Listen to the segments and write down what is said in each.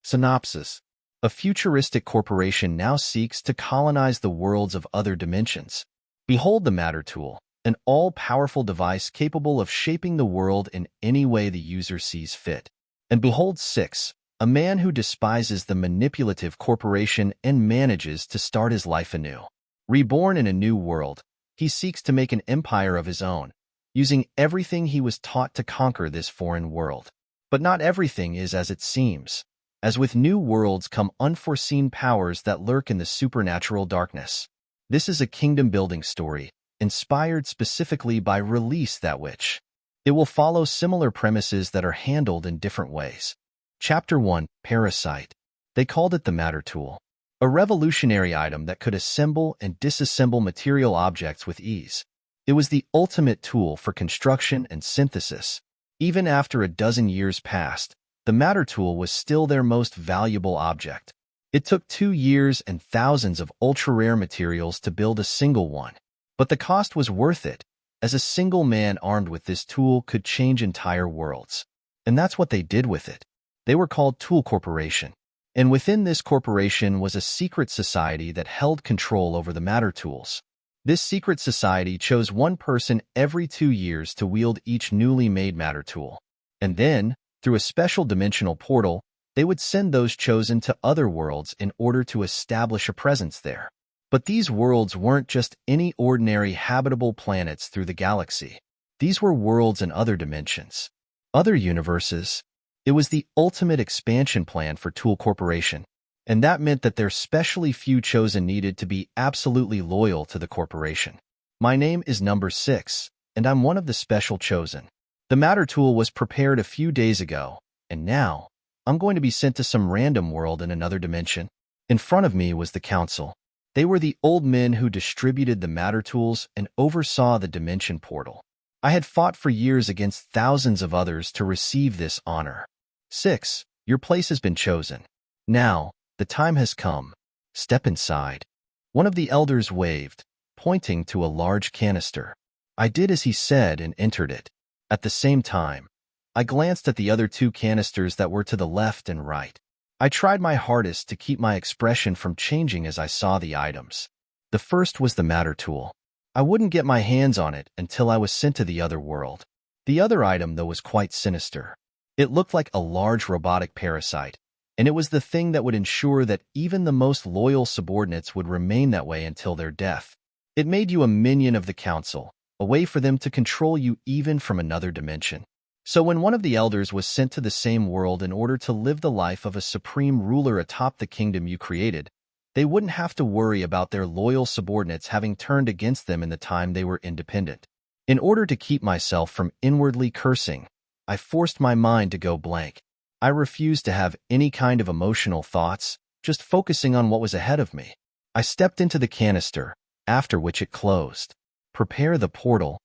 Synopsis. A futuristic corporation now seeks to colonize the worlds of other dimensions. Behold the Matter Tool, an all-powerful device capable of shaping the world in any way the user sees fit. And behold 6, a man who despises the manipulative corporation and manages to start his life anew. Reborn in a new world, he seeks to make an empire of his own, using everything he was taught to conquer this foreign world. But not everything is as it seems. As with new worlds come unforeseen powers that lurk in the supernatural darkness. This is a kingdom-building story, inspired specifically by Release That Witch. It will follow similar premises that are handled in different ways. Chapter 1, Parasite. They called it the Matter Tool, a revolutionary item that could assemble and disassemble material objects with ease. It was the ultimate tool for construction and synthesis. Even after a dozen years passed, the Matter Tool was still their most valuable object. It took 2 years and thousands of ultra-rare materials to build a single one. But the cost was worth it, as a single man armed with this tool could change entire worlds. And that's what they did with it. They were called Tool Corporation. And within this corporation was a secret society that held control over the Matter Tools. This secret society chose one person every 2 years to wield each newly made Matter Tool. And then, through a special dimensional portal, they would send those chosen to other worlds in order to establish a presence there. But these worlds weren't just any ordinary habitable planets through the galaxy. These were worlds in other dimensions, other universes. It was the ultimate expansion plan for Tool Corporation, and that meant that their specially few chosen needed to be absolutely loyal to the corporation. My name is number 6, and I'm one of the special chosen. The Matter Tool was prepared a few days ago, and now, I'm going to be sent to some random world in another dimension. In front of me was the Council. They were the old men who distributed the Matter Tools and oversaw the dimension portal. I had fought for years against thousands of others to receive this honor. 6, your place has been chosen. Now, the time has come. Step inside. One of the elders waved, pointing to a large canister. I did as he said and entered it. At the same time, I glanced at the other 2 canisters that were to the left and right. I tried my hardest to keep my expression from changing as I saw the items. The first was the Matter Tool. I wouldn't get my hands on it until I was sent to the other world. The other item, though, was quite sinister. It looked like a large robotic parasite, and it was the thing that would ensure that even the most loyal subordinates would remain that way until their death. It made you a minion of the Council, a way for them to control you even from another dimension. So when one of the elders was sent to the same world in order to live the life of a supreme ruler atop the kingdom you created, they wouldn't have to worry about their loyal subordinates having turned against them in the time they were independent. In order to keep myself from inwardly cursing, I forced my mind to go blank. I refused to have any kind of emotional thoughts, just focusing on what was ahead of me. I stepped into the canister, after which it closed. Prepare the portal.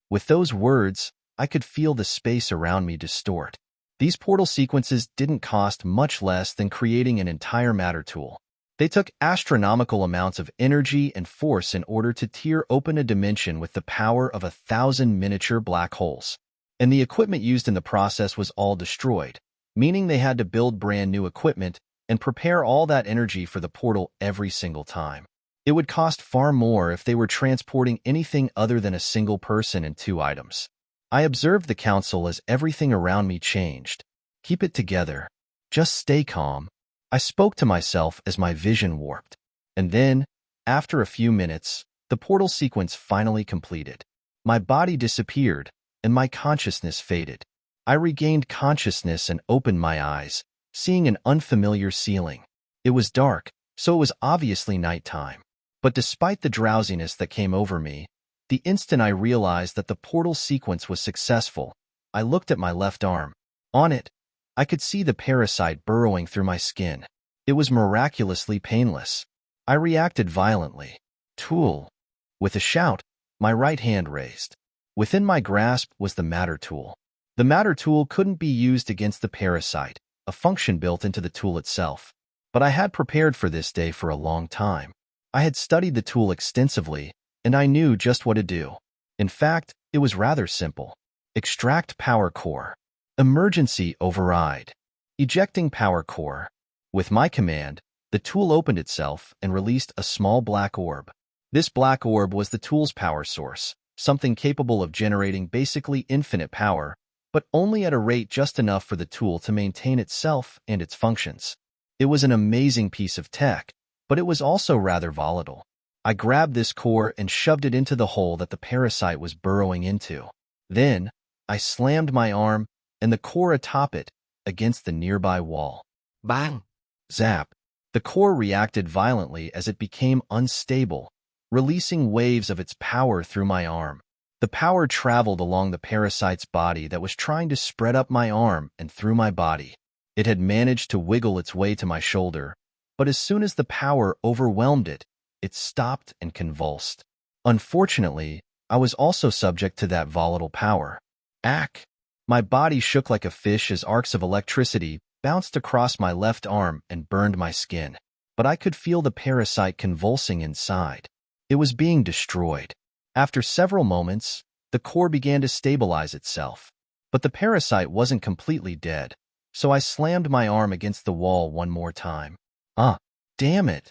With those words, I could feel the space around me distort. These portal sequences didn't cost much less than creating an entire Matter Tool. They took astronomical amounts of energy and force in order to tear open a dimension with the power of 1,000 miniature black holes. And the equipment used in the process was all destroyed, meaning they had to build brand new equipment and prepare all that energy for the portal every single time. It would cost far more if they were transporting anything other than a single person and 2 items. I observed the Council as everything around me changed. Keep it together. Just stay calm. I spoke to myself as my vision warped. And then, after a few minutes, the portal sequence finally completed. My body disappeared, and my consciousness faded. I regained consciousness and opened my eyes, seeing an unfamiliar ceiling. It was dark, so it was obviously nighttime. But despite the drowsiness that came over me, the instant I realized that the portal sequence was successful, I looked at my left arm. On it, I could see the parasite burrowing through my skin. It was miraculously painless. I reacted violently. Tool. With a shout, my right hand raised. Within my grasp was the Matter Tool. The Matter Tool couldn't be used against the parasite, a function built into the tool itself. But I had prepared for this day for a long time. I had studied the tool extensively, and I knew just what to do. In fact, it was rather simple. Extract power core. Emergency override. Ejecting power core. With my command, the tool opened itself and released a small black orb. This black orb was the tool's power source, something capable of generating basically infinite power, but only at a rate just enough for the tool to maintain itself and its functions. It was an amazing piece of tech, but it was also rather volatile. I grabbed this core and shoved it into the hole that the parasite was burrowing into. Then, I slammed my arm and the core atop it against the nearby wall. Bang! Zap! The core reacted violently as it became unstable, releasing waves of its power through my arm. The power traveled along the parasite's body that was trying to spread up my arm and through my body. It had managed to wiggle its way to my shoulder, but as soon as the power overwhelmed it, it stopped and convulsed. Unfortunately, I was also subject to that volatile power. Ack! My body shook like a fish as arcs of electricity bounced across my left arm and burned my skin. But I could feel the parasite convulsing inside. It was being destroyed. After several moments, the core began to stabilize itself. But the parasite wasn't completely dead, so I slammed my arm against the wall one more time. Damn it!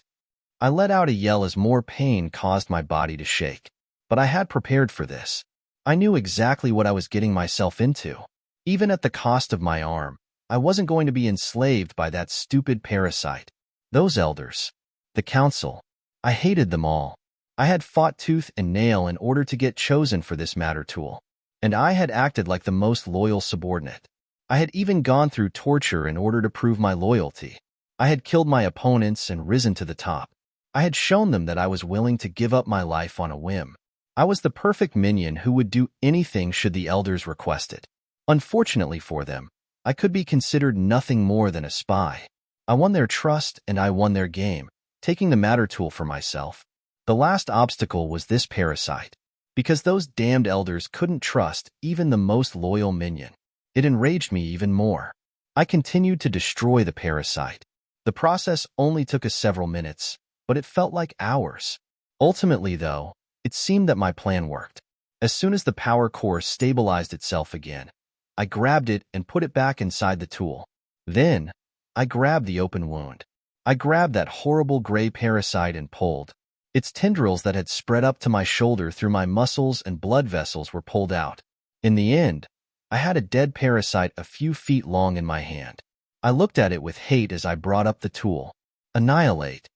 I let out a yell as more pain caused my body to shake. But I had prepared for this. I knew exactly what I was getting myself into. Even at the cost of my arm, I wasn't going to be enslaved by that stupid parasite. Those elders, the council, I hated them all. I had fought tooth and nail in order to get chosen for this matter tool, and I had acted like the most loyal subordinate. I had even gone through torture in order to prove my loyalty. I had killed my opponents and risen to the top. I had shown them that I was willing to give up my life on a whim. I was the perfect minion who would do anything should the elders request it. Unfortunately for them, I could be considered nothing more than a spy. I won their trust and I won their game, taking the matter tool for myself. The last obstacle was this parasite, because those damned elders couldn't trust even the most loyal minion. It enraged me even more. I continued to destroy the parasite. The process only took us several minutes, but it felt like hours. Ultimately, though, it seemed that my plan worked. As soon as the power core stabilized itself again, I grabbed it and put it back inside the tool. Then, I grabbed the open wound. I grabbed that horrible gray parasite and pulled. Its tendrils that had spread up to my shoulder through my muscles and blood vessels were pulled out. In the end, I had a dead parasite a few feet long in my hand. I looked at it with hate as I brought up the tool. Annihilate.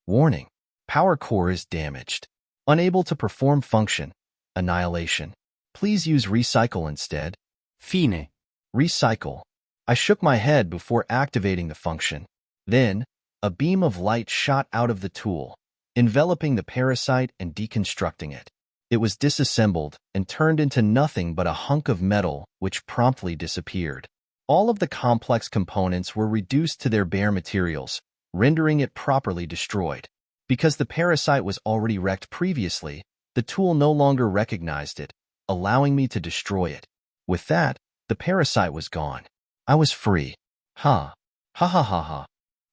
Warning. Power core is damaged. Unable to perform function. Annihilation. Please use recycle instead. Fine. Recycle. I shook my head before activating the function. Then, a beam of light shot out of the tool, enveloping the parasite and deconstructing it. It was disassembled and turned into nothing but a hunk of metal which promptly disappeared. All of the complex components were reduced to their bare materials, rendering it properly destroyed. Because the parasite was already wrecked previously, the tool no longer recognized it, allowing me to destroy it. With that, the parasite was gone. I was free. Ha. Ha ha ha ha.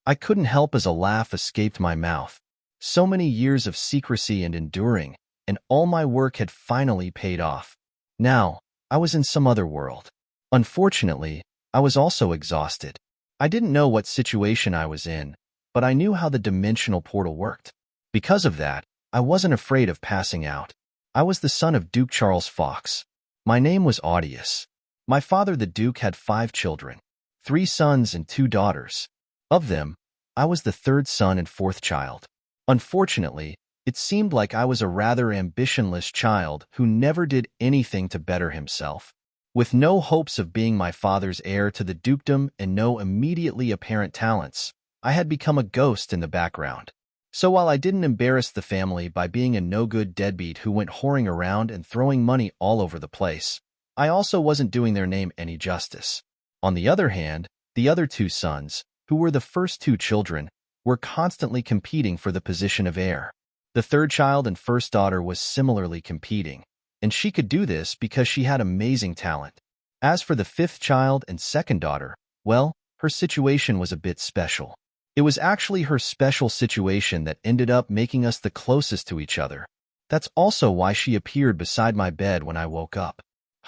I couldn't help as a laugh escaped my mouth. So many years of secrecy and enduring, and all my work had finally paid off. Now, I was in some other world. Unfortunately, I was also exhausted. I didn't know what situation I was in, but I knew how the dimensional portal worked. Because of that, I wasn't afraid of passing out. I was the son of Duke Charles Fox. My name was Audius. My father, the Duke, had 5 children, 3 sons and 2 daughters. Of them, I was the 3rd son and 4th child. Unfortunately, it seemed like I was a rather ambitionless child who never did anything to better himself. With no hopes of being my father's heir to the dukedom and no immediately apparent talents, I had become a ghost in the background. So while I didn't embarrass the family by being a no-good deadbeat who went whoring around and throwing money all over the place, I also wasn't doing their name any justice. On the other hand, the other 2 sons, who were the first 2 children, were constantly competing for the position of heir. The 3rd child and 1st daughter was similarly competing, and she could do this because she had amazing talent. As for the 5th child and 2nd daughter, well, her situation was a bit special. It was actually her special situation that ended up making us the closest to each other. That's also why she appeared beside my bed when I woke up.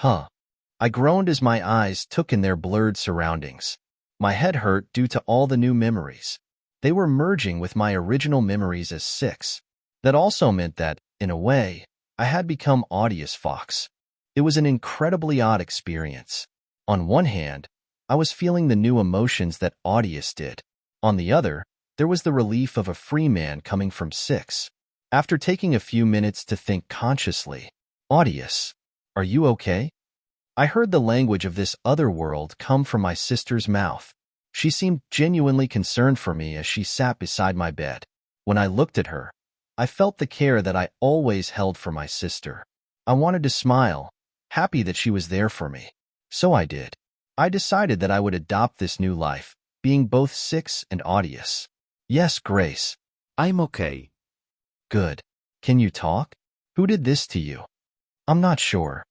I groaned as my eyes took in their blurred surroundings. My head hurt due to all the new memories. They were merging with my original memories as six. That also meant that, in a way, I had become Audius Fox. It was an incredibly odd experience. On one hand, I was feeling the new emotions that Audius did. On the other, there was the relief of a free man coming from six. After taking a few minutes to think consciously, Audius, are you okay? I heard the language of this other world come from my sister's mouth. She seemed genuinely concerned for me as she sat beside my bed. When I looked at her, I felt the care that I always held for my sister. I wanted to smile, happy that she was there for me. So I did. I decided that I would adopt this new life, being both six and Audius. Yes, Grace. I'm okay. Good. Can you talk? Who did this to you? I'm not sure.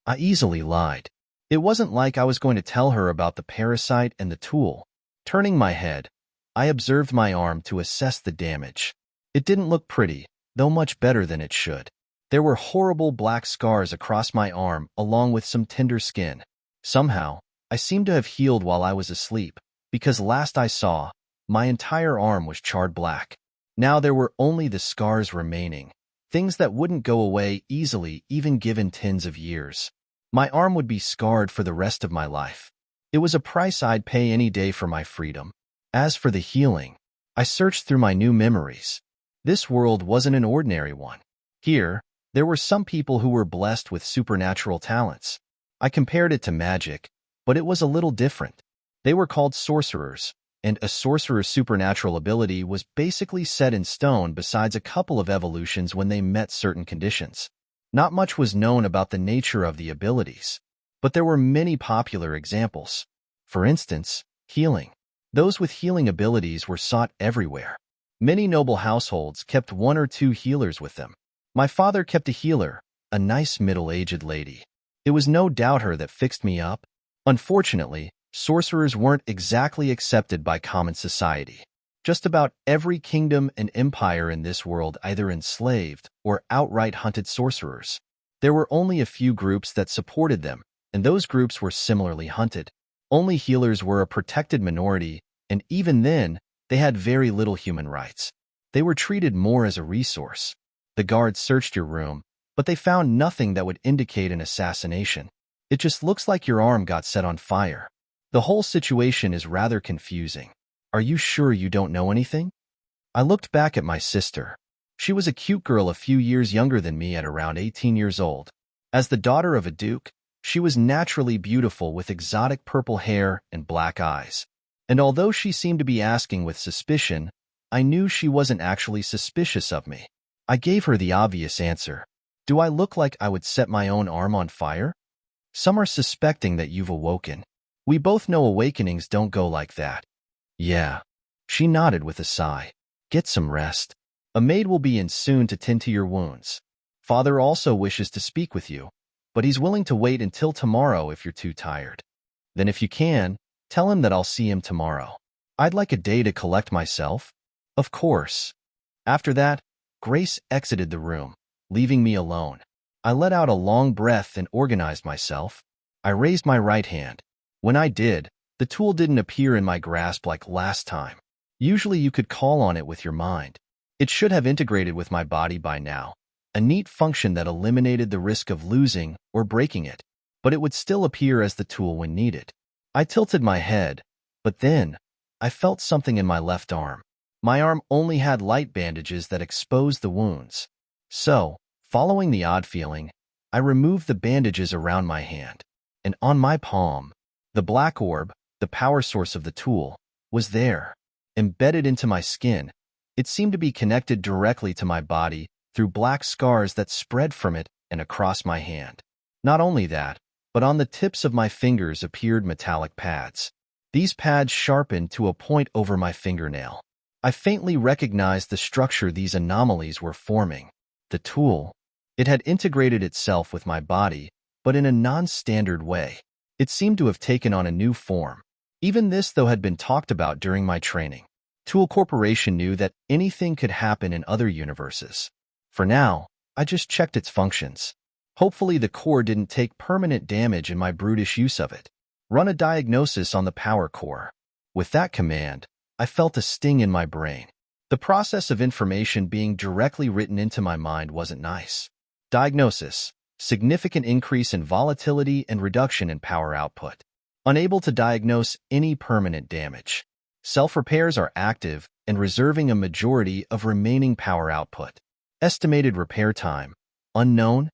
I easily lied. It wasn't like I was going to tell her about the parasite and the tool. Turning my head, I observed my arm to assess the damage. It didn't look pretty, though much better than it should. There were horrible black scars across my arm along with some tender skin. Somehow, I seemed to have healed while I was asleep, because last I saw, my entire arm was charred black. Now there were only the scars remaining, things that wouldn't go away easily even given tens of years. My arm would be scarred for the rest of my life. It was a price I'd pay any day for my freedom. As for the healing, I searched through my new memories. This world wasn't an ordinary one. Here, there were some people who were blessed with supernatural talents. I compared it to magic, but it was a little different. They were called sorcerers, and a sorcerer's supernatural ability was basically set in stone besides a couple of evolutions when they met certain conditions. Not much was known about the nature of the abilities, but there were many popular examples. For instance, healing. Those with healing abilities were sought everywhere. Many noble households kept one or two healers with them. My father kept a healer, a nice middle-aged lady. It was no doubt her that fixed me up. Unfortunately, sorcerers weren't exactly accepted by common society. Just about every kingdom and empire in this world either enslaved or outright hunted sorcerers. There were only a few groups that supported them, and those groups were similarly hunted. Only healers were a protected minority, and even then, they had very little human rights. They were treated more as a resource. The guards searched your room, but they found nothing that would indicate an assassination. It just looks like your arm got set on fire. The whole situation is rather confusing. Are you sure you don't know anything? I looked back at my sister. She was a cute girl a few years younger than me at around 18 years old. As the daughter of a duke, she was naturally beautiful with exotic purple hair and black eyes. And although she seemed to be asking with suspicion, I knew she wasn't actually suspicious of me. I gave her the obvious answer. Do I look like I would set my own arm on fire? Some are suspecting that you've awoken. We both know awakenings don't go like that. Yeah. She nodded with a sigh. Get some rest. A maid will be in soon to tend to your wounds. Father also wishes to speak with you, but he's willing to wait until tomorrow if you're too tired. Then if you can, tell him that I'll see him tomorrow. I'd like a day to collect myself. Of course. After that, Grace exited the room, leaving me alone. I let out a long breath and organized myself. I raised my right hand. When I did, the tool didn't appear in my grasp like last time. Usually you could call on it with your mind. It should have integrated with my body by now, a neat function that eliminated the risk of losing or breaking it, but it would still appear as the tool when needed. I tilted my head, but then I felt something in my left arm. My arm only had light bandages that exposed the wounds. So, following the odd feeling, I removed the bandages around my hand, and on my palm, the black orb, the power source of the tool, was there. Embedded into my skin, it seemed to be connected directly to my body through black scars that spread from it and across my hand. Not only that, but on the tips of my fingers appeared metallic pads. These pads sharpened to a point over my fingernail. I faintly recognized the structure these anomalies were forming. The tool. It had integrated itself with my body, but in a non-standard way. It seemed to have taken on a new form. Even this, though, had been talked about during my training. Tool Corporation knew that anything could happen in other universes. For now, I just checked its functions. Hopefully the core didn't take permanent damage in my brutish use of it. Run a diagnosis on the power core. With that command, I felt a sting in my brain. The process of information being directly written into my mind wasn't nice. Diagnosis: significant increase in volatility and reduction in power output. Unable to diagnose any permanent damage. Self-repairs are active and reserving a majority of remaining power output. Estimated repair time: unknown.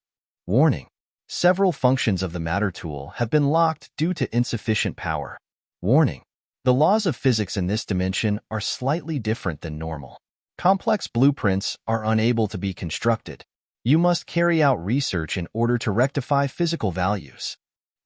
Warning: several functions of the matter tool have been locked due to insufficient power. Warning: the laws of physics in this dimension are slightly different than normal. Complex blueprints are unable to be constructed. You must carry out research in order to rectify physical values.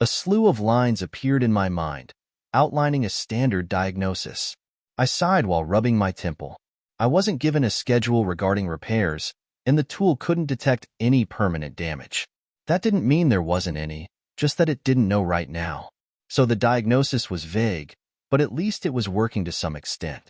A slew of lines appeared in my mind, outlining a standard diagnosis. I sighed while rubbing my temple. I wasn't given a schedule regarding repairs, and the tool couldn't detect any permanent damage. That didn't mean there wasn't any, just that it didn't know right now. So the diagnosis was vague, but at least it was working to some extent.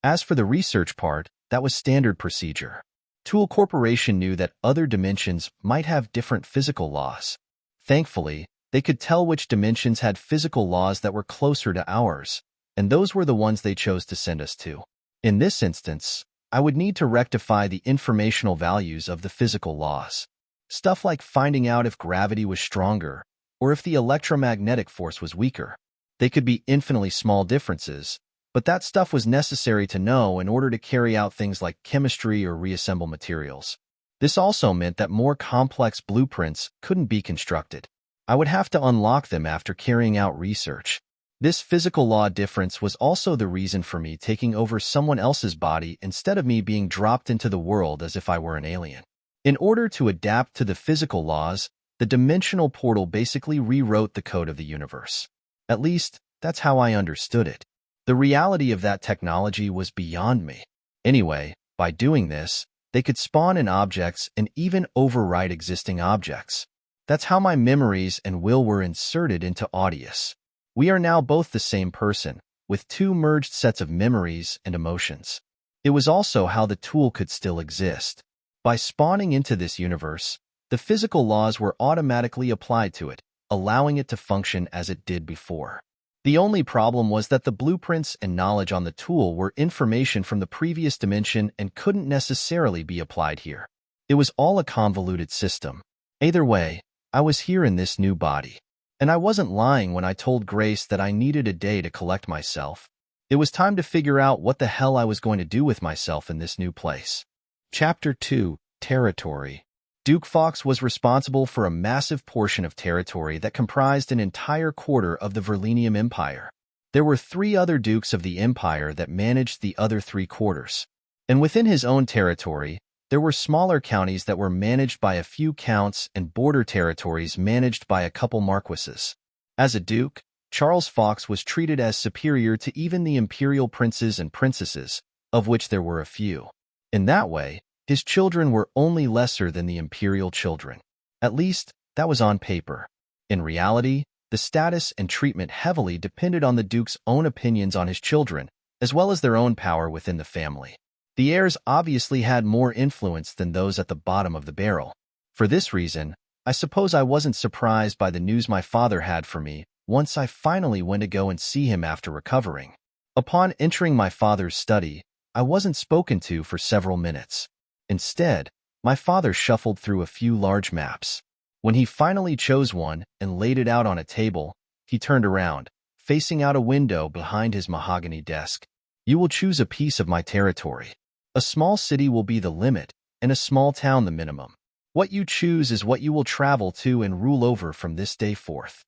As for the research part, that was standard procedure. Tool Corporation knew that other dimensions might have different physical laws. Thankfully, they could tell which dimensions had physical laws that were closer to ours, and those were the ones they chose to send us to. In this instance, I would need to rectify the informational values of the physical laws. Stuff like finding out if gravity was stronger, or if the electromagnetic force was weaker. They could be infinitely small differences, but that stuff was necessary to know in order to carry out things like chemistry or reassemble materials. This also meant that more complex blueprints couldn't be constructed. I would have to unlock them after carrying out research. This physical law difference was also the reason for me taking over someone else's body instead of me being dropped into the world as if I were an alien. In order to adapt to the physical laws, the dimensional portal basically rewrote the code of the universe. At least, that's how I understood it. The reality of that technology was beyond me. Anyway, by doing this, they could spawn in objects and even override existing objects. That's how my memories and will were inserted into Audius. We are now both the same person, with two merged sets of memories and emotions. It was also how the tool could still exist. By spawning into this universe, the physical laws were automatically applied to it, allowing it to function as it did before. The only problem was that the blueprints and knowledge on the tool were information from the previous dimension and couldn't necessarily be applied here. It was all a convoluted system. Either way, I was here in this new body. And I wasn't lying when I told Grace that I needed a day to collect myself. It was time to figure out what the hell I was going to do with myself in this new place. Chapter 2: Territory. Duke Fox was responsible for a massive portion of territory that comprised an entire quarter of the Verlenium Empire. There were 3 other dukes of the empire that managed the other 3 quarters. And within his own territory, there were smaller counties that were managed by a few counts and border territories managed by a couple marquises. As a duke, Charles Fox was treated as superior to even the imperial princes and princesses, of which there were a few. In that way, his children were only lesser than the imperial children. At least, that was on paper. In reality, the status and treatment heavily depended on the duke's own opinions on his children, as well as their own power within the family. The heirs obviously had more influence than those at the bottom of the barrel. For this reason, I suppose I wasn't surprised by the news my father had for me once I finally went to go and see him after recovering. Upon entering my father's study, I wasn't spoken to for several minutes. Instead, my father shuffled through a few large maps. When he finally chose one and laid it out on a table, he turned around, facing out a window behind his mahogany desk. "You will choose a piece of my territory. A small city will be the limit, and a small town the minimum. What you choose is what you will travel to and rule over from this day forth."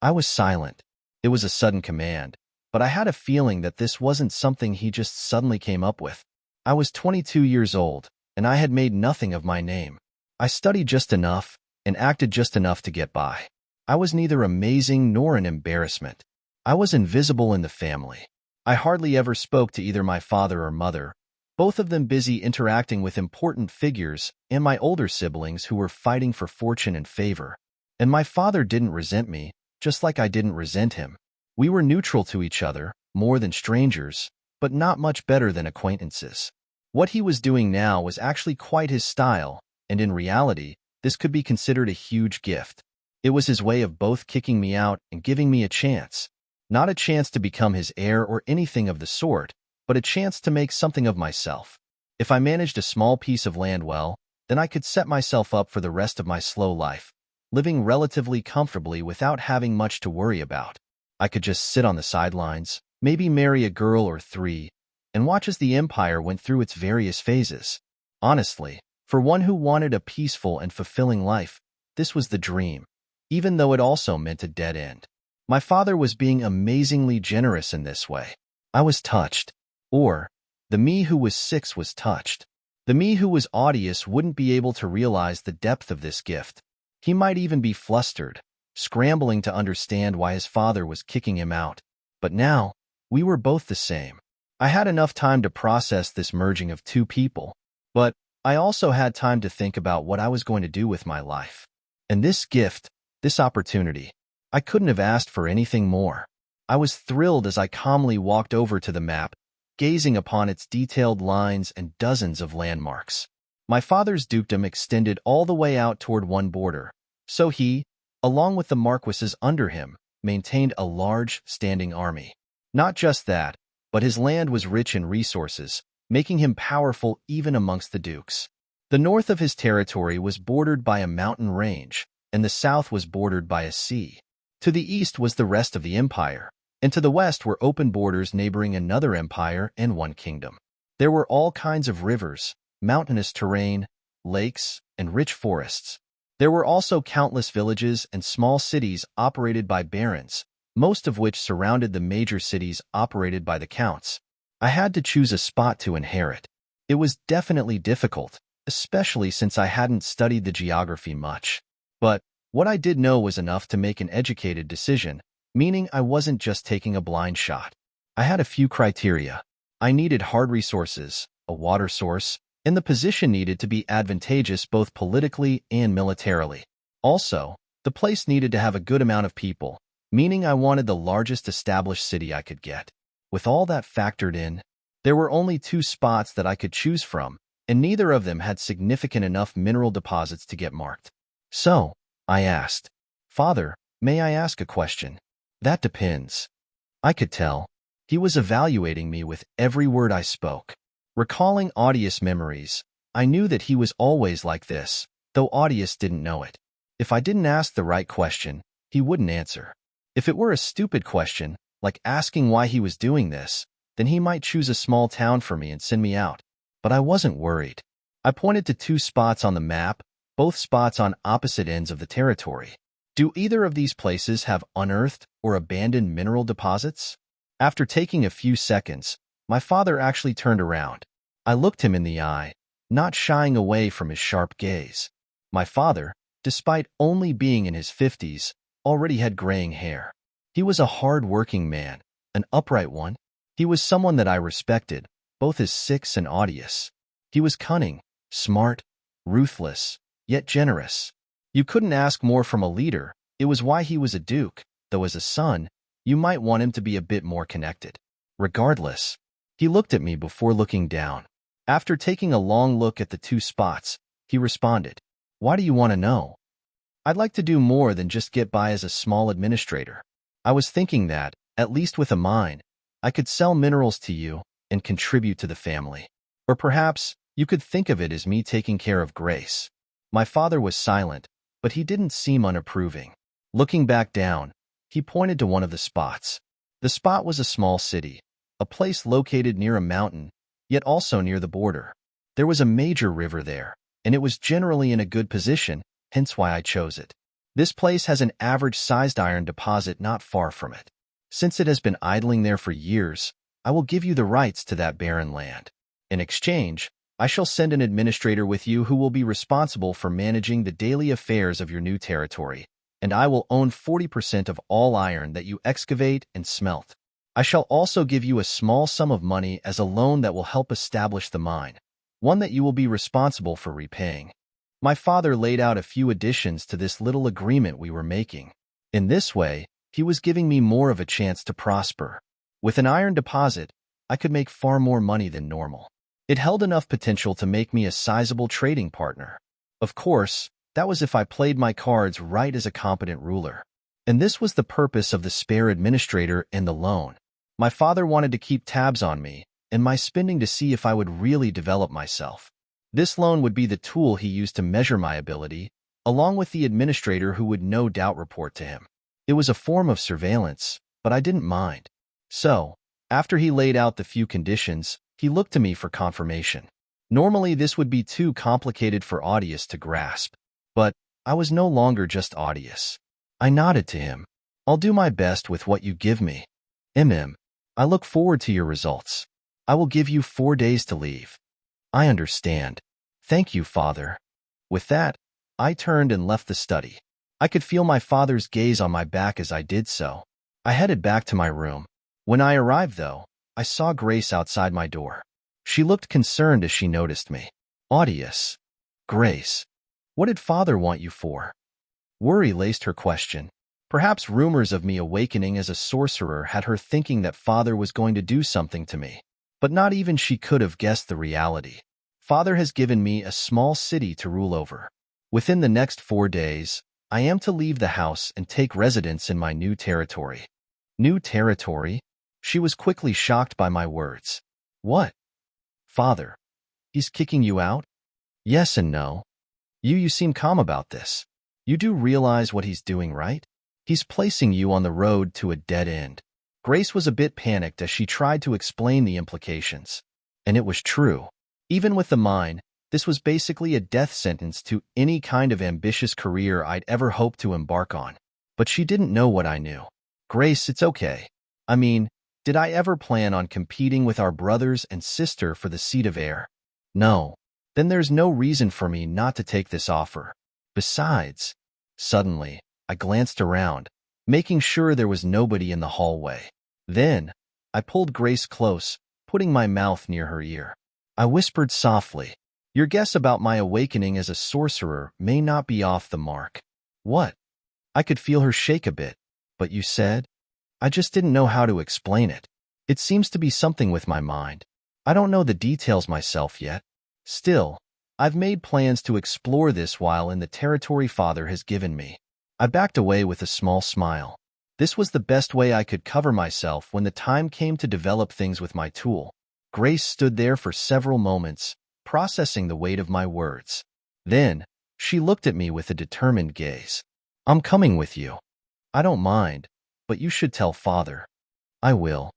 I was silent. It was a sudden command, but I had a feeling that this wasn't something he just suddenly came up with. I was 22 years old, and I had made nothing of my name. I studied just enough and acted just enough to get by. I was neither amazing nor an embarrassment. I was invisible in the family. I hardly ever spoke to either my father or mother, both of them busy interacting with important figures and my older siblings who were fighting for fortune and favor. And my father didn't resent me, just like I didn't resent him. We were neutral to each other, more than strangers, but not much better than acquaintances. What he was doing now was actually quite his style, and in reality, this could be considered a huge gift. It was his way of both kicking me out and giving me a chance. Not a chance to become his heir or anything of the sort, but a chance to make something of myself. If I managed a small piece of land well, then I could set myself up for the rest of my slow life, living relatively comfortably without having much to worry about. I could just sit on the sidelines, maybe marry a girl or three, and watch as the empire went through its various phases. Honestly, for one who wanted a peaceful and fulfilling life, this was the dream, even though it also meant a dead end. My father was being amazingly generous in this way. I was touched. Or, the me who was 6 was touched. The me who was odious wouldn't be able to realize the depth of this gift. He might even be flustered, scrambling to understand why his father was kicking him out. But now, we were both the same. I had enough time to process this merging of two people, but I also had time to think about what I was going to do with my life. And this gift, this opportunity, I couldn't have asked for anything more. I was thrilled as I calmly walked over to the map, gazing upon its detailed lines and dozens of landmarks. My father's dukedom extended all the way out toward one border, so he, along with the marquises under him, maintained a large, standing army. Not just that, but his land was rich in resources, making him powerful even amongst the dukes. The north of his territory was bordered by a mountain range, and the south was bordered by a sea. To the east was the rest of the empire, and to the west were open borders neighboring another empire and one kingdom. There were all kinds of rivers, mountainous terrain, lakes, and rich forests. There were also countless villages and small cities operated by barons, most of which surrounded the major cities operated by the counts. I had to choose a spot to inherit. It was definitely difficult, especially since I hadn't studied the geography much. But what I did know was enough to make an educated decision, meaning I wasn't just taking a blind shot. I had a few criteria. I needed hard resources, a water source, and the position needed to be advantageous both politically and militarily. Also, the place needed to have a good amount of people, meaning I wanted the largest established city I could get. With all that factored in, there were only 2 spots that I could choose from, and neither of them had significant enough mineral deposits to get marked. So, I asked, "Father, may I ask a question?" "That depends." I could tell. He was evaluating me with every word I spoke. Recalling Audius' memories, I knew that he was always like this, though Audius didn't know it. If I didn't ask the right question, he wouldn't answer. If it were a stupid question, like asking why he was doing this, then he might choose a small town for me and send me out. But I wasn't worried. I pointed to 2 spots on the map, both spots on opposite ends of the territory. Do either of these places have unearthed or abandoned mineral deposits? After taking a few seconds, my father actually turned around. I looked him in the eye, not shying away from his sharp gaze. My father, despite only being in his 50s, already had graying hair. He was a hard-working man, an upright one. He was someone that I respected, both as 6 and Audius. He was cunning, smart, ruthless, yet generous. You couldn't ask more from a leader. It was why he was a duke, though as a son, you might want him to be a bit more connected. Regardless, he looked at me before looking down. After taking a long look at the 2 spots, he responded, "Why do you want to know?" "I'd like to do more than just get by as a small administrator. I was thinking that, at least with a mine, I could sell minerals to you and contribute to the family. Or perhaps you could think of it as me taking care of Grace." My father was silent, but he didn't seem unapproving. Looking back down, he pointed to one of the spots. The spot was a small city, a place located near a mountain, yet also near the border. There was a major river there, and it was generally in a good position, hence why I chose it. This place has an average-sized iron deposit not far from it. Since it has been idling there for years, I will give you the rights to that barren land. In exchange, I shall send an administrator with you who will be responsible for managing the daily affairs of your new territory, and I will own 40% of all iron that you excavate and smelt. I shall also give you a small sum of money as a loan that will help establish the mine, one that you will be responsible for repaying. My father laid out a few additions to this little agreement we were making. In this way, he was giving me more of a chance to prosper. With an iron deposit, I could make far more money than normal. It held enough potential to make me a sizable trading partner. Of course, that was if I played my cards right as a competent ruler. And this was the purpose of the spare administrator and the loan. My father wanted to keep tabs on me and my spending to see if I would really develop myself. This loan would be the tool he used to measure my ability, along with the administrator who would no doubt report to him. It was a form of surveillance, but I didn't mind. So, after he laid out the few conditions, he looked to me for confirmation. Normally, this would be too complicated for Audius to grasp, but I was no longer just Audius. I nodded to him. I'll do my best with what you give me. I look forward to your results. I will give you 4 days to leave. I understand. Thank you, Father. With that, I turned and left the study. I could feel my father's gaze on my back as I did so. I headed back to my room. When I arrived, though, I saw Grace outside my door. She looked concerned as she noticed me. Audius. Grace. What did Father want you for? Worry laced her question. Perhaps rumors of me awakening as a sorcerer had her thinking that Father was going to do something to me. But not even she could have guessed the reality. Father has given me a small city to rule over. Within the next 4 days, I am to leave the house and take residence in my new territory. New territory? She was quickly shocked by my words. What? Father, he's kicking you out? Yes and no. You seem calm about this. You do realize what he's doing, right? He's placing you on the road to a dead end. Grace was a bit panicked as she tried to explain the implications. And it was true. Even with the mine, this was basically a death sentence to any kind of ambitious career I'd ever hoped to embark on. But she didn't know what I knew. Grace, it's okay. I mean, did I ever plan on competing with our brothers and sister for the seat of heir? No. Then there's no reason for me not to take this offer. Besides, suddenly, I glanced around, making sure there was nobody in the hallway. Then, I pulled Grace close, putting my mouth near her ear. I whispered softly, your guess about my awakening as a sorcerer may not be off the mark. What? I could feel her shake a bit. But you said? I just didn't know how to explain it. It seems to be something with my mind. I don't know the details myself yet. Still, I've made plans to explore this while in the territory Father has given me. I backed away with a small smile. This was the best way I could cover myself when the time came to develop things with my tool. Grace stood there for several moments, processing the weight of my words. Then, she looked at me with a determined gaze. I'm coming with you. I don't mind, but you should tell Father. I will.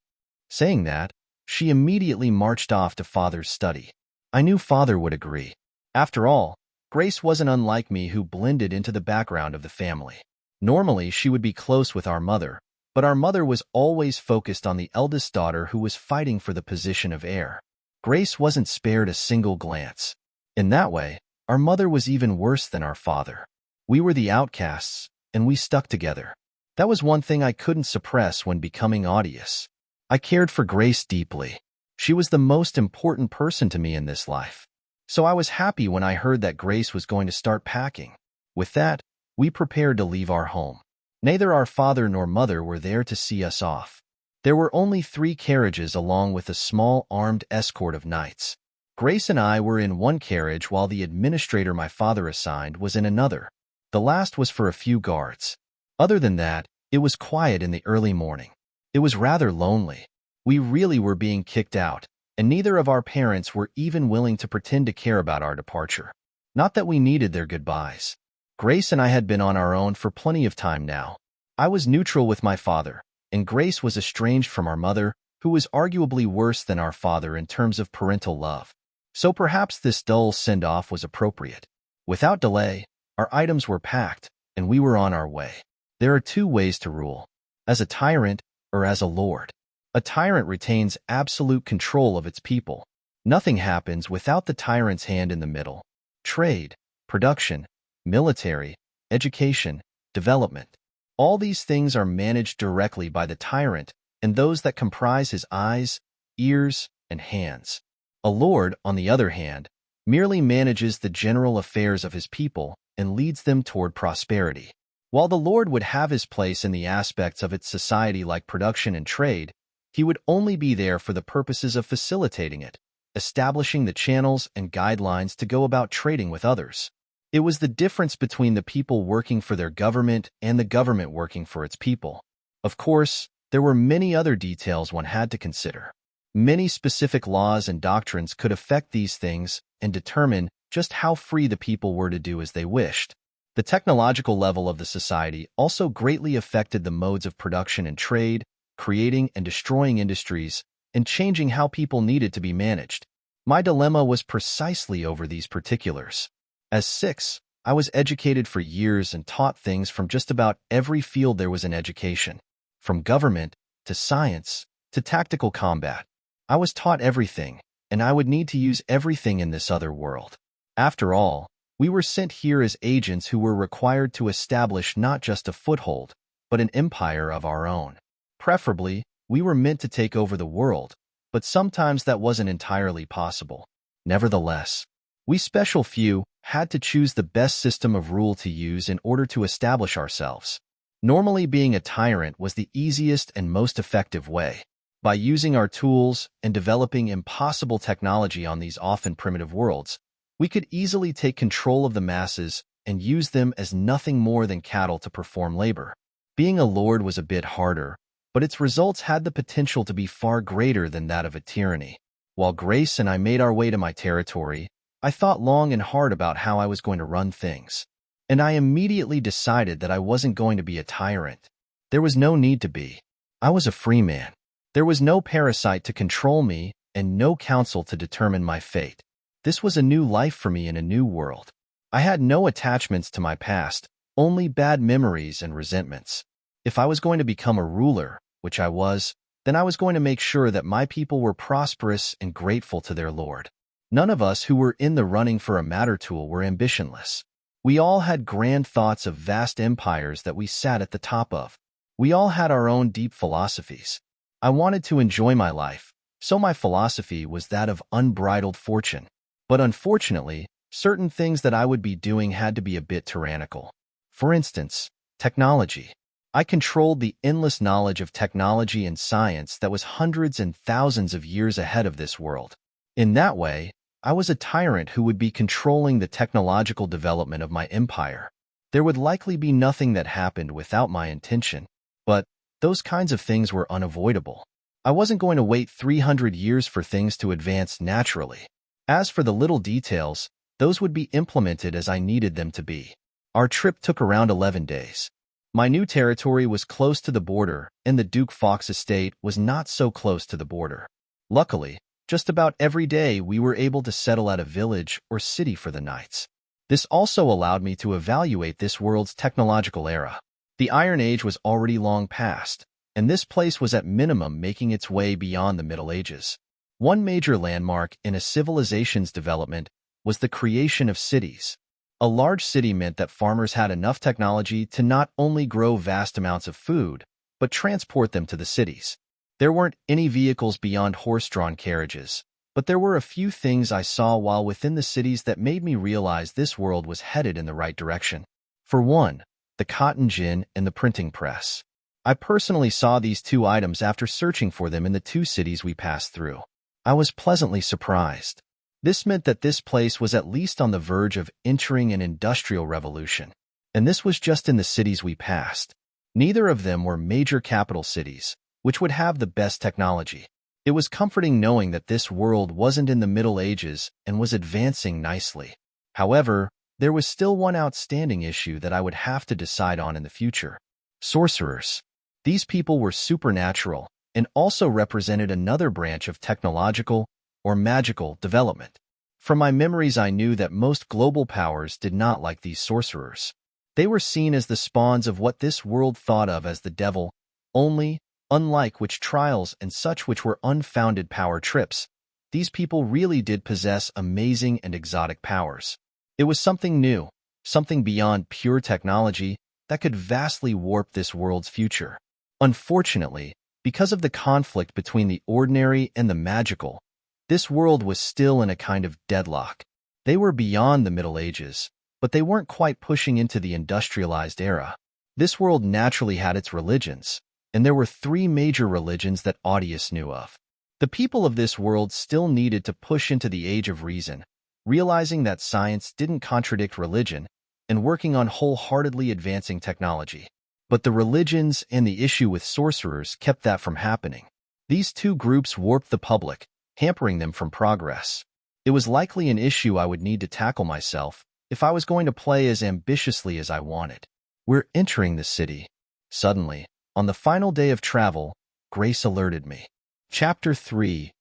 Saying that, she immediately marched off to Father's study. I knew Father would agree. After all, Grace wasn't unlike me who blended into the background of the family. Normally, she would be close with our mother, but our mother was always focused on the eldest daughter who was fighting for the position of heir. Grace wasn't spared a single glance. In that way, our mother was even worse than our father. We were the outcasts, and we stuck together. That was one thing I couldn't suppress when becoming Audius. I cared for Grace deeply. She was the most important person to me in this life. So I was happy when I heard that Grace was going to start packing. With that, we prepared to leave our home. Neither our father nor mother were there to see us off. There were only 3 carriages along with a small armed escort of knights. Grace and I were in one carriage while the administrator my father assigned was in another. The last was for a few guards. Other than that, it was quiet in the early morning. It was rather lonely. We really were being kicked out, and neither of our parents were even willing to pretend to care about our departure. Not that we needed their goodbyes. Grace and I had been on our own for plenty of time now. I was neutral with my father, and Grace was estranged from our mother, who was arguably worse than our father in terms of parental love. So perhaps this dull send-off was appropriate. Without delay, our items were packed, and we were on our way. There are 2 ways to rule, as a tyrant or as a lord. A tyrant retains absolute control of its people. Nothing happens without the tyrant's hand in the middle. Trade, production, military, education, development. All these things are managed directly by the tyrant and those that comprise his eyes, ears, and hands. A lord, on the other hand, merely manages the general affairs of his people and leads them toward prosperity. While the lord would have his place in the aspects of its society like production and trade, he would only be there for the purposes of facilitating it, establishing the channels and guidelines to go about trading with others. It was the difference between the people working for their government and the government working for its people. Of course, there were many other details one had to consider. Many specific laws and doctrines could affect these things and determine just how free the people were to do as they wished. The technological level of the society also greatly affected the modes of production and trade, creating and destroying industries, and changing how people needed to be managed. My dilemma was precisely over these particulars. As 6, I was educated for years and taught things from just about every field there was in education. From government, to science, to tactical combat. I was taught everything, and I would need to use everything in this other world. After all, we were sent here as agents who were required to establish not just a foothold, but an empire of our own. Preferably, we were meant to take over the world, but sometimes that wasn't entirely possible. Nevertheless, we special few had to choose the best system of rule to use in order to establish ourselves. Normally, being a tyrant was the easiest and most effective way. By using our tools and developing impossible technology on these often primitive worlds, we could easily take control of the masses and use them as nothing more than cattle to perform labor. Being a lord was a bit harder, but its results had the potential to be far greater than that of a tyranny. While Grace and I made our way to my territory, I thought long and hard about how I was going to run things. And I immediately decided that I wasn't going to be a tyrant. There was no need to be. I was a free man. There was no parasite to control me and no council to determine my fate. This was a new life for me in a new world. I had no attachments to my past, only bad memories and resentments. If I was going to become a ruler, which I was, then I was going to make sure that my people were prosperous and grateful to their lord. None of us who were in the running for a matter tool were ambitionless. We all had grand thoughts of vast empires that we sat at the top of. We all had our own deep philosophies. I wanted to enjoy my life, so my philosophy was that of unbridled fortune. But unfortunately, certain things that I would be doing had to be a bit tyrannical. For instance, technology. I controlled the endless knowledge of technology and science that was hundreds and thousands of years ahead of this world. In that way, I was a tyrant who would be controlling the technological development of my empire. There would likely be nothing that happened without my intention, but those kinds of things were unavoidable. I wasn't going to wait 300 years for things to advance naturally. As for the little details, those would be implemented as I needed them to be. Our trip took around 11 days. My new territory was close to the border, and the Duke Fox estate was not so close to the border. Luckily, just about every day we were able to settle at a village or city for the nights. This also allowed me to evaluate this world's technological era. The Iron Age was already long past, and this place was at minimum making its way beyond the Middle Ages. One major landmark in a civilization's development was the creation of cities. A large city meant that farmers had enough technology to not only grow vast amounts of food, but transport them to the cities. There weren't any vehicles beyond horse-drawn carriages, but there were a few things I saw while within the cities that made me realize this world was headed in the right direction. For one, the cotton gin and the printing press. I personally saw these two items after searching for them in the two cities we passed through. I was pleasantly surprised. This meant that this place was at least on the verge of entering an industrial revolution. And this was just in the cities we passed. Neither of them were major capital cities, which would have the best technology. It was comforting knowing that this world wasn't in the Middle Ages and was advancing nicely. However, there was still one outstanding issue that I would have to decide on in the future. Sorcerers. These people were supernatural and also represented another branch of technological or magical development. From my memories, I knew that most global powers did not like these sorcerers. They were seen as the spawns of what this world thought of as the devil, only, unlike witch trials and such which were unfounded power trips, these people really did possess amazing and exotic powers. It was something new, something beyond pure technology that could vastly warp this world's future. Unfortunately, because of the conflict between the ordinary and the magical, this world was still in a kind of deadlock. They were beyond the Middle Ages, but they weren't quite pushing into the industrialized era. This world naturally had its religions, and there were three major religions that Audius knew of. The people of this world still needed to push into the Age of Reason, realizing that science didn't contradict religion, and working on wholeheartedly advancing technology. But the religions and the issue with sorcerers kept that from happening. These two groups warped the public, hampering them from progress. It was likely an issue I would need to tackle myself if I was going to play as ambitiously as I wanted. We're entering the city. Suddenly, on the final day of travel, Grace alerted me. Chapter 3.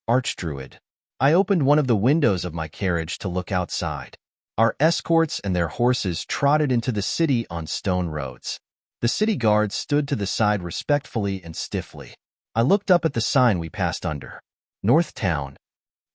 Archdruid. I opened one of the windows of my carriage to look outside. Our escorts and their horses trotted into the city on stone roads. The city guards stood to the side respectfully and stiffly. I looked up at the sign we passed under. Northtown.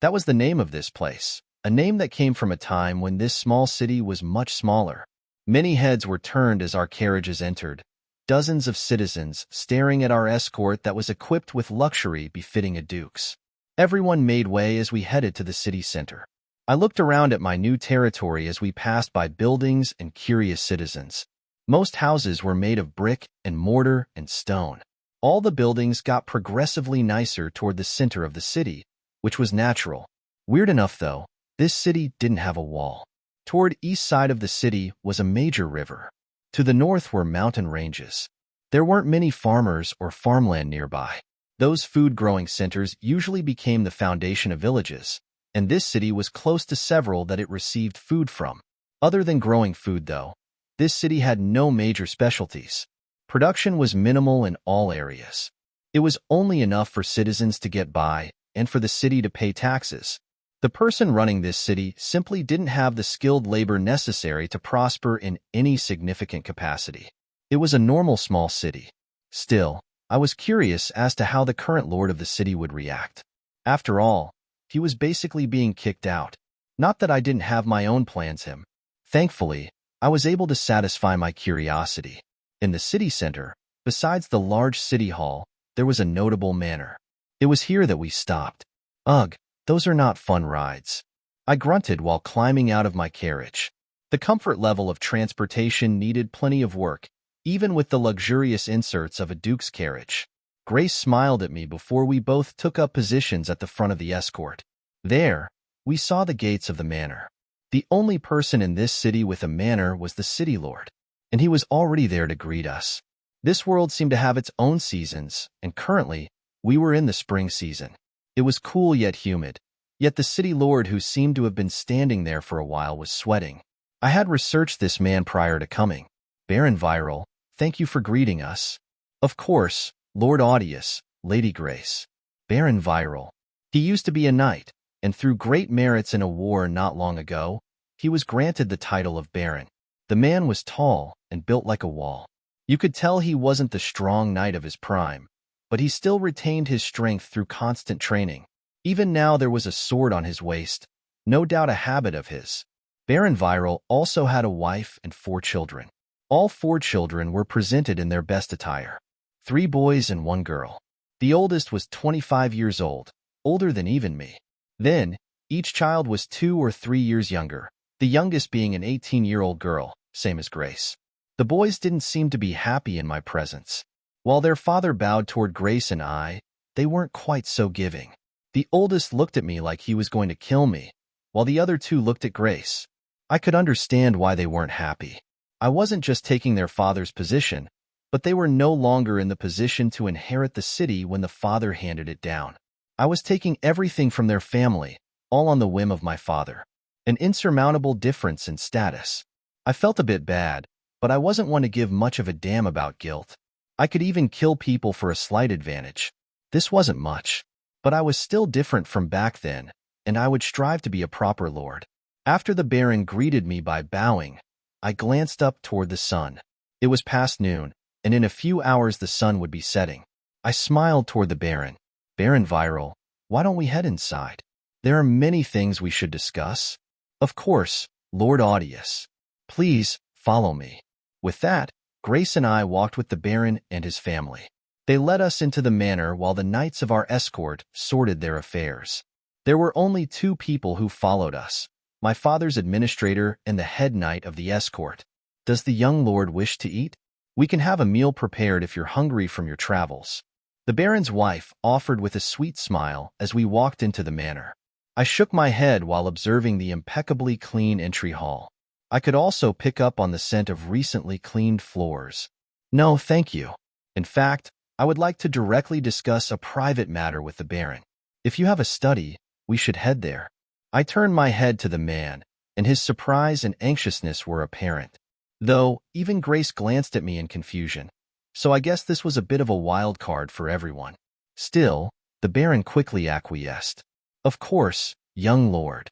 That was the name of this place, a name that came from a time when this small city was much smaller. Many heads were turned as our carriages entered, dozens of citizens staring at our escort that was equipped with luxury befitting a duke's. Everyone made way as we headed to the city center. I looked around at my new territory as we passed by buildings and curious citizens. Most houses were made of brick and mortar and stone. All the buildings got progressively nicer toward the center of the city, which was natural. Weird enough, though, this city didn't have a wall. Toward east side of the city was a major river. To the north were mountain ranges. There weren't many farmers or farmland nearby. Those food-growing centers usually became the foundation of villages, and this city was close to several that it received food from. Other than growing food, though, this city had no major specialties. Production was minimal in all areas. It was only enough for citizens to get by and for the city to pay taxes. The person running this city simply didn't have the skilled labor necessary to prosper in any significant capacity. It was a normal small city. Still, I was curious as to how the current lord of the city would react. After all, he was basically being kicked out. Not that I didn't have my own plans him. Thankfully, I was able to satisfy my curiosity. In the city center, besides the large city hall, there was a notable manor. It was here that we stopped. Ugh, those are not fun rides. I grunted while climbing out of my carriage. The comfort level of transportation needed plenty of work, even with the luxurious inserts of a duke's carriage. Grace smiled at me before we both took up positions at the front of the escort. There, we saw the gates of the manor. The only person in this city with a manor was the city lord, and he was already there to greet us. This world seemed to have its own seasons, and currently, we were in the spring season. It was cool yet humid, yet the city lord who seemed to have been standing there for a while was sweating. I had researched this man prior to coming. Baron Viral, thank you for greeting us. Of course, Lord Audius, Lady Grace. Baron Viral. He used to be a knight, and through great merits in a war not long ago, he was granted the title of Baron. The man was tall and built like a wall. You could tell he wasn't the strong knight of his prime, but he still retained his strength through constant training. Even now there was a sword on his waist, no doubt a habit of his. Baron Viral also had a wife and 4 children. All 4 children were presented in their best attire. 3 boys and 1 girl. The oldest was 25 years old, older than even me. Then, each child was 2 or 3 years younger, the youngest being an 18-year-old girl, same as Grace. The boys didn't seem to be happy in my presence. While their father bowed toward Grace and I, they weren't quite so giving. The oldest looked at me like he was going to kill me, while the other 2 looked at Grace. I could understand why they weren't happy. I wasn't just taking their father's position, but they were no longer in the position to inherit the city when the father handed it down. I was taking everything from their family, all on the whim of my father. An insurmountable difference in status. I felt a bit bad, but I wasn't one to give much of a damn about guilt. I could even kill people for a slight advantage. This wasn't much, but I was still different from back then, and I would strive to be a proper lord. After the Baron greeted me by bowing, I glanced up toward the sun. It was past noon, and in a few hours the sun would be setting. I smiled toward the Baron. Baron Viral, why don't we head inside? There are many things we should discuss. Of course, Lord Audius. Please, follow me. With that, Grace and I walked with the Baron and his family. They led us into the manor while the knights of our escort sorted their affairs. There were only 2 people who followed us, my father's administrator and the head knight of the escort. Does the young lord wish to eat? We can have a meal prepared if you're hungry from your travels. The Baron's wife offered with a sweet smile as we walked into the manor. I shook my head while observing the impeccably clean entry hall. I could also pick up on the scent of recently cleaned floors. No, thank you. In fact, I would like to directly discuss a private matter with the Baron. If you have a study, we should head there. I turned my head to the man, and his surprise and anxiousness were apparent. Though, even Grace glanced at me in confusion. So I guess this was a bit of a wild card for everyone. Still, the Baron quickly acquiesced. Of course, young lord.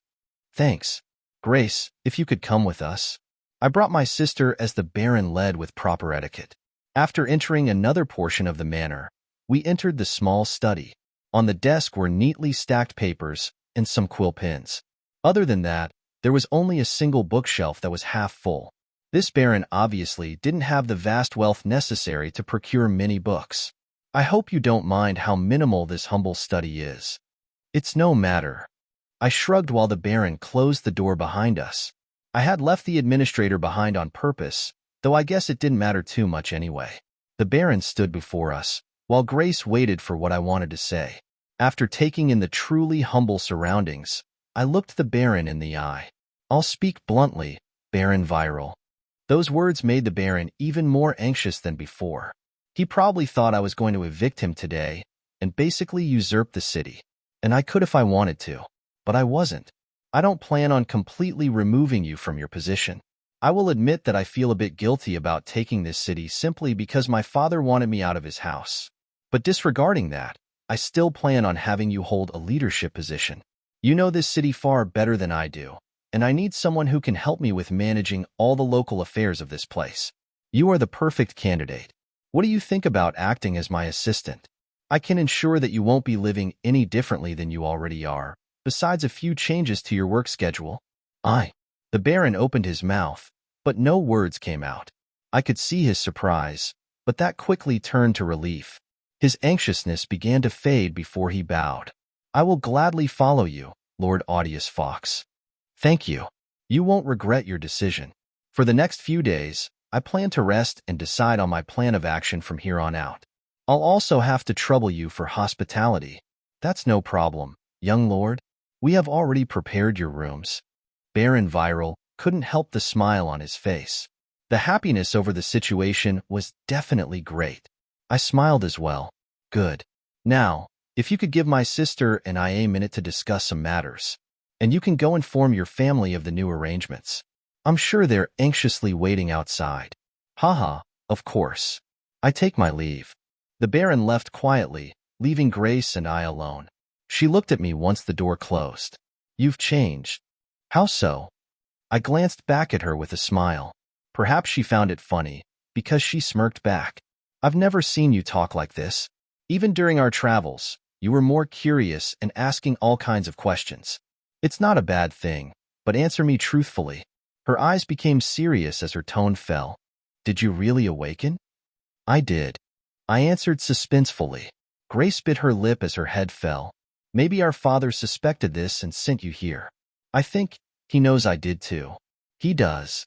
Thanks. Grace, if you could come with us. I brought my sister as the Baron led with proper etiquette. After entering another portion of the manor, we entered the small study. On the desk were neatly stacked papers and some quill pens. Other than that, there was only a single bookshelf that was half full. This Baron obviously didn't have the vast wealth necessary to procure many books. I hope you don't mind how minimal this humble study is. It's no matter. I shrugged while the Baron closed the door behind us. I had left the administrator behind on purpose, though I guess it didn't matter too much anyway. The Baron stood before us, while Grace waited for what I wanted to say. After taking in the truly humble surroundings, I looked the Baron in the eye. I'll speak bluntly, Baron Viral. Those words made the Baron even more anxious than before. He probably thought I was going to evict him today and basically usurp the city. And I could if I wanted to, but I wasn't. I don't plan on completely removing you from your position. I will admit that I feel a bit guilty about taking this city simply because my father wanted me out of his house. But disregarding that, I still plan on having you hold a leadership position. You know this city far better than I do, and I need someone who can help me with managing all the local affairs of this place. You are the perfect candidate. What do you think about acting as my assistant? I can ensure that you won't be living any differently than you already are, besides a few changes to your work schedule. The Baron opened his mouth, but no words came out. I could see his surprise, but that quickly turned to relief. His anxiousness began to fade before he bowed. I will gladly follow you, Lord Audius Fox. Thank you. You won't regret your decision. For the next few days, I plan to rest and decide on my plan of action from here on out. I'll also have to trouble you for hospitality. That's no problem, young lord. We have already prepared your rooms. Baron Viral couldn't help the smile on his face. The happiness over the situation was definitely great. I smiled as well. Good. Now, if you could give my sister and I a minute to discuss some matters, and you can go inform your family of the new arrangements. I'm sure they're anxiously waiting outside. Haha, of course. I take my leave. The Baron left quietly, leaving Grace and I alone. She looked at me once the door closed. You've changed. How so? I glanced back at her with a smile. Perhaps she found it funny, because she smirked back. I've never seen you talk like this. Even during our travels, you were more curious and asking all kinds of questions. It's not a bad thing, but answer me truthfully. Her eyes became serious as her tone fell. Did you really awaken? I did. I answered suspensefully. Grace bit her lip as her head fell. Maybe our father suspected this and sent you here. I think he knows I did too. He does.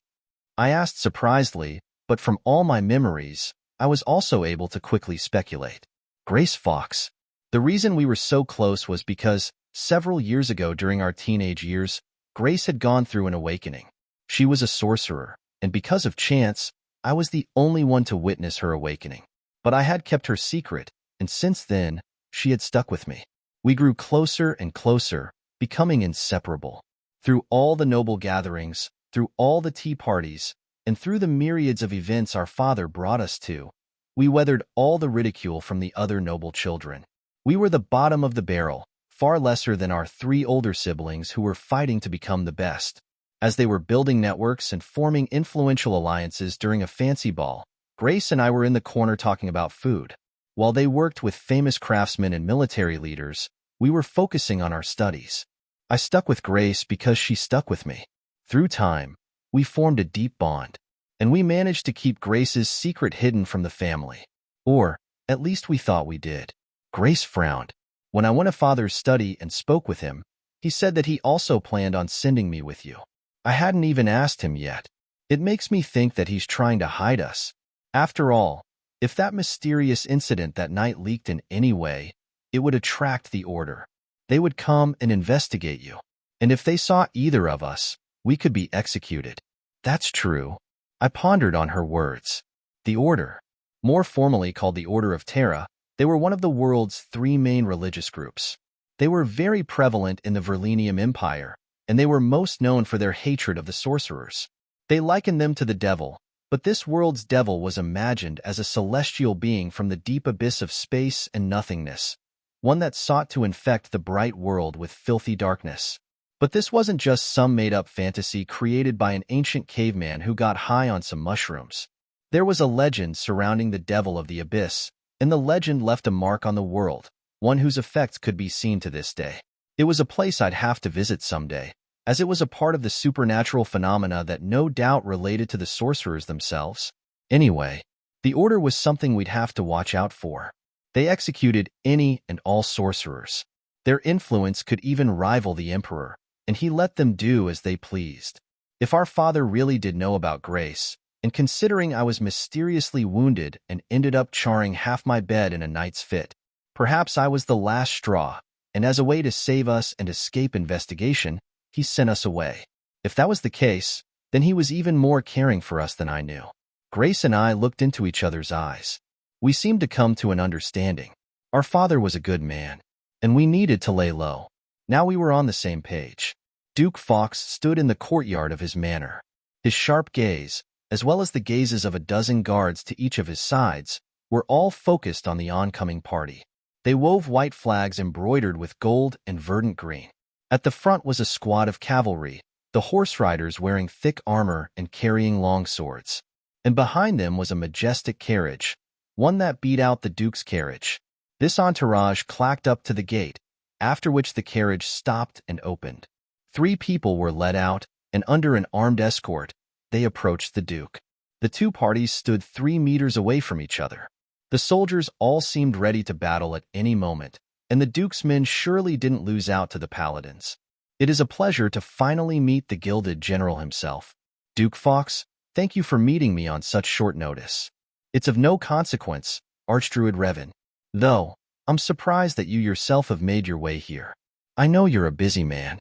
I asked surprisedly, but from all my memories, I was also able to quickly speculate. Grace Fox. The reason we were so close was because, several years ago during our teenage years, Grace had gone through an awakening. She was a sorcerer, and because of chance, I was the only one to witness her awakening. But I had kept her secret, and since then, she had stuck with me. We grew closer and closer, becoming inseparable. Through all the noble gatherings, through all the tea parties, and through the myriads of events our father brought us to, we weathered all the ridicule from the other noble children. We were the bottom of the barrel, far lesser than our 3 older siblings who were fighting to become the best. As they were building networks and forming influential alliances during a fancy ball, Grace and I were in the corner talking about food. While they worked with famous craftsmen and military leaders, we were focusing on our studies. I stuck with Grace because she stuck with me. Through time, we formed a deep bond, and we managed to keep Grace's secret hidden from the family. Or, at least we thought we did. Grace frowned. When I went to Father's study and spoke with him, he said that he also planned on sending me with you. I hadn't even asked him yet. It makes me think that he's trying to hide us. After all, if that mysterious incident that night leaked in any way, it would attract the order. They would come and investigate you. And if they saw either of us, we could be executed. That's true. I pondered on her words. The Order, more formally called the Order of Terra, they were one of the world's 3 main religious groups. They were very prevalent in the Verlenium Empire, and they were most known for their hatred of the sorcerers. They likened them to the devil, but this world's devil was imagined as a celestial being from the deep abyss of space and nothingness, one that sought to infect the bright world with filthy darkness. But this wasn't just some made-up fantasy created by an ancient caveman who got high on some mushrooms. There was a legend surrounding the devil of the abyss, and the legend left a mark on the world, one whose effects could be seen to this day. It was a place I'd have to visit someday, as it was a part of the supernatural phenomena that no doubt related to the sorcerers themselves. Anyway, the Order was something we'd have to watch out for. They executed any and all sorcerers. Their influence could even rival the Emperor, and he let them do as they pleased. If our father really did know about grace, and considering I was mysteriously wounded and ended up charring half my bed in a night's fit, perhaps I was the last straw, and as a way to save us and escape investigation, he sent us away. If that was the case, then he was even more caring for us than I knew. Grace and I looked into each other's eyes. We seemed to come to an understanding. Our father was a good man, and we needed to lay low. Now we were on the same page. Duke Fox stood in the courtyard of his manor. His sharp gaze, as well as the gazes of a dozen guards to each of his sides, were all focused on the oncoming party. They wove white flags embroidered with gold and verdant green. At the front was a squad of cavalry, the horse riders wearing thick armor and carrying long swords. And behind them was a majestic carriage, one that beat out the Duke's carriage. This entourage clacked up to the gate, after which the carriage stopped and opened. 3 people were led out, and under an armed escort, they approached the Duke. The 2 parties stood 3 meters away from each other. The soldiers all seemed ready to battle at any moment, and the Duke's men surely didn't lose out to the paladins. It is a pleasure to finally meet the gilded general himself. Duke Fox, thank you for meeting me on such short notice. It's of no consequence, Archdruid Revan. Though, I'm surprised that you yourself have made your way here. I know you're a busy man.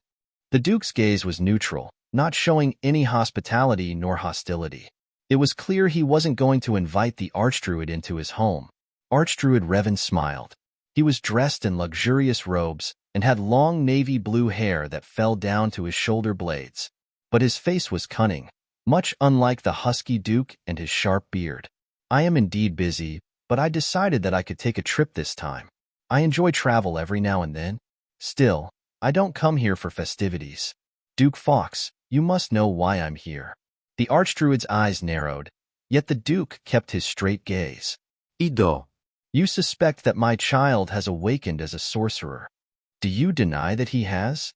The Duke's gaze was neutral, not showing any hospitality nor hostility. It was clear he wasn't going to invite the Archdruid into his home. Archdruid Revan smiled. He was dressed in luxurious robes and had long navy blue hair that fell down to his shoulder blades. But his face was cunning, much unlike the husky Duke and his sharp beard. I am indeed busy, but I decided that I could take a trip this time. I enjoy travel every now and then. Still, I don't come here for festivities. Duke Fox, you must know why I'm here. The Archdruid's eyes narrowed, yet the Duke kept his straight gaze. Ido. You suspect that my child has awakened as a sorcerer. Do you deny that he has?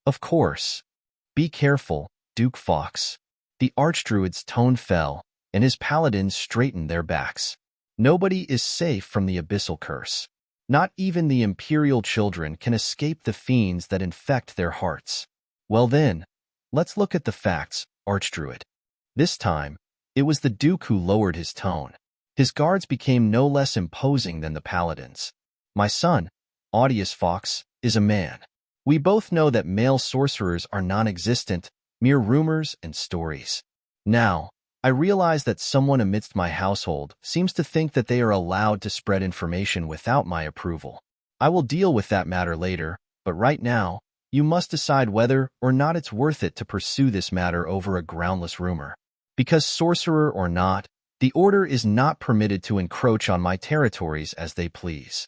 Of course. Be careful, Duke Fox. The Archdruid's tone fell, and his paladins straightened their backs. Nobody is safe from the abyssal curse. Not even the Imperial children can escape the fiends that infect their hearts. Well then, let's look at the facts, Archdruid. This time, it was the Duke who lowered his tone. His guards became no less imposing than the paladins. My son, Audius Fox, is a man. We both know that male sorcerers are non-existent, mere rumors and stories. Now, I realize that someone amidst my household seems to think that they are allowed to spread information without my approval. I will deal with that matter later, but right now, you must decide whether or not it's worth it to pursue this matter over a groundless rumor. Because sorcerer or not, the Order is not permitted to encroach on my territories as they please.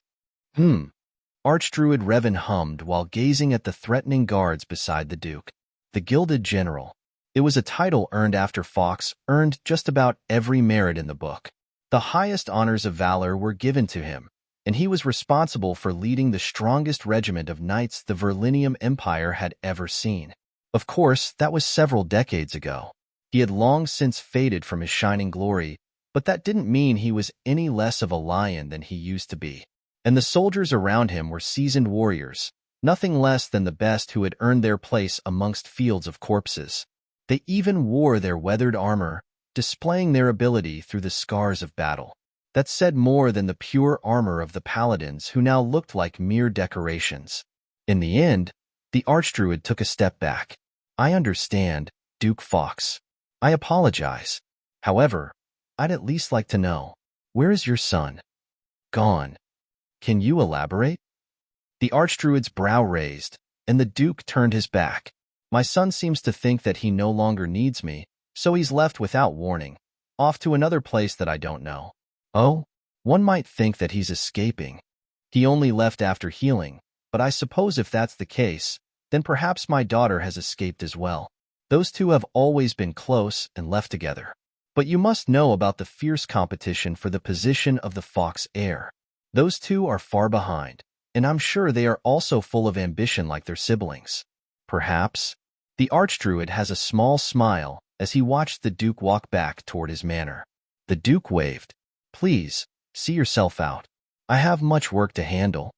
Archdruid Revan hummed while gazing at the threatening guards beside the Duke. The Gilded General. It was a title earned after Fox earned just about every merit in the book. The highest honors of valor were given to him, and he was responsible for leading the strongest regiment of knights the Verlenium Empire had ever seen. Of course, that was several decades ago. He had long since faded from his shining glory, but that didn't mean he was any less of a lion than he used to be. And the soldiers around him were seasoned warriors, nothing less than the best who had earned their place amongst fields of corpses. They even wore their weathered armor, displaying their ability through the scars of battle. That said more than the pure armor of the paladins who now looked like mere decorations. In the end, the Archdruid took a step back. I understand, Duke Fox. I apologize. However, I'd at least like to know, where is your son? Gone. Can you elaborate? The Archdruid's brow raised, and the Duke turned his back. My son seems to think that he no longer needs me, so he's left without warning, off to another place that I don't know. Oh, one might think that he's escaping. He only left after healing, but I suppose if that's the case, then perhaps my daughter has escaped as well. Those two have always been close and left together. But you must know about the fierce competition for the position of the Fox heir. Those two are far behind, and I'm sure they are also full of ambition like their siblings. Perhaps. The Archdruid has a small smile as he watched the Duke walk back toward his manor. The Duke waved. Please, see yourself out. I have much work to handle.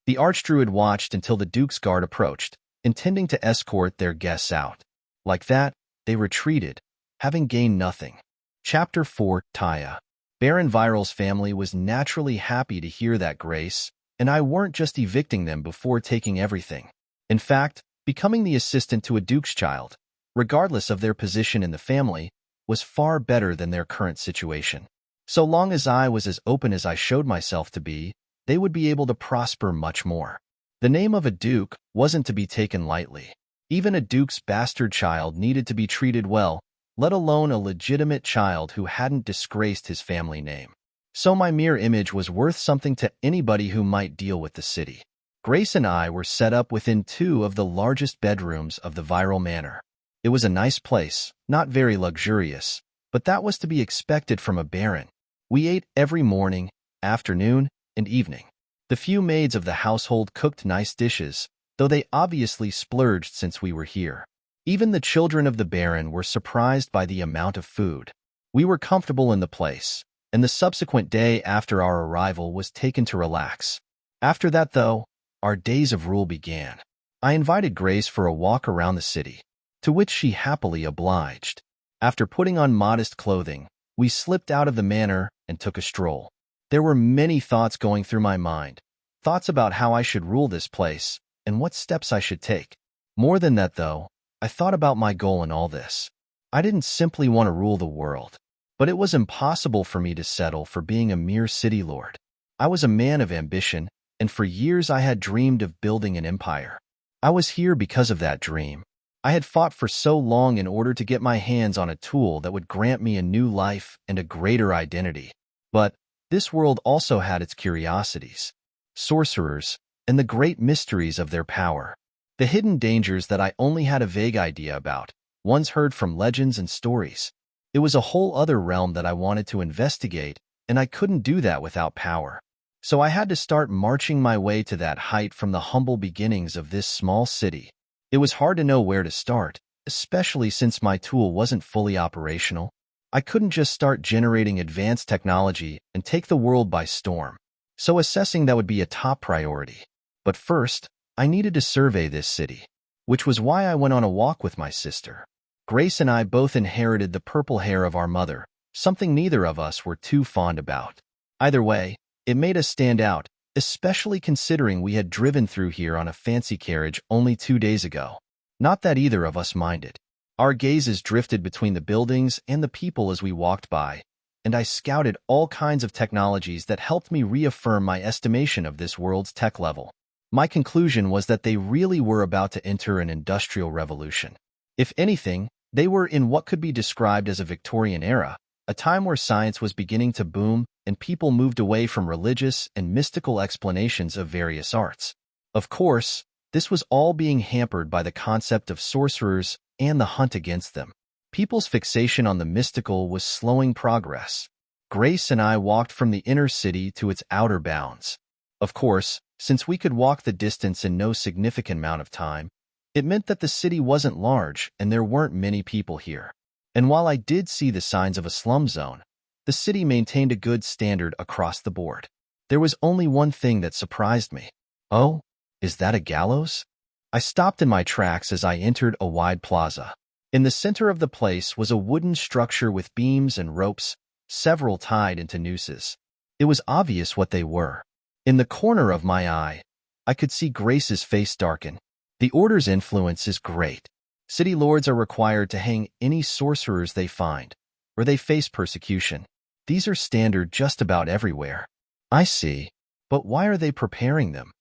The Archdruid watched until the Duke's guard approached, intending to escort their guests out. Like that, they retreated, having gained nothing. Chapter 4, Taya. Baron Viral's family was naturally happy to hear that, Grace, and I weren't just evicting them before taking everything. In fact, becoming the assistant to a duke's child, regardless of their position in the family, was far better than their current situation. So long as I was as open as I showed myself to be, they would be able to prosper much more. The name of a duke wasn't to be taken lightly. Even a duke's bastard child needed to be treated well, let alone a legitimate child who hadn't disgraced his family name. So my mere image was worth something to anybody who might deal with the city. Grace and I were set up within 2 of the largest bedrooms of the Viral Manor. It was a nice place, not very luxurious, but that was to be expected from a baron. We ate every morning, afternoon, and evening. The few maids of the household cooked nice dishes, though they obviously splurged since we were here. Even the children of the baron were surprised by the amount of food. We were comfortable in the place, and the subsequent day after our arrival was taken to relax. After that, though, our days of rule began. I invited Grace for a walk around the city, to which she happily obliged. After putting on modest clothing, we slipped out of the manor and took a stroll. There were many thoughts going through my mind, thoughts about how I should rule this place and what steps I should take. More than that, though, I thought about my goal in all this. I didn't simply want to rule the world, but it was impossible for me to settle for being a mere city lord. I was a man of ambition, and for years I had dreamed of building an empire. I was here because of that dream. I had fought for so long in order to get my hands on a tool that would grant me a new life and a greater identity. But this world also had its curiosities, sorcerers, and the great mysteries of their power. The hidden dangers that I only had a vague idea about, once heard from legends and stories. It was a whole other realm that I wanted to investigate, and I couldn't do that without power. So I had to start marching my way to that height from the humble beginnings of this small city. It was hard to know where to start, especially since my tool wasn't fully operational. I couldn't just start generating advanced technology and take the world by storm. So assessing that would be a top priority. But first, I needed to survey this city, which was why I went on a walk with my sister. Grace and I both inherited the purple hair of our mother, something neither of us were too fond about. Either way, it made us stand out, especially considering we had driven through here on a fancy carriage only 2 days ago. Not that either of us minded. Our gazes drifted between the buildings and the people as we walked by, and I scouted all kinds of technologies that helped me reaffirm my estimation of this world's tech level. My conclusion was that they really were about to enter an industrial revolution. If anything, they were in what could be described as a Victorian era, a time where science was beginning to boom and people moved away from religious and mystical explanations of various arts. Of course, this was all being hampered by the concept of sorcerers and the hunt against them. People's fixation on the mystical was slowing progress. Grace and I walked from the inner city to its outer bounds. Of course, since we could walk the distance in no significant amount of time, it meant that the city wasn't large and there weren't many people here. And while I did see the signs of a slum zone, the city maintained a good standard across the board. There was only one thing that surprised me. Oh, is that a gallows? I stopped in my tracks as I entered a wide plaza. In the center of the place was a wooden structure with beams and ropes, several tied into nooses. It was obvious what they were. In the corner of my eye, I could see Grace's face darken. The Order's influence is great. City lords are required to hang any sorcerers they find, or they face persecution. These are standard just about everywhere. I see. But why are they preparing them?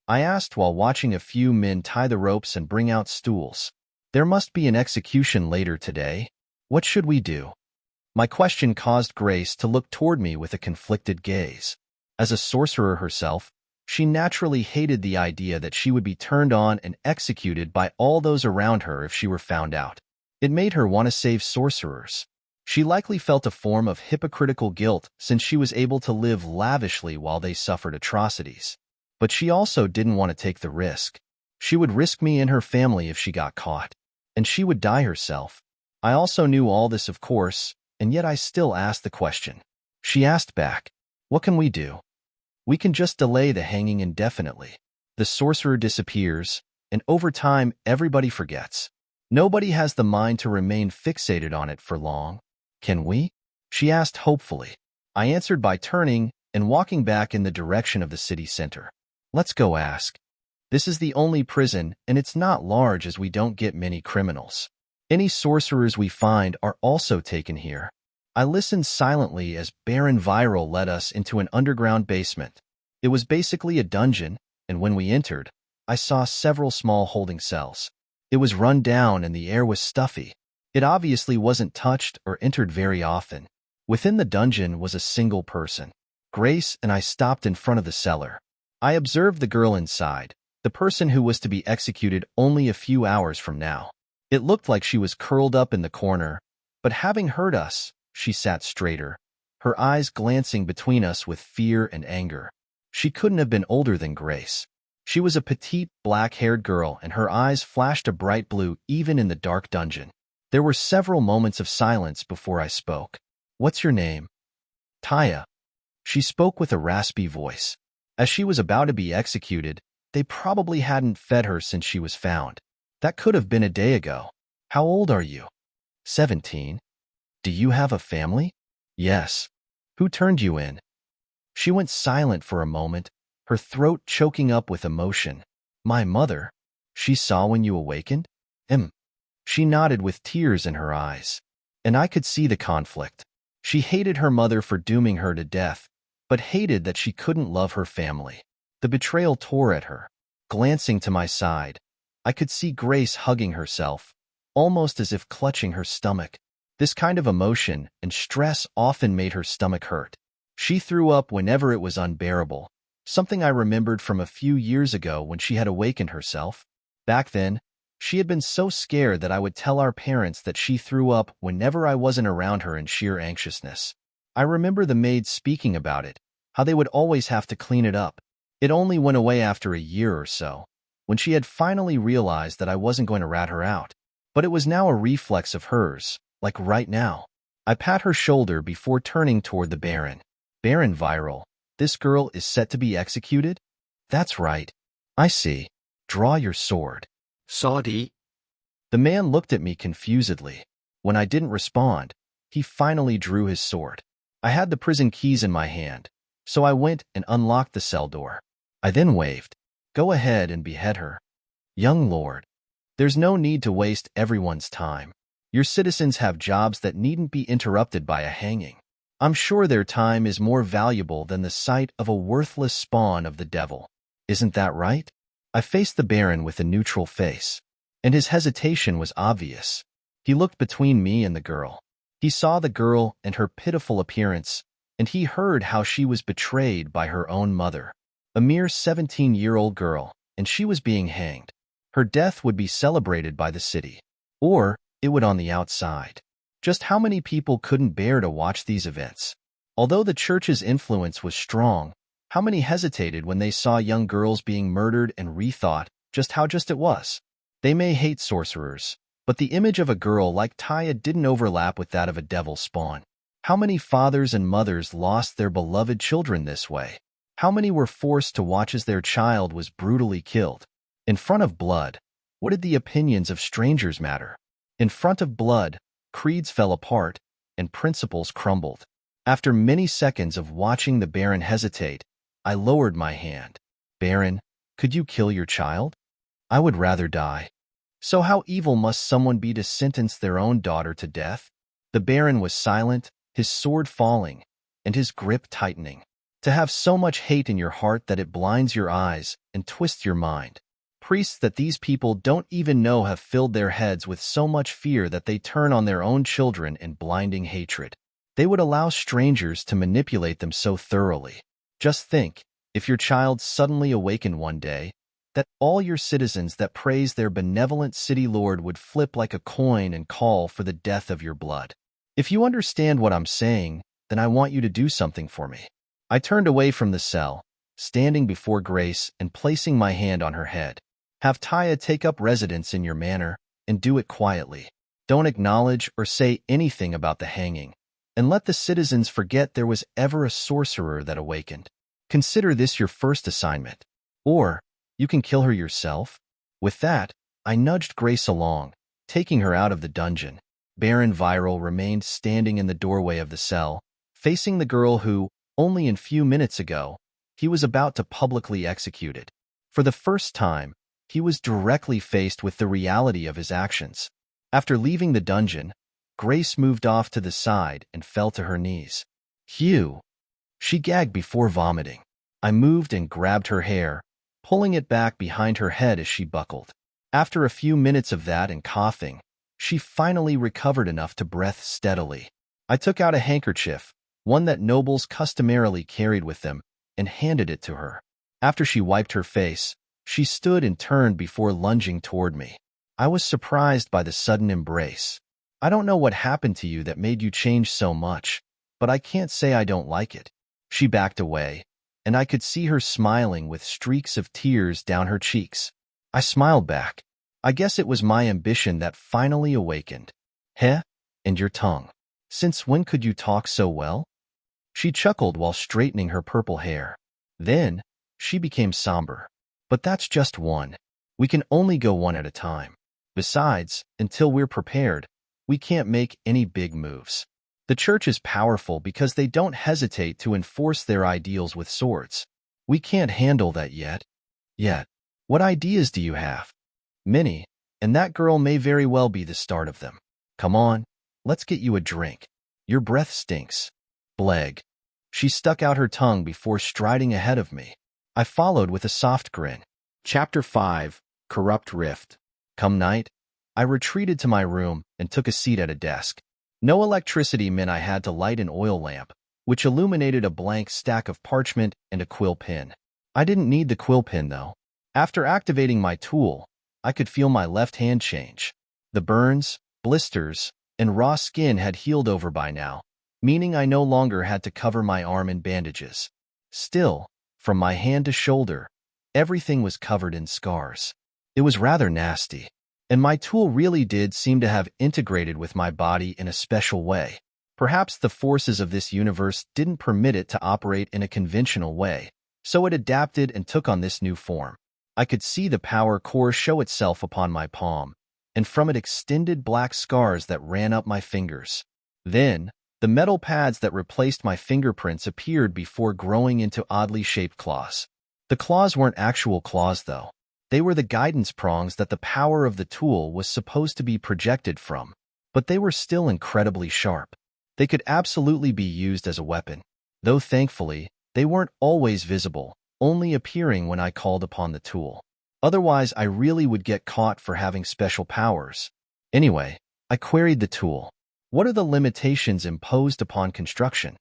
I asked while watching a few men tie the ropes and bring out stools. There must be an execution later today. What should we do? My question caused Grace to look toward me with a conflicted gaze. As a sorcerer herself, she naturally hated the idea that she would be turned on and executed by all those around her if she were found out. It made her want to save sorcerers. She likely felt a form of hypocritical guilt since she was able to live lavishly while they suffered atrocities. But she also didn't want to take the risk. She would risk me and her family if she got caught, and she would die herself. I also knew all this, of course, and yet I still asked the question. She asked back, "What can we do?" "We can just delay the hanging indefinitely." The sorcerer disappears, and over time everybody forgets. Nobody has the mind to remain fixated on it for long. "Can we?" she asked hopefully. I answered by turning and walking back in the direction of the city center. "Let's go ask." This is the only prison, and it's not large as we don't get many criminals. Any sorcerers we find are also taken here. I listened silently as Baron Viral led us into an underground basement. It was basically a dungeon, and when we entered, I saw several small holding cells. It was run down and the air was stuffy. It obviously wasn't touched or entered very often. Within the dungeon was a single person. Grace and I stopped in front of the cellar. I observed the girl inside, the person who was to be executed only a few hours from now. It looked like she was curled up in the corner, but having heard us, she sat straighter, her eyes glancing between us with fear and anger. She couldn't have been older than Grace. She was a petite, black-haired girl, and her eyes flashed a bright blue even in the dark dungeon. There were several moments of silence before I spoke. "What's your name?" "Taya." She spoke with a raspy voice. As she was about to be executed, they probably hadn't fed her since she was found. That could have been a day ago. "How old are you?" 17. "Do you have a family?" "Yes." "Who turned you in?" She went silent for a moment, her throat choking up with emotion. "My mother." "She saw when you awakened?" She nodded with tears in her eyes. And I could see the conflict. She hated her mother for dooming her to death, but hated that she couldn't love her family. The betrayal tore at her. Glancing to my side, I could see Grace hugging herself, almost as if clutching her stomach. This kind of emotion and stress often made her stomach hurt. She threw up whenever it was unbearable, something I remembered from a few years ago when she had awakened herself. Back then, she had been so scared that I would tell our parents that she threw up whenever I wasn't around her in sheer anxiousness. I remember the maids speaking about it, how they would always have to clean it up. It only went away after a year or so, when she had finally realized that I wasn't going to rat her out. But it was now a reflex of hers, like right now. I pat her shoulder before turning toward the Baron. "Baron Viral, this girl is set to be executed?" "That's right." "I see. Draw your sword." Saudi. The man looked at me confusedly. When I didn't respond, he finally drew his sword. I had the prison keys in my hand, so I went and unlocked the cell door. I then waved. "Go ahead and behead her." "Young lord, there's no need to waste everyone's time. Your citizens have jobs that needn't be interrupted by a hanging. I'm sure their time is more valuable than the sight of a worthless spawn of the devil. Isn't that right?" I faced the Baron with a neutral face, and his hesitation was obvious. He looked between me and the girl. He saw the girl and her pitiful appearance, and he heard how she was betrayed by her own mother. A mere 17-year-old girl, and she was being hanged. Her death would be celebrated by the city, or it would on the outside. Just how many people couldn't bear to watch these events? Although the church's influence was strong, how many hesitated when they saw young girls being murdered and rethought just how just it was? They may hate sorcerers, but the image of a girl like Taya didn't overlap with that of a devil spawn. How many fathers and mothers lost their beloved children this way? How many were forced to watch as their child was brutally killed? In front of blood, what did the opinions of strangers matter? In front of blood, creeds fell apart and principles crumbled. After many seconds of watching the Baron hesitate, I lowered my hand. "Baron, Could you kill your child? I would rather die. So how evil must someone be to sentence their own daughter to death? The Baron was silent, his sword falling, and his grip tightening. To have so much hate in your heart that it blinds your eyes and twists your mind. Priests that these people don't even know have filled their heads with so much fear that they turn on their own children in blinding hatred. They would allow strangers to manipulate them so thoroughly. Just think, if your child suddenly awakened one day, that all your citizens that praise their benevolent city lord would flip like a coin and call for the death of your blood. If you understand what I'm saying, then I want you to do something for me. I turned away from the cell, standing before Grace and placing my hand on her head. Have Taya take up residence in your manor, and do it quietly. Don't acknowledge or say anything about the hanging, and let the citizens forget there was ever a sorcerer that awakened. Consider this your first assignment. Or, you can kill her yourself. With that, I nudged Grace along, taking her out of the dungeon. Baron Viral remained standing in the doorway of the cell, facing the girl who, only a few minutes ago, he was about to publicly execute. For the first time, he was directly faced with the reality of his actions. After leaving the dungeon, Grace moved off to the side and fell to her knees. Hugh! She gagged before vomiting. I moved and grabbed her hair, pulling it back behind her head as she buckled. After a few minutes of that and coughing, she finally recovered enough to breathe steadily. I took out a handkerchief, one that nobles customarily carried with them, and handed it to her. After she wiped her face, she stood and turned before lunging toward me. I was surprised by the sudden embrace. I don't know what happened to you that made you change so much, but I can't say I don't like it. She backed away, and I could see her smiling with streaks of tears down her cheeks. I smiled back. I guess it was my ambition that finally awakened. Heh? And your tongue. Since when could you talk so well? She chuckled while straightening her purple hair. Then, she became somber. But that's just one. We can only go one at a time. Besides, until we're prepared, we can't make any big moves. The church is powerful because they don't hesitate to enforce their ideals with swords. We can't handle that yet. What ideas do you have? Many, and that girl may very well be the start of them. Come on, let's get you a drink. Your breath stinks. Bleg. She stuck out her tongue before striding ahead of me. I followed with a soft grin. Chapter 5, Corrupt Rift. Come night, I retreated to my room and took a seat at a desk. No electricity meant I had to light an oil lamp, which illuminated a blank stack of parchment and a quill pen. I didn't need the quill pen, though. After activating my tool, I could feel my left hand change. The burns, blisters, and raw skin had healed over by now, meaning I no longer had to cover my arm in bandages. Still, from my hand to shoulder, everything was covered in scars. It was rather nasty, and my tool really did seem to have integrated with my body in a special way. Perhaps the forces of this universe didn't permit it to operate in a conventional way, so it adapted and took on this new form. I could see the power core show itself upon my palm, and from it extended black scars that ran up my fingers. Then, the metal pads that replaced my fingerprints appeared before growing into oddly shaped claws. The claws weren't actual claws, though. They were the guidance prongs that the power of the tool was supposed to be projected from, but they were still incredibly sharp. They could absolutely be used as a weapon, though thankfully, they weren't always visible, only appearing when I called upon the tool. Otherwise, I really would get caught for having special powers. Anyway, I queried the tool. What are the limitations imposed upon construction?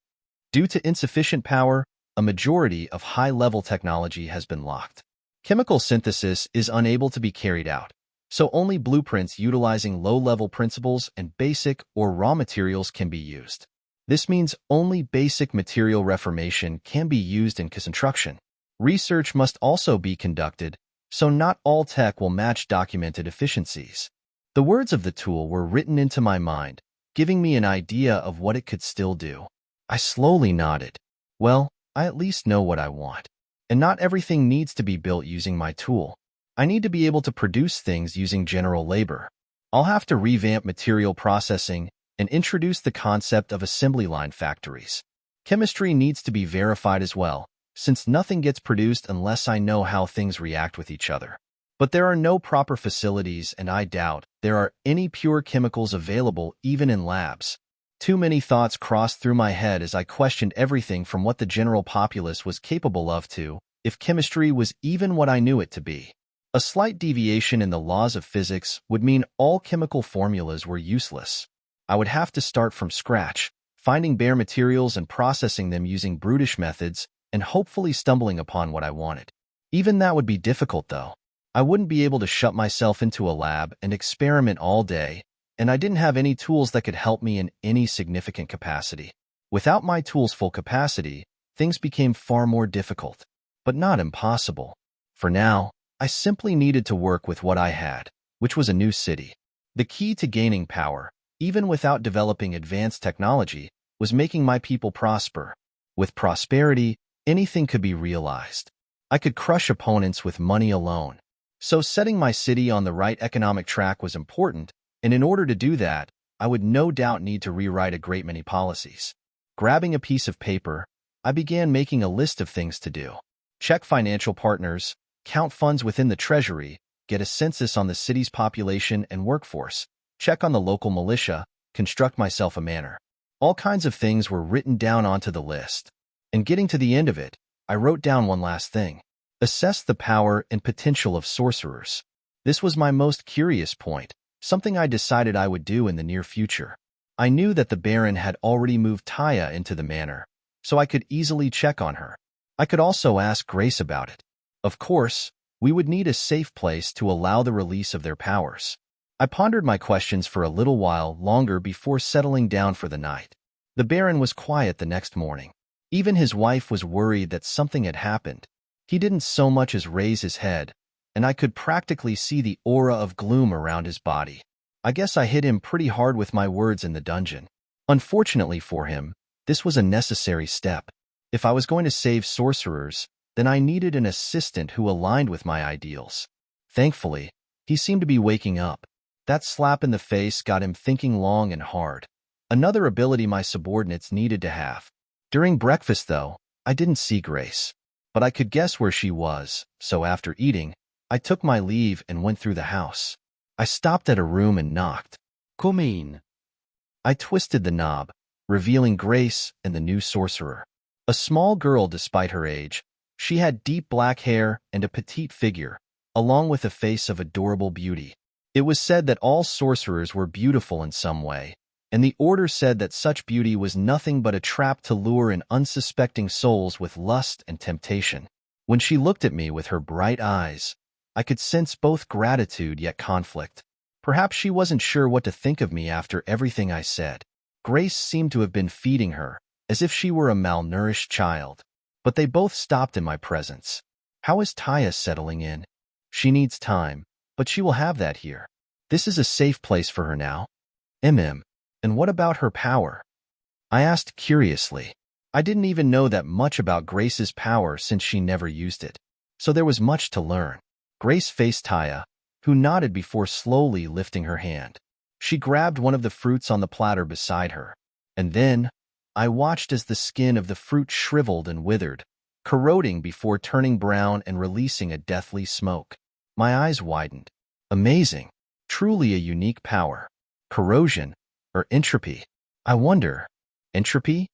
Due to insufficient power, a majority of high-level technology has been locked. Chemical synthesis is unable to be carried out, so only blueprints utilizing low-level principles and basic or raw materials can be used. This means only basic material reformation can be used in construction. Research must also be conducted, so not all tech will match documented efficiencies. The words of the tool were written into my mind, giving me an idea of what it could still do. I slowly nodded. Well, I at least know what I want. And not everything needs to be built using my tool. I need to be able to produce things using general labor. I'll have to revamp material processing and introduce the concept of assembly line factories. Chemistry needs to be verified as well, since nothing gets produced unless I know how things react with each other. But there are no proper facilities, and I doubt there are any pure chemicals available even in labs. Too many thoughts crossed through my head as I questioned everything from what the general populace was capable of to if chemistry was even what I knew it to be. A slight deviation in the laws of physics would mean all chemical formulas were useless. I would have to start from scratch, finding bare materials and processing them using brutish methods and hopefully stumbling upon what I wanted. Even that would be difficult, though. I wouldn't be able to shut myself into a lab and experiment all day, and I didn't have any tools that could help me in any significant capacity. Without my tools' full capacity, things became far more difficult, but not impossible. For now, I simply needed to work with what I had, which was a new city. The key to gaining power, even without developing advanced technology, was making my people prosper. With prosperity, anything could be realized. I could crush opponents with money alone. So setting my city on the right economic track was important, and in order to do that, I would no doubt need to rewrite a great many policies. Grabbing a piece of paper, I began making a list of things to do. Check financial partners, count funds within the treasury, get a census on the city's population and workforce, check on the local militia, construct myself a manor. All kinds of things were written down onto the list. And getting to the end of it, I wrote down one last thing. Assess the power and potential of sorcerers. This was my most curious point, something I decided I would do in the near future. I knew that the Baron had already moved Taya into the manor, so I could easily check on her. I could also ask Grace about it. Of course, we would need a safe place to allow the release of their powers. I pondered my questions for a little while longer before settling down for the night. The Baron was quiet the next morning. Even his wife was worried that something had happened. He didn't so much as raise his head, and I could practically see the aura of gloom around his body. I guess I hit him pretty hard with my words in the dungeon. Unfortunately for him, this was a necessary step. If I was going to save sorcerers, then I needed an assistant who aligned with my ideals. Thankfully, he seemed to be waking up. That slap in the face got him thinking long and hard. Another ability my subordinates needed to have. During breakfast, though, I didn't see Grace. But I could guess where she was, so after eating, I took my leave and went through the house. I stopped at a room and knocked. "Come in." I twisted the knob, revealing Grace and the new sorcerer. A small girl despite her age, she had deep black hair and a petite figure, along with a face of adorable beauty. It was said that all sorcerers were beautiful in some way, and the order said that such beauty was nothing but a trap to lure in unsuspecting souls with lust and temptation. When she looked at me with her bright eyes, I could sense both gratitude yet conflict. Perhaps she wasn't sure what to think of me after everything I said. Grace seemed to have been feeding her, as if she were a malnourished child. But they both stopped in my presence. "How is Taya settling in?" "She needs time, but she will have that here. This is a safe place for her now." And what about her power?" I asked curiously. I didn't even know that much about Grace's power since she never used it. So there was much to learn. Grace faced Taya, who nodded before slowly lifting her hand. She grabbed one of the fruits on the platter beside her. And then, I watched as the skin of the fruit shriveled and withered, corroding before turning brown and releasing a deathly smoke. My eyes widened. Amazing. Truly a unique power. Corrosion. Or entropy. I wonder, entropy?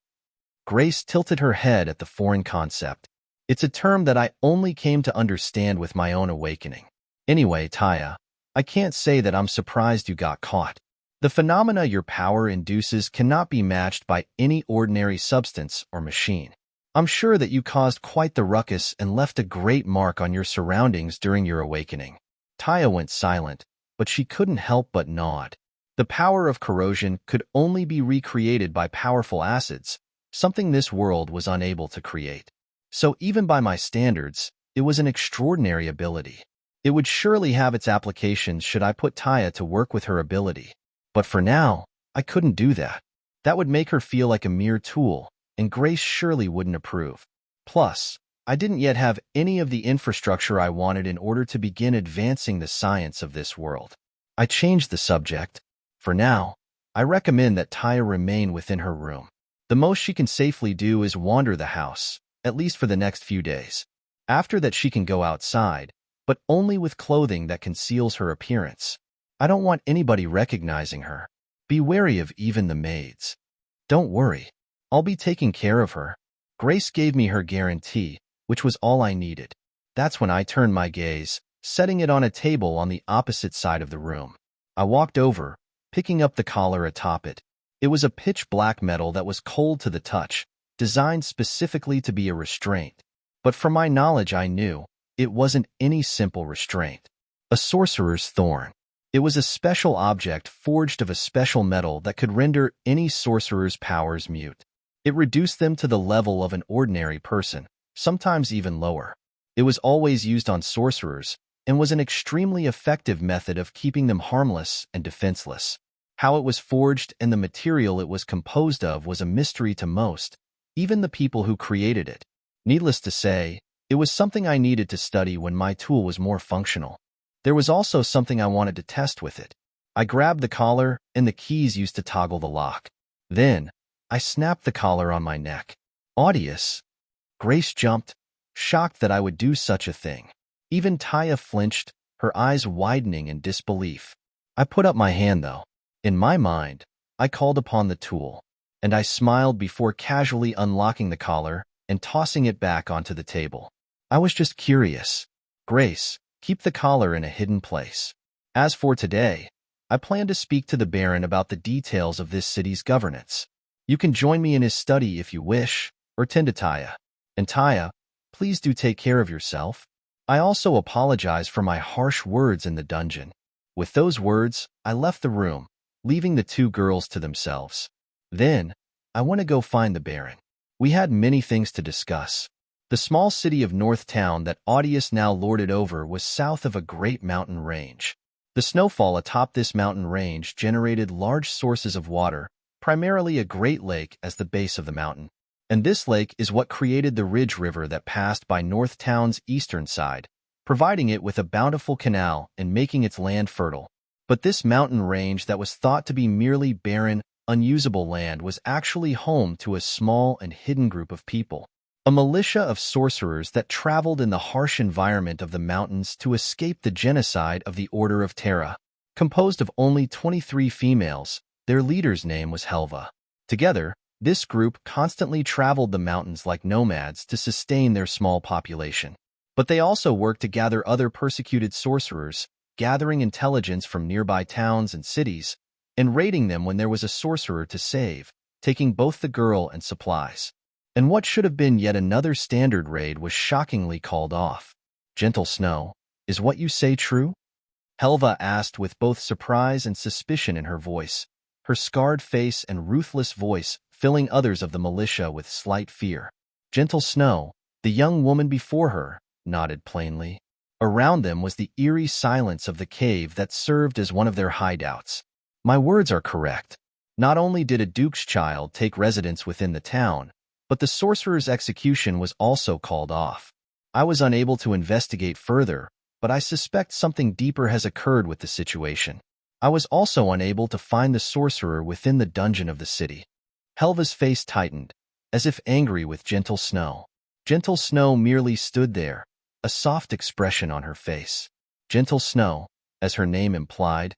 Grace tilted her head at the foreign concept. It's a term that I only came to understand with my own awakening. Anyway, Taya, I can't say that I'm surprised you got caught. The phenomena your power induces cannot be matched by any ordinary substance or machine. I'm sure that you caused quite the ruckus and left a great mark on your surroundings during your awakening. Taya went silent, but she couldn't help but nod. The power of corrosion could only be recreated by powerful acids, something this world was unable to create. So even by my standards, it was an extraordinary ability. It would surely have its applications should I put Taya to work with her ability. But for now, I couldn't do that. That would make her feel like a mere tool, and Grace surely wouldn't approve. Plus, I didn't yet have any of the infrastructure I wanted in order to begin advancing the science of this world. I changed the subject. For now, I recommend that Taya remain within her room. The most she can safely do is wander the house, at least for the next few days. After that she can go outside, but only with clothing that conceals her appearance. I don't want anybody recognizing her. Be wary of even the maids. Don't worry. I'll be taking care of her. Grace gave me her guarantee, which was all I needed. That's when I turned my gaze, setting it on a table on the opposite side of the room. I walked over, picking up the collar atop it. It was a pitch-black metal that was cold to the touch, designed specifically to be a restraint. But from my knowledge I knew, it wasn't any simple restraint. A sorcerer's thorn. It was a special object forged of a special metal that could render any sorcerer's powers mute. It reduced them to the level of an ordinary person, sometimes even lower. It was always used on sorcerers, and was an extremely effective method of keeping them harmless and defenseless. How it was forged and the material it was composed of was a mystery to most, even the people who created it. Needless to say, it was something I needed to study when my tool was more functional. There was also something I wanted to test with it. I grabbed the collar and the keys used to toggle the lock. Then, I snapped the collar on my neck. Audius. Grace jumped, shocked that I would do such a thing. Even Taya flinched, her eyes widening in disbelief. I put up my hand, though. In my mind, I called upon the tool, and I smiled before casually unlocking the collar and tossing it back onto the table. I was just curious. Grace, keep the collar in a hidden place. As for today, I plan to speak to the Baron about the details of this city's governance. You can join me in his study if you wish, or tend to Taya. And Taya, please do take care of yourself. I also apologize for my harsh words in the dungeon. With those words, I left the room, leaving the two girls to themselves. Then, I want to go find the Baron. We had many things to discuss. The small city of Northtown that Audius now lorded over was south of a great mountain range. The snowfall atop this mountain range generated large sources of water, primarily a great lake as the base of the mountain. And this lake is what created the Ridge River that passed by Northtown's eastern side, providing it with a bountiful canal and making its land fertile. But this mountain range that was thought to be merely barren, unusable land was actually home to a small and hidden group of people. A militia of sorcerers that traveled in the harsh environment of the mountains to escape the genocide of the Order of Terra. Composed of only 23 females, their leader's name was Helva. Together, this group constantly traveled the mountains like nomads to sustain their small population. But they also worked to gather other persecuted sorcerers, gathering intelligence from nearby towns and cities, and raiding them when there was a sorcerer to save, taking both the girl and supplies. And what should have been yet another standard raid was shockingly called off. Gentle Snow, is what you say true? Helva asked with both surprise and suspicion in her voice, her scarred face and ruthless voice filling others of the militia with slight fear. Gentle Snow, the young woman before her, nodded plainly. Around them was the eerie silence of the cave that served as one of their hideouts. My words are correct. Not only did a duke's child take residence within the town, but the sorcerer's execution was also called off. I was unable to investigate further, but I suspect something deeper has occurred with the situation. I was also unable to find the sorcerer within the dungeon of the city. Helva's face tightened, as if angry with Gentle Snow. Gentle Snow merely stood there, a soft expression on her face. Gentle Snow, as her name implied,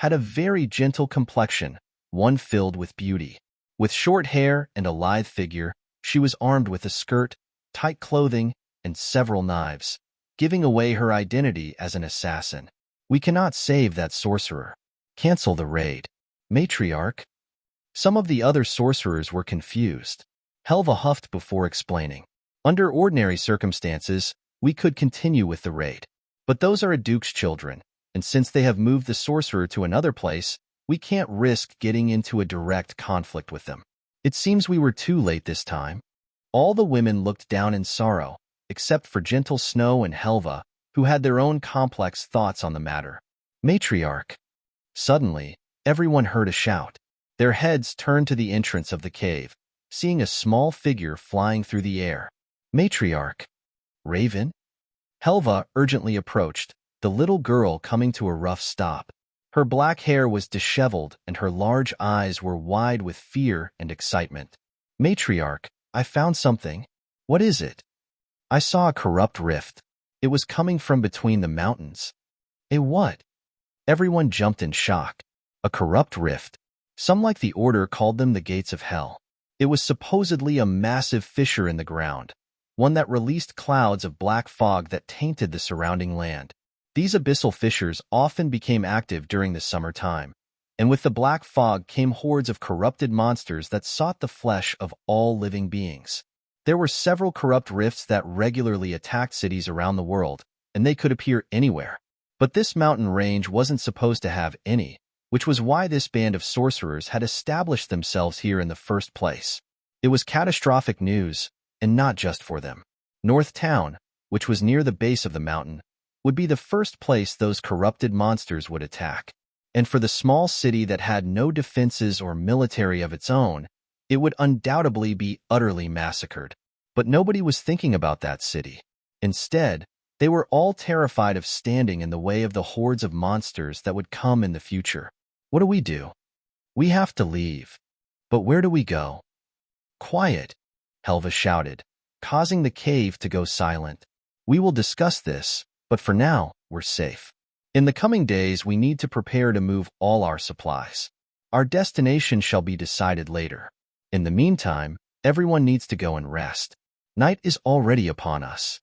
had a very gentle complexion, one filled with beauty. With short hair and a lithe figure, she was armed with a skirt, tight clothing, and several knives, giving away her identity as an assassin. We cannot save that sorcerer. Cancel the raid. Matriarch? Some of the other sorcerers were confused. Helva huffed before explaining. Under ordinary circumstances, we could continue with the raid. But those are a duke's children, and since they have moved the sorcerer to another place, we can't risk getting into a direct conflict with them. It seems we were too late this time. All the women looked down in sorrow, except for Gentle Snow and Helva, who had their own complex thoughts on the matter. Matriarch. Suddenly, everyone heard a shout. Their heads turned to the entrance of the cave, seeing a small figure flying through the air. Matriarch. Raven? Helva urgently approached, the little girl coming to a rough stop. Her black hair was disheveled and her large eyes were wide with fear and excitement. Matriarch, I found something. What is it? I saw a corrupt rift. It was coming from between the mountains. A what? Everyone jumped in shock. A corrupt rift. Some like the Order called them the gates of hell. It was supposedly a massive fissure in the ground, one that released clouds of black fog that tainted the surrounding land. These abyssal fissures often became active during the summertime, and with the black fog came hordes of corrupted monsters that sought the flesh of all living beings. There were several corrupt rifts that regularly attacked cities around the world, and they could appear anywhere. But this mountain range wasn't supposed to have any, which was why this band of sorcerers had established themselves here in the first place. It was catastrophic news, and not just for them. Northtown, which was near the base of the mountain, would be the first place those corrupted monsters would attack. And for the small city that had no defenses or military of its own, it would undoubtedly be utterly massacred. But nobody was thinking about that city. Instead, they were all terrified of standing in the way of the hordes of monsters that would come in the future. What do? We have to leave. But where do we go? Quiet, Helva shouted, causing the cave to go silent. We will discuss this, but for now, we're safe. In the coming days, we need to prepare to move all our supplies. Our destination shall be decided later. In the meantime, everyone needs to go and rest. Night is already upon us.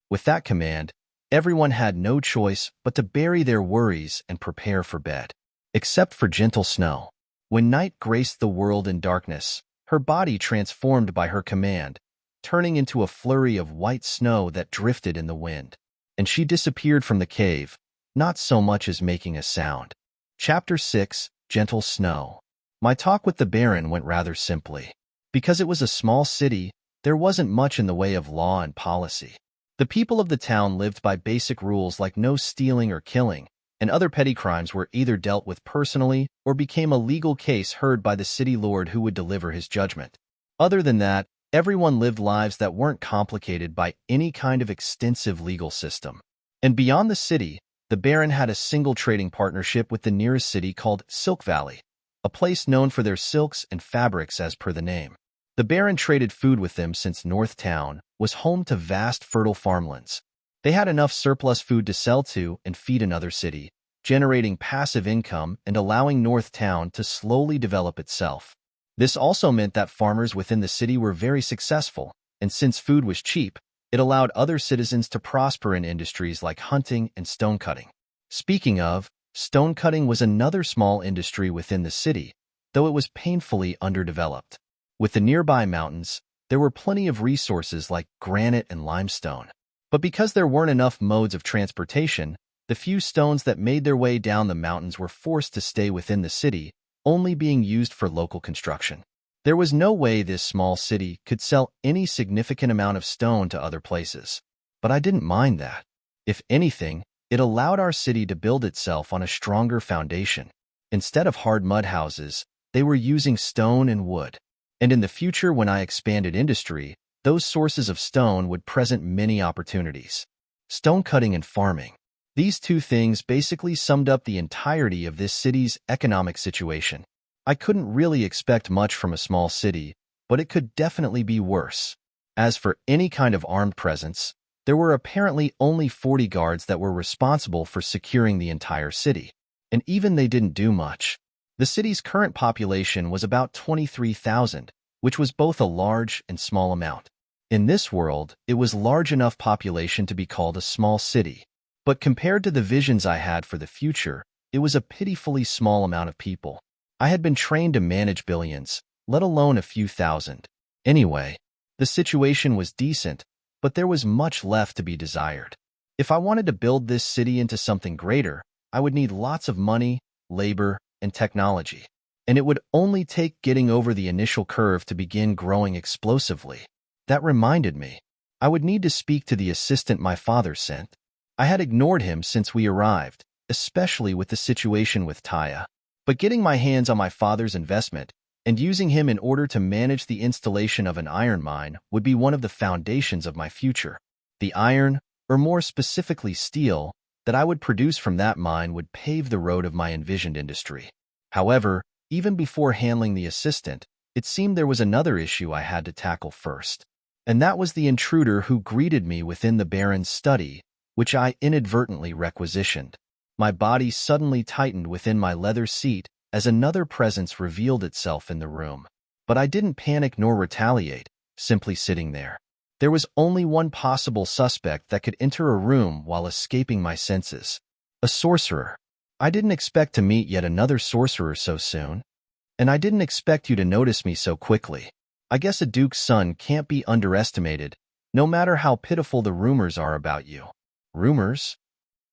With that command, everyone had no choice but to bury their worries and prepare for bed. Except for gentle Snow. When night graced the world in darkness, her body transformed by her command, turning into a flurry of white snow that drifted in the wind. And she disappeared from the cave, not so much as making a sound. Chapter 6, Gentle Snow. My talk with the Baron went rather simply. Because it was a small city, there wasn't much in the way of law and policy. The people of the town lived by basic rules like no stealing or killing, and other petty crimes were either dealt with personally or became a legal case heard by the city lord who would deliver his judgment. Other than that, everyone lived lives that weren't complicated by any kind of extensive legal system. And beyond the city, the Baron had a single trading partnership with the nearest city called Silk Valley, a place known for their silks and fabrics as per the name. The Baron traded food with them since Northtown was home to vast fertile farmlands. They had enough surplus food to sell to and feed another city, generating passive income and allowing Northtown to slowly develop itself. This also meant that farmers within the city were very successful, and since food was cheap, it allowed other citizens to prosper in industries like hunting and stonecutting. Speaking of, stonecutting was another small industry within the city, though it was painfully underdeveloped. With the nearby mountains, there were plenty of resources like granite and limestone. But because there weren't enough modes of transportation, the few stones that made their way down the mountains were forced to stay within the city, only being used for local construction. There was no way this small city could sell any significant amount of stone to other places. But I didn't mind that. If anything, it allowed our city to build itself on a stronger foundation. Instead of hard mud houses, they were using stone and wood. And in the future, when I expanded industry, those sources of stone would present many opportunities. Stone cutting and farming. These two things basically summed up the entirety of this city's economic situation. I couldn't really expect much from a small city, but it could definitely be worse. As for any kind of armed presence, there were apparently only 40 guards that were responsible for securing the entire city. And even they didn't do much. The city's current population was about 23,000, which was both a large and small amount. In this world, it was large enough population to be called a small city. But compared to the visions I had for the future, it was a pitifully small amount of people. I had been trained to manage billions, let alone a few thousand. Anyway, the situation was decent, but there was much left to be desired. If I wanted to build this city into something greater, I would need lots of money, labor, and technology. And it would only take getting over the initial curve to begin growing explosively. That reminded me, I would need to speak to the assistant my father sent. I had ignored him since we arrived, especially with the situation with Taya. But getting my hands on my father's investment and using him in order to manage the installation of an iron mine would be one of the foundations of my future. The iron, or more specifically steel, that I would produce from that mine would pave the road of my envisioned industry. However, even before handling the assistant, it seemed there was another issue I had to tackle first. And that was the intruder who greeted me within the Baron's study, which I inadvertently requisitioned. My body suddenly tightened within my leather seat as another presence revealed itself in the room. But I didn't panic nor retaliate, simply sitting there. There was only one possible suspect that could enter a room while escaping my senses. A sorcerer. I didn't expect to meet yet another sorcerer so soon. And I didn't expect you to notice me so quickly. I guess a duke's son can't be underestimated, no matter how pitiful the rumors are about you. Rumors?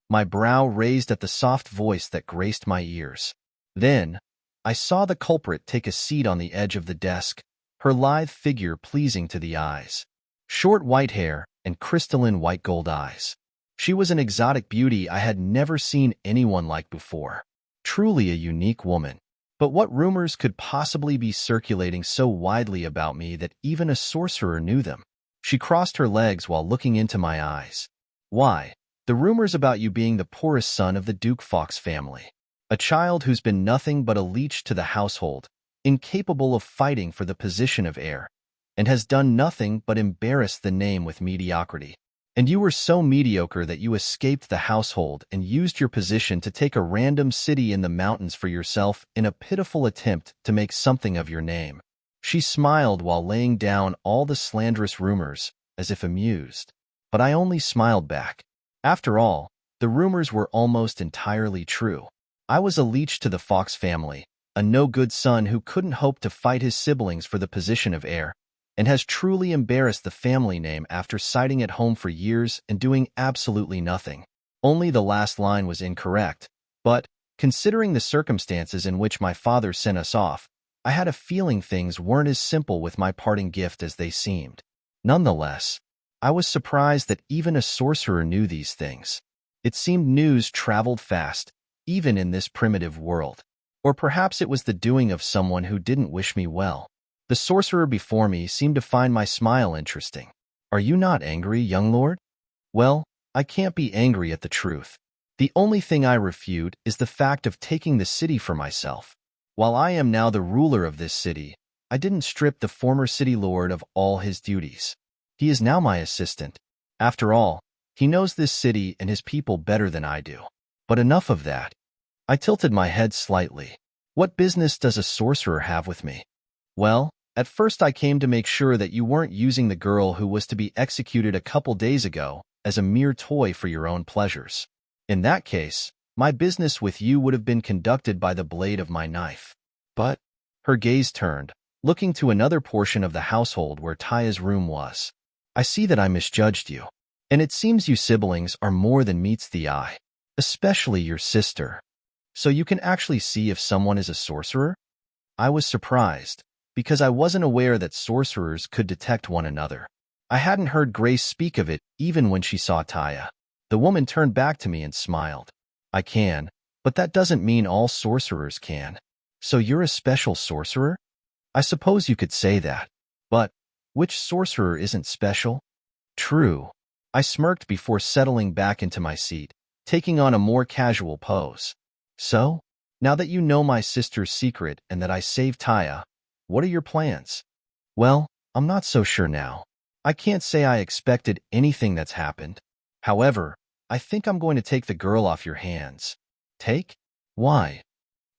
My brow raised at the soft voice that graced my ears. Then, I saw the culprit take a seat on the edge of the desk, her lithe figure pleasing to the eyes. Short white hair and crystalline white gold eyes. She was an exotic beauty I had never seen anyone like before. Truly a unique woman. But what rumors could possibly be circulating so widely about me that even a sorcerer knew them? She crossed her legs while looking into my eyes. Why? The rumors about you being the poorest son of the Duke Fox family. A child who's been nothing but a leech to the household, incapable of fighting for the position of heir, and has done nothing but embarrass the name with mediocrity. And you were so mediocre that you escaped the household and used your position to take a random city in the mountains for yourself in a pitiful attempt to make something of your name. She smiled while laying down all the slanderous rumors, as if amused. But I only smiled back. After all, the rumors were almost entirely true. I was a leech to the Fox family, a no-good son who couldn't hope to fight his siblings for the position of heir, and has truly embarrassed the family name after sitting at home for years and doing absolutely nothing. Only the last line was incorrect, but, considering the circumstances in which my father sent us off, I had a feeling things weren't as simple with my parting gift as they seemed. Nonetheless, I was surprised that even a sorcerer knew these things. It seemed news traveled fast, even in this primitive world. Or perhaps it was the doing of someone who didn't wish me well. The sorcerer before me seemed to find my smile interesting. Are you not angry, young lord? Well, I can't be angry at the truth. The only thing I refute is the fact of taking the city for myself. While I am now the ruler of this city, I didn't strip the former city lord of all his duties. He is now my assistant. After all, he knows this city and his people better than I do. But enough of that. I tilted my head slightly. What business does a sorcerer have with me? Well, at first I came to make sure that you weren't using the girl who was to be executed a couple days ago as a mere toy for your own pleasures. In that case, my business with you would have been conducted by the blade of my knife. But, her gaze turned, looking to another portion of the household where Taya's room was. I see that I misjudged you. And it seems you siblings are more than meets the eye, especially your sister. So you can actually see if someone is a sorcerer? I was surprised, because I wasn't aware that sorcerers could detect one another. I hadn't heard Grace speak of it even when she saw Taya. The woman turned back to me and smiled. I can, but that doesn't mean all sorcerers can. So you're a special sorcerer? I suppose you could say that. But, which sorcerer isn't special? True. I smirked before settling back into my seat, taking on a more casual pose. So, now that you know my sister's secret and that I saved Taya, what are your plans? Well, I'm not so sure now. I can't say I expected anything that's happened. However, I think I'm going to take the girl off your hands. Take? Why?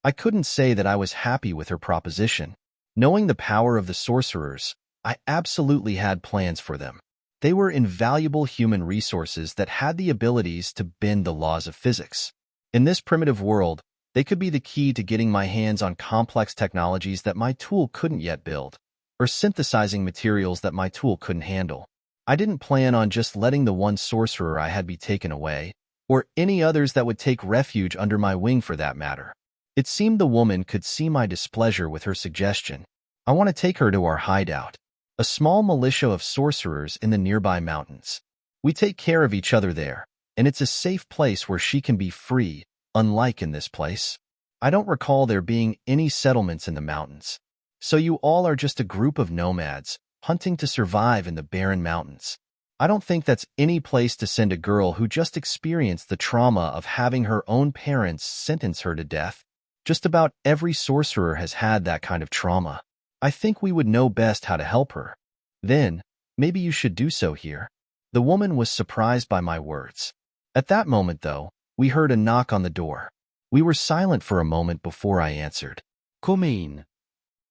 I couldn't say that I was happy with her proposition. Knowing the power of the sorcerers, I absolutely had plans for them. They were invaluable human resources that had the abilities to bend the laws of physics. In this primitive world, they could be the key to getting my hands on complex technologies that my tool couldn't yet build, or synthesizing materials that my tool couldn't handle. I didn't plan on just letting the one sorcerer I had be taken away, or any others that would take refuge under my wing for that matter. It seemed the woman could see my displeasure with her suggestion. I want to take her to our hideout, a small militia of sorcerers in the nearby mountains. We take care of each other there, and it's a safe place where she can be free, unlike in this place. I don't recall there being any settlements in the mountains. So you all are just a group of nomads, hunting to survive in the barren mountains. I don't think that's any place to send a girl who just experienced the trauma of having her own parents sentence her to death. Just about every sorcerer has had that kind of trauma. I think we would know best how to help her. Then, Maybe you should do so here. The woman was surprised by my words. At that moment, though, we heard a knock on the door. We were silent for a moment before I answered. Come in.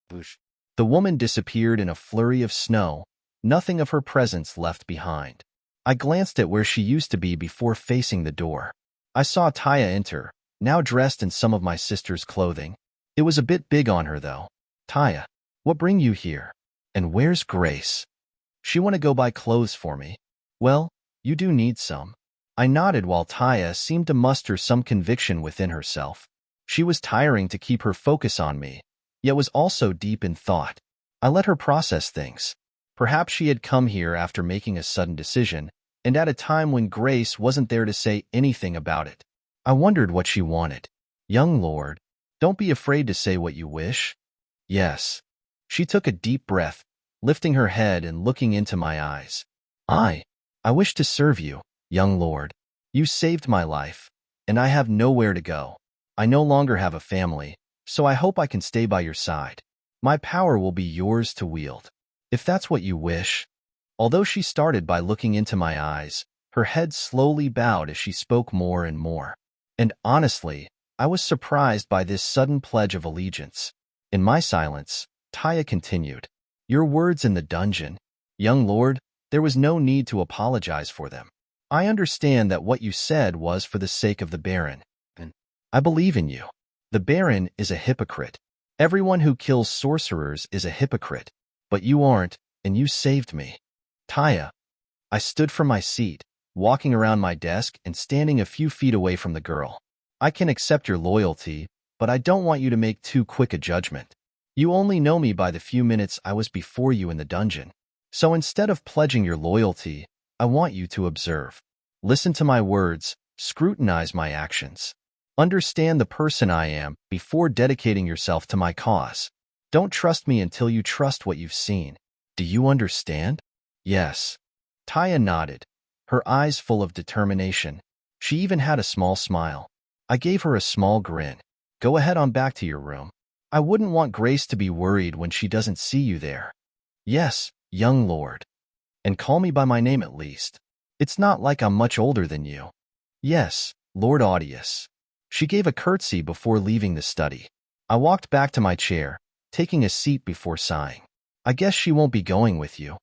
Bush. The woman disappeared in a flurry of snow, nothing of her presence left behind. I glanced at where she used to be before facing the door. I saw Taya enter, now dressed in some of my sister's clothing. It was a bit big on her, though. Taya, what bring you here? And where's Grace? She want to go buy clothes for me. Well, you do need some. I nodded while Taya seemed to muster some conviction within herself. She was tiring to keep her focus on me, yet was also deep in thought. I let her process things. Perhaps she had come here after making a sudden decision, and at a time when Grace wasn't there to say anything about it. I wondered what she wanted. Young lord, don't be afraid to say what you wish. Yes. She took a deep breath, lifting her head and looking into my eyes. I wish to serve you, young lord. You saved my life, and I have nowhere to go. I no longer have a family, so I hope I can stay by your side. My power will be yours to wield, if that's what you wish. Although she started by looking into my eyes, her head slowly bowed as she spoke more and more. And honestly, I was surprised by this sudden pledge of allegiance. In my silence, Taya continued. Your words in the dungeon, young lord, there was no need to apologize for them. I understand that what you said was for the sake of the Baron. I believe in you. The Baron is a hypocrite. Everyone who kills sorcerers is a hypocrite. But you aren't, and you saved me. Taya. I stood from my seat, walking around my desk and standing a few feet away from the girl. I can accept your loyalty, but I don't want you to make too quick a judgment. You only know me by the few minutes I was before you in the dungeon. So instead of pledging your loyalty, I want you to observe. Listen to my words, scrutinize my actions. Understand the person I am before dedicating yourself to my cause. Don't trust me until you trust what you've seen. Do you understand? Yes. Taya nodded, her eyes full of determination. She even had a small smile. I gave her a small grin. Go ahead on back to your room. I wouldn't want Grace to be worried when she doesn't see you there. Yes, young lord. And call me by my name at least. It's not like I'm much older than you. Yes, Lord Audius. She gave a curtsy before leaving the study. I walked back to my chair, taking a seat before sighing. I guess she won't be going with you.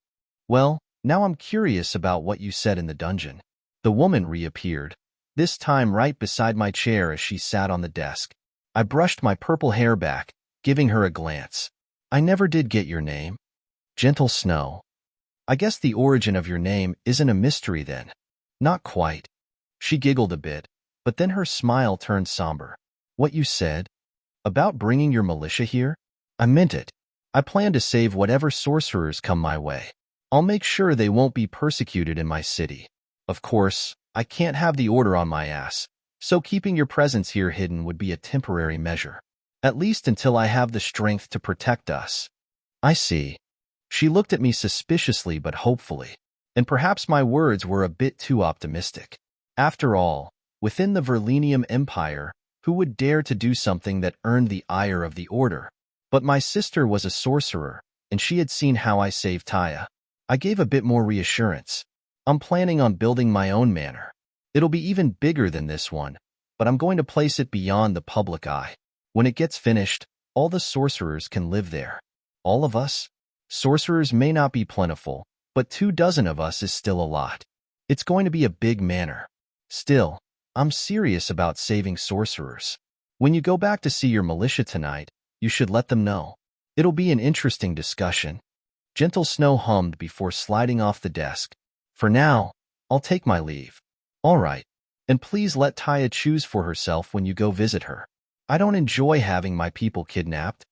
Well, now I'm curious about what you said in the dungeon. The woman reappeared, this time right beside my chair as she sat on the desk. I brushed my purple hair back, giving her a glance. I never did get your name. Gentle Snow. I guess the origin of your name isn't a mystery then. Not quite. She giggled a bit, but then her smile turned somber. What you said? About bringing your militia here? I meant it. I plan to save whatever sorcerers come my way. I'll make sure they won't be persecuted in my city. Of course, I can't have the order on my ass, so keeping your presence here hidden would be a temporary measure. At least until I have the strength to protect us. I see. She looked at me suspiciously but hopefully, and perhaps my words were a bit too optimistic. After all, within the Verlenium Empire, who would dare to do something that earned the ire of the Order? But my sister was a sorcerer, and she had seen how I saved Taya. I gave a bit more reassurance. I'm planning on building my own manor. It'll be even bigger than this one, but I'm going to place it beyond the public eye. When it gets finished, all the sorcerers can live there. All of us? Sorcerers may not be plentiful, but 24 of us is still a lot. It's going to be a big manor. Still, I'm serious about saving sorcerers. When you go back to see your militia tonight, you should let them know. It'll be an interesting discussion. Gentle Snow hummed before sliding off the desk. For now, I'll take my leave. All right. And please let Taya choose for herself when you go visit her. I don't enjoy having my people kidnapped.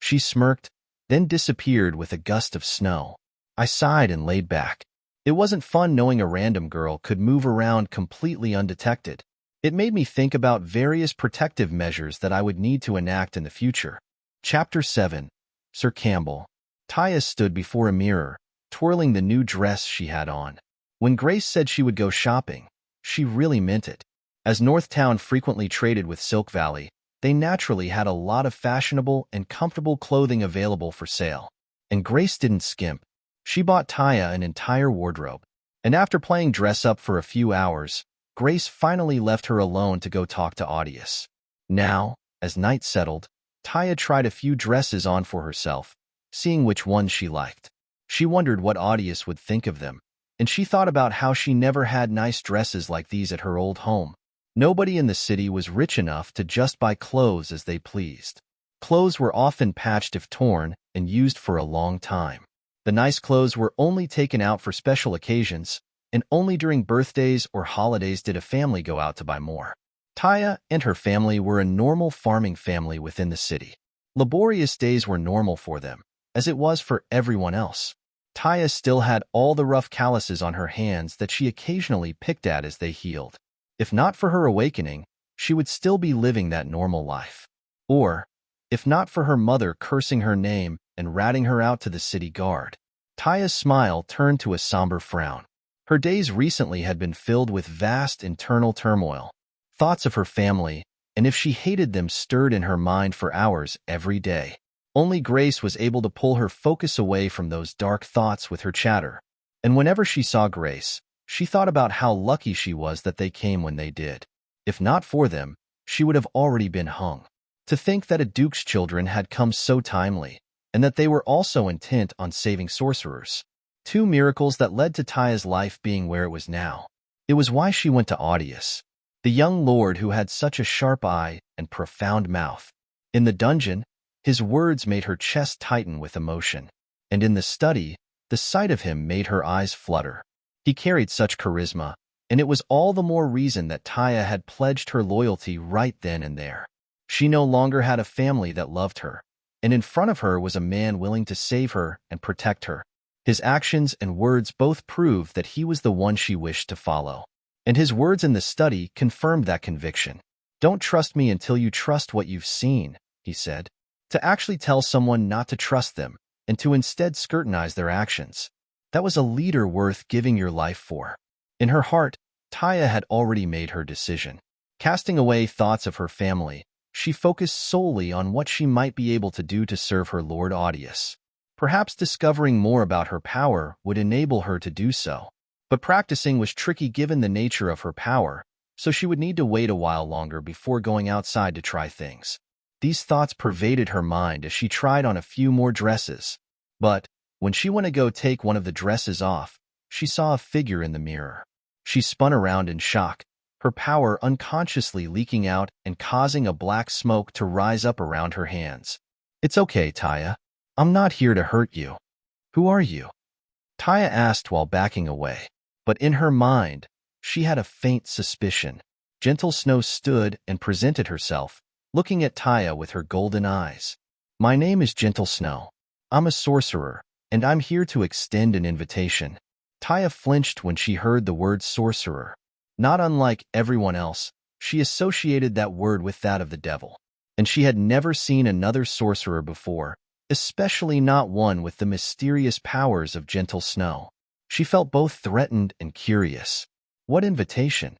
She smirked, then disappeared with a gust of snow. I sighed and laid back. It wasn't fun knowing a random girl could move around completely undetected. It made me think about various protective measures that I would need to enact in the future. Chapter 7. Sir Campbell. Taya stood before a mirror, twirling the new dress she had on. When Grace said she would go shopping, she really meant it. As Northtown frequently traded with Silk Valley, they naturally had a lot of fashionable and comfortable clothing available for sale. And Grace didn't skimp. She bought Taya an entire wardrobe, and after playing dress-up for a few hours, Grace finally left her alone to go talk to Audius. Now, as night settled, Taya tried a few dresses on for herself, seeing which ones she liked. She wondered what Audius would think of them, and she thought about how she never had nice dresses like these at her old home. Nobody in the city was rich enough to just buy clothes as they pleased. Clothes were often patched if torn and used for a long time. The nice clothes were only taken out for special occasions, and only during birthdays or holidays did a family go out to buy more. Taya and her family were a normal farming family within the city. Laborious days were normal for them, as it was for everyone else. Taya still had all the rough calluses on her hands that she occasionally picked at as they healed. If not for her awakening, she would still be living that normal life. Or, if not for her mother cursing her name and ratting her out to the city guard. Taya's smile turned to a somber frown. Her days recently had been filled with vast internal turmoil. Thoughts of her family, and if she hated them, stirred in her mind for hours every day. Only Grace was able to pull her focus away from those dark thoughts with her chatter. And whenever she saw Grace, she thought about how lucky she was that they came when they did. If not for them, she would have already been hung. To think that a duke's children had come so timely, and that they were also intent on saving sorcerers. Two miracles that led to Taya's life being where it was now. It was why she went to Audius, the young lord who had such a sharp eye and profound mouth. In the dungeon, his words made her chest tighten with emotion, and in the study, the sight of him made her eyes flutter. He carried such charisma, and it was all the more reason that Taya had pledged her loyalty right then and there. She no longer had a family that loved her, and in front of her was a man willing to save her and protect her. His actions and words both proved that he was the one she wished to follow. And his words in the study confirmed that conviction. "Don't trust me until you trust what you've seen," he said. To actually tell someone not to trust them, and to instead scrutinize their actions. That was a leader worth giving your life for. In her heart, Taya had already made her decision. Casting away thoughts of her family, she focused solely on what she might be able to do to serve her Lord Audius. Perhaps discovering more about her power would enable her to do so. But practicing was tricky given the nature of her power, so she would need to wait a while longer before going outside to try things. These thoughts pervaded her mind as she tried on a few more dresses. But, when she went to go take one of the dresses off, she saw a figure in the mirror. She spun around in shock, her power unconsciously leaking out and causing a black smoke to rise up around her hands. "It's okay, Taya. I'm not here to hurt you." "Who are you?" Taya asked while backing away. But in her mind, she had a faint suspicion. Gentle Snow stood and presented herself, looking at Taya with her golden eyes. "My name is Gentle Snow. I'm a sorcerer, and I'm here to extend an invitation." Taya flinched when she heard the word sorcerer. Not unlike everyone else, she associated that word with that of the devil, and she had never seen another sorcerer before, especially not one with the mysterious powers of Gentle Snow. She felt both threatened and curious. "What invitation?"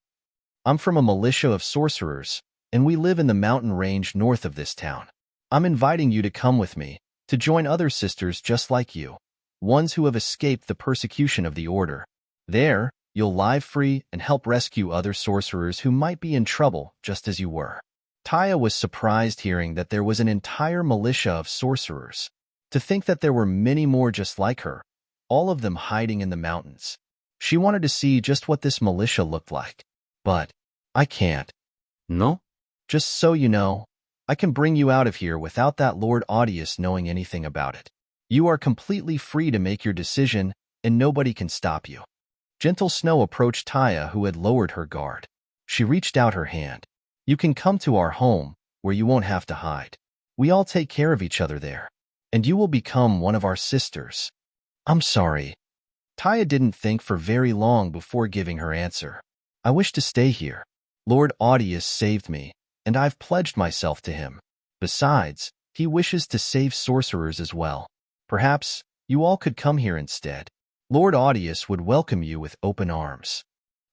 "I'm from a militia of sorcerers, and we live in the mountain range north of this town. I'm inviting you to come with me, to join other sisters just like you, ones who have escaped the persecution of the Order. There, you'll live free and help rescue other sorcerers who might be in trouble just as you were." Taya was surprised hearing that there was an entire militia of sorcerers. To think that there were many more just like her, all of them hiding in the mountains. She wanted to see just what this militia looked like. "But I can't." No? "Just so you know, I can bring you out of here without that Lord Audius knowing anything about it. You are completely free to make your decision, and nobody can stop you." Gentle Snow approached Taya, who had lowered her guard. She reached out her hand. "You can come to our home, where you won't have to hide. We all take care of each other there, and you will become one of our sisters." "I'm sorry." Taya didn't think for very long before giving her answer. "I wish to stay here. Lord Audius saved me, and I've pledged myself to him. Besides, he wishes to save sorcerers as well. Perhaps you all could come here instead. Lord Audius would welcome you with open arms."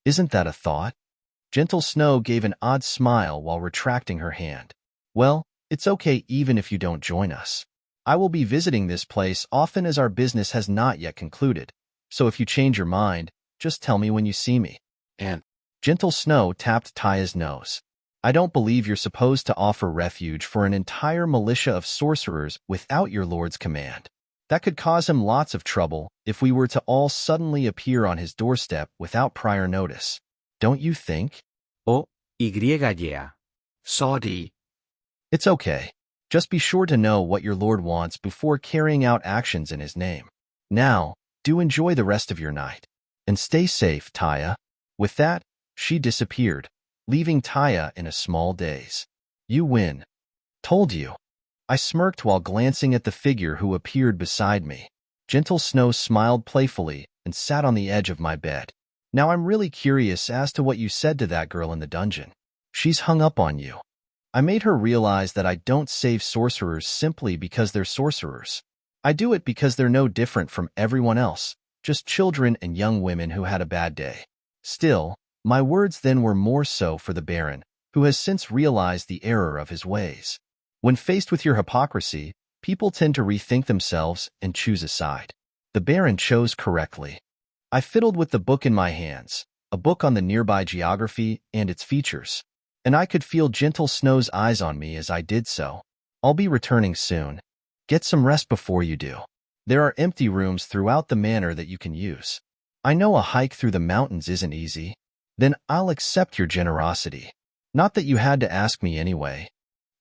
"Isn't that a thought?" Gentle Snow gave an odd smile while retracting her hand. "Well, it's okay even if you don't join us. I will be visiting this place often as our business has not yet concluded. So if you change your mind, just tell me when you see me. And Gentle Snow tapped Taya's nose. I don't believe you're supposed to offer refuge for an entire militia of sorcerers without your lord's command. That could cause him lots of trouble if we were to all suddenly appear on his doorstep without prior notice. Don't you think? O-Y-E. Sorry. It's okay. Just be sure to know what your lord wants before carrying out actions in his name. Now, do enjoy the rest of your night. And stay safe, Taya. With that, she disappeared, leaving Taya in a small daze. You win. Told you. I smirked while glancing at the figure who appeared beside me. Gentle Snow smiled playfully and sat on the edge of my bed. Now I'm really curious as to what you said to that girl in the dungeon. She's hung up on you. I made her realize that I don't save sorcerers simply because they're sorcerers. I do it because they're no different from everyone else, just children and young women who had a bad day. Still, my words then were more so for the Baron, who has since realized the error of his ways. When faced with your hypocrisy, people tend to rethink themselves and choose a side. The Baron chose correctly. I fiddled with the book in my hands, a book on the nearby geography and its features, and I could feel Gentle Snow's eyes on me as I did so. I'll be returning soon. Get some rest before you do. There are empty rooms throughout the manor that you can use. I know a hike through the mountains isn't easy. Then I'll accept your generosity. Not that you had to ask me anyway.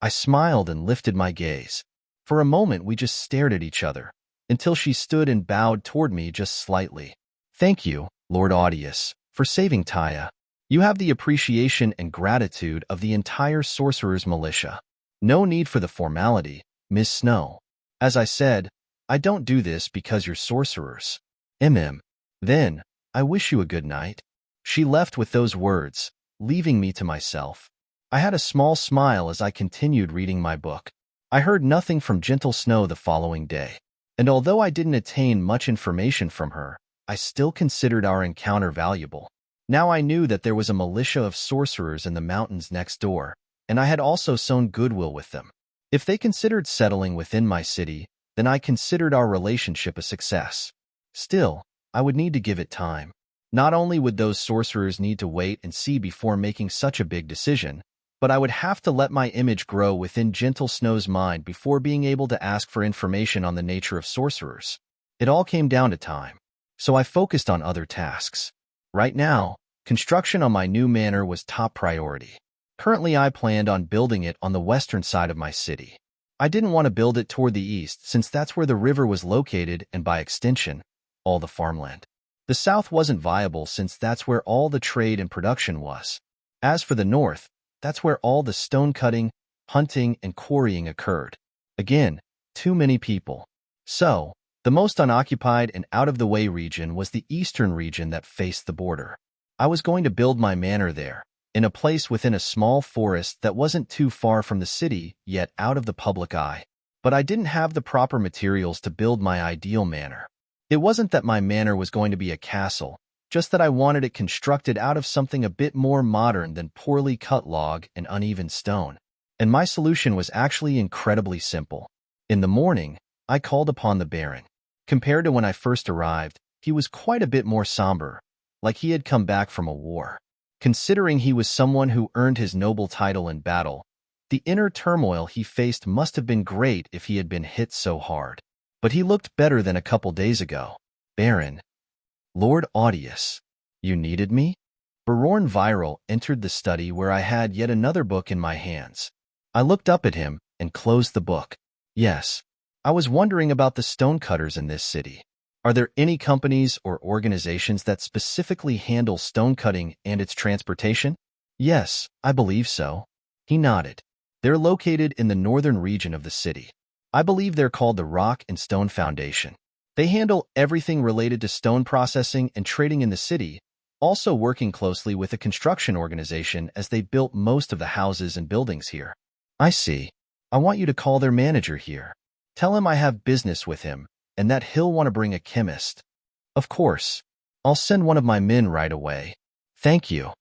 I smiled and lifted my gaze. For a moment we just stared at each other, until she stood and bowed toward me just slightly. Thank you, Lord Audius, for saving Taya. You have the appreciation and gratitude of the entire sorcerer's militia. No need for the formality, Miss Snow. As I said, I don't do this because you're sorcerers. Then, I wish you a good night. She left with those words, leaving me to myself. I had a small smile as I continued reading my book. I heard nothing from Gentle Snow the following day, and although I didn't attain much information from her, I still considered our encounter valuable. Now I knew that there was a militia of sorcerers in the mountains next door, and I had also sown goodwill with them. If they considered settling within my city, then I considered our relationship a success. Still, I would need to give it time. Not only would those sorcerers need to wait and see before making such a big decision, but I would have to let my image grow within Gentle Snow's mind before being able to ask for information on the nature of sorcerers. It all came down to time, so I focused on other tasks. Right now, construction on my new manor was top priority. Currently, I planned on building it on the western side of my city. I didn't want to build it toward the east since that's where the river was located and by extension, all the farmland. The south wasn't viable since that's where all the trade and production was. As for the north, that's where all the stone cutting, hunting, and quarrying occurred. Again, too many people. So, the most unoccupied and out-of-the-way region was the eastern region that faced the border. I was going to build my manor there, in a place within a small forest that wasn't too far from the city, yet out of the public eye. But I didn't have the proper materials to build my ideal manor. It wasn't that my manor was going to be a castle, just that I wanted it constructed out of something a bit more modern than poorly cut log and uneven stone. And my solution was actually incredibly simple. In the morning, I called upon the Baron. Compared to when I first arrived, he was quite a bit more somber, like he had come back from a war. Considering he was someone who earned his noble title in battle, the inner turmoil he faced must have been great if he had been hit so hard. But he looked better than a couple days ago. Baron. Lord Audius. You needed me? Reborn Viral entered the study where I had yet another book in my hands. I looked up at him and closed the book. Yes. I was wondering about the stonecutters in this city. Are there any companies or organizations that specifically handle stone cutting and its transportation? Yes, I believe so. He nodded. They're located in the northern region of the city. I believe they're called the Rock and Stone Foundation. They handle everything related to stone processing and trading in the city, also working closely with a construction organization as they built most of the houses and buildings here. I see. I want you to call their manager here. Tell him I have business with him, and that he'll want to bring a chemist. Of course. I'll send one of my men right away. Thank you.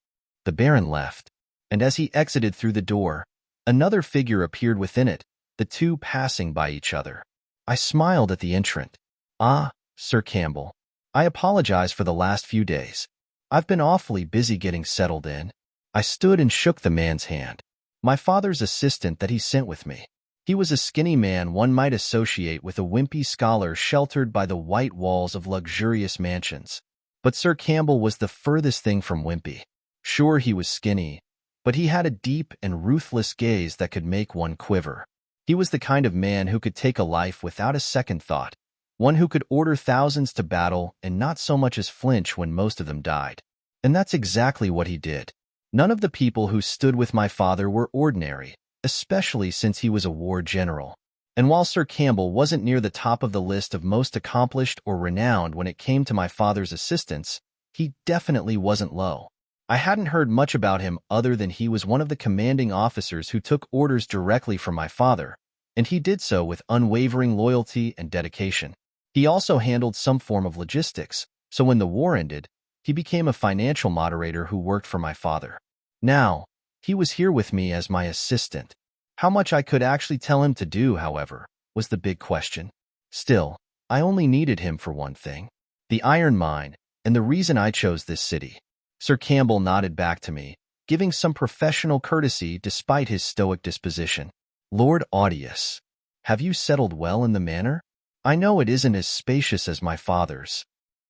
The Baron left, and as he exited through the door, another figure appeared within it, the two passing by each other. I smiled at the entrant. Ah, Sir Campbell. I apologize for the last few days. I've been awfully busy getting settled in. I stood and shook the man's hand. My father's assistant that he sent with me. He was a skinny man one might associate with a wimpy scholar sheltered by the white walls of luxurious mansions. But Sir Campbell was the furthest thing from wimpy. Sure, he was skinny, but he had a deep and ruthless gaze that could make one quiver. He was the kind of man who could take a life without a second thought, one who could order thousands to battle and not so much as flinch when most of them died. And that's exactly what he did. None of the people who stood with my father were ordinary, especially since he was a war general. And while Sir Campbell wasn't near the top of the list of most accomplished or renowned when it came to my father's assistants, he definitely wasn't low. I hadn't heard much about him other than he was one of the commanding officers who took orders directly from my father, and he did so with unwavering loyalty and dedication. He also handled some form of logistics, so when the war ended, he became a financial moderator who worked for my father. Now, he was here with me as my assistant. How much I could actually tell him to do, however, was the big question. Still, I only needed him for one thing: the iron mine, and the reason I chose this city. Sir Campbell nodded back to me, giving some professional courtesy despite his stoic disposition. Lord Audius, have you settled well in the manor? I know it isn't as spacious as my father's.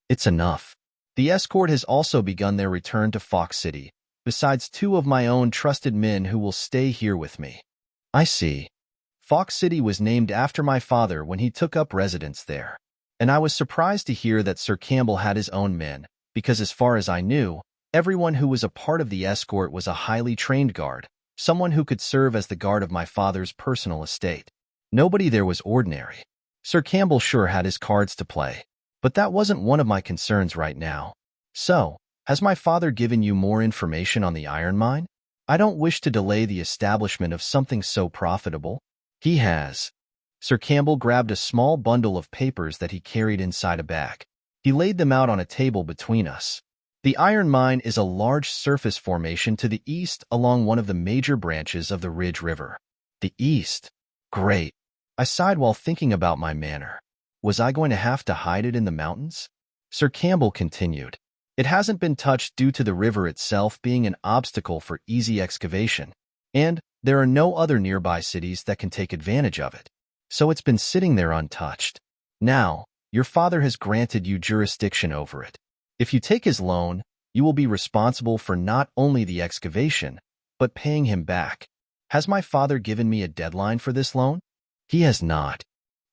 It's enough. The escort has also begun their return to Fox City, besides 2 of my own trusted men who will stay here with me. I see. Fox City was named after my father when he took up residence there, and I was surprised to hear that Sir Campbell had his own men, because as far as I knew, everyone who was a part of the escort was a highly trained guard, someone who could serve as the guard of my father's personal estate. Nobody there was ordinary. Sir Campbell sure had his cards to play, but that wasn't one of my concerns right now. So, has my father given you more information on the iron mine? I don't wish to delay the establishment of something so profitable. He has. Sir Campbell grabbed a small bundle of papers that he carried inside a bag. He laid them out on a table between us. The iron mine is a large surface formation to the east along one of the major branches of the Ridge River. The east? Great. I sighed while thinking about my manor. Was I going to have to hide it in the mountains? Sir Campbell continued. It hasn't been touched due to the river itself being an obstacle for easy excavation, and there are no other nearby cities that can take advantage of it. So it's been sitting there untouched. Now, your father has granted you jurisdiction over it. If you take his loan, you will be responsible for not only the excavation, but paying him back. Has my father given me a deadline for this loan? He has not.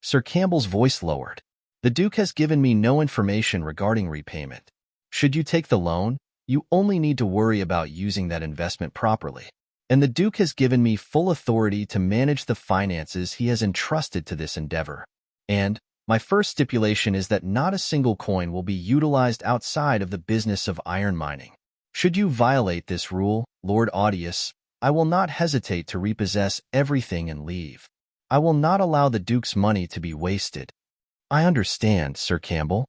Sir Campbell's voice lowered. The Duke has given me no information regarding repayment. Should you take the loan, you only need to worry about using that investment properly. And the Duke has given me full authority to manage the finances he has entrusted to this endeavor. And my first stipulation is that not a single coin will be utilized outside of the business of iron mining. Should you violate this rule, Lord Audius, I will not hesitate to repossess everything and leave. I will not allow the Duke's money to be wasted. I understand, Sir Campbell.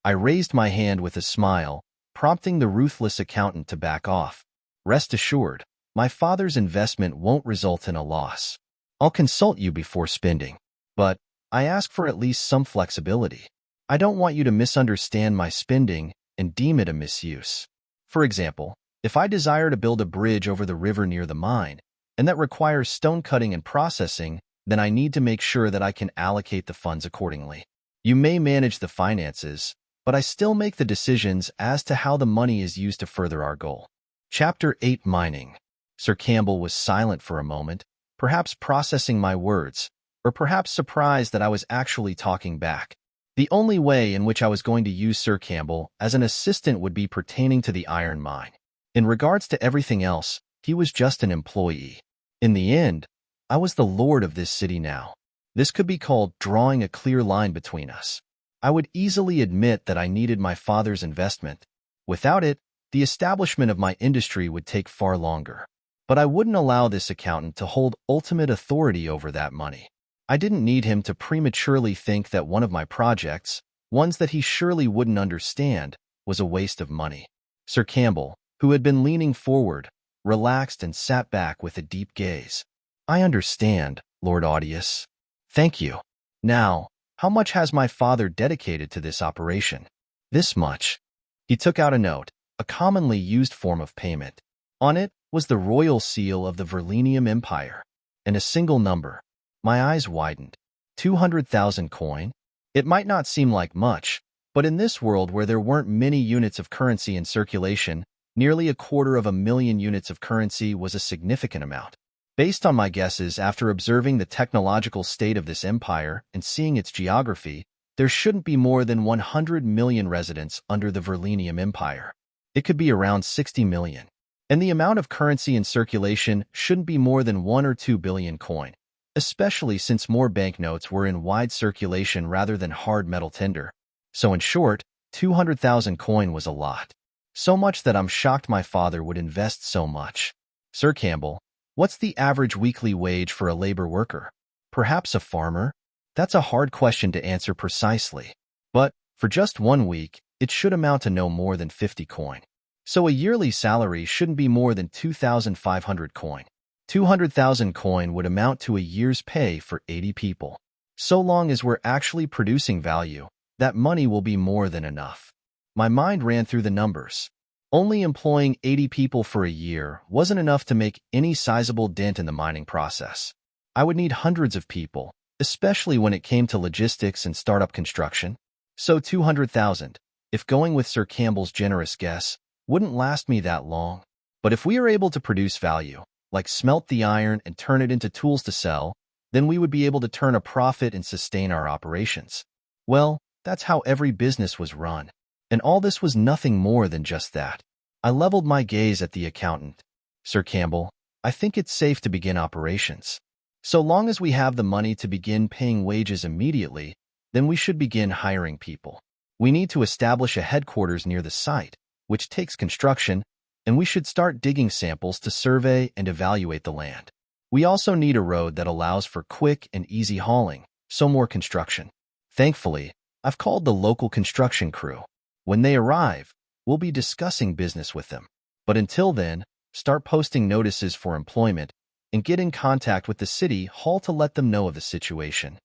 I raised my hand with a smile, prompting the ruthless accountant to back off. Rest assured, my father's investment won't result in a loss. I'll consult you before spending, but I ask for at least some flexibility. I don't want you to misunderstand my spending and deem it a misuse. For example, if I desire to build a bridge over the river near the mine, and that requires stone cutting and processing, then I need to make sure that I can allocate the funds accordingly. You may manage the finances, but I still make the decisions as to how the money is used to further our goal. Chapter 8: Mining. Sir Campbell was silent for a moment, perhaps processing my words, or perhaps surprised that I was actually talking back. The only way in which I was going to use Sir Campbell as an assistant would be pertaining to the iron mine. In regards to everything else, he was just an employee. In the end, I was the lord of this city now. This could be called drawing a clear line between us. I would easily admit that I needed my father's investment. Without it, the establishment of my industry would take far longer. But I wouldn't allow this accountant to hold ultimate authority over that money. I didn't need him to prematurely think that one of my projects, ones that he surely wouldn't understand, was a waste of money. Sir Campbell, who had been leaning forward, relaxed and sat back with a deep gaze. I understand, Lord Audius. Thank you. Now, How much has my father dedicated to this operation? This much. He took out a note, a commonly used form of payment. On it was the royal seal of the Verlenium Empire, and a single number. My eyes widened. 200,000 coin? It might not seem like much, but in this world where there weren't many units of currency in circulation, nearly 250,000 units of currency was a significant amount. Based on my guesses, after observing the technological state of this empire and seeing its geography, there shouldn't be more than 100 million residents under the Verlenium Empire. It could be around 60 million. And the amount of currency in circulation shouldn't be more than 1 or 2 billion coin, especially since more banknotes were in wide circulation rather than hard metal tender. So in short, 200,000 coin was a lot. So much that I'm shocked my father would invest so much. Sir Campbell, what's the average weekly wage for a labor worker? Perhaps a farmer? That's a hard question to answer precisely. But for just 1 week, it should amount to no more than 50 coin. So a yearly salary shouldn't be more than 2,500 coin. 200,000 coin would amount to a year's pay for 80 people. So long as we're actually producing value, that money will be more than enough. My mind ran through the numbers. Only employing 80 people for a year wasn't enough to make any sizable dent in the mining process. I would need hundreds of people, especially when it came to logistics and startup construction. So 200,000, if going with Sir Campbell's generous guess, wouldn't last me that long. But if we are able to produce value, like smelt the iron and turn it into tools to sell, then we would be able to turn a profit and sustain our operations. Well, that's how every business was run. And all this was nothing more than just that. I leveled my gaze at the accountant. Sir Campbell, I think it's safe to begin operations. So long as we have the money to begin paying wages immediately, then we should begin hiring people. We need to establish a headquarters near the site, which takes construction, and we should start digging samples to survey and evaluate the land. We also need a road that allows for quick and easy hauling, so more construction. Thankfully, I've called the local construction crew. When they arrive, we'll be discussing business with them. But until then, start posting notices for employment and get in contact with the city hall to let them know of the situation.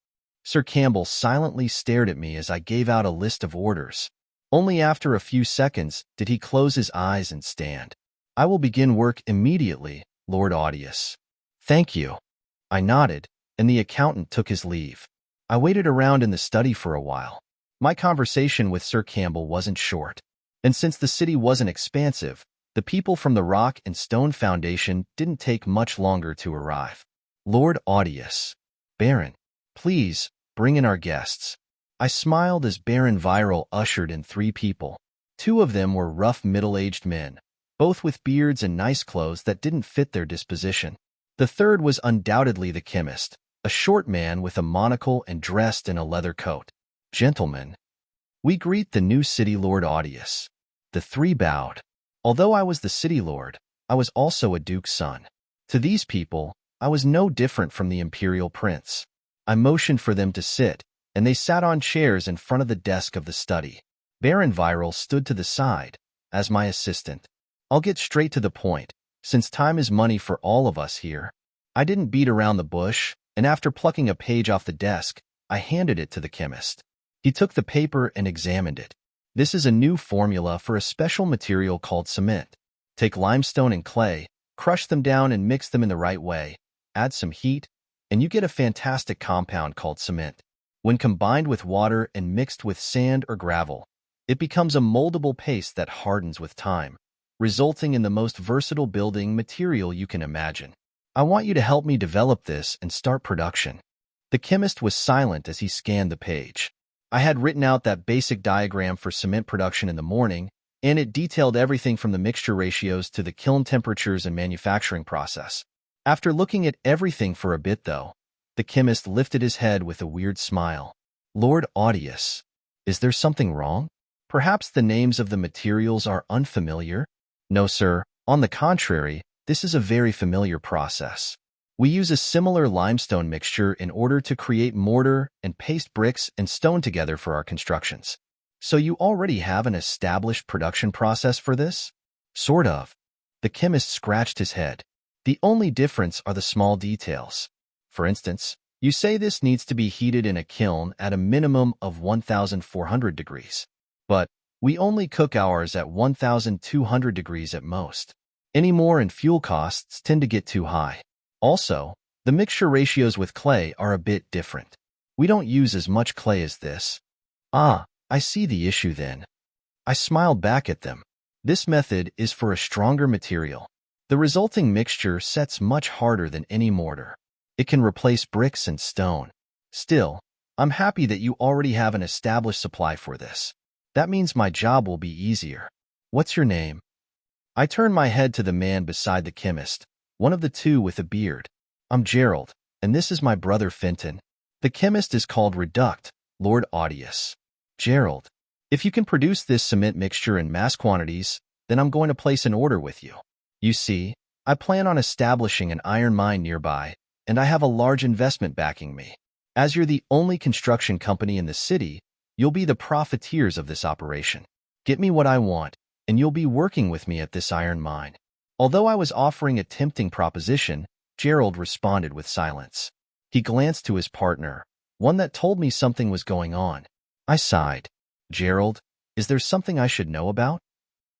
Sir Campbell silently stared at me as I gave out a list of orders. Only after a few seconds did he close his eyes and stand. I will begin work immediately, Lord Audius. Thank you. I nodded, and the accountant took his leave. I waited around in the study for a while. My conversation with Sir Campbell wasn't short, and since the city wasn't expansive, the people from the Rock and Stone Foundation didn't take much longer to arrive. Lord Audius. Baron, please, bring in our guests. I smiled as Baron Viral ushered in 3 people. 2 of them were rough middle-aged men, both with beards and nice clothes that didn't fit their disposition. The third was undoubtedly the chemist, a short man with a monocle and dressed in a leather coat. Gentlemen, we greet the new city lord Audius. The 3 bowed. Although I was the city lord, I was also a duke's son. To these people, I was no different from the imperial prince. I motioned for them to sit, and they sat on chairs in front of the desk of the study. Baron Viral stood to the side, as my assistant. I'll get straight to the point, since time is money for all of us here. I didn't beat around the bush, and after plucking a page off the desk, I handed it to the chemist. He took the paper and examined it. This is a new formula for a special material called cement. Take limestone and clay, crush them down and mix them in the right way, add some heat, and you get a fantastic compound called cement. When combined with water and mixed with sand or gravel, it becomes a moldable paste that hardens with time, resulting in the most versatile building material you can imagine. I want you to help me develop this and start production. The chemist was silent as he scanned the page. I had written out that basic diagram for cement production in the morning, and it detailed everything from the mixture ratios to the kiln temperatures and manufacturing process. After looking at everything for a bit, though, the chemist lifted his head with a weird smile. Lord Audius, is there something wrong? Perhaps the names of the materials are unfamiliar? No, sir. On the contrary, this is a very familiar process. We use a similar limestone mixture in order to create mortar and paste bricks and stone together for our constructions. So you already have an established production process for this? Sort of. The chemist scratched his head. The only difference are the small details. For instance, You say this needs to be heated in a kiln at a minimum of 1,400 degrees. But we only cook ours at 1,200 degrees at most. Any more and fuel costs tend to get too high. Also, the mixture ratios with clay are a bit different. We don't use as much clay as this. Ah, I see the issue then. I smiled back at them. This method is for a stronger material. The resulting mixture sets much harder than any mortar. It can replace bricks and stone. Still, I'm happy that you already have an established supply for this. That means my job will be easier. What's your name? I turned my head to the man beside the chemist, one of the two with a beard. I'm Gerald, and this is my brother Fenton. The chemist is called Reduct, Lord Audius. Gerald, if you can produce this cement mixture in mass quantities, then I'm going to place an order with you. You see, I plan on establishing an iron mine nearby, and I have a large investment backing me. As you're the only construction company in the city, you'll be the profiteers of this operation. Get me what I want, and you'll be working with me at this iron mine. Although I was offering a tempting proposition, Gerald responded with silence. He glanced to his partner, one that told me something was going on. I sighed. Gerald, is there something I should know about?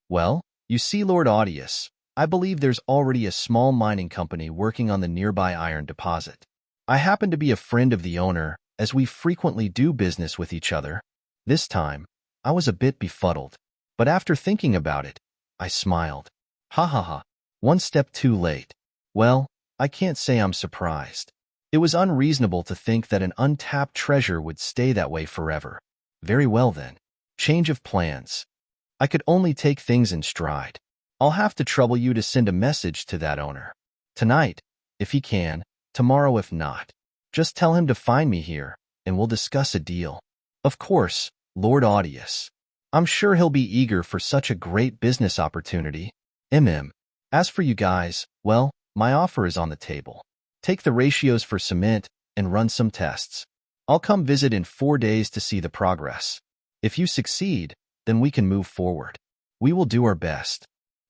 Well, you see, Lord Audius, I believe there's already a small mining company working on the nearby iron deposit. I happen to be a friend of the owner, as we frequently do business with each other. This time, I was a bit befuddled, but after thinking about it, I smiled. Ha ha ha, one step too late. Well, I can't say I'm surprised. It was unreasonable to think that an untapped treasure would stay that way forever. Very well then. Change of plans. I could only take things in stride. I'll have to trouble you to send a message to that owner. Tonight, if he can, tomorrow if not. Just tell him to find me here, and we'll discuss a deal. Of course, Lord Audius. I'm sure he'll be eager for such a great business opportunity. As for you guys, well, my offer is on the table. Take the ratios for cement and run some tests. I'll come visit in 4 days to see the progress. If you succeed, then we can move forward. We will do our best.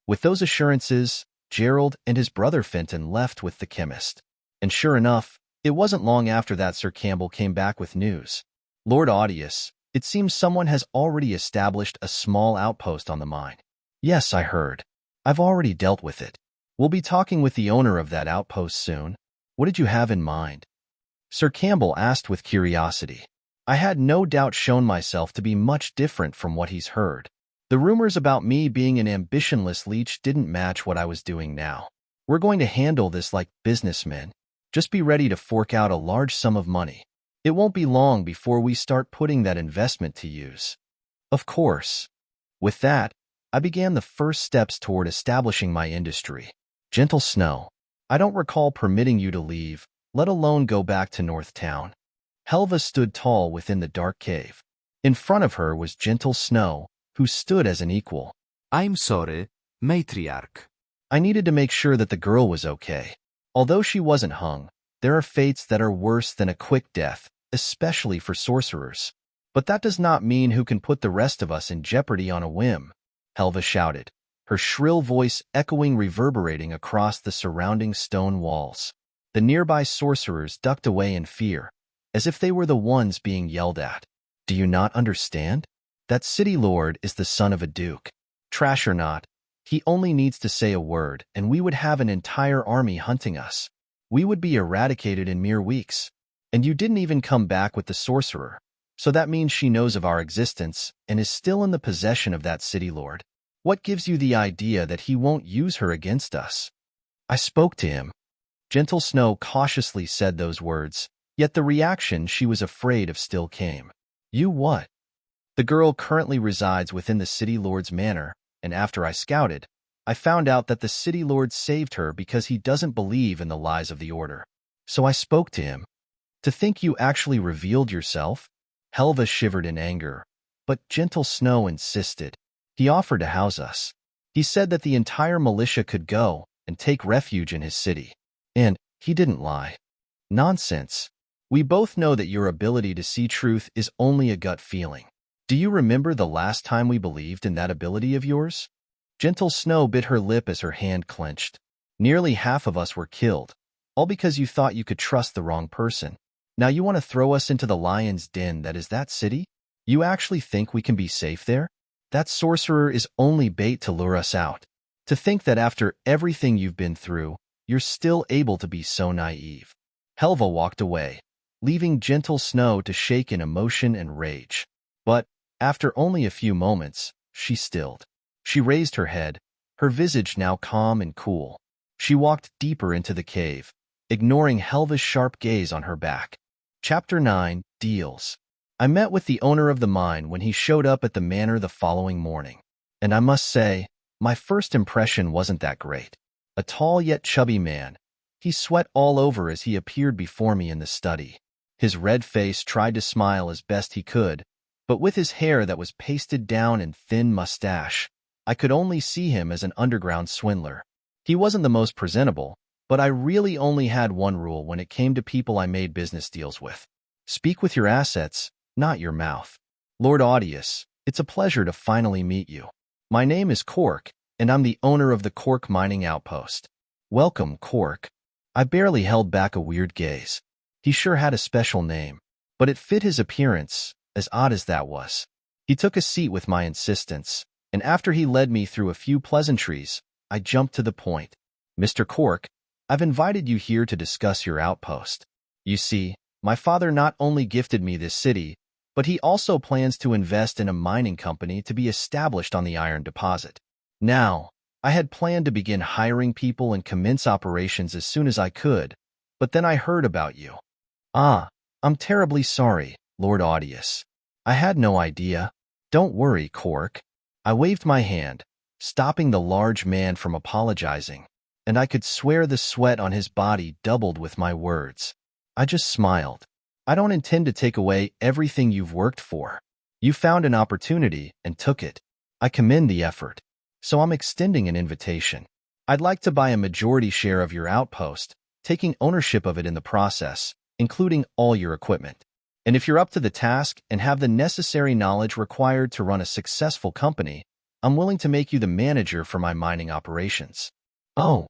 With those assurances, Gerald and his brother Fenton left with the chemist. And sure enough, it wasn't long after that Sir Campbell came back with news. Lord Audius, it seems someone has already established a small outpost on the mine. Yes, I heard. I've already dealt with it. We'll be talking with the owner of that outpost soon. What did you have in mind? Sir Campbell asked with curiosity. I had no doubt shown myself to be much different from what he's heard. The rumors about me being an ambitionless leech didn't match what I was doing now. We're going to handle this like businessmen. Just be ready to fork out a large sum of money. It won't be long before we start putting that investment to use. Of course. With that, I began the first steps toward establishing my industry. Gentle Snow, I don't recall permitting you to leave, let alone go back to Northtown. Helva stood tall within the dark cave. In front of her was Gentle Snow, who stood as an equal. I'm sorry, matriarch. I needed to make sure that the girl was okay. Although she wasn't hung, there are fates that are worse than a quick death, especially for sorcerers. But that does not mean who can put the rest of us in jeopardy on a whim, Helva shouted, her shrill voice reverberating across the surrounding stone walls. The nearby sorcerers ducked away in fear, as if they were the ones being yelled at. Do you not understand? That city lord is the son of a duke. Trash or not, he only needs to say a word, and we would have an entire army hunting us. We would be eradicated in mere weeks. And you didn't even come back with the sorcerer, so that means she knows of our existence and is still in the possession of that city lord. What gives you the idea that he won't use her against us? I spoke to him. Gentle Snow cautiously said those words, yet the reaction she was afraid of still came. You what? The girl currently resides within the city lord's manor, and after I scouted, I found out that the city lord saved her because he doesn't believe in the lies of the order. So I spoke to him. To think you actually revealed yourself? Helva shivered in anger, but Gentle Snow insisted. He offered to house us. He said that the entire militia could go and take refuge in his city. And he didn't lie. Nonsense. We both know that your ability to see truth is only a gut feeling. Do you remember the last time we believed in that ability of yours? Gentle Snow bit her lip as her hand clenched. Nearly half of us were killed, all because you thought you could trust the wrong person. Now you want to throw us into the lion's den that is that city? You actually think we can be safe there? That sorcerer is only bait to lure us out. To think that after everything you've been through, you're still able to be so naive. Helva walked away, leaving gentle Snow to shake in emotion and rage. But, after only a few moments, she stilled. She raised her head, her visage now calm and cool. She walked deeper into the cave, ignoring Helva's sharp gaze on her back. Chapter 9, Deals. I met with the owner of the mine when he showed up at the manor the following morning. And I must say, my first impression wasn't that great. A tall yet chubby man, he sweat all over as he appeared before me in the study. His red face tried to smile as best he could, but with his hair that was pasted down and thin mustache, I could only see him as an underground swindler. He wasn't the most presentable, but I really only had one rule when it came to people I made business deals with. Speak with your assets, not your mouth. Lord Audius, it's a pleasure to finally meet you. My name is Cork, and I'm the owner of the Cork Mining Outpost. Welcome, Cork. I barely held back a weird gaze. He sure had a special name, but it fit his appearance, as odd as that was. He took a seat with my insistence, and after he led me through a few pleasantries, I jumped to the point. Mr. Cork, I've invited you here to discuss your outpost. You see, my father not only gifted me this city, but he also plans to invest in a mining company to be established on the iron deposit. Now, I had planned to begin hiring people and commence operations as soon as I could, but then I heard about you. I'm terribly sorry, Lord Audius. I had no idea. Don't worry, Cork. I waved my hand, stopping the large man from apologizing, and I could swear the sweat on his body doubled with my words. I just smiled. I don't intend to take away everything you've worked for. You found an opportunity and took it. I commend the effort. So I'm extending an invitation. I'd like to buy a majority share of your outpost, taking ownership of it in the process, including all your equipment. And if you're up to the task and have the necessary knowledge required to run a successful company, I'm willing to make you the manager for my mining operations. Oh.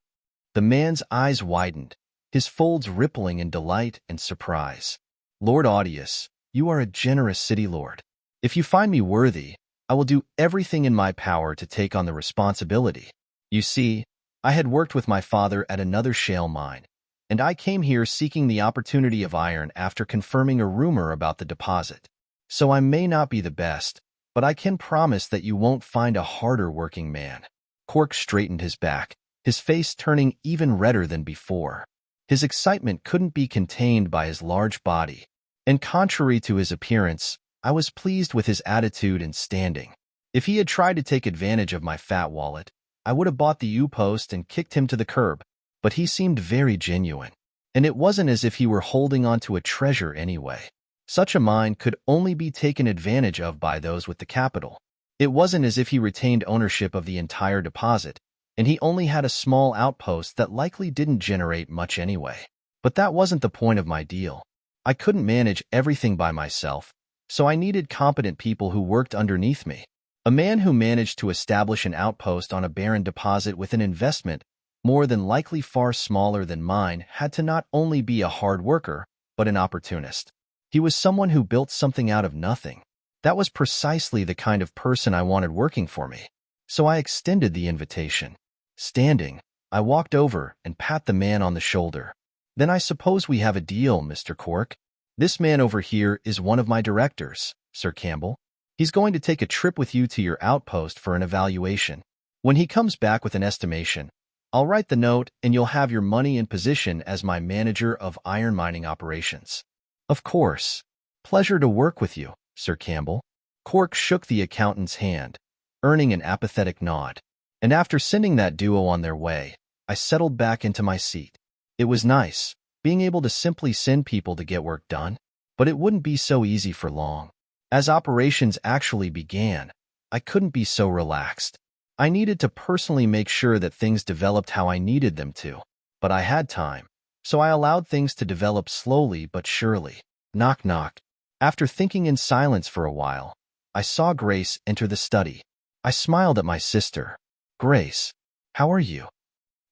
The man's eyes widened, his folds rippling in delight and surprise. Lord Audius, you are a generous city lord. If you find me worthy, I will do everything in my power to take on the responsibility. You see, I had worked with my father at another shale mine, and I came here seeking the opportunity of iron after confirming a rumor about the deposit. So I may not be the best, but I can promise that you won't find a harder working man. Cork straightened his back, his face turning even redder than before. His excitement couldn't be contained by his large body, and contrary to his appearance, I was pleased with his attitude and standing. If he had tried to take advantage of my fat wallet, I would have bought the U-post and kicked him to the curb, but he seemed very genuine, and it wasn't as if he were holding on to a treasure anyway. Such a mine could only be taken advantage of by those with the capital. It wasn't as if he retained ownership of the entire deposit, and he only had a small outpost that likely didn't generate much anyway. But that wasn't the point of my deal. I couldn't manage everything by myself, so I needed competent people who worked underneath me. A man who managed to establish an outpost on a barren deposit with an investment more than likely far smaller than mine had to not only be a hard worker, but an opportunist. He was someone who built something out of nothing. That was precisely the kind of person I wanted working for me. So I extended the invitation. Standing, I walked over and pat the man on the shoulder. Then I suppose we have a deal, Mr. Cork. This man over here is one of my directors, Sir Campbell. He's going to take a trip with you to your outpost for an evaluation. When he comes back with an estimation, I'll write the note and you'll have your money in position as my manager of iron mining operations. Of course. Pleasure to work with you, Sir Campbell. Cork shook the accountant's hand, earning an apathetic nod. And after sending that duo on their way, I settled back into my seat. It was nice, being able to simply send people to get work done, but it wouldn't be so easy for long. As operations actually began, I couldn't be so relaxed. I needed to personally make sure that things developed how I needed them to, but I had time, so I allowed things to develop slowly but surely. Knock knock. After thinking in silence for a while, I saw Grace enter the study. I smiled at my sister. Grace, how are you?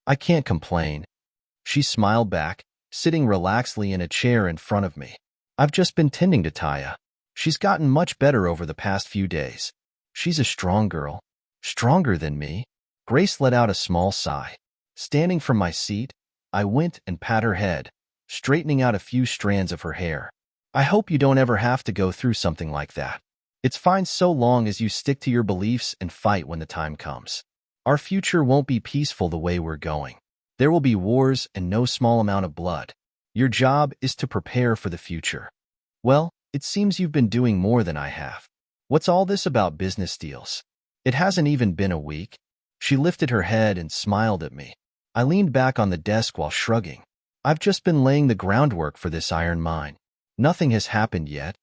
I can't complain. She smiled back, sitting relaxedly in a chair in front of me. I've just been tending to Taya. She's gotten much better over the past few days. She's a strong girl. Stronger than me. Grace let out a small sigh. Standing from my seat, I went and pat her head, straightening out a few strands of her hair. I hope you don't ever have to go through something like that. It's fine so long as you stick to your beliefs and fight when the time comes. Our future won't be peaceful the way we're going. There will be wars and no small amount of blood. Your job is to prepare for the future. Well, it seems you've been doing more than I have. What's all this about business deals? It hasn't even been a week. She lifted her head and smiled at me. I leaned back on the desk while shrugging. I've just been laying the groundwork for this iron mine. Nothing has happened yet.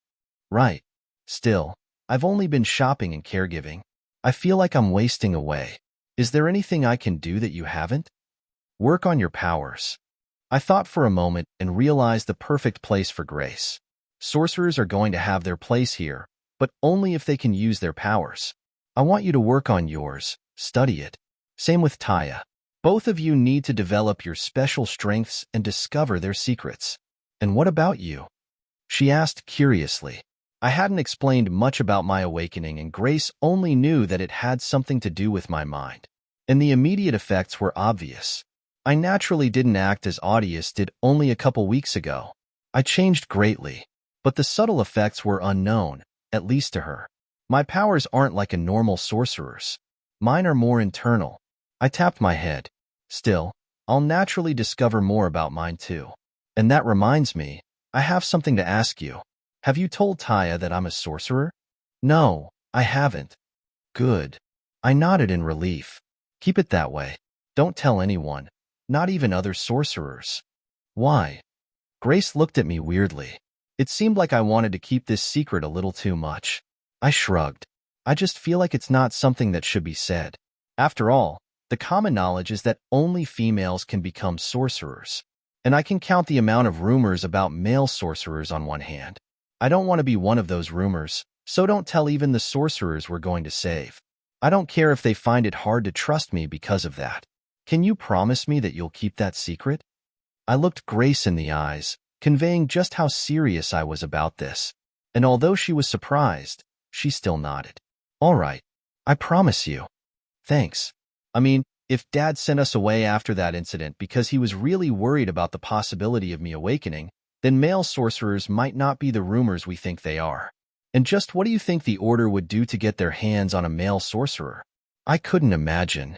Right. Still, I've only been shopping and caregiving. I feel like I'm wasting away. Is there anything I can do that you haven't? Work on your powers. I thought for a moment and realized the perfect place for Grace. Sorcerers are going to have their place here, but only if they can use their powers. I want you to work on yours, study it. Same with Taya. Both of you need to develop your special strengths and discover their secrets. And what about you? She asked curiously. I hadn't explained much about my awakening, and Grace only knew that it had something to do with my mind. And the immediate effects were obvious. I naturally didn't act as Audius did only a couple weeks ago. I changed greatly, but the subtle effects were unknown, at least to her. My powers aren't like a normal sorcerer's. Mine are more internal. I tapped my head. Still, I'll naturally discover more about mine too. And that reminds me, I have something to ask you. Have you told Taya that I'm a sorcerer? No, I haven't. Good. I nodded in relief. Keep it that way. Don't tell anyone, not even other sorcerers. Why? Grace looked at me weirdly. It seemed like I wanted to keep this secret a little too much. I shrugged. I just feel like it's not something that should be said. After all, the common knowledge is that only females can become sorcerers. And I can count the amount of rumors about male sorcerers on one hand. I don't want to be one of those rumors, so don't tell even the sorcerers we're going to save. I don't care if they find it hard to trust me because of that. Can you promise me that you'll keep that secret? I looked Grace in the eyes, conveying just how serious I was about this. And although she was surprised, she still nodded. All right, I promise you. Thanks. I mean, if Dad sent us away after that incident because he was really worried about the possibility of me awakening, then male sorcerers might not be the rumors we think they are. And just what do you think the Order would do to get their hands on a male sorcerer? I couldn't imagine.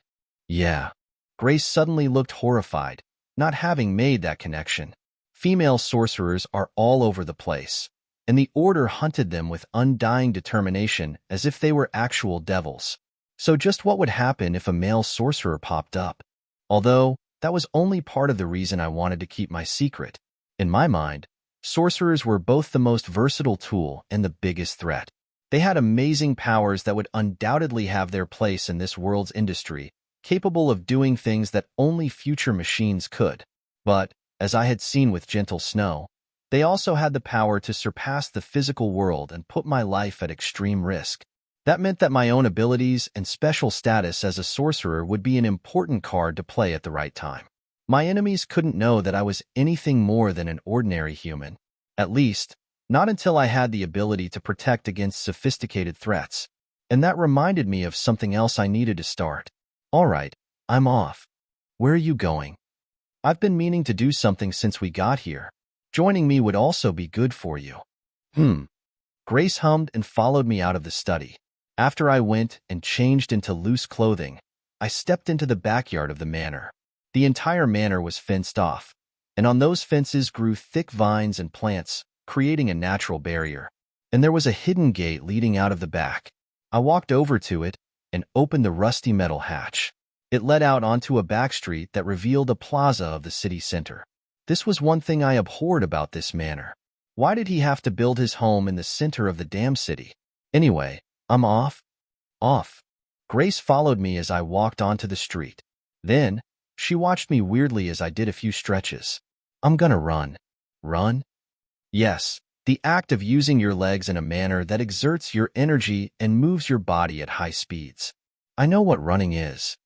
Yeah. Grace suddenly looked horrified, not having made that connection. Female sorcerers are all over the place, and the Order hunted them with undying determination as if they were actual devils. So just what would happen if a male sorcerer popped up? Although, that was only part of the reason I wanted to keep my secret. In my mind, sorcerers were both the most versatile tool and the biggest threat. They had amazing powers that would undoubtedly have their place in this world's industry, capable of doing things that only future machines could. But, as I had seen with Gentle Snow, they also had the power to surpass the physical world and put my life at extreme risk. That meant that my own abilities and special status as a sorcerer would be an important card to play at the right time. My enemies couldn't know that I was anything more than an ordinary human. At least, not until I had the ability to protect against sophisticated threats. And that reminded me of something else I needed to start. All right, I'm off. Where are you going? I've been meaning to do something since we got here. Joining me would also be good for you. Grace hummed and followed me out of the study. After I went and changed into loose clothing, I stepped into the backyard of the manor. The entire manor was fenced off, and on those fences grew thick vines and plants, creating a natural barrier. And there was a hidden gate leading out of the back. I walked over to it and opened the rusty metal hatch. It led out onto a back street that revealed a plaza of the city center. This was one thing I abhorred about this manor. Why did he have to build his home in the center of the damn city? Anyway, I'm off. Off. Grace followed me as I walked onto the street. Then, she watched me weirdly as I did a few stretches. I'm gonna run. Run? Yes, the act of using your legs in a manner that exerts your energy and moves your body at high speeds. I know what running is.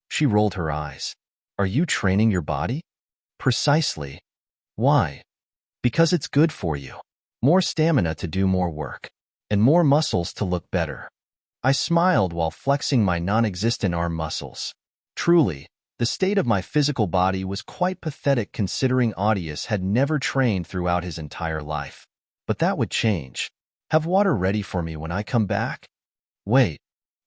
She rolled her eyes. Are you training your body? Precisely. Why? Because it's good for you. more stamina to do more work, and more muscles to look better. I smiled while flexing my non-existent arm muscles. Truly, the state of my physical body was quite pathetic considering Audius had never trained throughout his entire life. But that would change. Have water ready for me when I come back? Wait.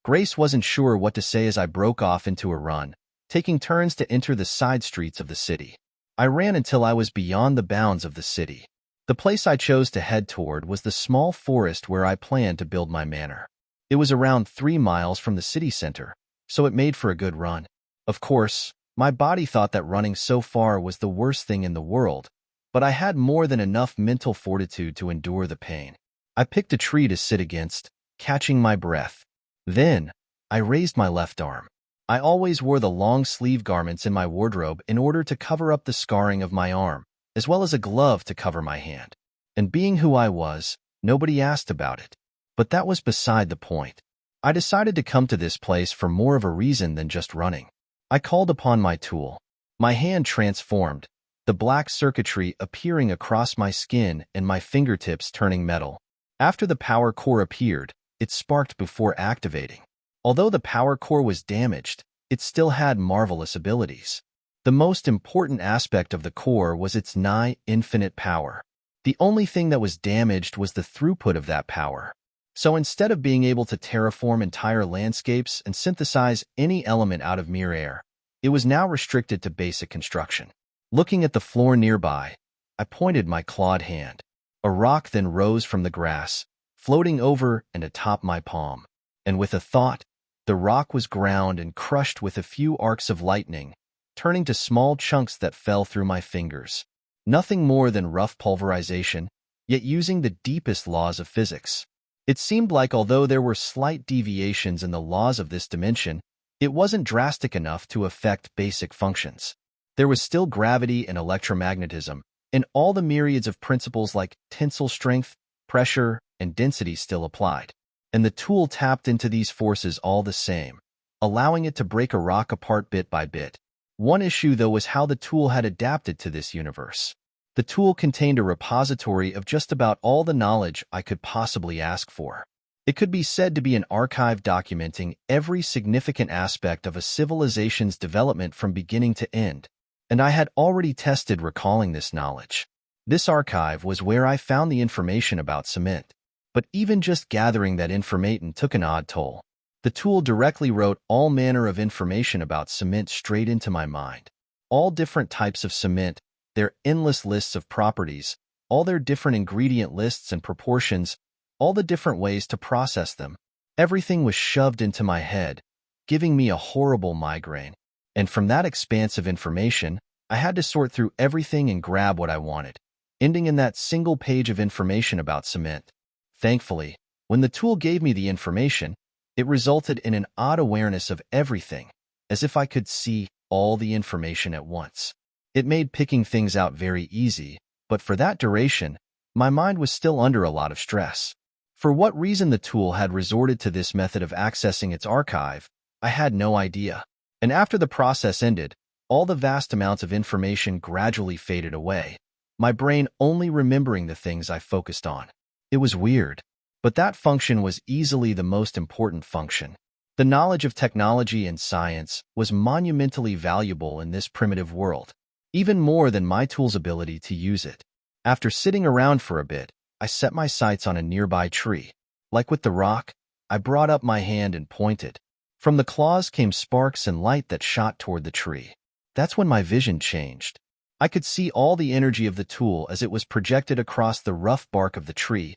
Grace wasn't sure what to say as I broke off into a run, taking turns to enter the side streets of the city. I ran until I was beyond the bounds of the city. The place I chose to head toward was the small forest where I planned to build my manor. It was around 3 miles from the city center, so it made for a good run. Of course, my body thought that running so far was the worst thing in the world, but I had more than enough mental fortitude to endure the pain. I picked a tree to sit against, catching my breath. Then, I raised my left arm. I always wore the long-sleeve garments in my wardrobe in order to cover up the scarring of my arm, as well as a glove to cover my hand. And being who I was, nobody asked about it. But that was beside the point. I decided to come to this place for more of a reason than just running. I called upon my tool. My hand transformed, the black circuitry appearing across my skin and my fingertips turning metal. After the power core appeared, it sparked before activating. Although the power core was damaged, it still had marvelous abilities. The most important aspect of the core was its nigh infinite power. The only thing that was damaged was the throughput of that power. So instead of being able to terraform entire landscapes and synthesize any element out of mere air, it was now restricted to basic construction. Looking at the floor nearby, I pointed my clawed hand. A rock then rose from the grass, floating over and atop my palm. And with a thought, the rock was ground and crushed with a few arcs of lightning, turning to small chunks that fell through my fingers. Nothing more than rough pulverization, yet using the deepest laws of physics. It seemed like although there were slight deviations in the laws of this dimension, it wasn't drastic enough to affect basic functions. There was still gravity and electromagnetism, and all the myriads of principles like tensile strength, pressure, and density still applied. And the tool tapped into these forces all the same, allowing it to break a rock apart bit by bit. One issue, though, was how the tool had adapted to this universe. The tool contained a repository of just about all the knowledge I could possibly ask for. It could be said to be an archive documenting every significant aspect of a civilization's development from beginning to end, and I had already tested recalling this knowledge. This archive was where I found the information about cement. But even just gathering that information took an odd toll. The tool directly wrote all manner of information about cement straight into my mind. All different types of cement, their endless lists of properties, all their different ingredient lists and proportions, all the different ways to process them. Everything was shoved into my head, giving me a horrible migraine. And from that expanse of information, I had to sort through everything and grab what I wanted, ending in that single page of information about cement. Thankfully, when the tool gave me the information, it resulted in an odd awareness of everything, as if I could see all the information at once. It made picking things out very easy, but for that duration, my mind was still under a lot of stress. For what reason the tool had resorted to this method of accessing its archive, I had no idea. And after the process ended, all the vast amounts of information gradually faded away, my brain only remembering the things I focused on. It was weird, but that function was easily the most important function. The knowledge of technology and science was monumentally valuable in this primitive world, even more than my tool's ability to use it. After sitting around for a bit, I set my sights on a nearby tree. Like with the rock, I brought up my hand and pointed. From the claws came sparks and light that shot toward the tree. That's when my vision changed. I could see all the energy of the tool as it was projected across the rough bark of the tree,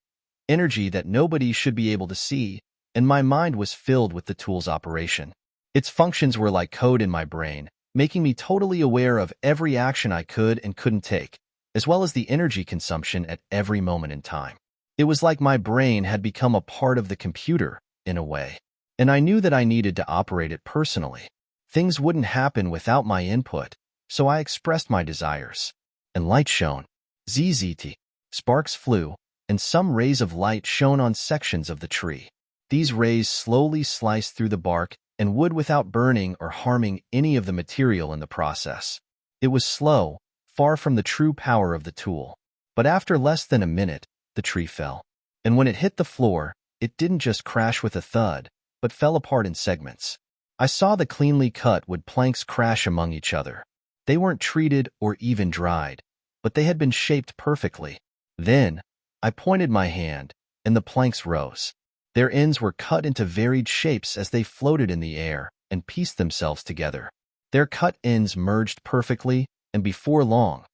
energy that nobody should be able to see, and my mind was filled with the tool's operation. Its functions were like code in my brain, making me totally aware of every action I could and couldn't take, as well as the energy consumption at every moment in time. It was like my brain had become a part of the computer, in a way, and I knew that I needed to operate it personally. Things wouldn't happen without my input, so I expressed my desires. And light shone. ZZT. Sparks flew, and some rays of light shone on sections of the tree. These rays slowly sliced through the bark and wood without burning or harming any of the material in the process. It was slow, far from the true power of the tool. But after less than a minute, the tree fell. And when it hit the floor, it didn't just crash with a thud, but fell apart in segments. I saw the cleanly cut wood planks crash among each other. They weren't treated or even dried, but they had been shaped perfectly. Then, I pointed my hand, and the planks rose. Their ends were cut into varied shapes as they floated in the air and pieced themselves together. Their cut ends merged perfectly, and before long,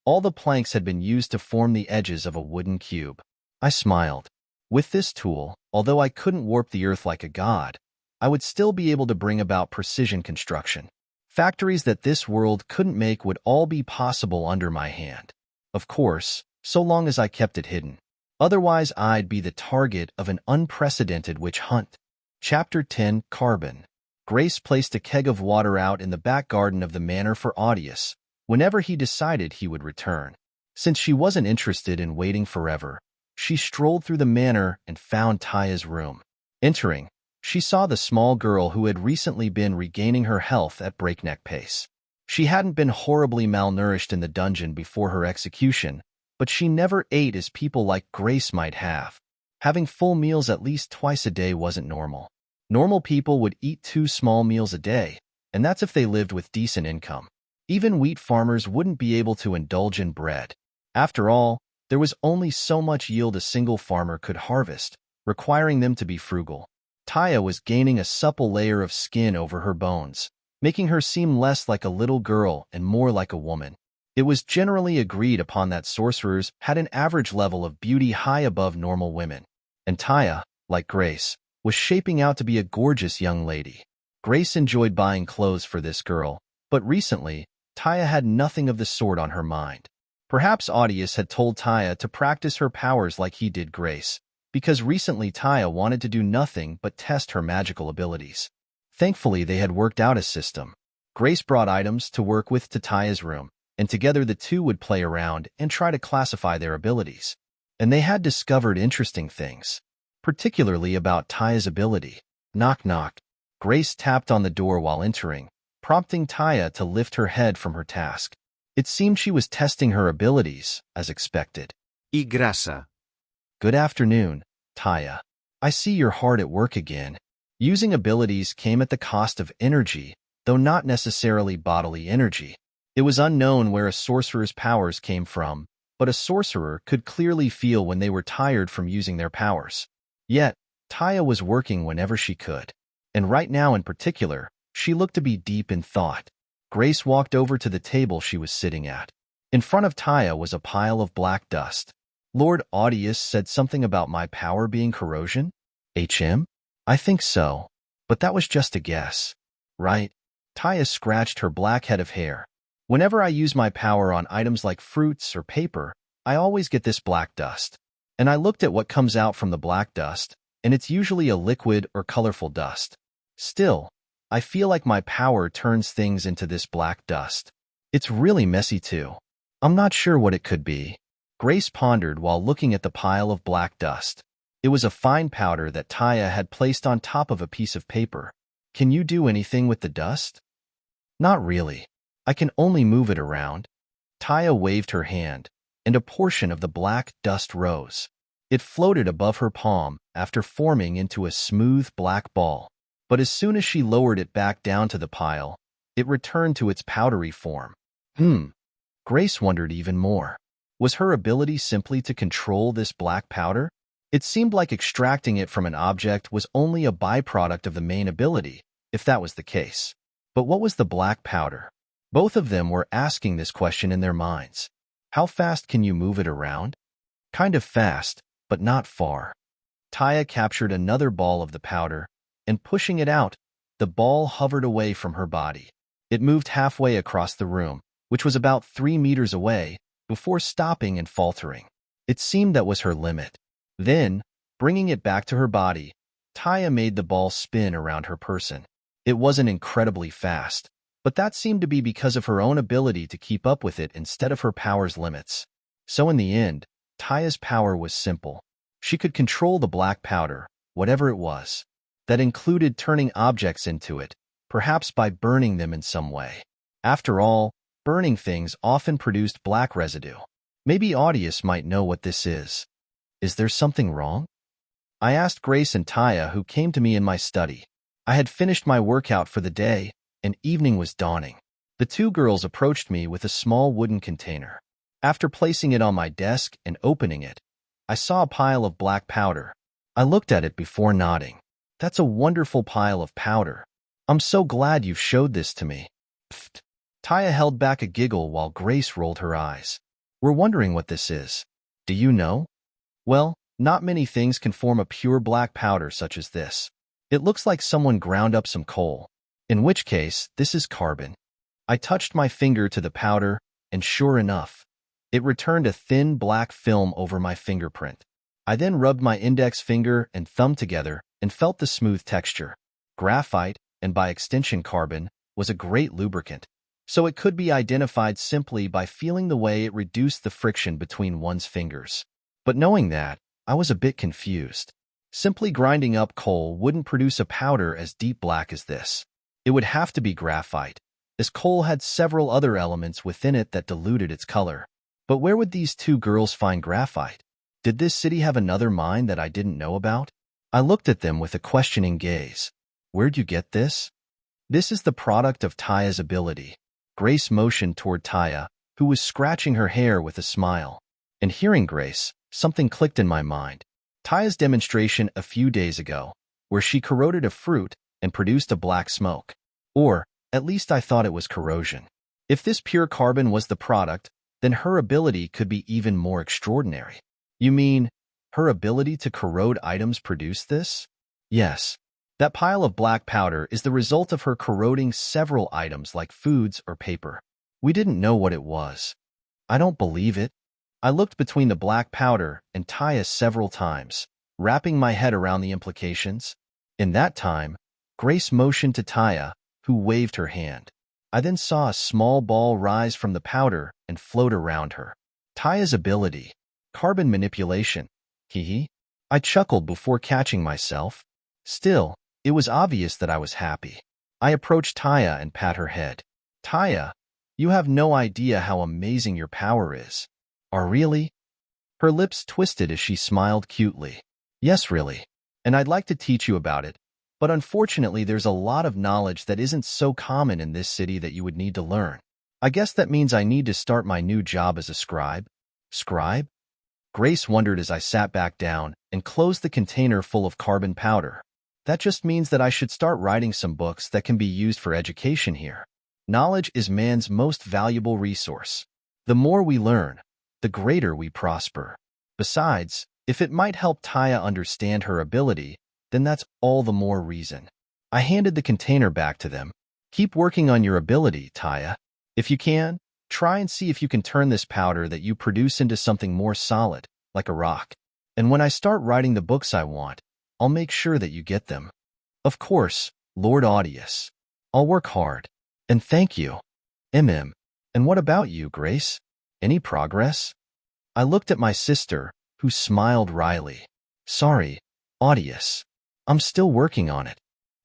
all the planks had been used to form the edges of a wooden cube. I smiled. With this tool, although I couldn't warp the earth like a god, I would still be able to bring about precision construction. Factories that this world couldn't make would all be possible under my hand. Of course, so long as I kept it hidden. Otherwise, I'd be the target of an unprecedented witch hunt. Chapter 10, Carbon. Grace placed a keg of water out in the back garden of the manor for Audius, whenever he decided he would return. Since she wasn't interested in waiting forever, she strolled through the manor and found Taya's room. Entering, she saw the small girl who had recently been regaining her health at breakneck pace. She hadn't been horribly malnourished in the dungeon before her execution, but she never ate as people like Grace might have. Having full meals at least twice a day wasn't normal. Normal people would eat 2 small meals a day, and that's if they lived with decent income. Even wheat farmers wouldn't be able to indulge in bread. After all, there was only so much yield a single farmer could harvest, requiring them to be frugal. Taya was gaining a supple layer of skin over her bones, making her seem less like a little girl and more like a woman. It was generally agreed upon that sorcerers had an average level of beauty high above normal women, and Taya, like Grace, was shaping out to be a gorgeous young lady. Grace enjoyed buying clothes for this girl, but recently, Taya had nothing of the sort on her mind. Perhaps Audius had told Taya to practice her powers like he did Grace, because recently Taya wanted to do nothing but test her magical abilities. Thankfully, they had worked out a system. Grace brought items to work with to Taya's room, and together the two would play around and try to classify their abilities. And they had discovered interesting things, particularly about Taya's ability. Knock knock. Grace tapped on the door while entering, prompting Taya to lift her head from her task. It seemed she was testing her abilities, as expected. Y grasa. Good afternoon, Taya. I see you're hard at work again. Using abilities came at the cost of energy, though not necessarily bodily energy. It was unknown where a sorcerer's powers came from, but a sorcerer could clearly feel when they were tired from using their powers. Yet, Taya was working whenever she could. And right now in particular, she looked to be deep in thought. Grace walked over to the table she was sitting at. In front of Taya was a pile of black dust. Lord Audius said something about my power being corrosion? HM? I think so. But that was just a guess. Right? Taya scratched her black head of hair. Whenever I use my power on items like fruits or paper, I always get this black dust. And I looked at what comes out from the black dust, and it's usually a liquid or colorful dust. Still, I feel like my power turns things into this black dust. It's really messy too. I'm not sure what it could be. Grace pondered while looking at the pile of black dust. It was a fine powder that Taya had placed on top of a piece of paper. Can you do anything with the dust? Not really. I can only move it around. Taya waved her hand, and a portion of the black dust rose. It floated above her palm after forming into a smooth black ball. But as soon as she lowered it back down to the pile, it returned to its powdery form. Grace wondered even more. Was her ability simply to control this black powder? It seemed like extracting it from an object was only a byproduct of the main ability, if that was the case. But what was the black powder? Both of them were asking this question in their minds. How fast can you move it around? Kind of fast, but not far. Taya captured another ball of the powder, and pushing it out, the ball hovered away from her body. It moved halfway across the room, which was about 3 meters away, before stopping and faltering. It seemed that was her limit. Then, bringing it back to her body, Taya made the ball spin around her person. It wasn't incredibly fast, but that seemed to be because of her own ability to keep up with it instead of her power's limits. So in the end, Taya's power was simple. She could control the black powder, whatever it was. That included turning objects into it, perhaps by burning them in some way. After all, burning things often produced black residue. Maybe Audius might know what this is. Is there something wrong? I asked Grace and Taya, who came to me in my study. I had finished my workout for the day, and evening was dawning. The two girls approached me with a small wooden container. After placing it on my desk and opening it, I saw a pile of black powder. I looked at it before nodding. That's a wonderful pile of powder. I'm so glad you've showed this to me. Pfft. Taya held back a giggle while Grace rolled her eyes. We're wondering what this is. Do you know? Well, not many things can form a pure black powder such as this. It looks like someone ground up some coal. In which case, this is carbon. I touched my finger to the powder, and sure enough, it returned a thin black film over my fingerprint. I then rubbed my index finger and thumb together and felt the smooth texture. Graphite, and by extension carbon, was a great lubricant, so it could be identified simply by feeling the way it reduced the friction between one's fingers. But knowing that, I was a bit confused. Simply grinding up coal wouldn't produce a powder as deep black as this. It would have to be graphite, as coal had several other elements within it that diluted its color. But where would these two girls find graphite? Did this city have another mine that I didn't know about? I looked at them with a questioning gaze. Where'd you get this? This is the product of Taya's ability. Grace motioned toward Taya, who was scratching her hair with a smile. And hearing Grace, something clicked in my mind. Taya's demonstration a few days ago, where she corroded a fruit and produced a black smoke. Or, at least I thought it was corrosion. If this pure carbon was the product, then her ability could be even more extraordinary. You mean, her ability to corrode items produced this? Yes. That pile of black powder is the result of her corroding several items like foods or paper. We didn't know what it was. I don't believe it. I looked between the black powder and Taya several times, wrapping my head around the implications. In that time, Grace motioned to Taya, who waved her hand. I then saw a small ball rise from the powder and float around her. Taya's ability. Carbon manipulation. Hee. I chuckled before catching myself. Still, it was obvious that I was happy. I approached Taya and pat her head. Taya, you have no idea how amazing your power is. Are really? Her lips twisted as she smiled cutely. Yes, really. And I'd like to teach you about it. But unfortunately, there's a lot of knowledge that isn't so common in this city that you would need to learn. I guess that means I need to start my new job as a scribe. Scribe? Grace wondered as I sat back down and closed the container full of carbon powder. That just means that I should start writing some books that can be used for education here. Knowledge is man's most valuable resource. The more we learn, the greater we prosper. Besides, if it might help Taya understand her ability, then that's all the more reason. I handed the container back to them. Keep working on your ability, Taya. If you can, try and see if you can turn this powder that you produce into something more solid, like a rock. And when I start writing the books I want, I'll make sure that you get them. Of course, Lord Audius. I'll work hard. And thank you. And what about you, Grace? Any progress? I looked at my sister, who smiled wryly. Sorry, Audius. I'm still working on it.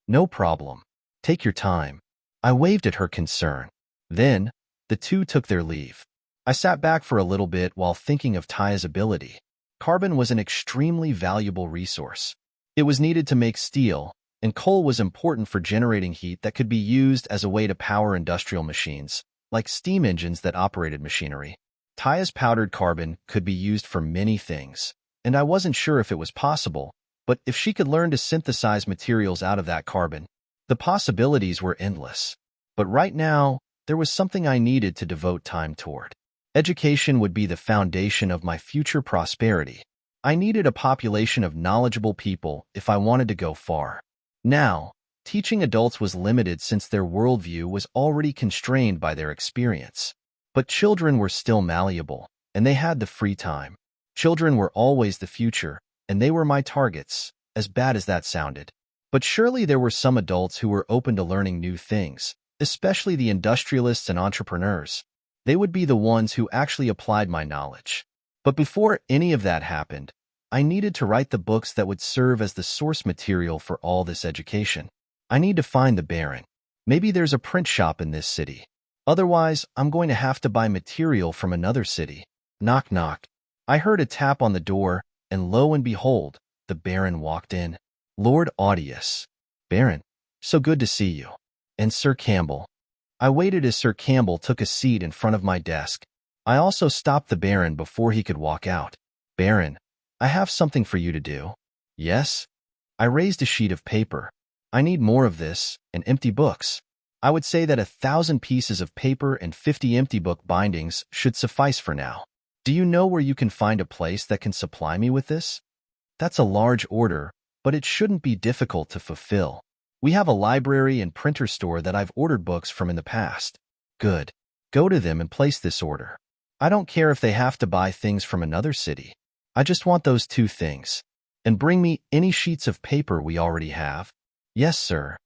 No problem. Take your time. I waved at her concern. Then, the two took their leave. I sat back for a little bit while thinking of Taya's ability. Carbon was an extremely valuable resource. It was needed to make steel, and coal was important for generating heat that could be used as a way to power industrial machines, like steam engines that operated machinery. Taya's powdered carbon could be used for many things, and I wasn't sure if it was possible, but if she could learn to synthesize materials out of that carbon, the possibilities were endless. But right now, there was something I needed to devote time toward. Education would be the foundation of my future prosperity. I needed a population of knowledgeable people if I wanted to go far. Now, teaching adults was limited since their worldview was already constrained by their experience. But children were still malleable, and they had the free time. Children were always the future, and they were my targets, as bad as that sounded. But surely there were some adults who were open to learning new things, especially the industrialists and entrepreneurs. They would be the ones who actually applied my knowledge. But before any of that happened, I needed to write the books that would serve as the source material for all this education. I need to find the Baron. Maybe there's a print shop in this city. Otherwise, I'm going to have to buy material from another city. Knock, knock. I heard a tap on the door, and lo and behold, the Baron walked in. Lord Audius. Baron, so good to see you. And Sir Campbell. I waited as Sir Campbell took a seat in front of my desk. I also stopped the Baron before he could walk out. Baron, I have something for you to do. Yes? I raised a sheet of paper. I need more of this, and empty books. I would say that 1,000 pieces of paper and 50 empty book bindings should suffice for now. Do you know where you can find a place that can supply me with this? That's a large order, but it shouldn't be difficult to fulfill. We have a library and printer store that I've ordered books from in the past. Good. Go to them and place this order. I don't care if they have to buy things from another city. I just want those 2 things. And bring me any sheets of paper we already have. Yes, sir.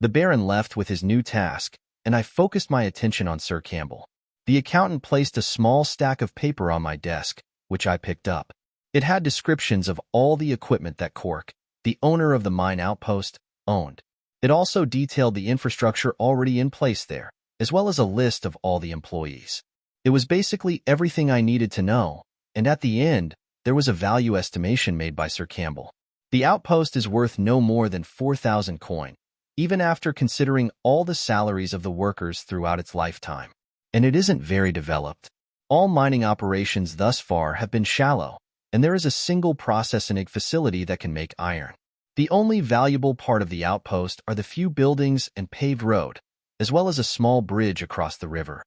The Baron left with his new task, and I focused my attention on Sir Campbell. The accountant placed a small stack of paper on my desk, which I picked up. It had descriptions of all the equipment that Cork, the owner of the mine outpost, owned. It also detailed the infrastructure already in place there, as well as a list of all the employees. It was basically everything I needed to know, and at the end, there was a value estimation made by Sir Campbell. The outpost is worth no more than 4,000 coin, even after considering all the salaries of the workers throughout its lifetime. And it isn't very developed. All mining operations thus far have been shallow, and there is a single processing facility that can make iron. The only valuable part of the outpost are the few buildings and paved road, as well as a small bridge across the river.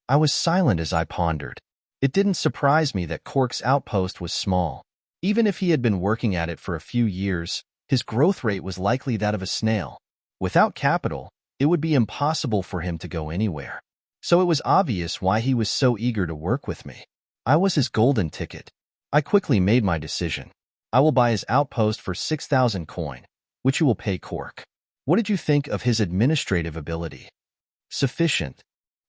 I was silent as I pondered. It didn't surprise me that Cork's outpost was small. Even if he had been working at it for a few years, his growth rate was likely that of a snail. Without capital, it would be impossible for him to go anywhere. So it was obvious why he was so eager to work with me. I was his golden ticket. I quickly made my decision. I will buy his outpost for 6,000 coin, which you will pay Cork. What did you think of his administrative ability? Sufficient.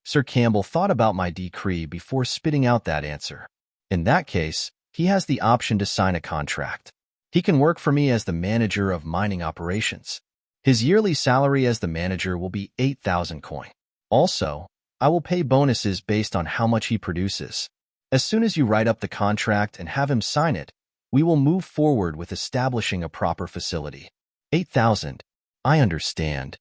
Sir Campbell thought about my decree before spitting out that answer. In that case, he has the option to sign a contract. He can work for me as the manager of mining operations. His yearly salary as the manager will be 8,000 coin. Also, I will pay bonuses based on how much he produces. As soon as you write up the contract and have him sign it, we will move forward with establishing a proper facility. 8,000. I understand.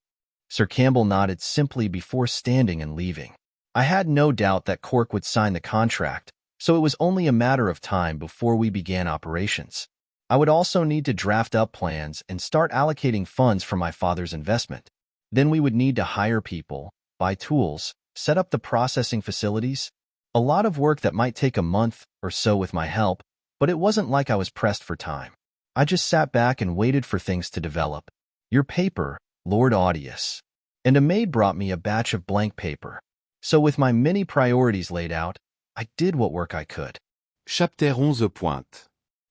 Sir Campbell nodded simply before standing and leaving. I had no doubt that Cork would sign the contract, so it was only a matter of time before we began operations. I would also need to draft up plans and start allocating funds for my father's investment. Then we would need to hire people, buy tools, set up the processing facilities. A lot of work that might take a month or so with my help, but it wasn't like I was pressed for time. I just sat back and waited for things to develop. Your paper, Lord Audius. And a maid brought me a batch of blank paper. So with my many priorities laid out, I did what work I could. Chapitre 11.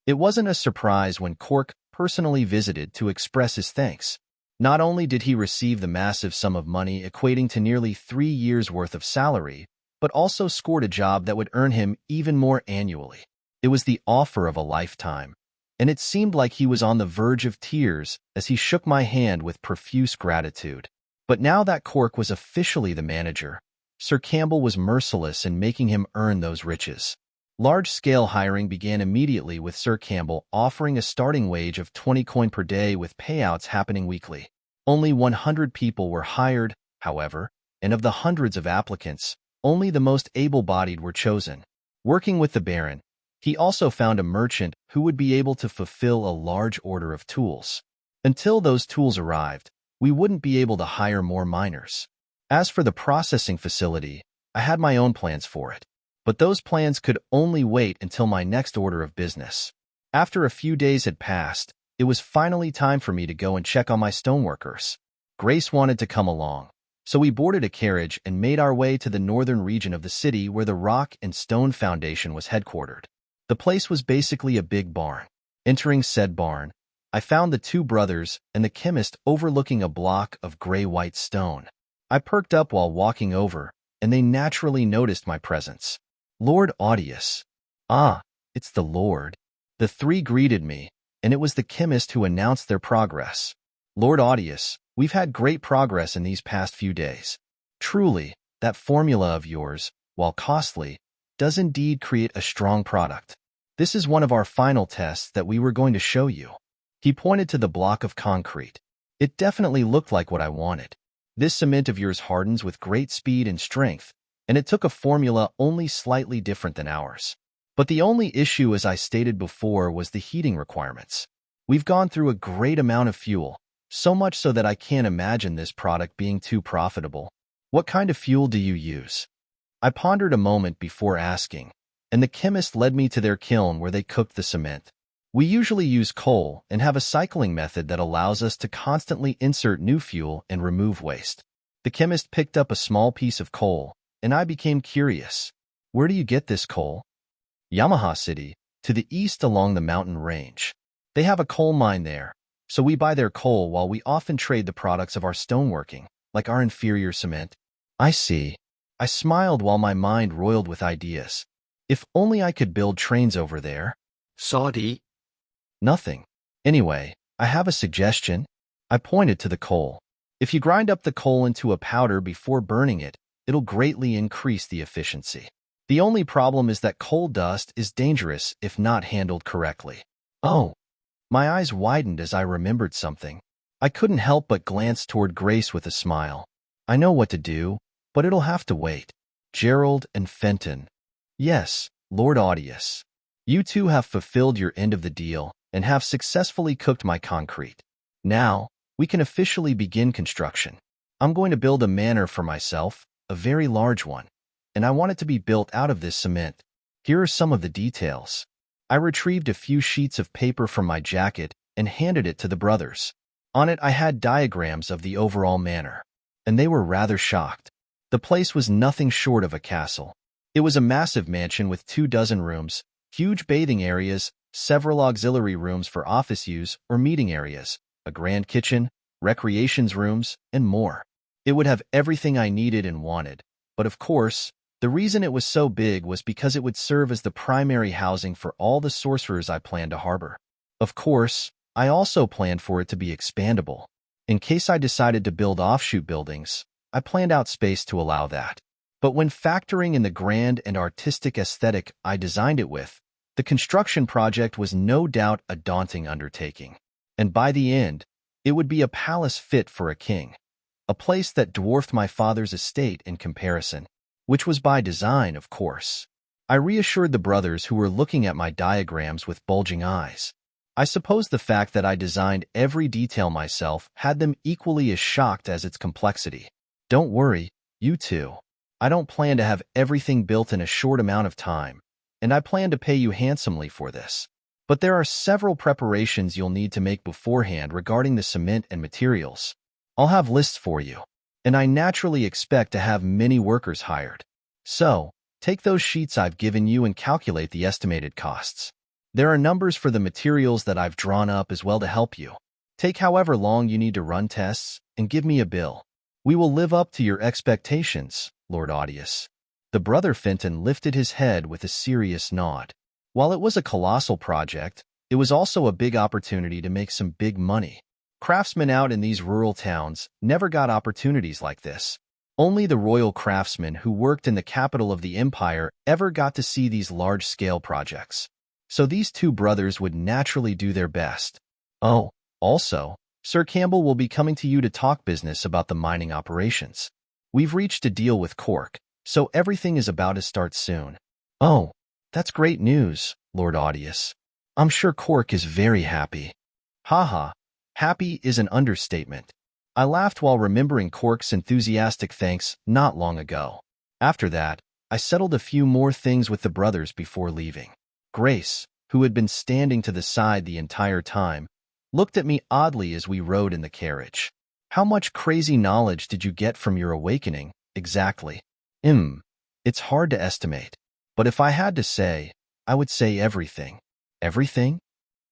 It wasn't a surprise when Cork personally visited to express his thanks. Not only did he receive the massive sum of money equating to nearly 3 years' worth of salary, but also scored a job that would earn him even more annually. It was the offer of a lifetime, and it seemed like he was on the verge of tears as he shook my hand with profuse gratitude. But now that Cork was officially the manager, Sir Campbell was merciless in making him earn those riches. Large-scale hiring began immediately with Sir Campbell offering a starting wage of 20 coin per day with payouts happening weekly. Only 100 people were hired, however, and of the hundreds of applicants, only the most able-bodied were chosen. Working with the Baron, he also found a merchant who would be able to fulfill a large order of tools. Until those tools arrived, we wouldn't be able to hire more miners. As for the processing facility, I had my own plans for it. But those plans could only wait until my next order of business. After a few days had passed, it was finally time for me to go and check on my stoneworkers. Grace wanted to come along, so we boarded a carriage and made our way to the northern region of the city where the Rock and Stone Foundation was headquartered. The place was basically a big barn. Entering said barn, I found the 2 brothers and the chemist overlooking a block of gray-white stone. I perked up while walking over, and they naturally noticed my presence. Lord Audius. Ah, it's the Lord. The 3 greeted me, and it was the chemist who announced their progress. Lord Audius, we've had great progress in these past few days. Truly, that formula of yours, while costly, does indeed create a strong product. This is one of our final tests that we were going to show you. He pointed to the block of concrete. It definitely looked like what I wanted. This cement of yours hardens with great speed and strength, and it took a formula only slightly different than ours. But the only issue, as I stated before, was the heating requirements. We've gone through a great amount of fuel, so much so that I can't imagine this product being too profitable. What kind of fuel do you use? I pondered a moment before asking, and the chemist led me to their kiln where they cooked the cement. We usually use coal and have a cycling method that allows us to constantly insert new fuel and remove waste. The chemist picked up a small piece of coal, and I became curious. Where do you get this coal? Yamaha City, to the east along the mountain range. They have a coal mine there, so we buy their coal while we often trade the products of our stoneworking, like our inferior cement. I see. I smiled while my mind roiled with ideas. If only I could build trains over there. Saudi. Nothing. Anyway, I have a suggestion. I pointed to the coal. If you grind up the coal into a powder before burning it, it'll greatly increase the efficiency. The only problem is that coal dust is dangerous if not handled correctly. Oh. My eyes widened as I remembered something. I couldn't help but glance toward Grace with a smile. I know what to do, but it'll have to wait. Gerald and Fenton. Yes, Lord Audius. You two have fulfilled your end of the deal and have successfully cooked my concrete. Now, we can officially begin construction. I'm going to build a manor for myself, a very large one, and I want it to be built out of this cement. Here are some of the details. I retrieved a few sheets of paper from my jacket and handed it to the brothers. On it I had diagrams of the overall manor, and they were rather shocked. The place was nothing short of a castle. It was a massive mansion with 24 rooms, huge bathing areas, several auxiliary rooms for office use or meeting areas, a grand kitchen, recreations rooms, and more. It would have everything I needed and wanted, but of course, the reason it was so big was because it would serve as the primary housing for all the sorcerers I planned to harbor. Of course, I also planned for it to be expandable. In case I decided to build offshoot buildings, I planned out space to allow that. But when factoring in the grand and artistic aesthetic I designed it with, the construction project was no doubt a daunting undertaking. And by the end, it would be a palace fit for a king. A place that dwarfed my father's estate in comparison, which was by design, of course. I reassured the brothers who were looking at my diagrams with bulging eyes. I suppose the fact that I designed every detail myself had them equally as shocked as its complexity. Don't worry, you two. I don't plan to have everything built in a short amount of time, and I plan to pay you handsomely for this. But there are several preparations you'll need to make beforehand regarding the cement and materials. I'll have lists for you, and I naturally expect to have many workers hired. So, take those sheets I've given you and calculate the estimated costs. There are numbers for the materials that I've drawn up as well to help you. Take however long you need to run tests, and give me a bill. We will live up to your expectations, Lord Audius. The brother Fenton lifted his head with a serious nod. While it was a colossal project, it was also a big opportunity to make some big money. Craftsmen out in these rural towns never got opportunities like this. Only the royal craftsmen who worked in the capital of the empire ever got to see these large-scale projects. So these two brothers would naturally do their best. Oh, also, Sir Campbell will be coming to you to talk business about the mining operations. We've reached a deal with Cork, so everything is about to start soon. Oh, that's great news, Lord Audius. I'm sure Cork is very happy. Haha, happy is an understatement. I laughed while remembering Cork's enthusiastic thanks not long ago. After that, I settled a few more things with the brothers before leaving. Grace, who had been standing to the side the entire time, looked at me oddly as we rode in the carriage. How much crazy knowledge did you get from your awakening, exactly? It's hard to estimate. But if I had to say, I would say everything. Everything?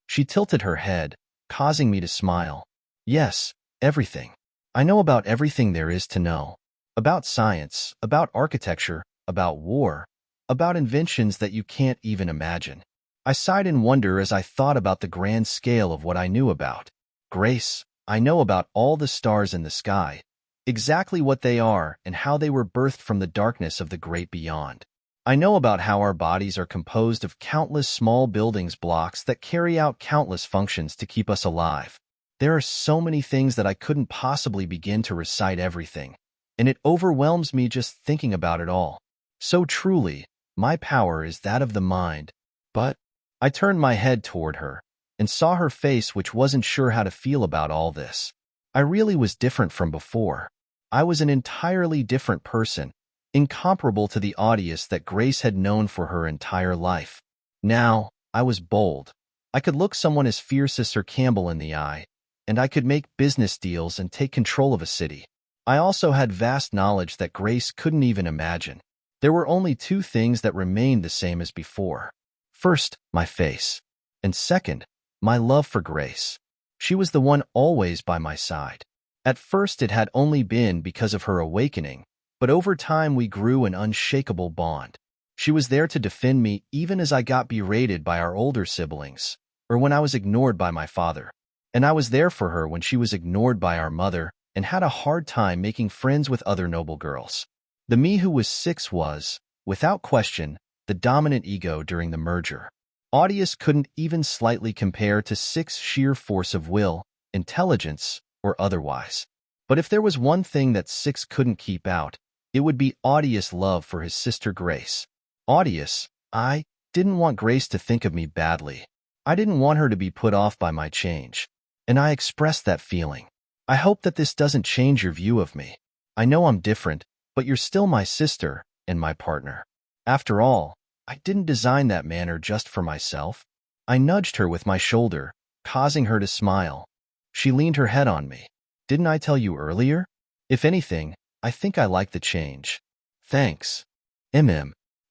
She tilted her head, causing me to smile. Yes, everything. I know about everything there is to know. About science, about architecture, about war, about inventions that you can't even imagine. I sighed in wonder as I thought about the grand scale of what I knew about. Grace, I know about all the stars in the sky, exactly what they are and how they were birthed from the darkness of the great beyond. I know about how our bodies are composed of countless small building blocks that carry out countless functions to keep us alive. There are so many things that I couldn't possibly begin to recite everything, and it overwhelms me just thinking about it all. So truly, my power is that of the mind. But I turned my head toward her and saw her face, which wasn't sure how to feel about all this. I really was different from before. I was an entirely different person, incomparable to the Audius that Grace had known for her entire life. Now, I was bold. I could look someone as fierce as Sir Campbell in the eye, and I could make business deals and take control of a city. I also had vast knowledge that Grace couldn't even imagine. There were only two things that remained the same as before. First, my face. And second, my love for Grace. She was the one always by my side. At first, it had only been because of her awakening, but over time we grew an unshakable bond. She was there to defend me even as I got berated by our older siblings, or when I was ignored by my father. And I was there for her when she was ignored by our mother and had a hard time making friends with other noble girls. The me who was 6 was, without question, the dominant ego during the merger. Audius couldn't even slightly compare to 6's sheer force of will, intelligence, or otherwise. But if there was one thing that 6 couldn't keep out, it would be Audius' love for his sister Grace. Audius, I didn't want Grace to think of me badly. I didn't want her to be put off by my change. And I expressed that feeling. I hope that this doesn't change your view of me. I know I'm different, but you're still my sister and my partner. After all, I didn't design that manner just for myself. I nudged her with my shoulder, causing her to smile. She leaned her head on me. Didn't I tell you earlier? If anything, I think I like the change. Thanks.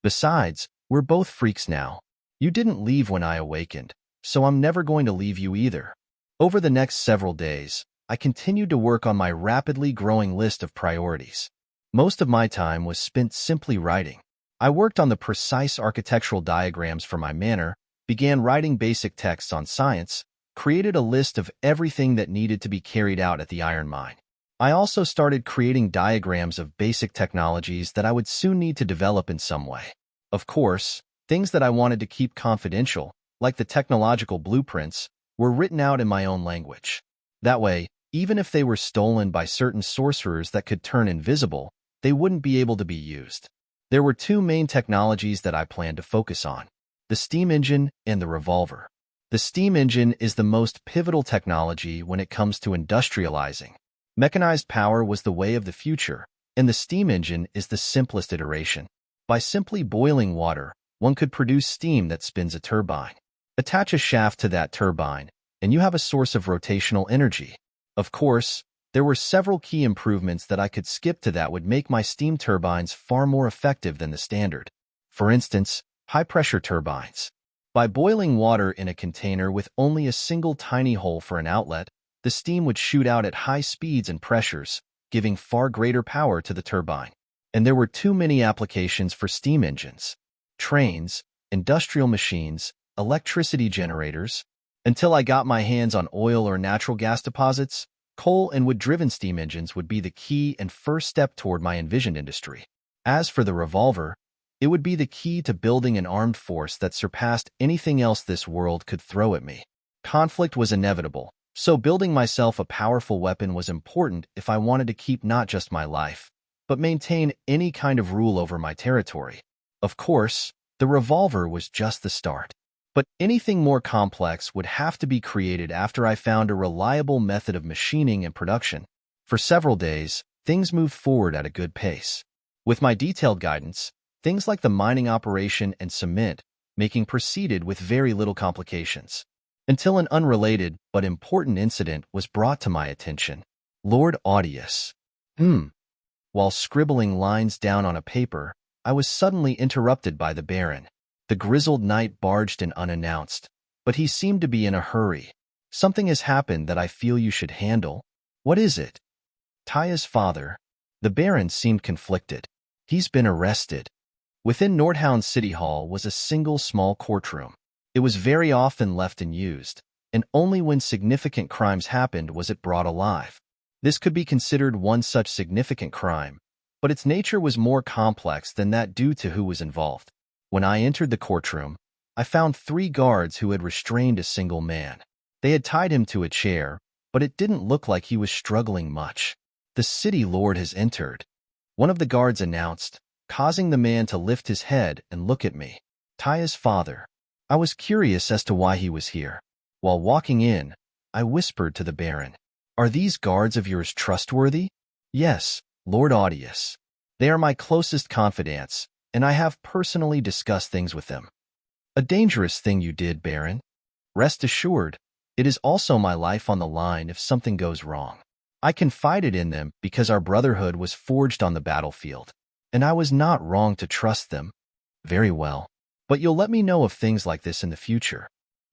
Besides, we're both freaks now. You didn't leave when I awakened, so I'm never going to leave you either. Over the next several days, I continued to work on my rapidly growing list of priorities. Most of my time was spent simply writing. I worked on the precise architectural diagrams for my manor, began writing basic texts on science, created a list of everything that needed to be carried out at the iron mine. I also started creating diagrams of basic technologies that I would soon need to develop in some way. Of course, things that I wanted to keep confidential, like the technological blueprints, were written out in my own language. That way, even if they were stolen by certain sorcerers that could turn invisible, they wouldn't be able to be used. There were two main technologies that I planned to focus on: the steam engine and the revolver. The steam engine is the most pivotal technology when it comes to industrializing. Mechanized power was the way of the future, and the steam engine is the simplest iteration. By simply boiling water, one could produce steam that spins a turbine. Attach a shaft to that turbine, and you have a source of rotational energy. Of course, there were several key improvements that I could skip to that would make my steam turbines far more effective than the standard. For instance, high-pressure turbines. By boiling water in a container with only a single tiny hole for an outlet, the steam would shoot out at high speeds and pressures, giving far greater power to the turbine. And there were too many applications for steam engines: trains, industrial machines, electricity generators. Until I got my hands on oil or natural gas deposits, coal and wood-driven steam engines would be the key and first step toward my envisioned industry. As for the revolver, it would be the key to building an armed force that surpassed anything else this world could throw at me. Conflict was inevitable, so building myself a powerful weapon was important if I wanted to keep not just my life, but maintain any kind of rule over my territory. Of course, the revolver was just the start. But anything more complex would have to be created after I found a reliable method of machining and production. For several days, things moved forward at a good pace. With my detailed guidance, things like the mining operation and cement making proceeded with very little complications. Until an unrelated but important incident was brought to my attention. Lord Audius. While scribbling lines down on a paper, I was suddenly interrupted by the Baron. The grizzled knight barged in unannounced, but he seemed to be in a hurry. Something has happened that I feel you should handle. What is it? Taya's father. The Baron seemed conflicted. He's been arrested. Within Northtown City Hall was a single small courtroom. It was very often left unused, and only when significant crimes happened was it brought alive. This could be considered one such significant crime, but its nature was more complex than that due to who was involved. When I entered the courtroom, I found 3 guards who had restrained a single man. They had tied him to a chair, but it didn't look like he was struggling much. "The city lord has entered," one of the guards announced, causing the man to lift his head and look at me. Taya's father. I was curious as to why he was here. While walking in, I whispered to the Baron, "Are these guards of yours trustworthy?" "Yes, Lord Audius. They are my closest confidants, and I have personally discussed things with them." "A dangerous thing you did, Baron. Rest assured, it is also my life on the line if something goes wrong. I confided in them because our brotherhood was forged on the battlefield, and I was not wrong to trust them." "Very well. But you'll let me know of things like this in the future."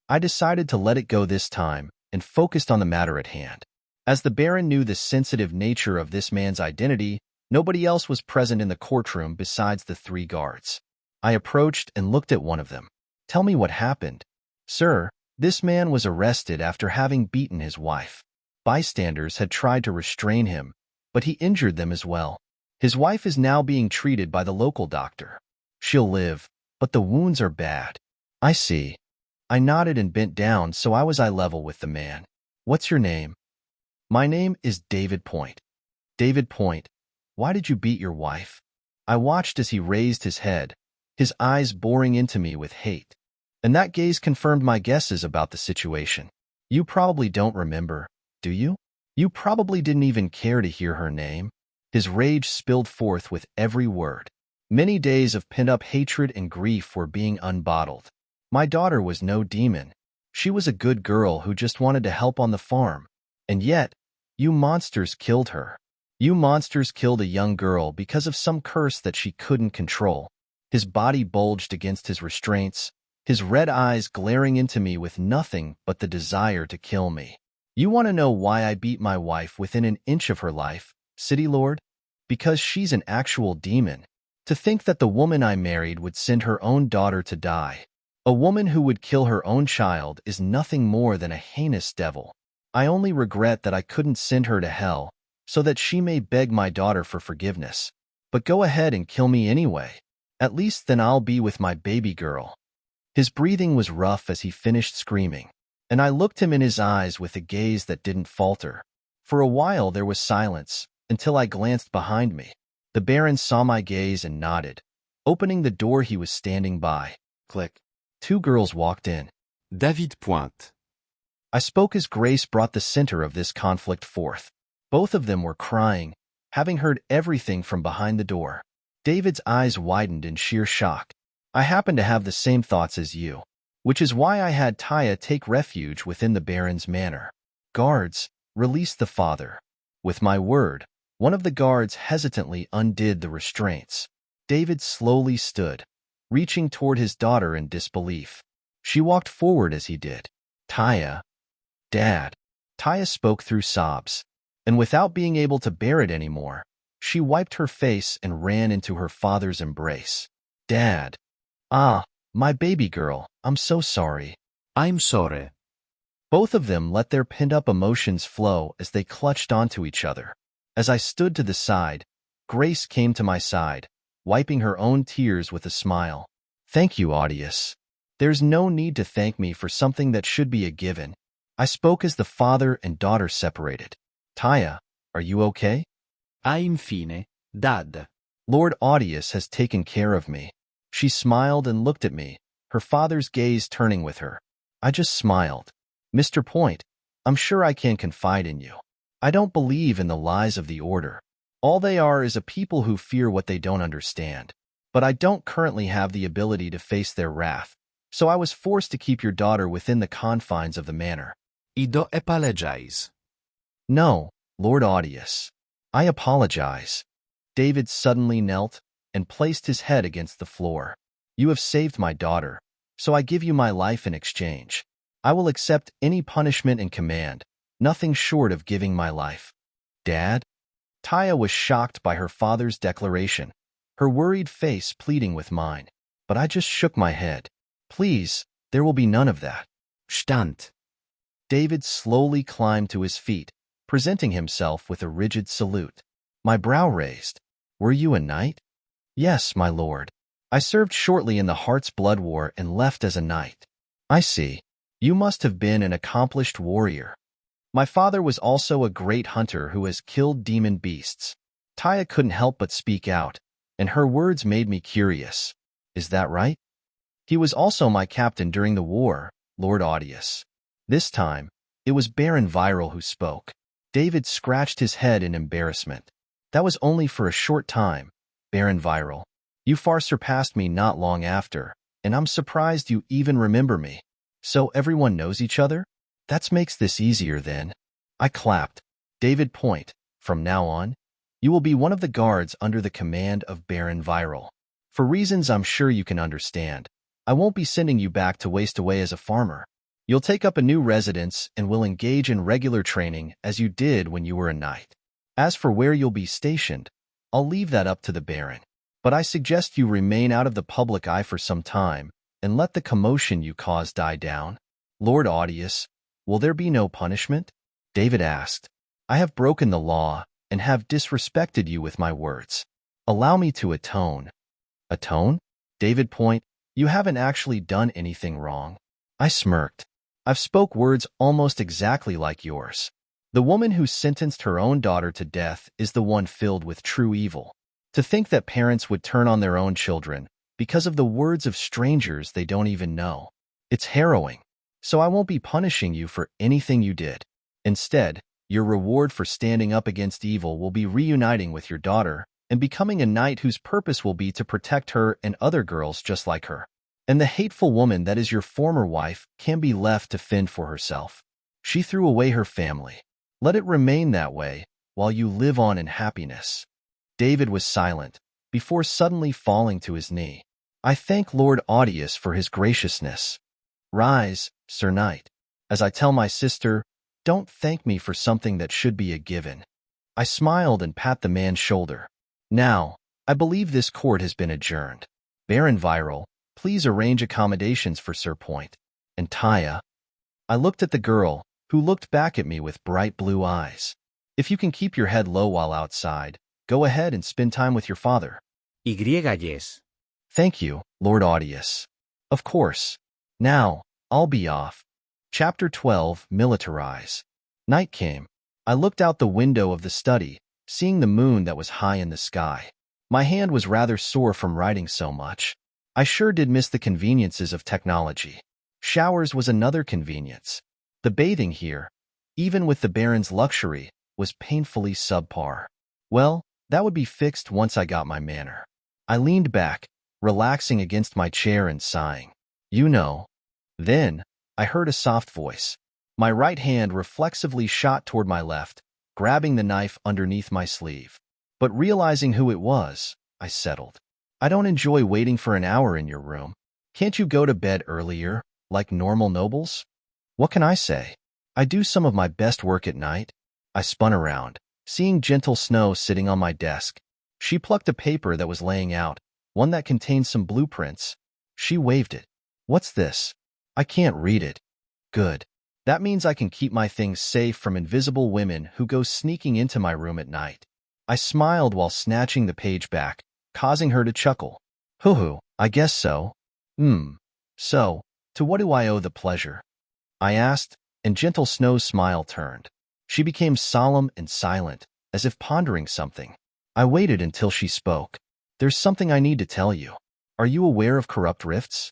I decided to let it go this time and focused on the matter at hand. As the Baron knew the sensitive nature of this man's identity, nobody else was present in the courtroom besides the 3 guards. I approached and looked at one of them. "Tell me what happened." "Sir, this man was arrested after having beaten his wife. Bystanders had tried to restrain him, but he injured them as well. His wife is now being treated by the local doctor. She'll live, but the wounds are bad." "I see." I nodded and bent down so I was eye level with the man. "What's your name?" "My name is David Point." "David Point, why did you beat your wife?" I watched as he raised his head, his eyes boring into me with hate. And that gaze confirmed my guesses about the situation. "You probably don't remember, do you? You probably didn't even care to hear her name." His rage spilled forth with every word. Many days of pent-up hatred and grief were being unbottled. My daughter was no demon. She was a good girl who just wanted to help on the farm. And yet, you monsters killed her. You monsters killed a young girl because of some curse that she couldn't control. His body bulged against his restraints, his red eyes glaring into me with nothing but the desire to kill me. "You want to know why I beat my wife within an inch of her life, City Lord? Because she's an actual demon. To think that the woman I married would send her own daughter to die. A woman who would kill her own child is nothing more than a heinous devil. I only regret that I couldn't send her to hell, so that she may beg my daughter for forgiveness. But go ahead and kill me anyway. At least then I'll be with my baby girl." His breathing was rough as he finished screaming, and I looked him in his eyes with a gaze that didn't falter. For a while there was silence, until I glanced behind me. The Baron saw my gaze and nodded, opening the door he was standing by. Click. 2 girls walked in. David Point. I spoke as Grace brought the center of this conflict forth. Both of them were crying, having heard everything from behind the door. David's eyes widened in sheer shock. "I happen to have the same thoughts as you, which is why I had Taya take refuge within the Baron's manor." "Guards, release the father." With my word, one of the guards hesitantly undid the restraints. David slowly stood, reaching toward his daughter in disbelief. She walked forward as he did. "Taya." "Dad." Taya spoke through sobs, and without being able to bear it anymore, she wiped her face and ran into her father's embrace. "Dad." "Ah, my baby girl, I'm so sorry." "I'm sorry." Both of them let their pent-up emotions flow as they clutched onto each other. As I stood to the side, Grace came to my side, wiping her own tears with a smile. "Thank you, Audius. There's no need to thank me for something that should be a given." I spoke as the father and daughter separated. "Taya, are you okay?" Infine, Dad. "Lord Audius has taken care of me." She smiled and looked at me, her father's gaze turning with her. I just smiled. "Mr. Point, I'm sure I can confide in you. I don't believe in the lies of the Order. All they are is a people who fear what they don't understand. But I don't currently have the ability to face their wrath, so I was forced to keep your daughter within the confines of the manor." I do apologize. "No, Lord Audius. I apologize." David suddenly knelt and placed his head against the floor. "You have saved my daughter, so I give you my life in exchange. I will accept any punishment and command, nothing short of giving my life." "Dad?" Taya was shocked by her father's declaration, her worried face pleading with mine. But I just shook my head. "Please, there will be none of that." Stand. David slowly climbed to his feet, presenting himself with a rigid salute. My brow raised. Were you a knight? Yes, my lord. I served shortly in the Heart's Blood War and left as a knight. I see. You must have been an accomplished warrior. My father was also a great hunter who has killed demon beasts. Taya couldn't help but speak out, and her words made me curious. Is that right? He was also my captain during the war, Lord Audius. This time, it was Baron Viral who spoke. David scratched his head in embarrassment. That was only for a short time, Baron Viral. You far surpassed me not long after, and I'm surprised you even remember me. So everyone knows each other? That makes this easier then. I clapped. David Point, from now on, you will be one of the guards under the command of Baron Viral. For reasons I'm sure you can understand, I won't be sending you back to waste away as a farmer. You'll take up a new residence and will engage in regular training as you did when you were a knight. As for where you'll be stationed, I'll leave that up to the Baron. But I suggest you remain out of the public eye for some time and let the commotion you caused die down. Lord Audius, will there be no punishment? David asked. I have broken the law and have disrespected you with my words. Allow me to atone. Atone? David Point, you haven't actually done anything wrong. I smirked. I've spoke words almost exactly like yours. The woman who sentenced her own daughter to death is the one filled with true evil. To think that parents would turn on their own children because of the words of strangers they don't even know. It's harrowing. So I won't be punishing you for anything you did. Instead, your reward for standing up against evil will be reuniting with your daughter and becoming a knight whose purpose will be to protect her and other girls just like her. And the hateful woman that is your former wife can be left to fend for herself. She threw away her family. Let it remain that way while you live on in happiness. David was silent, before suddenly falling to his knee. I thank Lord Audius for his graciousness. Rise, Sir Knight. As I tell my sister, don't thank me for something that should be a given. I smiled and pat the man's shoulder. Now, I believe this court has been adjourned. Baron Viral, please arrange accommodations for Sir Point. And Taya. I looked at the girl, who looked back at me with bright blue eyes. If you can keep your head low while outside, go ahead and spend time with your father. Yes. Thank you, Lord Audius. Of course. Now, I'll be off. Chapter 12, Militarize. Night came. I looked out the window of the study, seeing the moon that was high in the sky. My hand was rather sore from writing so much. I sure did miss the conveniences of technology. Showers was another convenience. The bathing here, even with the Baron's luxury, was painfully subpar. Well, that would be fixed once I got my manner. I leaned back, relaxing against my chair and sighing. You know. Then, I heard a soft voice. My right hand reflexively shot toward my left, grabbing the knife underneath my sleeve. But realizing who it was, I settled. I don't enjoy waiting for an hour in your room. Can't you go to bed earlier, like normal nobles? What can I say? I do some of my best work at night. I spun around, seeing Gentle Snow sitting on my desk. She plucked a paper that was laying out, one that contained some blueprints. She waved it. What's this? I can't read it. Good. That means I can keep my things safe from invisible women who go sneaking into my room at night. I smiled while snatching the page back, causing her to chuckle. Hoo-hoo, I guess so. So, to what do I owe the pleasure? I asked, and Gentle Snow's smile turned. She became solemn and silent, as if pondering something. I waited until she spoke. There's something I need to tell you. Are you aware of corrupt rifts?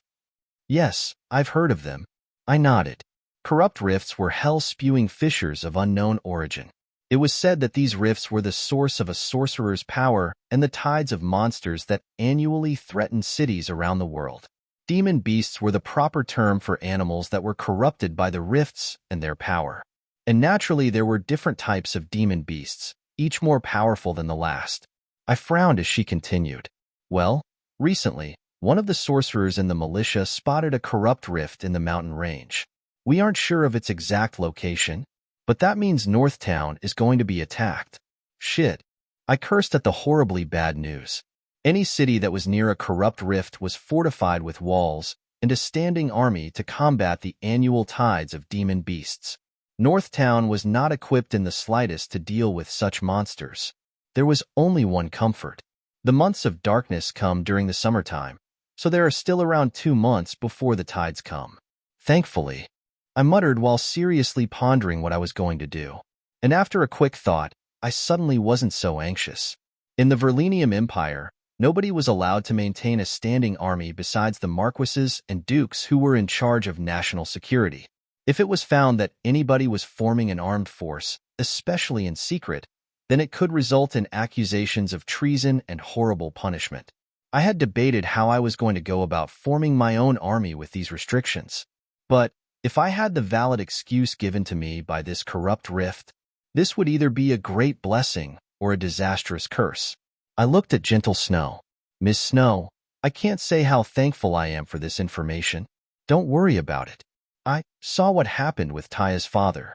Yes, I've heard of them. I nodded. Corrupt rifts were hell-spewing fissures of unknown origin. It was said that these rifts were the source of a sorcerer's power and the tides of monsters that annually threatened cities around the world. Demon beasts were the proper term for animals that were corrupted by the rifts and their power. And naturally, there were different types of demon beasts, each more powerful than the last. I frowned as she continued. Well, recently, one of the sorcerers in the militia spotted a corrupt rift in the mountain range. We aren't sure of its exact location, but that means Northtown is going to be attacked. Shit. I cursed at the horribly bad news. Any city that was near a corrupt rift was fortified with walls and a standing army to combat the annual tides of demon beasts. Northtown was not equipped in the slightest to deal with such monsters. There was only one comfort. The months of darkness come during the summertime, so there are still around 2 months before the tides come. Thankfully, I muttered while seriously pondering what I was going to do. And after a quick thought, I suddenly wasn't so anxious. In the Verlenium Empire, nobody was allowed to maintain a standing army besides the marquises and dukes who were in charge of national security. If it was found that anybody was forming an armed force, especially in secret, then it could result in accusations of treason and horrible punishment. I had debated how I was going to go about forming my own army with these restrictions. But if I had the valid excuse given to me by this corrupt rift, this would either be a great blessing or a disastrous curse. I looked at gentle Snow. Miss Snow, I can't say how thankful I am for this information. Don't worry about it. I saw what happened with Taya's father.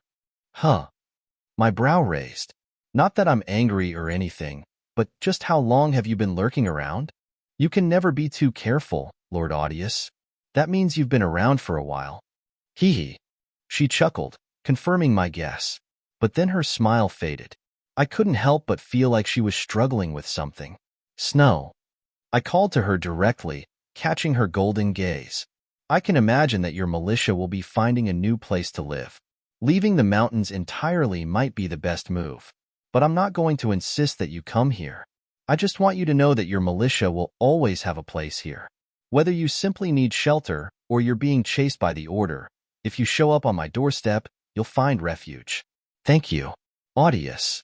Huh. My brow raised. Not that I'm angry or anything, but just how long have you been lurking around? You can never be too careful, Lord Audius. That means you've been around for a while. Hee hee. She chuckled, confirming my guess. But then her smile faded. I couldn't help but feel like she was struggling with something. Snow. I called to her directly, catching her golden gaze. I can imagine that your militia will be finding a new place to live. Leaving the mountains entirely might be the best move. But I'm not going to insist that you come here. I just want you to know that your militia will always have a place here. Whether you simply need shelter or you're being chased by the order, if you show up on my doorstep, you'll find refuge. Thank you, Audius.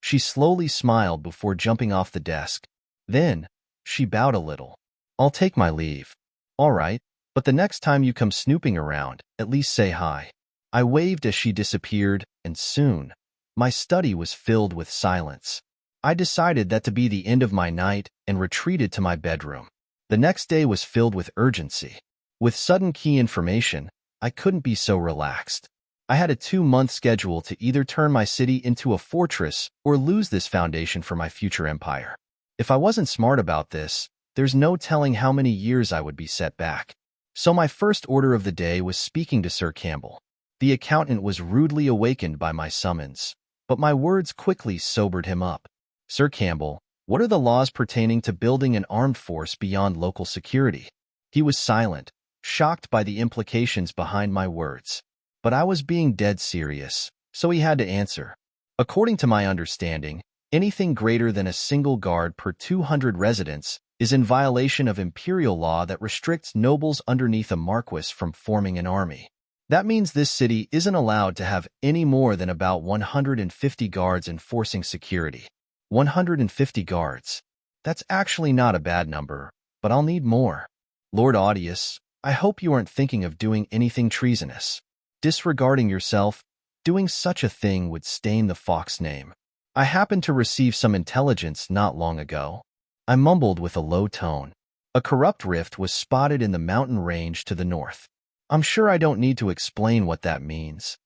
She slowly smiled before jumping off the desk. Then, she bowed a little. I'll take my leave. All right, but the next time you come snooping around, at least say hi. I waved as she disappeared, and soon, my study was filled with silence. I decided that to be the end of my night and retreated to my bedroom. The next day was filled with urgency. With sudden key information, I couldn't be so relaxed. I had a 2-month schedule to either turn my city into a fortress or lose this foundation for my future empire. If I wasn't smart about this, there's no telling how many years I would be set back. So my first order of the day was speaking to Sir Campbell. The accountant was rudely awakened by my summons, but my words quickly sobered him up. Sir Campbell, what are the laws pertaining to building an armed force beyond local security? He was silent, shocked by the implications behind my words. But I was being dead serious, so he had to answer. According to my understanding, anything greater than a single guard per 200 residents is in violation of imperial law that restricts nobles underneath a marquis from forming an army. That means this city isn't allowed to have any more than about 150 guards enforcing security. 150 guards. That's actually not a bad number, but I'll need more. Lord Audius, I hope you aren't thinking of doing anything treasonous. Disregarding yourself, doing such a thing would stain the Fox name. I happened to receive some intelligence not long ago. I mumbled with a low tone. A corrupt rift was spotted in the mountain range to the north. I'm sure I don't need to explain what that means.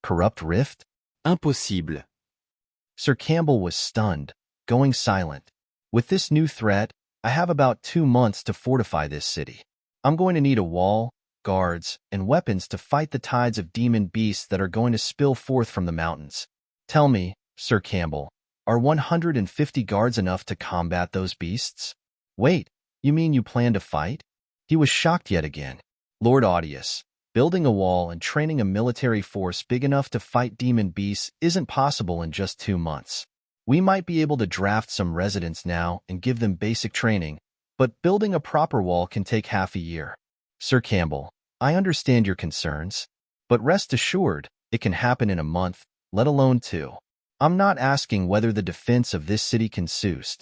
Corrupt rift? Impossible. Sir Campbell was stunned, going silent. With this new threat, I have about 2 months to fortify this city. I'm going to need a wall, guards, and weapons to fight the tides of demon beasts that are going to spill forth from the mountains. Tell me, Sir Campbell, are 150 guards enough to combat those beasts? Wait, you mean you plan to fight? He was shocked yet again. Lord Audius, building a wall and training a military force big enough to fight demon beasts isn't possible in just 2 months. We might be able to draft some residents now and give them basic training, but building a proper wall can take half a year. Sir Campbell, I understand your concerns, but rest assured, it can happen in a month, let alone 2. I'm not asking whether the defense of this city can suit.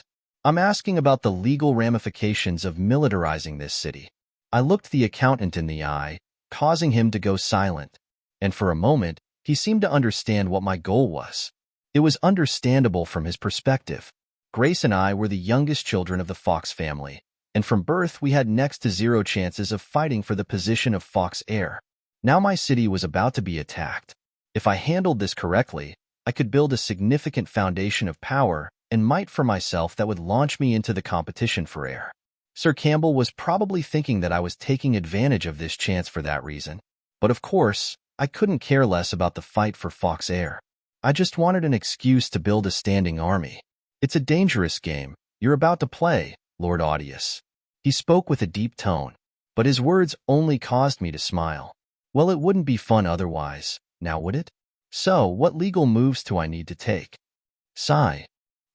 I'm asking about the legal ramifications of militarizing this city. I looked the accountant in the eye, causing him to go silent, and for a moment, he seemed to understand what my goal was. It was understandable from his perspective. Grace and I were the youngest children of the Fox family, and from birth we had next to zero chances of fighting for the position of Fox heir. Now my city was about to be attacked. If I handled this correctly, I could build a significant foundation of power and might for myself that would launch me into the competition for heir. Sir Campbell was probably thinking that I was taking advantage of this chance for that reason, but of course, I couldn't care less about the fight for Fox heir. I just wanted an excuse to build a standing army. It's a dangerous game, You're about to play, Lord Audius. He spoke with a deep tone, but his words only caused me to smile. Well, it wouldn't be fun otherwise, now would it? So, what legal moves do I need to take? Sigh.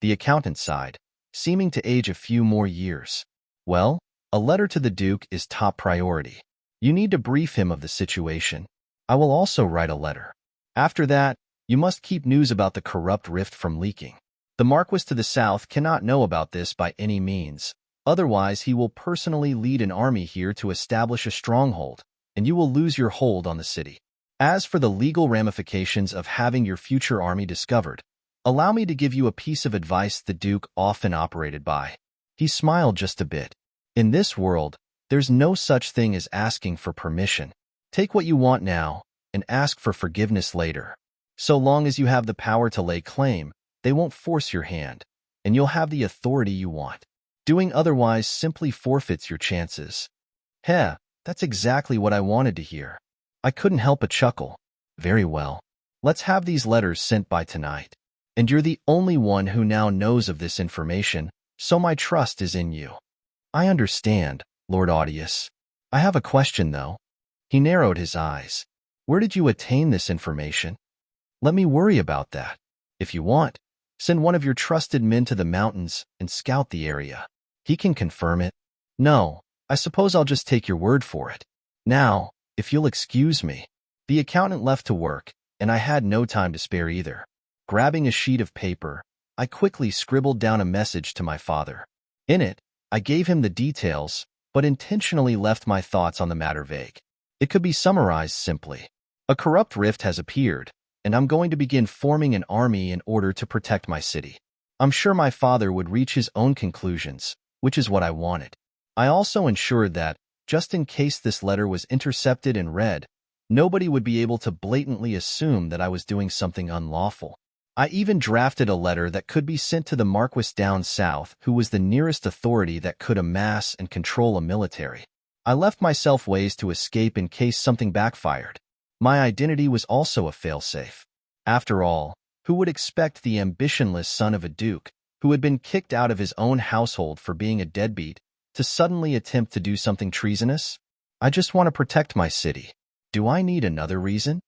The accountant sighed, seeming to age a few more years. Well, a letter to the Duke is top priority. You need to brief him of the situation. I will also write a letter. After that, you must keep news about the corrupt rift from leaking. The Marquis to the south cannot know about this by any means. Otherwise, he will personally lead an army here to establish a stronghold, and you will lose your hold on the city. As for the legal ramifications of having your future army discovered, allow me to give you a piece of advice the Duke often operated by. He smiled just a bit. In this world, there's no such thing as asking for permission. Take what you want now, and ask for forgiveness later. So long as you have the power to lay claim, they won't force your hand, and you'll have the authority you want. Doing otherwise simply forfeits your chances. Heh, that's exactly what I wanted to hear. I couldn't help but chuckle. Very well. Let's have these letters sent by tonight. And you're the only one who now knows of this information, so my trust is in you. I understand, Lord Audius. I have a question, though. He narrowed his eyes. Where did you attain this information? Let me worry about that. If you want, send one of your trusted men to the mountains and scout the area. He can confirm it. No, I suppose I'll just take your word for it. Now, if you'll excuse me. The accountant left to work, and I had no time to spare either. Grabbing a sheet of paper, I quickly scribbled down a message to my father. In it, I gave him the details, but intentionally left my thoughts on the matter vague. It could be summarized simply. A corrupt rift has appeared, and I'm going to begin forming an army in order to protect my city. I'm sure my father would reach his own conclusions, which is what I wanted. I also ensured that, just in case this letter was intercepted and read, nobody would be able to blatantly assume that I was doing something unlawful. I even drafted a letter that could be sent to the Marquis down south, who was the nearest authority that could amass and control a military. I left myself ways to escape in case something backfired. My identity was also a failsafe. After all, who would expect the ambitionless son of a duke, who had been kicked out of his own household for being a deadbeat, to suddenly attempt to do something treasonous? I just want to protect my city. Do I need another reason?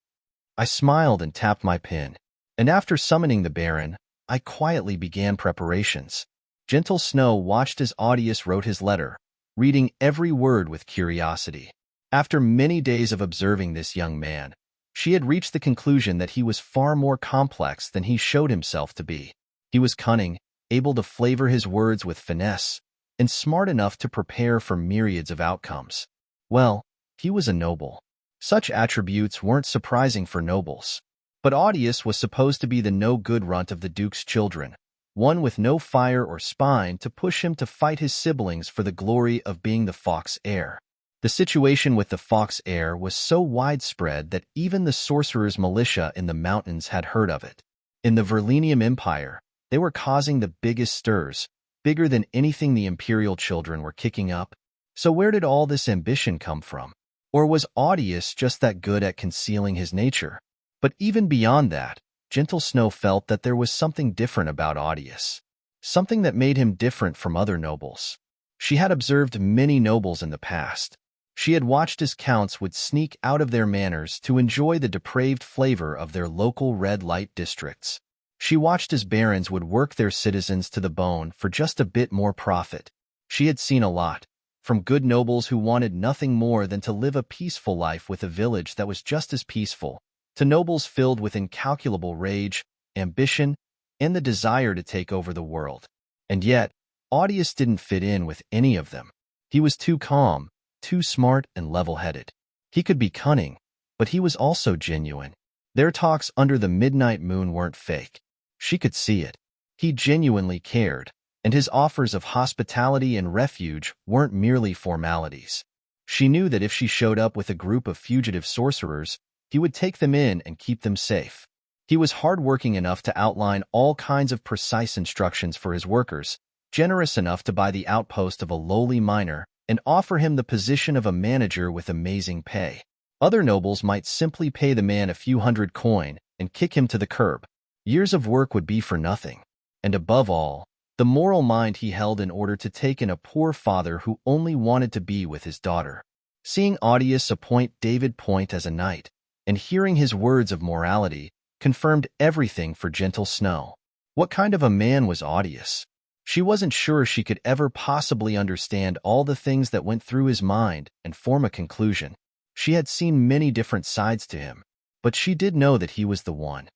I smiled and tapped my pen, and after summoning the Baron, I quietly began preparations. Gentle Snow watched as Audius wrote his letter, reading every word with curiosity. After many days of observing this young man, she had reached the conclusion that he was far more complex than he showed himself to be. He was cunning, able to flavor his words with finesse, and smart enough to prepare for myriads of outcomes. Well, he was a noble. Such attributes weren't surprising for nobles. But Audius was supposed to be the no-good runt of the Duke's children, one with no fire or spine to push him to fight his siblings for the glory of being the Fox heir. The situation with the Fox heir was so widespread that even the sorcerer's militia in the mountains had heard of it. In the Verlenium Empire, they were causing the biggest stirs, bigger than anything the imperial children were kicking up. So where did all this ambition come from? Or was Audius just that good at concealing his nature? But even beyond that, Gentle Snow felt that there was something different about Audius. Something that made him different from other nobles. She had observed many nobles in the past. She had watched as counts would sneak out of their manors to enjoy the depraved flavor of their local red light districts. She watched as barons would work their citizens to the bone for just a bit more profit. She had seen a lot, from good nobles who wanted nothing more than to live a peaceful life with a village that was just as peaceful, to nobles filled with incalculable rage, ambition, and the desire to take over the world. And yet, Audius didn't fit in with any of them. He was too calm, too smart and level-headed. He could be cunning, but he was also genuine. Their talks under the midnight moon weren't fake. She could see it. He genuinely cared, and his offers of hospitality and refuge weren't merely formalities. She knew that if she showed up with a group of fugitive sorcerers, he would take them in and keep them safe. He was hardworking enough to outline all kinds of precise instructions for his workers, generous enough to buy the outpost of a lowly miner, and offer him the position of a manager with amazing pay. Other nobles might simply pay the man a few hundred coin and kick him to the curb. Years of work would be for nothing. And above all, the moral mind he held in order to take in a poor father who only wanted to be with his daughter. Seeing Audius appoint David Point as a knight, and hearing his words of morality, confirmed everything for Gentle Snow. What kind of a man was Audius? She wasn't sure she could ever possibly understand all the things that went through his mind and form a conclusion. She had seen many different sides to him, but she did know that he was the one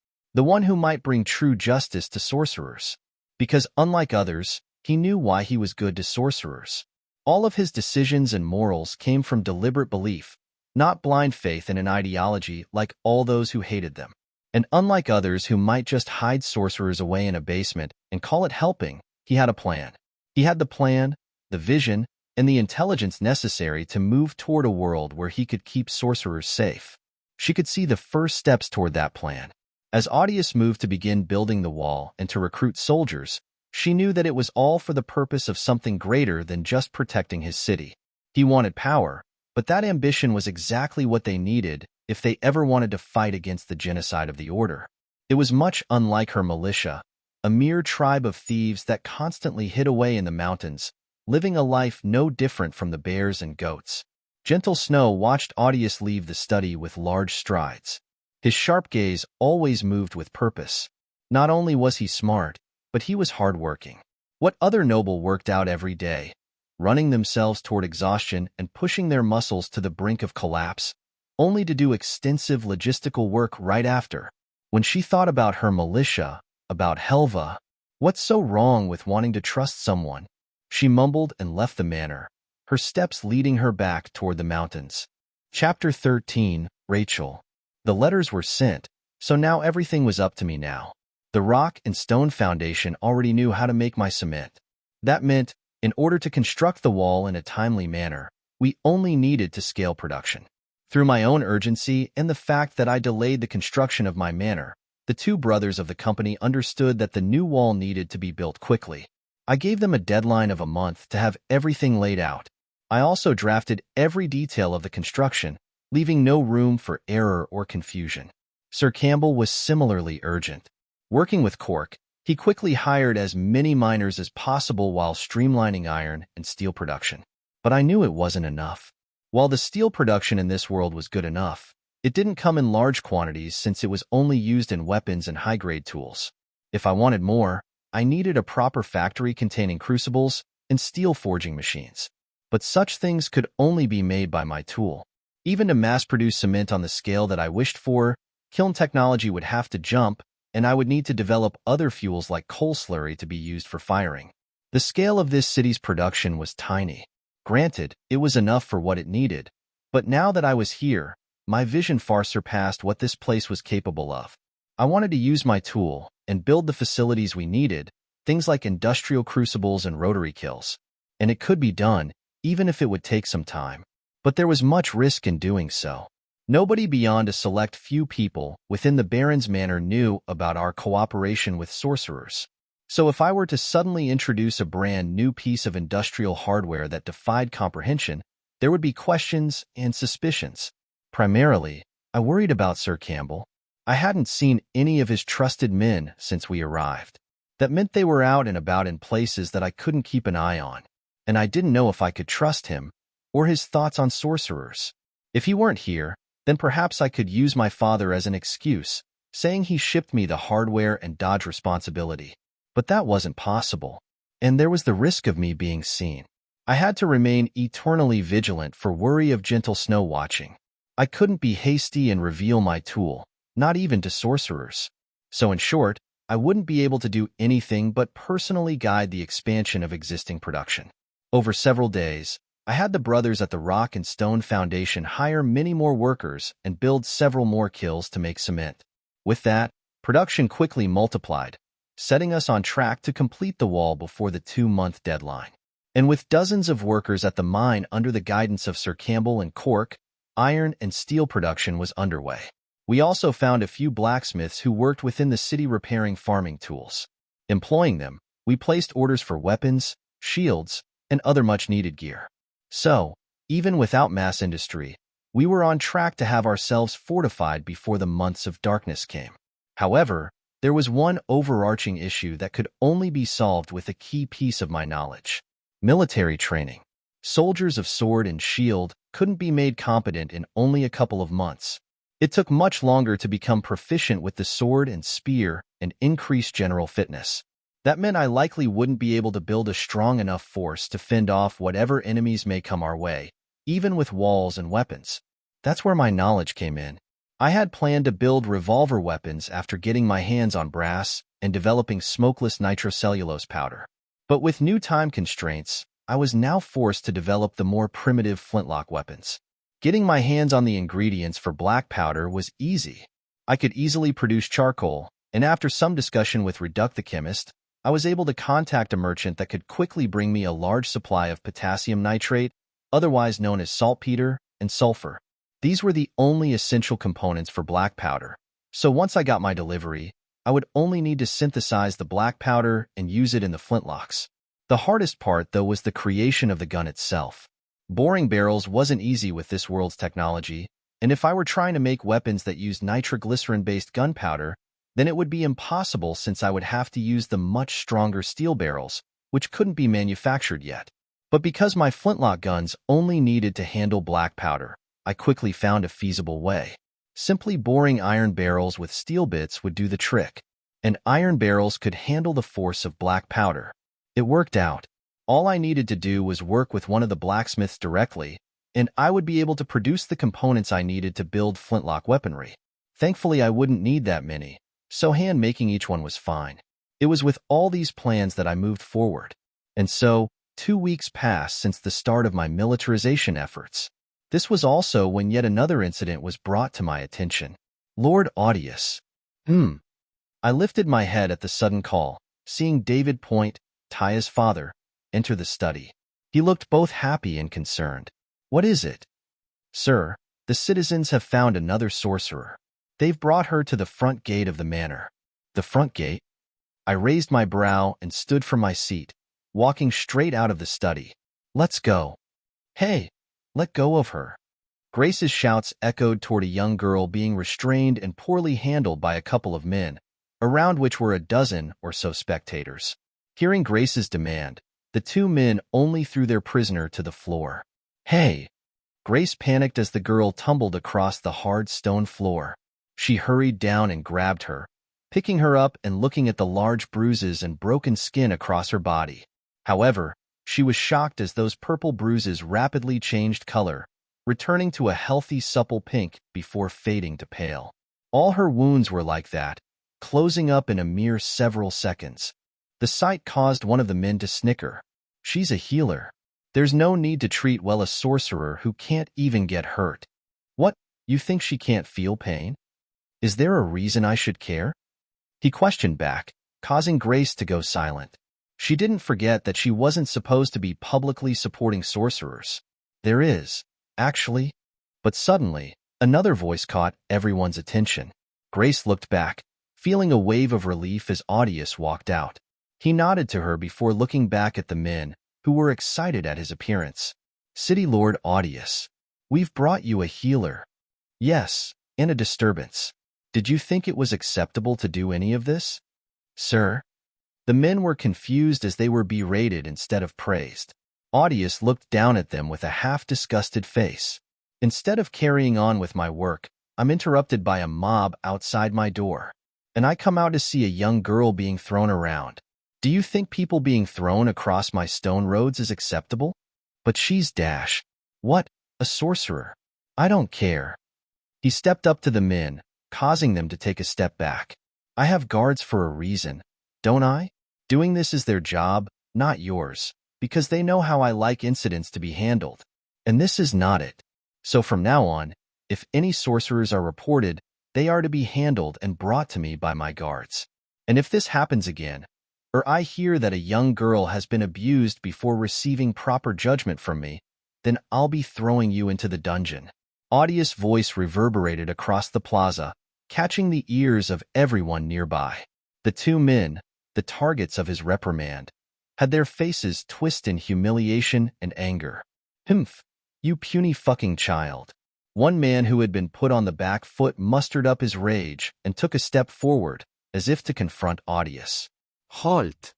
who might bring true justice to sorcerers. Because unlike others, he knew why he was good to sorcerers. All of his decisions and morals came from deliberate belief, not blind faith in an ideology like all those who hated them. And unlike others who might just hide sorcerers away in a basement and call it helping, he had a plan. He had the plan, the vision, and the intelligence necessary to move toward a world where he could keep sorcerers safe. She could see the first steps toward that plan. As Audius moved to begin building the wall and to recruit soldiers, she knew that it was all for the purpose of something greater than just protecting his city. He wanted power, but that ambition was exactly what they needed if they ever wanted to fight against the genocide of the Order. It was much unlike her militia, a mere tribe of thieves that constantly hid away in the mountains, living a life no different from the bears and goats. Gentle Snow watched Audius leave the study with large strides. His sharp gaze always moved with purpose. Not only was he smart, but he was hardworking. What other noble worked out every day, running themselves toward exhaustion and pushing their muscles to the brink of collapse, only to do extensive logistical work right after? When she thought about her militia, about Helva, what's so wrong with wanting to trust someone? She mumbled and left the manor, her steps leading her back toward the mountains. Chapter 13, Rachel. The letters were sent, so now everything was up to me now. The rock and stone foundation already knew how to make my cement. That meant, in order to construct the wall in a timely manner, we only needed to scale production. Through my own urgency and the fact that I delayed the construction of my manor, the two brothers of the company understood that the new wall needed to be built quickly. I gave them a deadline of a month to have everything laid out. I also drafted every detail of the construction, leaving no room for error or confusion. Sir Campbell was similarly urgent. Working with Cork, he quickly hired as many miners as possible while streamlining iron and steel production. But I knew it wasn't enough. While the steel production in this world was good enough, it didn't come in large quantities since it was only used in weapons and high-grade tools. If I wanted more, I needed a proper factory containing crucibles and steel forging machines. But such things could only be made by my tool. Even to mass-produce cement on the scale that I wished for, kiln technology would have to jump, and I would need to develop other fuels like coal slurry to be used for firing. The scale of this city's production was tiny. Granted, it was enough for what it needed, but now that I was here, my vision far surpassed what this place was capable of. I wanted to use my tool and build the facilities we needed, things like industrial crucibles and rotary kilns. And it could be done, even if it would take some time. But there was much risk in doing so. Nobody beyond a select few people within the Baron's Manor knew about our cooperation with sorcerers. So if I were to suddenly introduce a brand new piece of industrial hardware that defied comprehension, there would be questions and suspicions. Primarily, I worried about Sir Campbell. I hadn't seen any of his trusted men since we arrived. That meant they were out and about in places that I couldn't keep an eye on, and I didn't know if I could trust him or his thoughts on sorcerers. If he weren't here, then perhaps I could use my father as an excuse, saying he shipped me the hardware and dodge responsibility. But that wasn't possible, and there was the risk of me being seen. I had to remain eternally vigilant for worry of Gentle Snow watching. I couldn't be hasty and reveal my tool, not even to sorcerers. So in short, I wouldn't be able to do anything but personally guide the expansion of existing production. Over several days, I had the brothers at the Rock and Stone Foundation hire many more workers and build several more kilns to make cement. With that, production quickly multiplied, setting us on track to complete the wall before the 2-month deadline. And with dozens of workers at the mine under the guidance of Sir Campbell and Cork, iron and steel production was underway. We also found a few blacksmiths who worked within the city repairing farming tools. Employing them, we placed orders for weapons, shields, and other much-needed gear. So, even without mass industry, we were on track to have ourselves fortified before the months of darkness came. However, There was one overarching issue that could only be solved with a key piece of my knowledge: military training. Soldiers of sword and shield couldn't be made competent in only a couple of months. It took much longer to become proficient with the sword and spear and increase general fitness. That meant I likely wouldn't be able to build a strong enough force to fend off whatever enemies may come our way, even with walls and weapons. That's where my knowledge came in. I had planned to build revolver weapons after getting my hands on brass and developing smokeless nitrocellulose powder. But with new time constraints, I was now forced to develop the more primitive flintlock weapons. Getting my hands on the ingredients for black powder was easy. I could easily produce charcoal, and after some discussion with Reduct the chemist, I was able to contact a merchant that could quickly bring me a large supply of potassium nitrate, otherwise known as saltpeter, and sulfur. These were the only essential components for black powder, so once I got my delivery, I would only need to synthesize the black powder and use it in the flintlocks. The hardest part, though, was the creation of the gun itself. Boring barrels wasn't easy with this world's technology, and if I were trying to make weapons that used nitroglycerin-based gunpowder, then it would be impossible since I would have to use the much stronger steel barrels, which couldn't be manufactured yet. But because my flintlock guns only needed to handle black powder, I quickly found a feasible way. Simply boring iron barrels with steel bits would do the trick, and iron barrels could handle the force of black powder. It worked out. All I needed to do was work with one of the blacksmiths directly, and I would be able to produce the components I needed to build flintlock weaponry. Thankfully, I wouldn't need that many, so hand-making each one was fine. It was with all these plans that I moved forward. And so, 2 weeks passed since the start of my militarization efforts. This was also when yet another incident was brought to my attention. Lord Audius. I lifted my head at the sudden call, seeing David Point, Taya's father, enter the study. He looked both happy and concerned. What is it? Sir, the citizens have found another sorcerer. They've brought her to the front gate of the manor. The front gate? I raised my brow and stood from my seat, walking straight out of the study. Let's go. Hey, let go of her. Grace's shouts echoed toward a young girl being restrained and poorly handled by a couple of men, around which were a dozen or so spectators. Hearing Grace's demand, the 2 men only threw their prisoner to the floor. Hey! Grace panicked as the girl tumbled across the hard stone floor. She hurried down and grabbed her, picking her up and looking at the large bruises and broken skin across her body. However, she was shocked as those purple bruises rapidly changed color, returning to a healthy, supple pink before fading to pale. All her wounds were like that, closing up in a mere several seconds. The sight caused one of the men to snicker. She's a healer. There's no need to treat well a sorcerer who can't even get hurt. What, you think she can't feel pain? Is there a reason I should care? He questioned back, causing Grace to go silent. She didn't forget that she wasn't supposed to be publicly supporting sorcerers. There is, actually. But suddenly, another voice caught everyone's attention. Grace looked back, feeling a wave of relief as Audius walked out. He nodded to her before looking back at the men, who were excited at his appearance. City Lord Audius, we've brought you a healer. Yes, and a disturbance. Did you think it was acceptable to do any of this? Sir? The men were confused as they were berated instead of praised. Audius looked down at them with a half-disgusted face. Instead of carrying on with my work, I'm interrupted by a mob outside my door, and I come out to see a young girl being thrown around. Do you think people being thrown across my stone roads is acceptable? But she's Dash. What? A sorcerer. I don't care. He stepped up to the men, causing them to take a step back. I have guards for a reason, don't I? Doing this is their job, not yours, because they know how I like incidents to be handled. And this is not it. So from now on, if any sorcerers are reported, they are to be handled and brought to me by my guards. And if this happens again, or I hear that a young girl has been abused before receiving proper judgment from me, then I'll be throwing you into the dungeon. Audius' voice reverberated across the plaza, catching the ears of everyone nearby. The 2 men, the targets of his reprimand, had their faces twisted in humiliation and anger. Humph, you puny fucking child. One man who had been put on the back foot mustered up his rage and took a step forward, as if to confront Audius. Halt!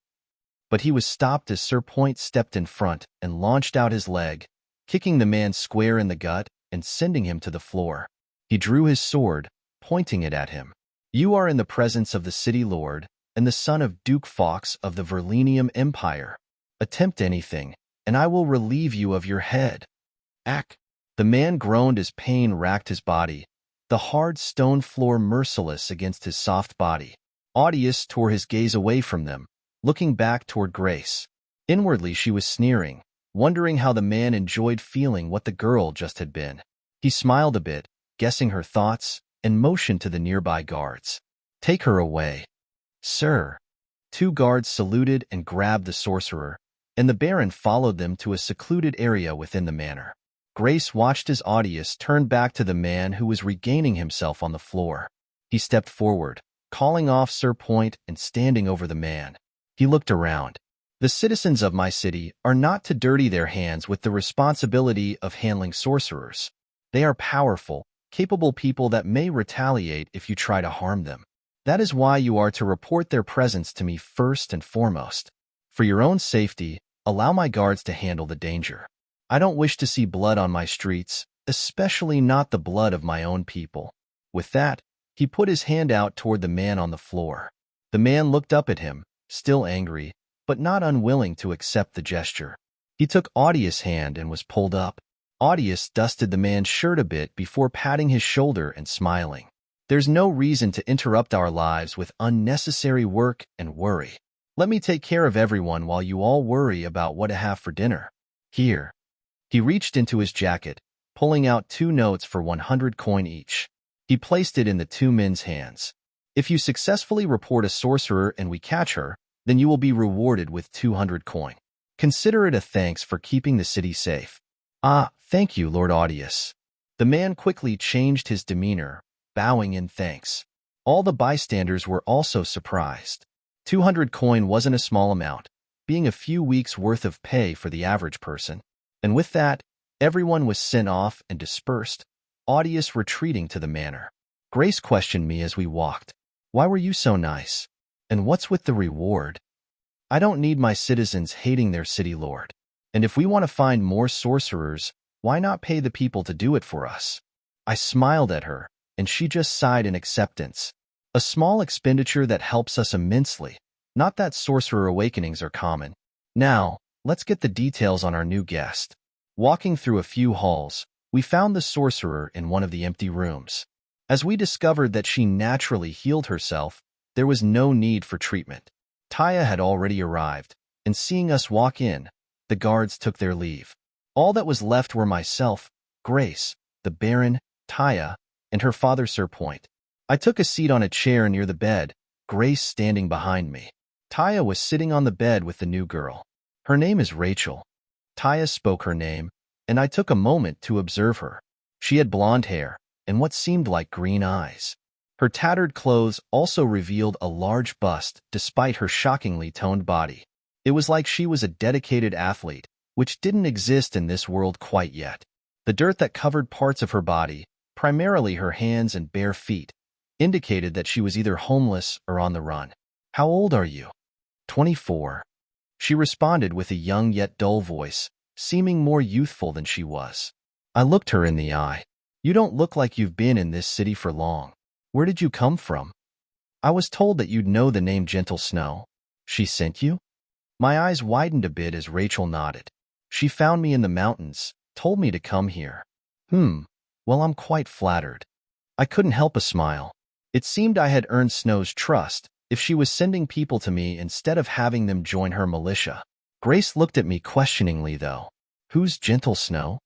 But he was stopped as Sir Point stepped in front and launched out his leg, kicking the man square in the gut and sending him to the floor. He drew his sword, pointing it at him. You are in the presence of the city lord and the son of Duke Fawkes of the Verlenium Empire. Attempt anything, and I will relieve you of your head. Ack! The man groaned as pain racked his body, the hard stone floor merciless against his soft body. Audius tore his gaze away from them, looking back toward Grace. Inwardly she was sneering, wondering how the man enjoyed feeling what the girl just had been. He smiled a bit, guessing her thoughts, and motioned to the nearby guards. Take her away. Sir. 2 guards saluted and grabbed the sorcerer, and the Baron followed them to a secluded area within the manor. Grace watched as Audius turned back to the man who was regaining himself on the floor. He stepped forward, calling off Sir Point and standing over the man. He looked around. The citizens of my city are not to dirty their hands with the responsibility of handling sorcerers. They are powerful, capable people that may retaliate if you try to harm them. That is why you are to report their presence to me first and foremost. For your own safety, allow my guards to handle the danger. I don't wish to see blood on my streets, especially not the blood of my own people. With that, he put his hand out toward the man on the floor. The man looked up at him, still angry, but not unwilling to accept the gesture. He took Audius' hand and was pulled up. Audius dusted the man's shirt a bit before patting his shoulder and smiling. There's no reason to interrupt our lives with unnecessary work and worry. Let me take care of everyone while you all worry about what to have for dinner. Here. He reached into his jacket, pulling out 2 notes for 100 coin each. He placed it in the 2 men's hands. If you successfully report a sorcerer and we catch her, then you will be rewarded with 200 coin. Consider it a thanks for keeping the city safe. Ah, thank you, Lord Audius. The man quickly changed his demeanor, bowing in thanks. All the bystanders were also surprised. 200 coin wasn't a small amount, being a few weeks' worth of pay for the average person. And with that, everyone was sent off and dispersed, Audius retreating to the manor. Grace questioned me as we walked. Why were you so nice? And what's with the reward? I don't need my citizens hating their city lord. And if we want to find more sorcerers, why not pay the people to do it for us? I smiled at her, and she just sighed in acceptance. A small expenditure that helps us immensely. Not that sorcerer awakenings are common. Now, let's get the details on our new guest. Walking through a few halls, we found the sorcerer in one of the empty rooms. As we discovered that she naturally healed herself, there was no need for treatment. Taya had already arrived, and seeing us walk in, the guards took their leave. All that was left were myself, Grace, the Baron, Taya, and her father Sir Point. I took a seat on a chair near the bed, Grace standing behind me. Taya was sitting on the bed with the new girl. Her name is Rachel. Taya spoke her name, and I took a moment to observe her. She had blonde hair and what seemed like green eyes. Her tattered clothes also revealed a large bust despite her shockingly toned body. It was like she was a dedicated athlete, which didn't exist in this world quite yet. The dirt that covered parts of her body, primarily her hands and bare feet, indicated that she was either homeless or on the run. How old are you? 24. She responded with a young yet dull voice, seeming more youthful than she was. I looked her in the eye. You don't look like you've been in this city for long. Where did you come from? I was told that you'd know the name Gentle Snow. She sent you? My eyes widened a bit as Rachel nodded. She found me in the mountains, told me to come here. Well, I'm quite flattered. I couldn't help a smile. It seemed I had earned Snow's trust if she was sending people to me instead of having them join her militia. Grace looked at me questioningly, though. Who's Gentle Snow?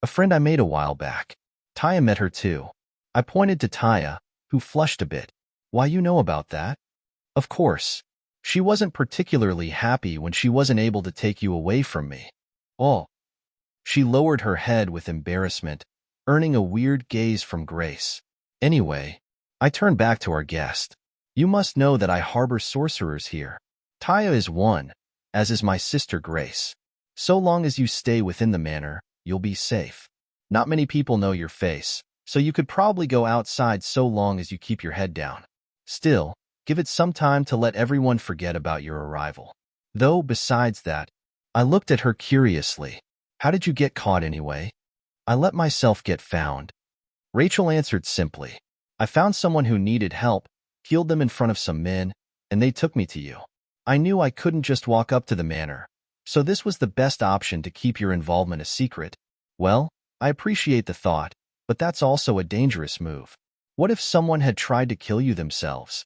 A friend I made a while back. Taya met her too. I pointed to Taya, who flushed a bit. Why, you know about that? Of course. She wasn't particularly happy when she wasn't able to take you away from me. Oh. She lowered her head with embarrassment, earning a weird gaze from Grace. Anyway, I turned back to our guest. You must know that I harbor sorcerers here. Taya is one, as is my sister Grace. So long as you stay within the manor, you'll be safe. Not many people know your face, so you could probably go outside so long as you keep your head down. Still, Give it some time to let everyone forget about your arrival. Though, besides that, I looked at her curiously. How did you get caught anyway? I let myself get found. Rachel answered simply. I found someone who needed help, healed them in front of some men, and they took me to you. I knew I couldn't just walk up to the manor, so this was the best option to keep your involvement a secret. Well, I appreciate the thought, but that's also a dangerous move. What if someone had tried to kill you themselves?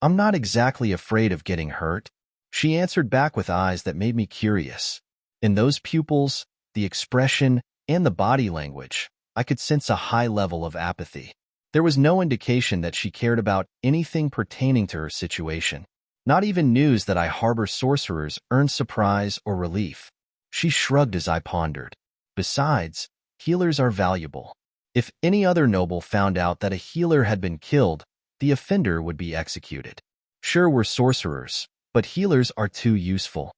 I'm not exactly afraid of getting hurt. She answered back with eyes that made me curious. In those pupils, the expression, and the body language, I could sense a high level of apathy. There was no indication that she cared about anything pertaining to her situation. Not even news that I harbor sorcerers earned surprise or relief. She shrugged as I pondered. Besides, healers are valuable. If any other noble found out that a healer had been killed, the offender would be executed. Sure, we're sorcerers, but healers are too useful.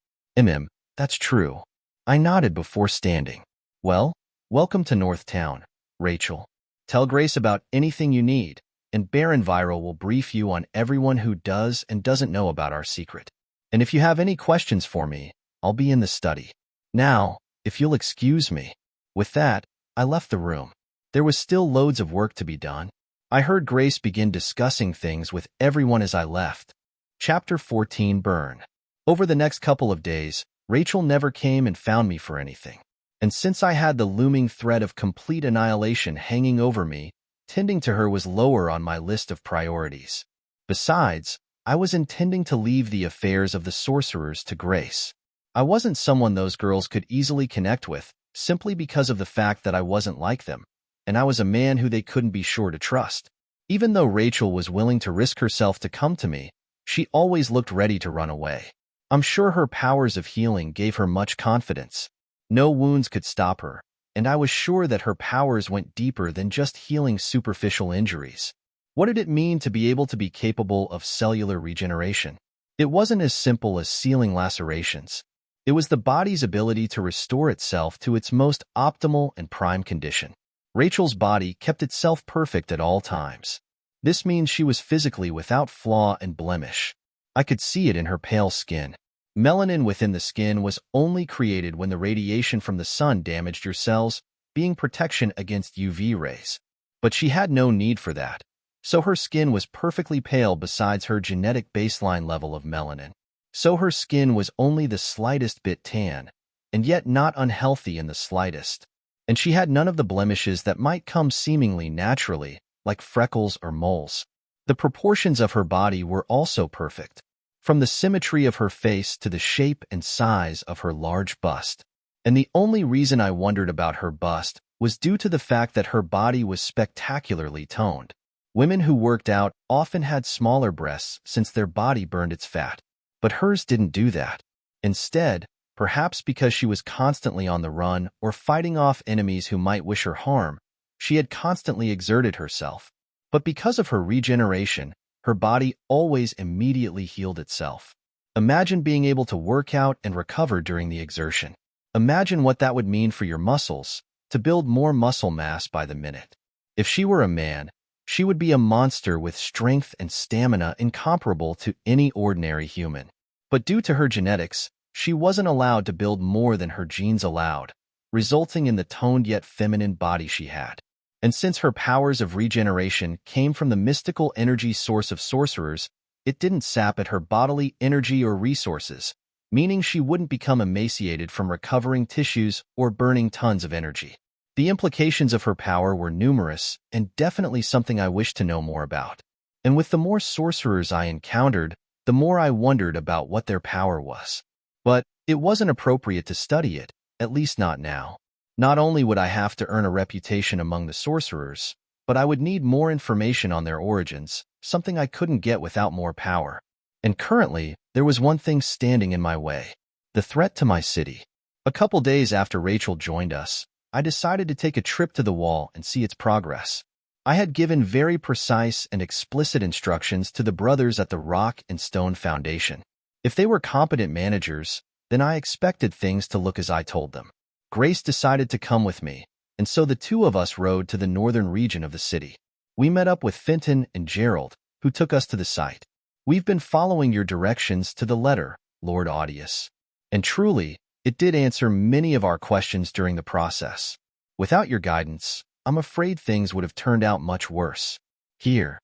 That's true. I nodded before standing. Well, welcome to Northtown, Rachel. Tell Grace about anything you need, and Baron Viral will brief you on everyone who does and doesn't know about our secret. And if you have any questions for me, I'll be in the study. Now, if you'll excuse me. With that, I left the room. There was still loads of work to be done. I heard Grace begin discussing things with everyone as I left. Chapter 14 Burn. Over the next couple of days, Rachel never came and found me for anything. And since I had the looming threat of complete annihilation hanging over me, tending to her was lower on my list of priorities. Besides, I was intending to leave the affairs of the sorcerers to Grace. I wasn't someone those girls could easily connect with, simply because of the fact that I wasn't like them, and I was a man who they couldn't be sure to trust. Even though Rachel was willing to risk herself to come to me, she always looked ready to run away. I'm sure her powers of healing gave her much confidence. No wounds could stop her, and I was sure that her powers went deeper than just healing superficial injuries. What did it mean to be able to be capable of cellular regeneration? It wasn't as simple as sealing lacerations. It was the body's ability to restore itself to its most optimal and prime condition. Rachel's body kept itself perfect at all times. This means she was physically without flaw and blemish. I could see it in her pale skin. Melanin within the skin was only created when the radiation from the sun damaged your cells, being protection against UV rays. But she had no need for that, so her skin was perfectly pale besides her genetic baseline level of melanin. So her skin was only the slightest bit tan, and yet not unhealthy in the slightest. And she had none of the blemishes that might come seemingly naturally, like freckles or moles. The proportions of her body were also perfect, from the symmetry of her face to the shape and size of her large bust. And the only reason I wondered about her bust was due to the fact that her body was spectacularly toned. Women who worked out often had smaller breasts since their body burned its fat, but hers didn't do that. Instead, perhaps because she was constantly on the run or fighting off enemies who might wish her harm, she had constantly exerted herself. But because of her regeneration, her body always immediately healed itself. Imagine being able to work out and recover during the exertion. Imagine what that would mean for your muscles, to build more muscle mass by the minute. If she were a man, she would be a monster with strength and stamina incomparable to any ordinary human. But due to her genetics, she wasn't allowed to build more than her genes allowed, resulting in the toned yet feminine body she had. And since her powers of regeneration came from the mystical energy source of sorcerers, it didn't sap at her bodily energy or resources, meaning she wouldn't become emaciated from recovering tissues or burning tons of energy. The implications of her power were numerous and definitely something I wished to know more about. And with the more sorcerers I encountered, the more I wondered about what their power was. But it wasn't appropriate to study it, at least not now. Not only would I have to earn a reputation among the sorcerers, but I would need more information on their origins, something I couldn't get without more power. And currently, there was one thing standing in my way: the threat to my city. A couple days after Rachel joined us, I decided to take a trip to the wall and see its progress. I had given very precise and explicit instructions to the brothers at the Rock and Stone Foundation. If they were competent managers, then I expected things to look as I told them. Grace decided to come with me, and so the two of us rode to the northern region of the city. We met up with Fenton and Gerald, who took us to the site. We've been following your directions to the letter, Lord Audius. And truly, it did answer many of our questions during the process. Without your guidance, I'm afraid things would have turned out much worse. Here.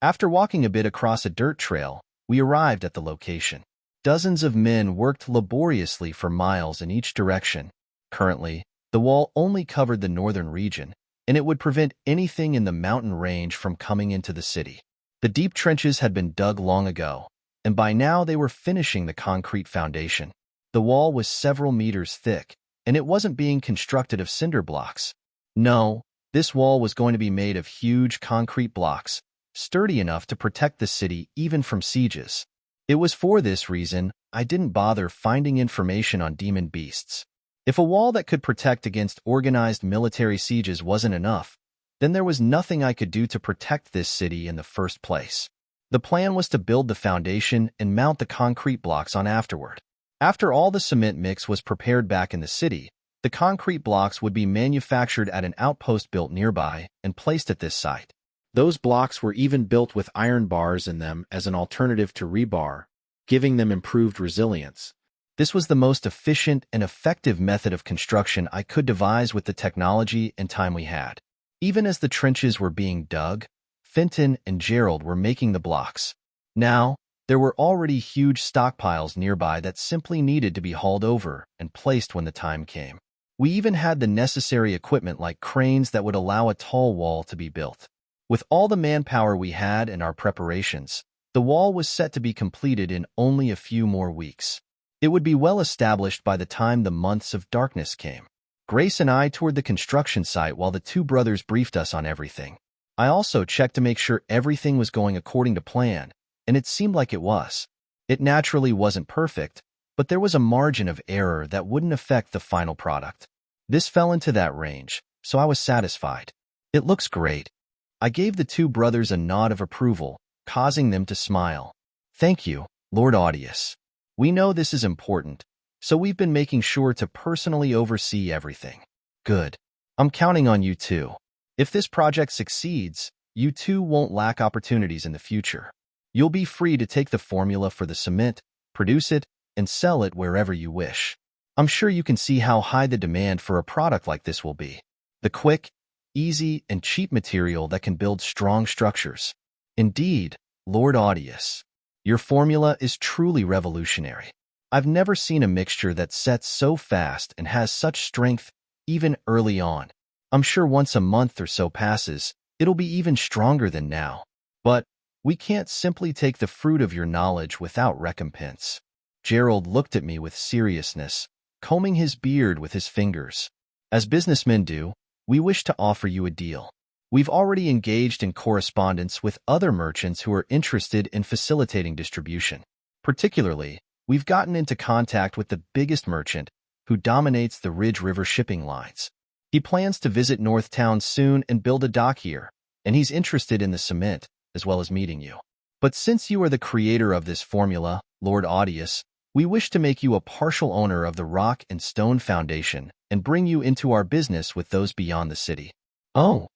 After walking a bit across a dirt trail, we arrived at the location. Dozens of men worked laboriously for miles in each direction. Currently, the wall only covered the northern region, and it would prevent anything in the mountain range from coming into the city. The deep trenches had been dug long ago, and by now they were finishing the concrete foundation. The wall was several meters thick, and it wasn't being constructed of cinder blocks. No, this wall was going to be made of huge concrete blocks, sturdy enough to protect the city even from sieges. It was for this reason I didn't bother finding information on demon beasts. If a wall that could protect against organized military sieges wasn't enough, then there was nothing I could do to protect this city in the first place. The plan was to build the foundation and mount the concrete blocks on afterward. After all the cement mix was prepared back in the city, the concrete blocks would be manufactured at an outpost built nearby and placed at this site. Those blocks were even built with iron bars in them as an alternative to rebar, giving them improved resilience. This was the most efficient and effective method of construction I could devise with the technology and time we had. Even as the trenches were being dug, Fenton and Gerald were making the blocks. Now, there were already huge stockpiles nearby that simply needed to be hauled over and placed when the time came. We even had the necessary equipment like cranes that would allow a tall wall to be built. With all the manpower we had and our preparations, the wall was set to be completed in only a few more weeks. It would be well established by the time the months of darkness came. Grace and I toured the construction site while the two brothers briefed us on everything. I also checked to make sure everything was going according to plan, and it seemed like it was. It naturally wasn't perfect, but there was a margin of error that wouldn't affect the final product. This fell into that range, so I was satisfied. It looks great. I gave the two brothers a nod of approval, causing them to smile. Thank you, Lord Audius. We know this is important, so we've been making sure to personally oversee everything. Good. I'm counting on you too. If this project succeeds, you too won't lack opportunities in the future. You'll be free to take the formula for the cement, produce it, and sell it wherever you wish. I'm sure you can see how high the demand for a product like this will be. The quick, easy, and cheap material that can build strong structures. Indeed, Lord Audius, your formula is truly revolutionary. I've never seen a mixture that sets so fast and has such strength even early on. I'm sure once a month or so passes, it'll be even stronger than now. But we can't simply take the fruit of your knowledge without recompense. Gerald looked at me with seriousness, combing his beard with his fingers. As businessmen do, we wish to offer you a deal. We've already engaged in correspondence with other merchants who are interested in facilitating distribution. Particularly, we've gotten into contact with the biggest merchant who dominates the Ridge River shipping lines. He plans to visit Northtown soon and build a dock here, and he's interested in the cement, as well as meeting you. But since you are the creator of this formula, Lord Audius, we wish to make you a partial owner of the Rock and Stone Foundation and bring you into our business with those beyond the city. Oh.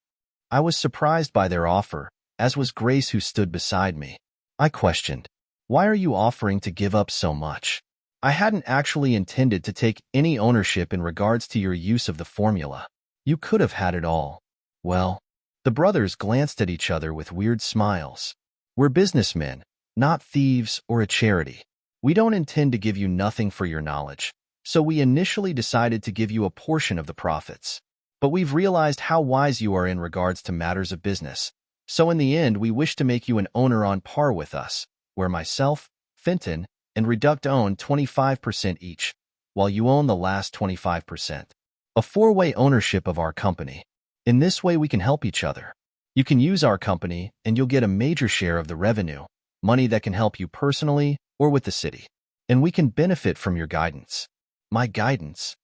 I was surprised by their offer, as was Grace, who stood beside me. I questioned, why are you offering to give up so much? I hadn't actually intended to take any ownership in regards to your use of the formula. You could have had it all. Well, the brothers glanced at each other with weird smiles. We're businessmen, not thieves or a charity. We don't intend to give you nothing for your knowledge, so we initially decided to give you a portion of the profits. But we've realized how wise you are in regards to matters of business, so in the end we wish to make you an owner on par with us, where myself, Fenton, and Reduct own 25% each, while you own the last 25%. A four-way ownership of our company. In this way we can help each other. You can use our company and you'll get a major share of the revenue, money that can help you personally or with the city. And we can benefit from your guidance. My guidance?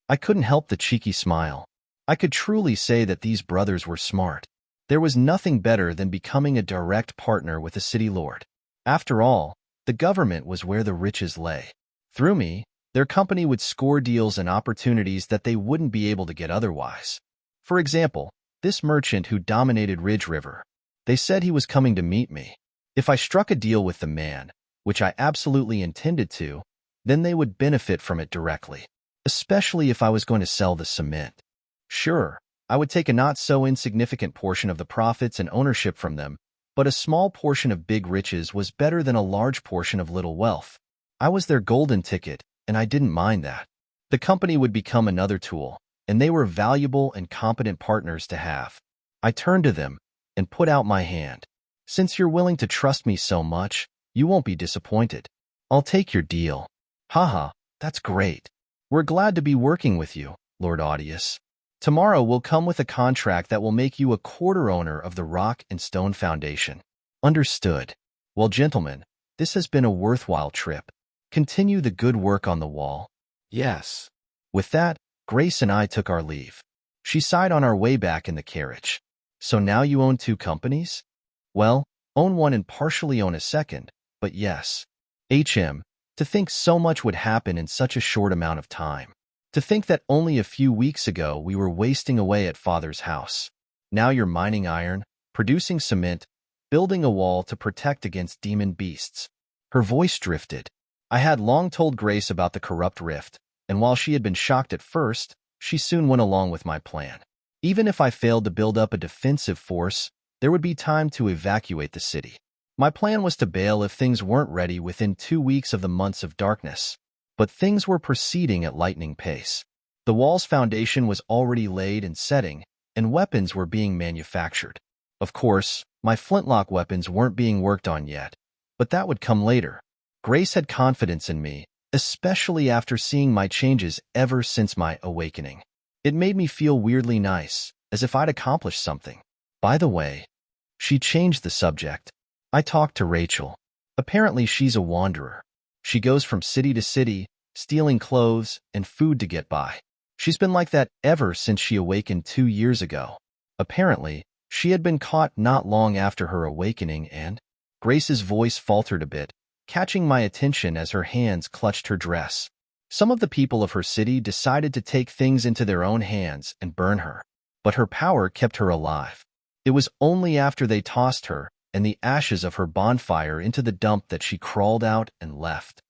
I couldn't help the cheeky smile. I could truly say that these brothers were smart. There was nothing better than becoming a direct partner with a city lord. After all, the government was where the riches lay. Through me, their company would score deals and opportunities that they wouldn't be able to get otherwise. For example, this merchant who dominated Ridge River. They said he was coming to meet me. If I struck a deal with the man, which I absolutely intended to, then they would benefit from it directly, especially if I was going to sell the cement. Sure, I would take a not-so-insignificant portion of the profits and ownership from them, but a small portion of big riches was better than a large portion of little wealth. I was their golden ticket, and I didn't mind that. The company would become another tool, and they were valuable and competent partners to have. I turned to them and put out my hand. Since you're willing to trust me so much, you won't be disappointed. I'll take your deal. Haha, that's great. We're glad to be working with you, Lord Audius. Tomorrow we'll come with a contract that will make you a quarter owner of the Rock and Stone Foundation. Understood. Well, gentlemen, this has been a worthwhile trip. Continue the good work on the wall. Yes. With that, Grace and I took our leave. She sighed on our way back in the carriage. So now you own 2 companies? Well, own one and partially own a second, but yes. To think so much would happen in such a short amount of time. To think that only a few weeks ago we were wasting away at Father's house. Now you're mining iron, producing cement, building a wall to protect against demon beasts. Her voice drifted. I had long told Grace about the corrupt rift, and while she had been shocked at first, she soon went along with my plan. Even if I failed to build up a defensive force, there would be time to evacuate the city. My plan was to bail if things weren't ready within 2 weeks of the months of darkness. But things were proceeding at lightning pace. The wall's foundation was already laid and setting, and weapons were being manufactured. Of course, my flintlock weapons weren't being worked on yet, but that would come later. Grace had confidence in me, especially after seeing my changes ever since my awakening. It made me feel weirdly nice, as if I'd accomplished something. By the way, she changed the subject. I talked to Rachel. Apparently she's a wanderer. She goes from city to city, stealing clothes and food to get by. She's been like that ever since she awakened 2 years ago. Apparently, she had been caught not long after her awakening and Grace's voice faltered a bit, catching my attention as her hands clutched her dress. Some of the people of her city decided to take things into their own hands and burn her, but her power kept her alive. It was only after they tossed her and the ashes of her bonfire into the dump that she crawled out and left.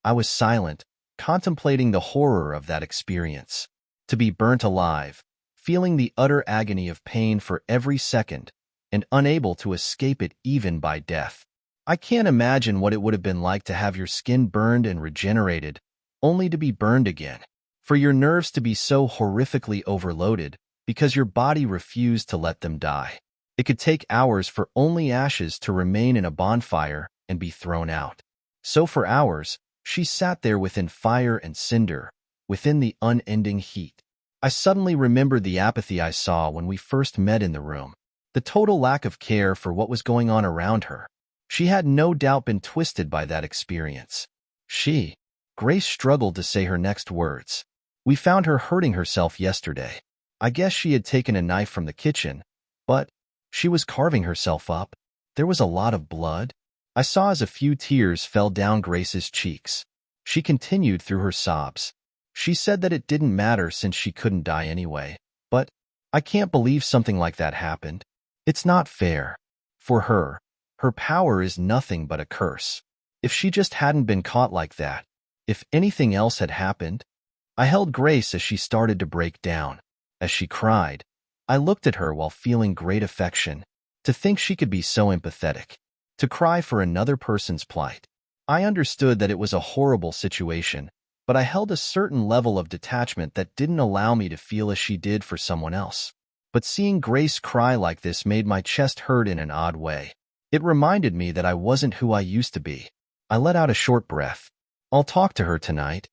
I was silent, contemplating the horror of that experience. To be burnt alive, feeling the utter agony of pain for every second, and unable to escape it even by death. I can't imagine what it would have been like to have your skin burned and regenerated, only to be burned again. For your nerves to be so horrifically overloaded because your body refused to let them die. It could take hours for only ashes to remain in a bonfire and be thrown out. So for hours, she sat there within fire and cinder, within the unending heat. I suddenly remembered the apathy I saw when we first met in the room, the total lack of care for what was going on around her. She had no doubt been twisted by that experience. Grace struggled to say her next words. We found her hurting herself yesterday. I guess she had taken a knife from the kitchen, but she was carving herself up. There was a lot of blood. I saw as a few tears fell down Grace's cheeks. She continued through her sobs. She said that it didn't matter since she couldn't die anyway. But I can't believe something like that happened. It's not fair. For her, her power is nothing but a curse. If she just hadn't been caught like that, if anything else had happened. I held Grace as she started to break down. As she cried, I looked at her while feeling great affection. To think she could be so empathetic. To cry for another person's plight. I understood that it was a horrible situation, but I held a certain level of detachment that didn't allow me to feel as she did for someone else. But seeing Grace cry like this made my chest hurt in an odd way. It reminded me that I wasn't who I used to be. I let out a short breath. I'll talk to her tonight.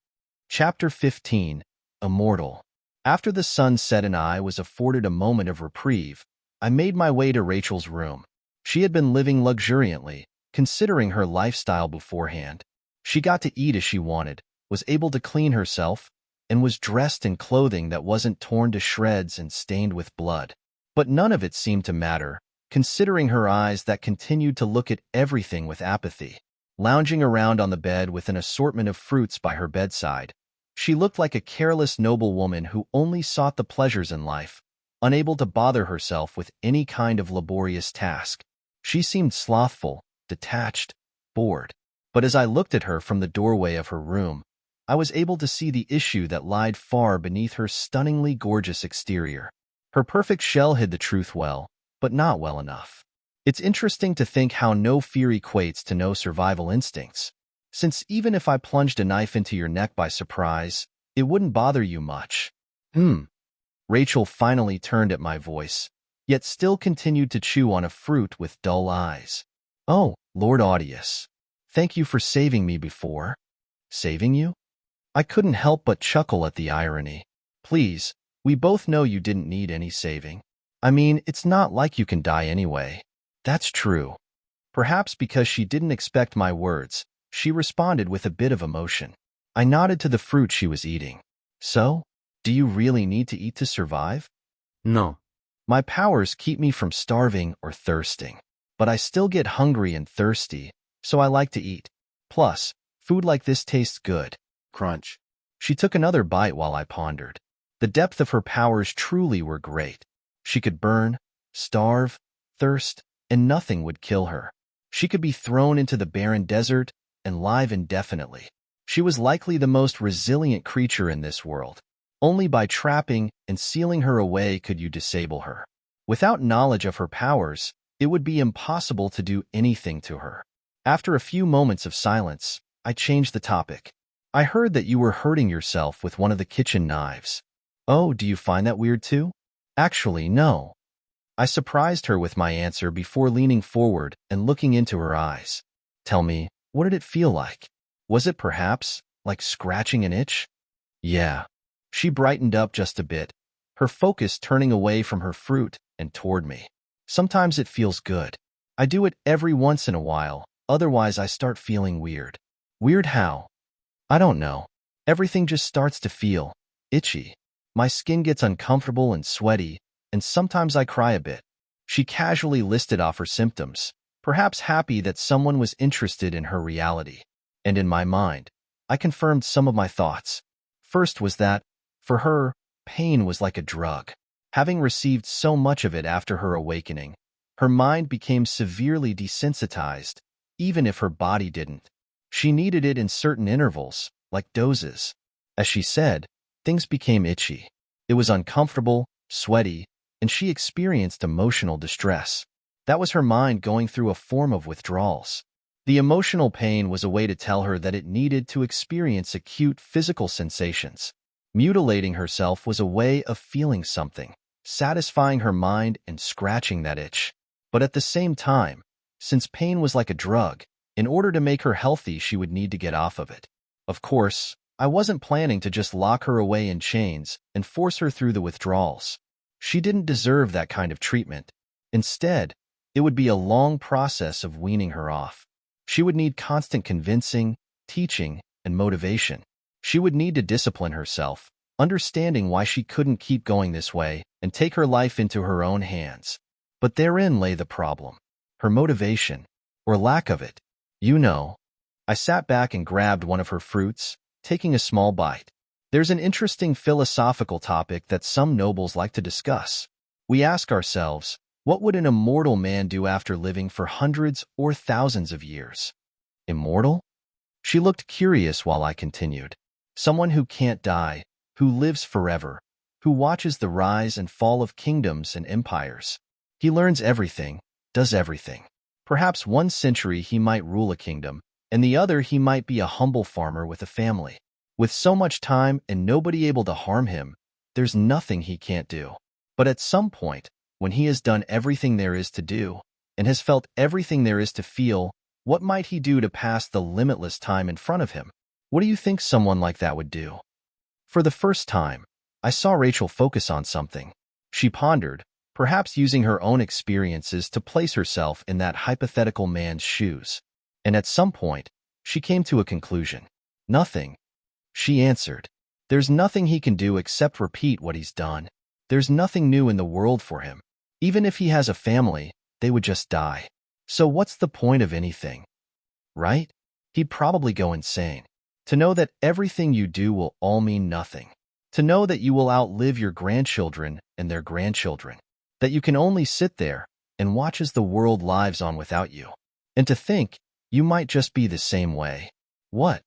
Chapter 15, Immortal. After the sun set and I was afforded a moment of reprieve, I made my way to Rachel's room. She had been living luxuriantly, considering her lifestyle beforehand. She got to eat as she wanted, was able to clean herself, and was dressed in clothing that wasn't torn to shreds and stained with blood. But none of it seemed to matter, considering her eyes that continued to look at everything with apathy. Lounging around on the bed with an assortment of fruits by her bedside, she looked like a careless noblewoman who only sought the pleasures in life, unable to bother herself with any kind of laborious task. She seemed slothful, detached, bored. But as I looked at her from the doorway of her room, I was able to see the issue that lied far beneath her stunningly gorgeous exterior. Her perfect shell hid the truth well, but not well enough. It's interesting to think how no fear equates to no survival instincts. Since even if I plunged a knife into your neck by surprise, it wouldn't bother you much. Rachel finally turned at my voice, yet still continued to chew on a fruit with dull eyes. Oh, Lord Audius. Thank you for saving me before. Saving you? I couldn't help but chuckle at the irony. Please, we both know you didn't need any saving. I mean, it's not like you can die anyway. That's true. Perhaps because she didn't expect my words, she responded with a bit of emotion. I nodded to the fruit she was eating. So, do you really need to eat to survive? No. My powers keep me from starving or thirsting, but I still get hungry and thirsty, so I like to eat. Plus, food like this tastes good. Crunch. She took another bite while I pondered. The depth of her powers truly were great. She could burn, starve, thirst, and nothing would kill her. She could be thrown into the barren desert and live indefinitely. She was likely the most resilient creature in this world. Only by trapping and sealing her away could you disable her. Without knowledge of her powers, it would be impossible to do anything to her. After a few moments of silence, I changed the topic. I heard that you were hurting yourself with one of the kitchen knives. Oh, do you find that weird too? Actually, no. I surprised her with my answer before leaning forward and looking into her eyes. Tell me, what did it feel like? Was it perhaps like scratching an itch? Yeah. She brightened up just a bit, her focus turning away from her fruit and toward me. Sometimes it feels good. I do it every once in a while, otherwise I start feeling weird. Weird how? I don't know. Everything just starts to feel itchy. My skin gets uncomfortable and sweaty, and sometimes I cry a bit. She casually listed off her symptoms, perhaps happy that someone was interested in her reality. And in my mind, I confirmed some of my thoughts. First was that, for her, pain was like a drug. Having received so much of it after her awakening, her mind became severely desensitized, even if her body didn't. She needed it in certain intervals, like doses. As she said, things became itchy. It was uncomfortable, sweaty, and she experienced emotional distress. That was her mind going through a form of withdrawals. The emotional pain was a way to tell her that it needed to experience acute physical sensations. Mutilating herself was a way of feeling something, satisfying her mind and scratching that itch. But at the same time, since pain was like a drug, in order to make her healthy, she would need to get off of it. Of course, I wasn't planning to just lock her away in chains and force her through the withdrawals. She didn't deserve that kind of treatment. Instead, it would be a long process of weaning her off. She would need constant convincing, teaching, and motivation. She would need to discipline herself, understanding why she couldn't keep going this way and take her life into her own hands. But therein lay the problem. Her motivation, or lack of it. You know. I sat back and grabbed one of her fruits, taking a small bite. There's an interesting philosophical topic that some nobles like to discuss. We ask ourselves, what would an immortal man do after living for hundreds or thousands of years? Immortal? She looked curious while I continued. Someone who can't die, who lives forever, who watches the rise and fall of kingdoms and empires. He learns everything, does everything. Perhaps 1 century he might rule a kingdom, and the other he might be a humble farmer with a family. With so much time and nobody able to harm him, there's nothing he can't do. But at some point, when he has done everything there is to do, and has felt everything there is to feel, what might he do to pass the limitless time in front of him? What do you think someone like that would do? For the first time, I saw Rachel focus on something. She pondered, perhaps using her own experiences to place herself in that hypothetical man's shoes. And at some point, she came to a conclusion. Nothing. She answered. There's nothing he can do except repeat what he's done. There's nothing new in the world for him. Even if he has a family, they would just die. So what's the point of anything? Right? He'd probably go insane. To know that everything you do will all mean nothing. To know that you will outlive your grandchildren and their grandchildren. That you can only sit there and watch as the world lives on without you. And to think, you might just be the same way. What?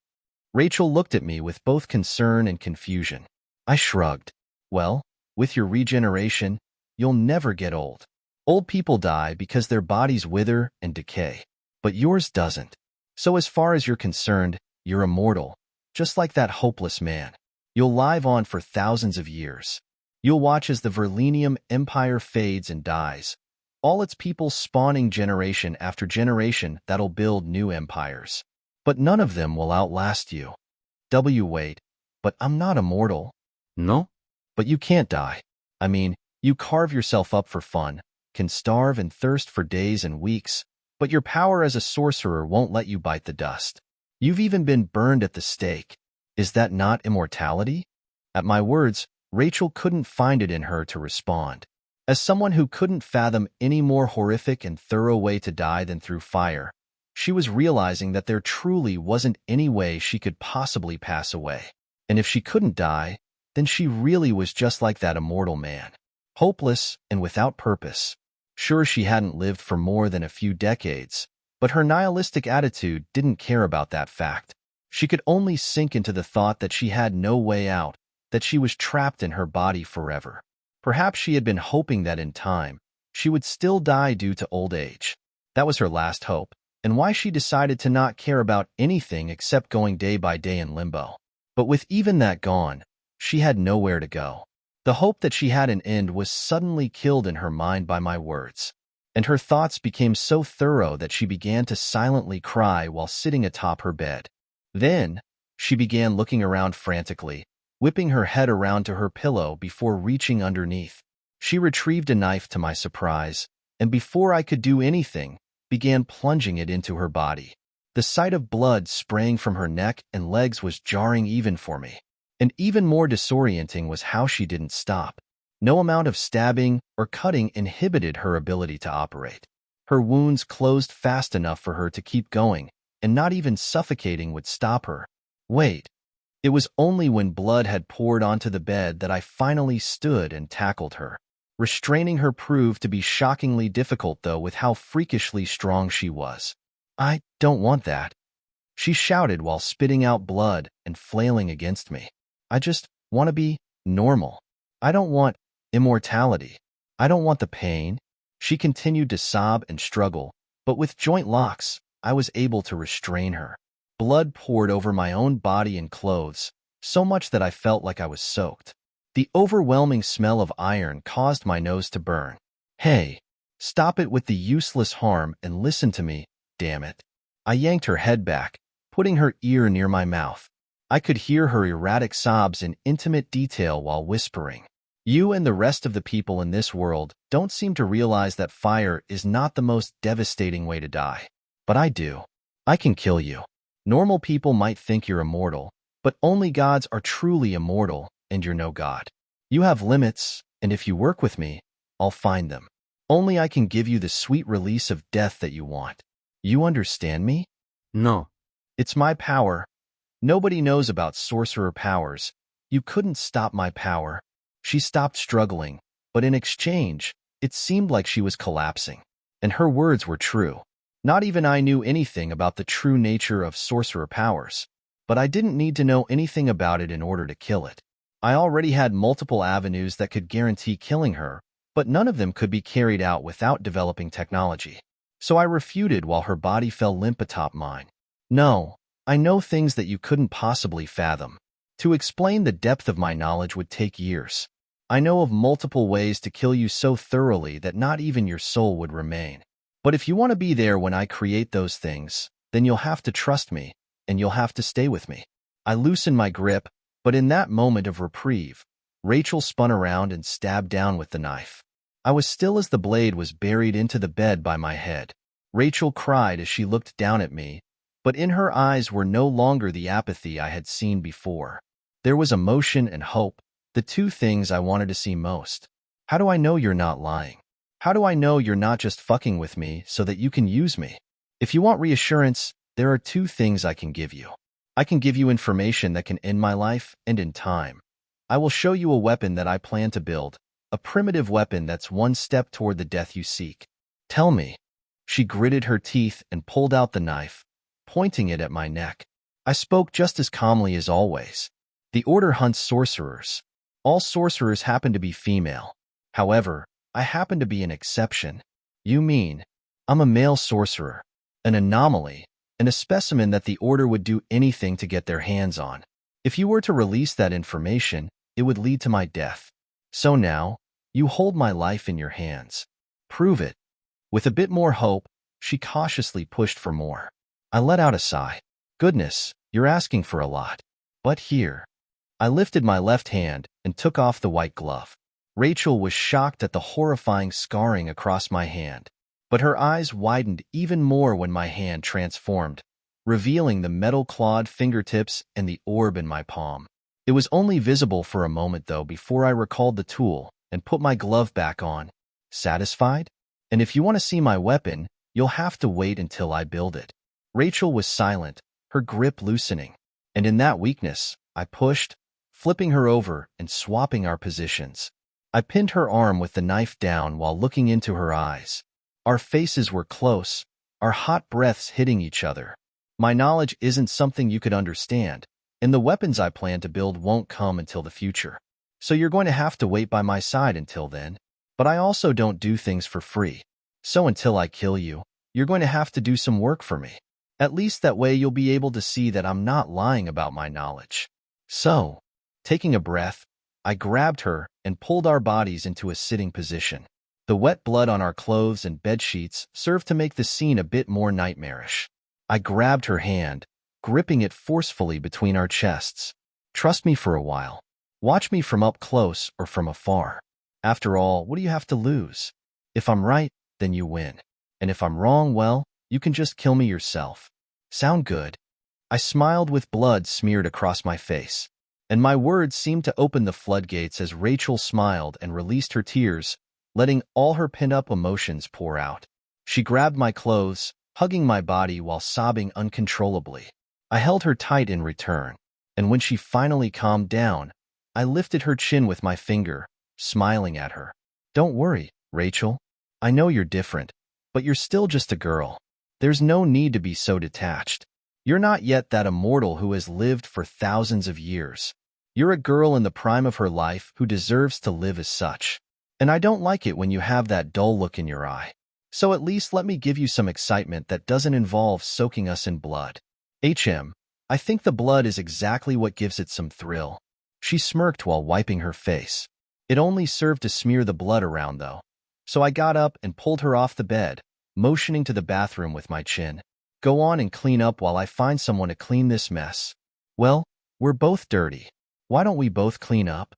Rachel looked at me with both concern and confusion. I shrugged. Well, with your regeneration, you'll never get old. Old people die because their bodies wither and decay, but yours doesn't. So as far as you're concerned, you're immortal, just like that hopeless man. You'll live on for thousands of years. You'll watch as the Verlenium Empire fades and dies, all its people spawning generation after generation that'll build new empires. But none of them will outlast you. Wait, but I'm not immortal. No? But you can't die. I mean, you carve yourself up for fun, can starve and thirst for days and weeks, but your power as a sorcerer won't let you bite the dust. You've even been burned at the stake. Is that not immortality? At my words, Rachel couldn't find it in her to respond. As someone who couldn't fathom any more horrific and thorough way to die than through fire, she was realizing that there truly wasn't any way she could possibly pass away. And if she couldn't die, then she really was just like that immortal man. Hopeless and without purpose. Sure, she hadn't lived for more than a few decades, but her nihilistic attitude didn't care about that fact. She could only sink into the thought that she had no way out, that she was trapped in her body forever. Perhaps she had been hoping that in time, she would still die due to old age. That was her last hope, and why she decided to not care about anything except going day by day in limbo. But with even that gone, she had nowhere to go. The hope that she had an end was suddenly killed in her mind by my words, and her thoughts became so thorough that she began to silently cry while sitting atop her bed. Then, she began looking around frantically, whipping her head around to her pillow before reaching underneath. She retrieved a knife to my surprise, and before I could do anything, began plunging it into her body. The sight of blood spraying from her neck and legs was jarring even for me. And even more disorienting was how she didn't stop. No amount of stabbing or cutting inhibited her ability to operate. Her wounds closed fast enough for her to keep going, and not even suffocating would stop her. Wait. It was only when blood had poured onto the bed that I finally stood and tackled her. Restraining her proved to be shockingly difficult, though, with how freakishly strong she was. I don't want that, she shouted while spitting out blood and flailing against me. I just want to be normal. I don't want immortality. I don't want the pain. She continued to sob and struggle, but with joint locks, I was able to restrain her. Blood poured over my own body and clothes, so much that I felt like I was soaked. The overwhelming smell of iron caused my nose to burn. Hey, stop it with the useless harm and listen to me, damn it. I yanked her head back, putting her ear near my mouth. I could hear her erratic sobs in intimate detail while whispering. You and the rest of the people in this world don't seem to realize that fire is not the most devastating way to die. But I do. I can kill you. Normal people might think you're immortal, but only gods are truly immortal, and you're no god. You have limits, and if you work with me, I'll find them. Only I can give you the sweet release of death that you want. You understand me? No. It's my power. Nobody knows about sorcerer powers. You couldn't stop my power. She stopped struggling, but in exchange, it seemed like she was collapsing. And her words were true. Not even I knew anything about the true nature of sorcerer powers. But I didn't need to know anything about it in order to kill it. I already had multiple avenues that could guarantee killing her, but none of them could be carried out without developing technology. So I refuted while her body fell limp atop mine. No, I know things that you couldn't possibly fathom. To explain the depth of my knowledge would take years. I know of multiple ways to kill you so thoroughly that not even your soul would remain. But if you want to be there when I create those things, then you'll have to trust me, and you'll have to stay with me. I loosened my grip, but in that moment of reprieve, Rachel spun around and stabbed down with the knife. I was still as the blade was buried into the bed by my head. Rachel cried as she looked down at me, but in her eyes were no longer the apathy I had seen before. There was emotion and hope, the two things I wanted to see most. How do I know you're not lying? How do I know you're not just fucking with me so that you can use me? If you want reassurance, there are two things I can give you. I can give you information that can end my life, and in time, I will show you a weapon that I plan to build, a primitive weapon that's one step toward the death you seek. Tell me, She gritted her teeth and pulled out the knife, pointing it at my neck. I spoke just as calmly as always. The Order hunts sorcerers. All sorcerers happen to be female. However, I happen to be an exception. You mean, I'm a male sorcerer, an anomaly, and a specimen that the Order would do anything to get their hands on. If you were to release that information, it would lead to my death. So now, you hold my life in your hands. Prove it. With a bit more hope, she cautiously pushed for more. I let out a sigh. Goodness, you're asking for a lot. But here. I lifted my left hand and took off the white glove. Rachel was shocked at the horrifying scarring across my hand, but her eyes widened even more when my hand transformed, revealing the metal-clawed fingertips and the orb in my palm. It was only visible for a moment, though, before I recalled the tool and put my glove back on. Satisfied? And if you want to see my weapon, you'll have to wait until I build it. Rachel was silent, her grip loosening, and in that weakness, I pushed, flipping her over and swapping our positions. I pinned her arm with the knife down while looking into her eyes. Our faces were close, our hot breaths hitting each other. My knowledge isn't something you could understand, and the weapons I plan to build won't come until the future. So you're going to have to wait by my side until then. But I also don't do things for free. So until I kill you, you're going to have to do some work for me. At least that way you'll be able to see that I'm not lying about my knowledge. So, taking a breath, I grabbed her and pulled our bodies into a sitting position. The wet blood on our clothes and bedsheets served to make the scene a bit more nightmarish. I grabbed her hand, gripping it forcefully between our chests. Trust me for a while. Watch me from up close or from afar. After all, what do you have to lose? If I'm right, then you win. And if I'm wrong, well, you can just kill me yourself. Sound good? I smiled with blood smeared across my face, and my words seemed to open the floodgates as Rachel smiled and released her tears, letting all her pent-up emotions pour out. She grabbed my clothes, hugging my body while sobbing uncontrollably. I held her tight in return, and when she finally calmed down, I lifted her chin with my finger, smiling at her. Don't worry, Rachel. I know you're different, but you're still just a girl. There's no need to be so detached. You're not yet that immortal who has lived for thousands of years. You're a girl in the prime of her life who deserves to live as such. And I don't like it when you have that dull look in your eye. So at least let me give you some excitement that doesn't involve soaking us in blood. I think the blood is exactly what gives it some thrill. She smirked while wiping her face. It only served to smear the blood around, though. So I got up and pulled her off the bed, motioning to the bathroom with my chin. Go on and clean up while I find someone to clean this mess. Well, we're both dirty. Why don't we both clean up?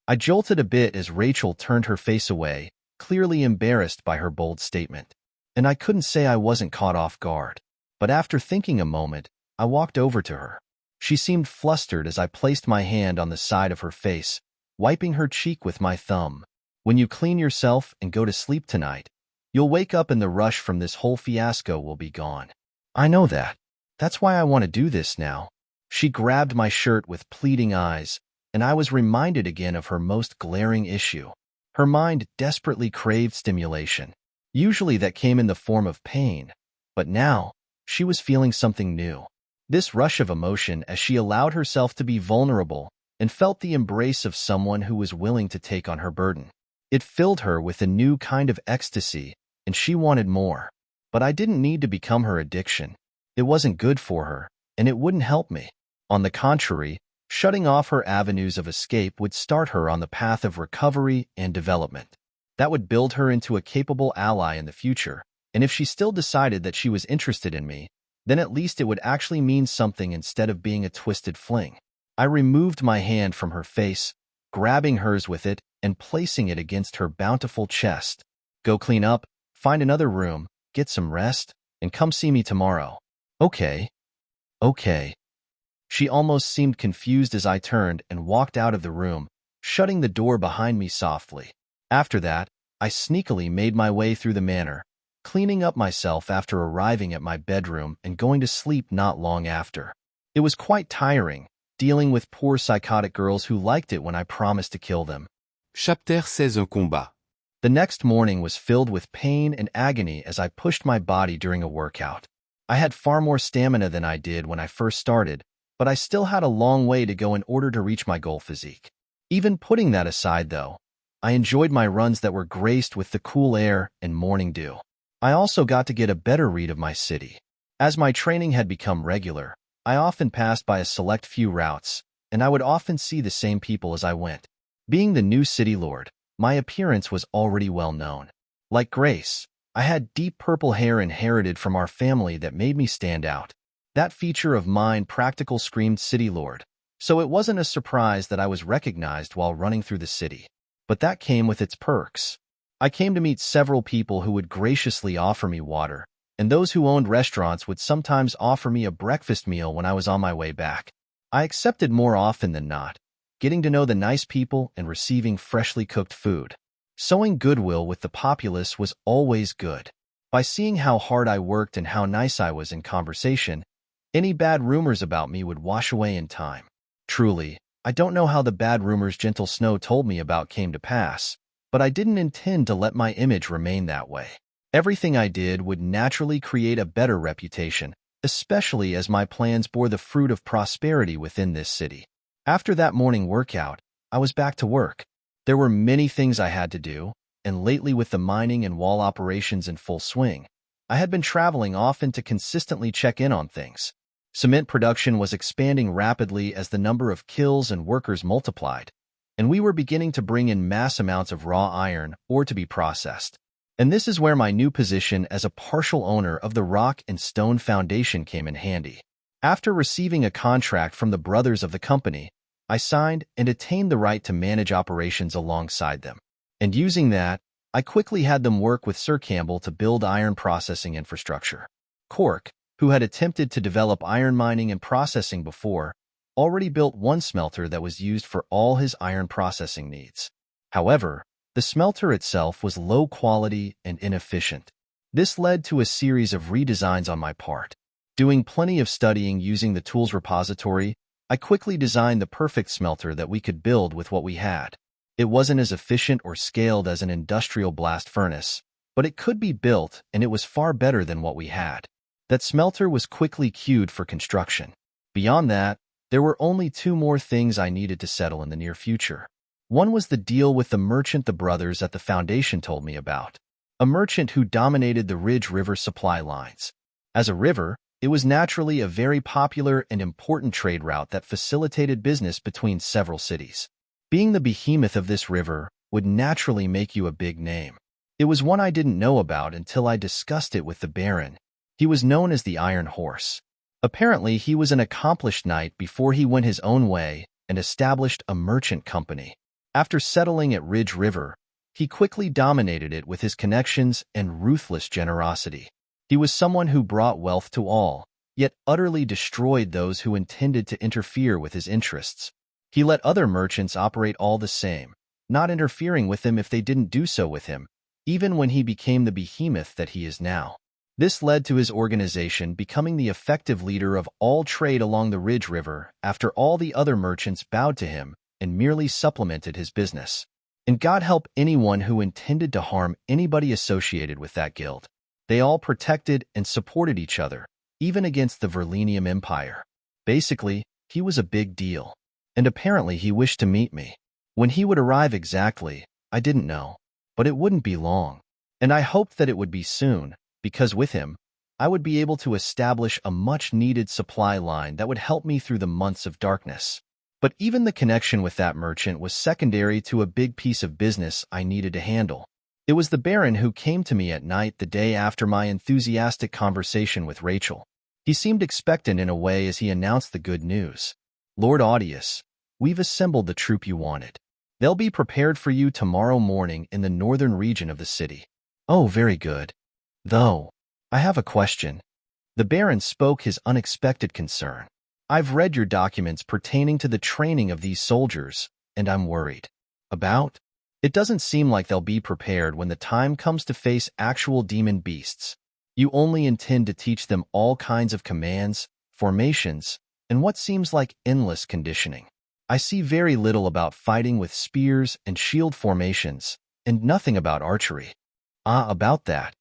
I jolted a bit as Rachel turned her face away, clearly embarrassed by her bold statement. And I couldn't say I wasn't caught off guard. But after thinking a moment, I walked over to her. She seemed flustered as I placed my hand on the side of her face, wiping her cheek with my thumb. When you clean yourself and go to sleep tonight, you'll wake up and the rush from this whole fiasco will be gone. I know that. That's why I want to do this now. She grabbed my shirt with pleading eyes, and I was reminded again of her most glaring issue. Her mind desperately craved stimulation. Usually that came in the form of pain, but now she was feeling something new. This rush of emotion as she allowed herself to be vulnerable and felt the embrace of someone who was willing to take on her burden. It filled her with a new kind of ecstasy, and she wanted more. But I didn't need to become her addiction. It wasn't good for her, and it wouldn't help me. On the contrary, shutting off her avenues of escape would start her on the path of recovery and development. That would build her into a capable ally in the future, and if she still decided that she was interested in me, then at least it would actually mean something instead of being a twisted fling. I removed my hand from her face, grabbing hers with it and placing it against her bountiful chest. Go clean up, find another room, get some rest, and come see me tomorrow. Okay. She almost seemed confused as I turned and walked out of the room, shutting the door behind me softly. After that, I sneakily made my way through the manor, cleaning up myself after arriving at my bedroom and going to sleep not long after. It was quite tiring, dealing with poor psychotic girls who liked it when I promised to kill them. Chapter 16 Un combat. The next morning was filled with pain and agony as I pushed my body during a workout. I had far more stamina than I did when I first started, but I still had a long way to go in order to reach my goal physique. Even putting that aside, though, I enjoyed my runs that were graced with the cool air and morning dew. I also got to get a better read of my city. As my training had become regular, I often passed by a select few routes, and I would often see the same people as I went. Being the new city lord, my appearance was already well known. Like Grace, I had deep purple hair inherited from our family that made me stand out. That feature of mine practically screamed city lord, so it wasn't a surprise that I was recognized while running through the city. But that came with its perks. I came to meet several people who would graciously offer me water, and those who owned restaurants would sometimes offer me a breakfast meal when I was on my way back. I accepted more often than not, getting to know the nice people and receiving freshly cooked food. Sowing goodwill with the populace was always good. By seeing how hard I worked and how nice I was in conversation, any bad rumors about me would wash away in time. Truly, I don't know how the bad rumors Gentle Snow told me about came to pass, but I didn't intend to let my image remain that way. Everything I did would naturally create a better reputation, especially as my plans bore the fruit of prosperity within this city. After that morning workout, I was back to work. There were many things I had to do, and lately with the mining and wall operations in full swing, I had been traveling often to consistently check in on things. Cement production was expanding rapidly as the number of kills and workers multiplied, and we were beginning to bring in mass amounts of raw iron ore to be processed. And this is where my new position as a partial owner of the Rock and Stone Foundation came in handy. After receiving a contract from the brothers of the company, I signed and attained the right to manage operations alongside them. And using that, I quickly had them work with Sir Campbell to build iron processing infrastructure. Cork, who had attempted to develop iron mining and processing before, already built one smelter that was used for all his iron processing needs. However, the smelter itself was low quality and inefficient. This led to a series of redesigns on my part. Doing plenty of studying using the tools repository, I quickly designed the perfect smelter that we could build with what we had. It wasn't as efficient or scaled as an industrial blast furnace, but it could be built and it was far better than what we had. That smelter was quickly queued for construction. Beyond that, there were only two more things I needed to settle in the near future. One was the deal with the merchant the brothers at the Foundation told me about, a merchant who dominated the Ridge River supply lines. As a river, it was naturally a very popular and important trade route that facilitated business between several cities. Being the behemoth of this river would naturally make you a big name. It was one I didn't know about until I discussed it with the Baron. He was known as the Iron Horse. Apparently, he was an accomplished knight before he went his own way and established a merchant company. After settling at Ridge River, he quickly dominated it with his connections and ruthless generosity. He was someone who brought wealth to all, yet utterly destroyed those who intended to interfere with his interests. He let other merchants operate all the same, not interfering with them if they didn't do so with him, even when he became the behemoth that he is now. This led to his organization becoming the effective leader of all trade along the Ridge River after all the other merchants bowed to him and merely supplemented his business. And God help anyone who intended to harm anybody associated with that guild. They all protected and supported each other, even against the Verlenium Empire. Basically, he was a big deal. And apparently he wished to meet me. When he would arrive exactly, I didn't know. But it wouldn't be long. And I hoped that it would be soon, because with him, I would be able to establish a much-needed supply line that would help me through the months of darkness. But even the connection with that merchant was secondary to a big piece of business I needed to handle. It was the Baron who came to me at night the day after my enthusiastic conversation with Rachel. He seemed expectant in a way as he announced the good news. Lord Audius, we've assembled the troop you wanted. They'll be prepared for you tomorrow morning in the northern region of the city. Oh, very good. Though, I have a question. The Baron spoke his unexpected concern. I've read your documents pertaining to the training of these soldiers, and I'm worried. About? It doesn't seem like they'll be prepared when the time comes to face actual demon beasts. You only intend to teach them all kinds of commands, formations, and what seems like endless conditioning. I see very little about fighting with spears and shield formations, and nothing about archery. Ah, about that.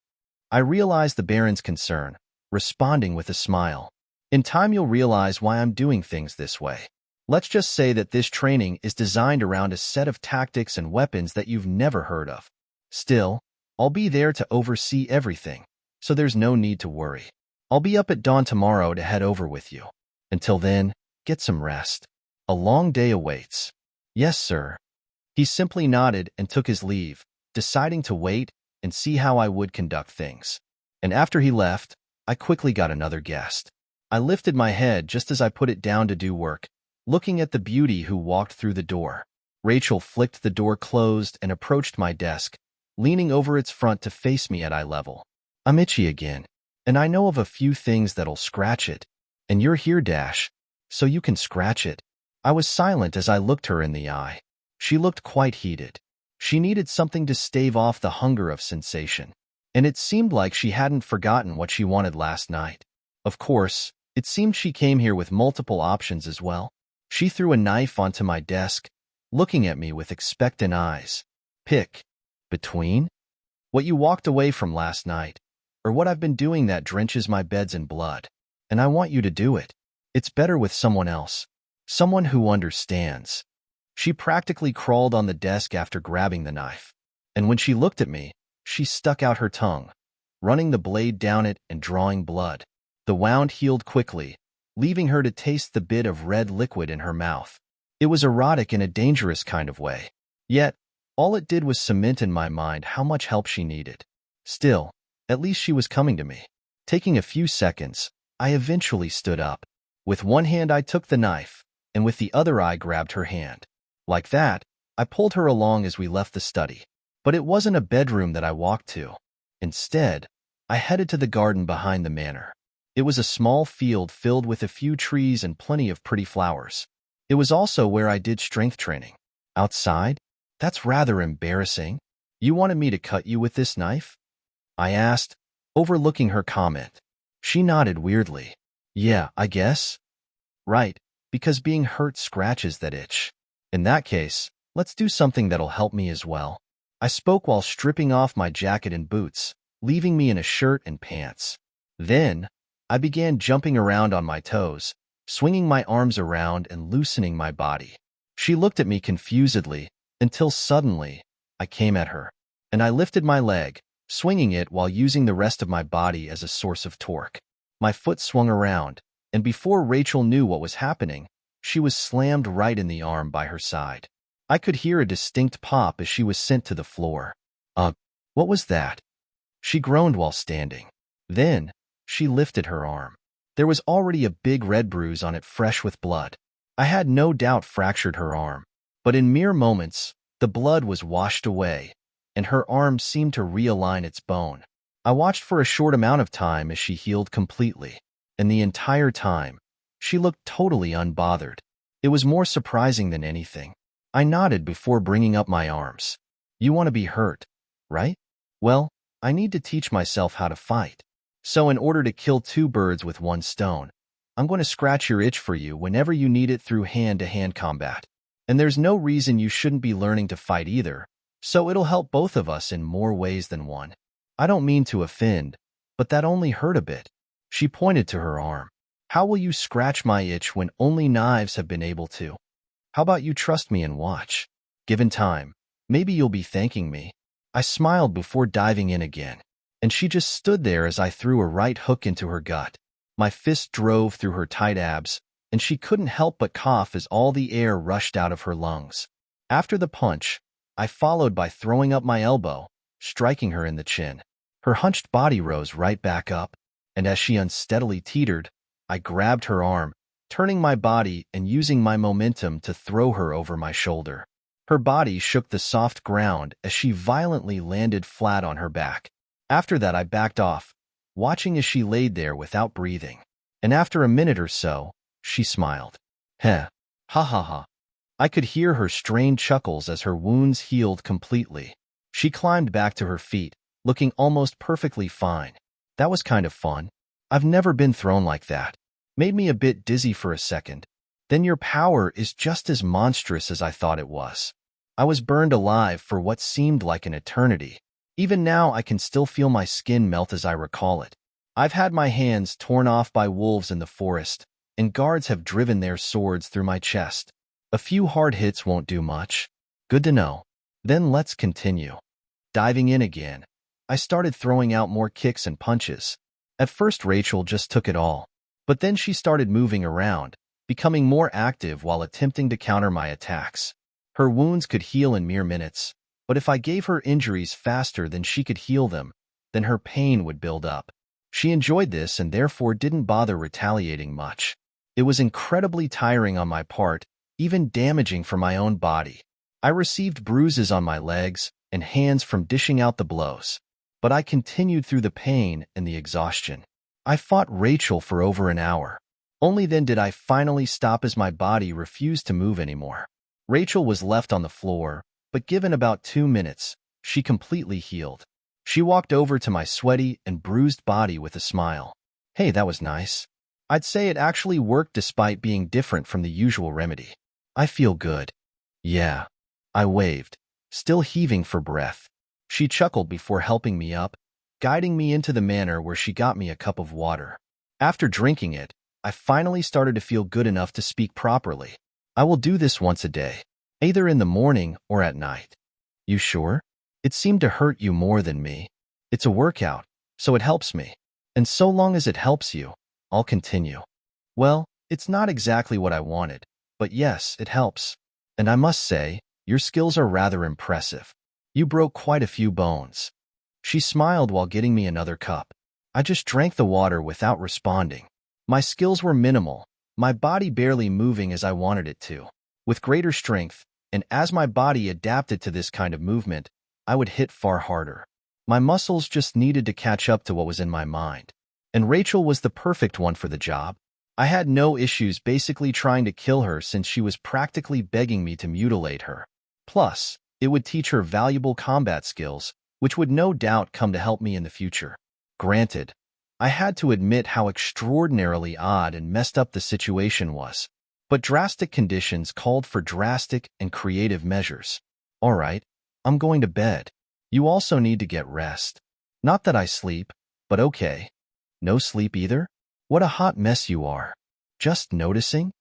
I realized the Baron's concern, responding with a smile. In time you'll realize why I'm doing things this way. Let's just say that this training is designed around a set of tactics and weapons that you've never heard of. Still, I'll be there to oversee everything, so there's no need to worry. I'll be up at dawn tomorrow to head over with you. Until then, get some rest. A long day awaits. Yes, sir. He simply nodded and took his leave, deciding to wait and see how I would conduct things. And after he left, I quickly got another guest. I lifted my head just as I put it down to do work, looking at the beauty who walked through the door. Rachel flicked the door closed and approached my desk, leaning over its front to face me at eye level. I'm itchy again, and I know of a few things that'll scratch it. And you're here, Dash, so you can scratch it. I was silent as I looked her in the eye. She looked quite heated. She needed something to stave off the hunger of sensation, and it seemed like she hadn't forgotten what she wanted last night. Of course, it seemed she came here with multiple options as well. She threw a knife onto my desk, looking at me with expectant eyes. Pick. Between? What you walked away from last night, or what I've been doing that drenches my beds in blood. And I want you to do it. It's better with someone else. Someone who understands. She practically crawled on the desk after grabbing the knife. And when she looked at me, she stuck out her tongue, running the blade down it and drawing blood. The wound healed quickly, leaving her to taste the bit of red liquid in her mouth. It was erotic in a dangerous kind of way. Yet, all it did was cement in my mind how much help she needed. Still, at least she was coming to me. Taking a few seconds, I eventually stood up. With one hand I took the knife, and with the other I grabbed her hand. Like that, I pulled her along as we left the study. But it wasn't a bedroom that I walked to. Instead, I headed to the garden behind the manor. It was a small field filled with a few trees and plenty of pretty flowers. It was also where I did strength training. Outside? That's rather embarrassing. You wanted me to cut you with this knife? I asked, overlooking her comment. She nodded weirdly. Yeah, I guess. Right, because being hurt scratches that itch. In that case, let's do something that'll help me as well. I spoke while stripping off my jacket and boots, leaving me in a shirt and pants. Then, I began jumping around on my toes, swinging my arms around and loosening my body. She looked at me confusedly, until suddenly, I came at her, and I lifted my leg, swinging it while using the rest of my body as a source of torque. My foot swung around, and before Rachel knew what was happening, she was slammed right in the arm by her side. I could hear a distinct pop as she was sent to the floor. What was that? She groaned while standing. Then, she lifted her arm. There was already a big red bruise on it, fresh with blood. I had no doubt fractured her arm, but in mere moments, the blood was washed away, and her arm seemed to realign its bone. I watched for a short amount of time as she healed completely, and the entire time, she looked totally unbothered. It was more surprising than anything. I nodded before bringing up my arms. You want to be hurt, right? Well, I need to teach myself how to fight. So in order to kill two birds with one stone, I'm going to scratch your itch for you whenever you need it through hand-to-hand combat. And there's no reason you shouldn't be learning to fight either, so it'll help both of us in more ways than one. I don't mean to offend, but that only hurt a bit. She pointed to her arm. How will you scratch my itch when only knives have been able to? How about you trust me and watch? Given time, maybe you'll be thanking me. I smiled before diving in again, and she just stood there as I threw a right hook into her gut. My fist drove through her tight abs, and she couldn't help but cough as all the air rushed out of her lungs. After the punch, I followed by throwing up my elbow, striking her in the chin. Her hunched body rose right back up, and as she unsteadily teetered, I grabbed her arm, turning my body and using my momentum to throw her over my shoulder. Her body shook the soft ground as she violently landed flat on her back. After that I backed off, watching as she laid there without breathing. And after a minute or so, she smiled. Heh. Ha ha ha. I could hear her strained chuckles as her wounds healed completely. She climbed back to her feet, looking almost perfectly fine. That was kind of fun. I've never been thrown like that. Made me a bit dizzy for a second. Then your power is just as monstrous as I thought it was. I was burned alive for what seemed like an eternity. Even now, I can still feel my skin melt as I recall it. I've had my hands torn off by wolves in the forest, and guards have driven their swords through my chest. A few hard hits won't do much. Good to know. Then let's continue. Diving in again, I started throwing out more kicks and punches. At first, Rachel just took it all. But then she started moving around, becoming more active while attempting to counter my attacks. Her wounds could heal in mere minutes, but if I gave her injuries faster than she could heal them, then her pain would build up. She enjoyed this and therefore didn't bother retaliating much. It was incredibly tiring on my part, even damaging for my own body. I received bruises on my legs and hands from dishing out the blows, but I continued through the pain and the exhaustion. I fought Rachel for over an hour. Only then did I finally stop as my body refused to move anymore. Rachel was left on the floor, but given about 2 minutes, she completely healed. She walked over to my sweaty and bruised body with a smile. Hey, that was nice. I'd say it actually worked despite being different from the usual remedy. I feel good. Yeah. I waved, still heaving for breath. She chuckled before helping me up, guiding me into the manor where she got me a cup of water. After drinking it, I finally started to feel good enough to speak properly. I will do this once a day, either in the morning or at night. You sure? It seemed to hurt you more than me. It's a workout, so it helps me. And so long as it helps you, I'll continue. Well, it's not exactly what I wanted, but yes, it helps. And I must say, your skills are rather impressive. You broke quite a few bones. She smiled while getting me another cup. I just drank the water without responding. My skills were minimal, my body barely moving as I wanted it to. With greater strength, and as my body adapted to this kind of movement, I would hit far harder. My muscles just needed to catch up to what was in my mind. And Rachel was the perfect one for the job. I had no issues basically trying to kill her since she was practically begging me to mutilate her. Plus, it would teach her valuable combat skills, which would no doubt come to help me in the future. Granted, I had to admit how extraordinarily odd and messed up the situation was. But drastic conditions called for drastic and creative measures. All right, I'm going to bed. You also need to get rest. Not that I sleep, but okay. No sleep either? What a hot mess you are. Just noticing?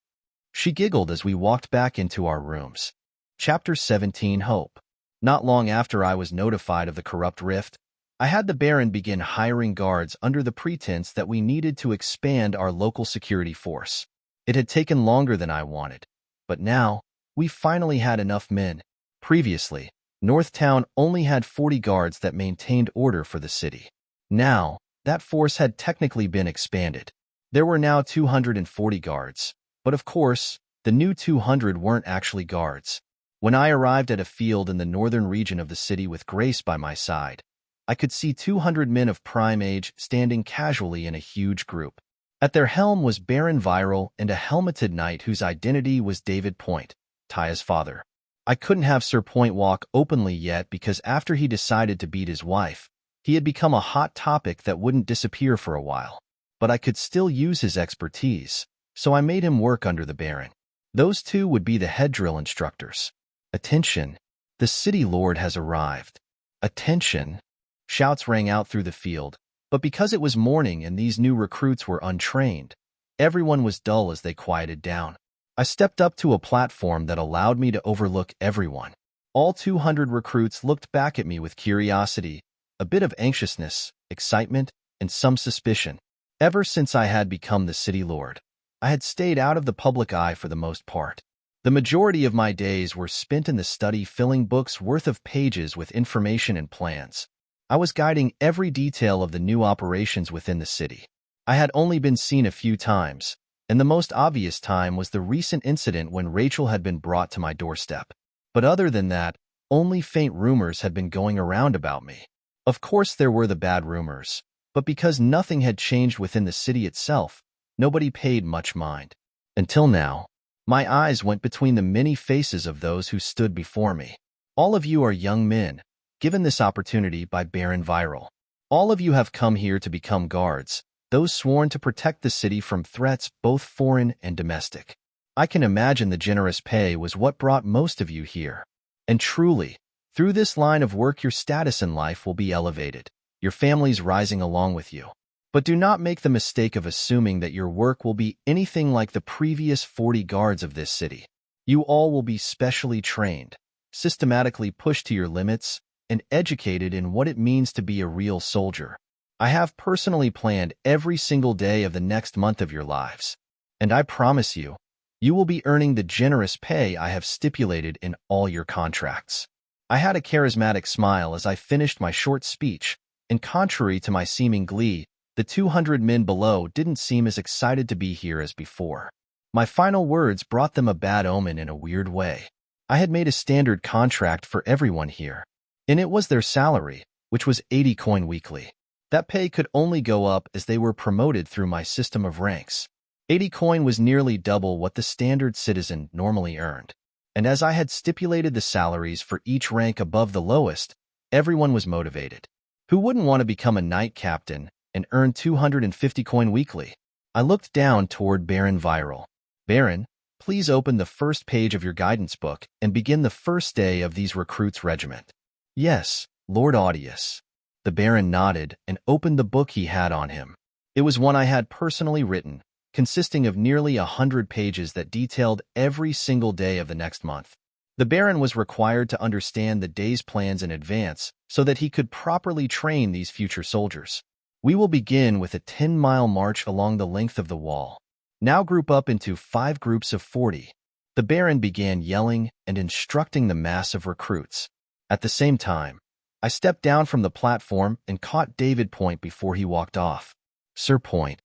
She giggled as we walked back into our rooms. Chapter 17, Hope. Not long after I was notified of the corrupt rift, I had the Baron begin hiring guards under the pretense that we needed to expand our local security force. It had taken longer than I wanted, but now, we finally had enough men. Previously, Northtown only had 40 guards that maintained order for the city. Now, that force had technically been expanded. There were now 240 guards, but of course, the new 200 weren't actually guards. When I arrived at a field in the northern region of the city with Grace by my side, I could see 200 men of prime age standing casually in a huge group. At their helm was Baron Viral and a helmeted knight whose identity was David Point, Taya's father. I couldn't have Sir Point walk openly yet because after he decided to beat his wife, he had become a hot topic that wouldn't disappear for a while. But I could still use his expertise, so I made him work under the Baron. Those two would be the head drill instructors. Attention! The city lord has arrived. Attention! Shouts rang out through the field, but because it was morning and these new recruits were untrained, everyone was dull as they quieted down. I stepped up to a platform that allowed me to overlook everyone. All 200 recruits looked back at me with curiosity, a bit of anxiousness, excitement, and some suspicion. Ever since I had become the city lord, I had stayed out of the public eye for the most part. The majority of my days were spent in the study filling books worth of pages with information and plans. I was guiding every detail of the new operations within the city. I had only been seen a few times, and the most obvious time was the recent incident when Rachel had been brought to my doorstep. But other than that, only faint rumors had been going around about me. Of course there were the bad rumors, but because nothing had changed within the city itself, nobody paid much mind. Until now, my eyes went between the many faces of those who stood before me. All of you are young men, given this opportunity by Baron Viral. All of you have come here to become guards, those sworn to protect the city from threats both foreign and domestic. I can imagine the generous pay was what brought most of you here. And truly, through this line of work your status in life will be elevated, your family's rising along with you. But do not make the mistake of assuming that your work will be anything like the previous 40 guards of this city. You all will be specially trained, systematically pushed to your limits, and educated in what it means to be a real soldier. I have personally planned every single day of the next month of your lives, and I promise you, you will be earning the generous pay I have stipulated in all your contracts. I had a charismatic smile as I finished my short speech, and contrary to my seeming glee, the 200 men below didn't seem as excited to be here as before. My final words brought them a bad omen in a weird way. I had made a standard contract for everyone here, and it was their salary, which was 80 coin weekly. That pay could only go up as they were promoted through my system of ranks. 80 coin was nearly double what the standard citizen normally earned. And as I had stipulated the salaries for each rank above the lowest, everyone was motivated. Who wouldn't want to become a knight captain and earn 250 coin weekly? I looked down toward Baron Viral. Baron, please open the first page of your guidance book and begin the first day of these recruits' regiment. Yes, Lord Audius. The Baron nodded and opened the book he had on him. It was one I had personally written, consisting of nearly 100 pages that detailed every single day of the next month. The Baron was required to understand the day's plans in advance so that he could properly train these future soldiers. We will begin with a 10-mile march along the length of the wall. Now group up into 5 groups of 40. The Baron began yelling and instructing the mass of recruits. At the same time, I stepped down from the platform and caught David Point before he walked off. Sir Point.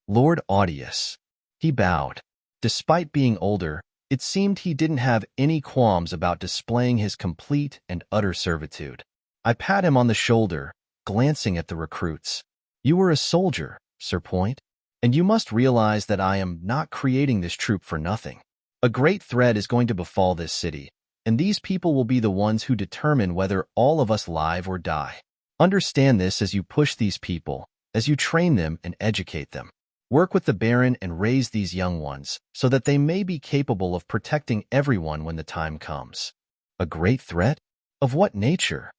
Lord Audius. He bowed. Despite being older, it seemed he didn't have any qualms about displaying his complete and utter servitude. I pat him on the shoulder, glancing at the recruits. You were a soldier, Sir Point, and you must realize that I am not creating this troop for nothing. A great threat is going to befall this city, and these people will be the ones who determine whether all of us live or die. Understand this as you push these people, as you train them and educate them. Work with the Baron and raise these young ones so that they may be capable of protecting everyone when the time comes. A great threat? Of what nature?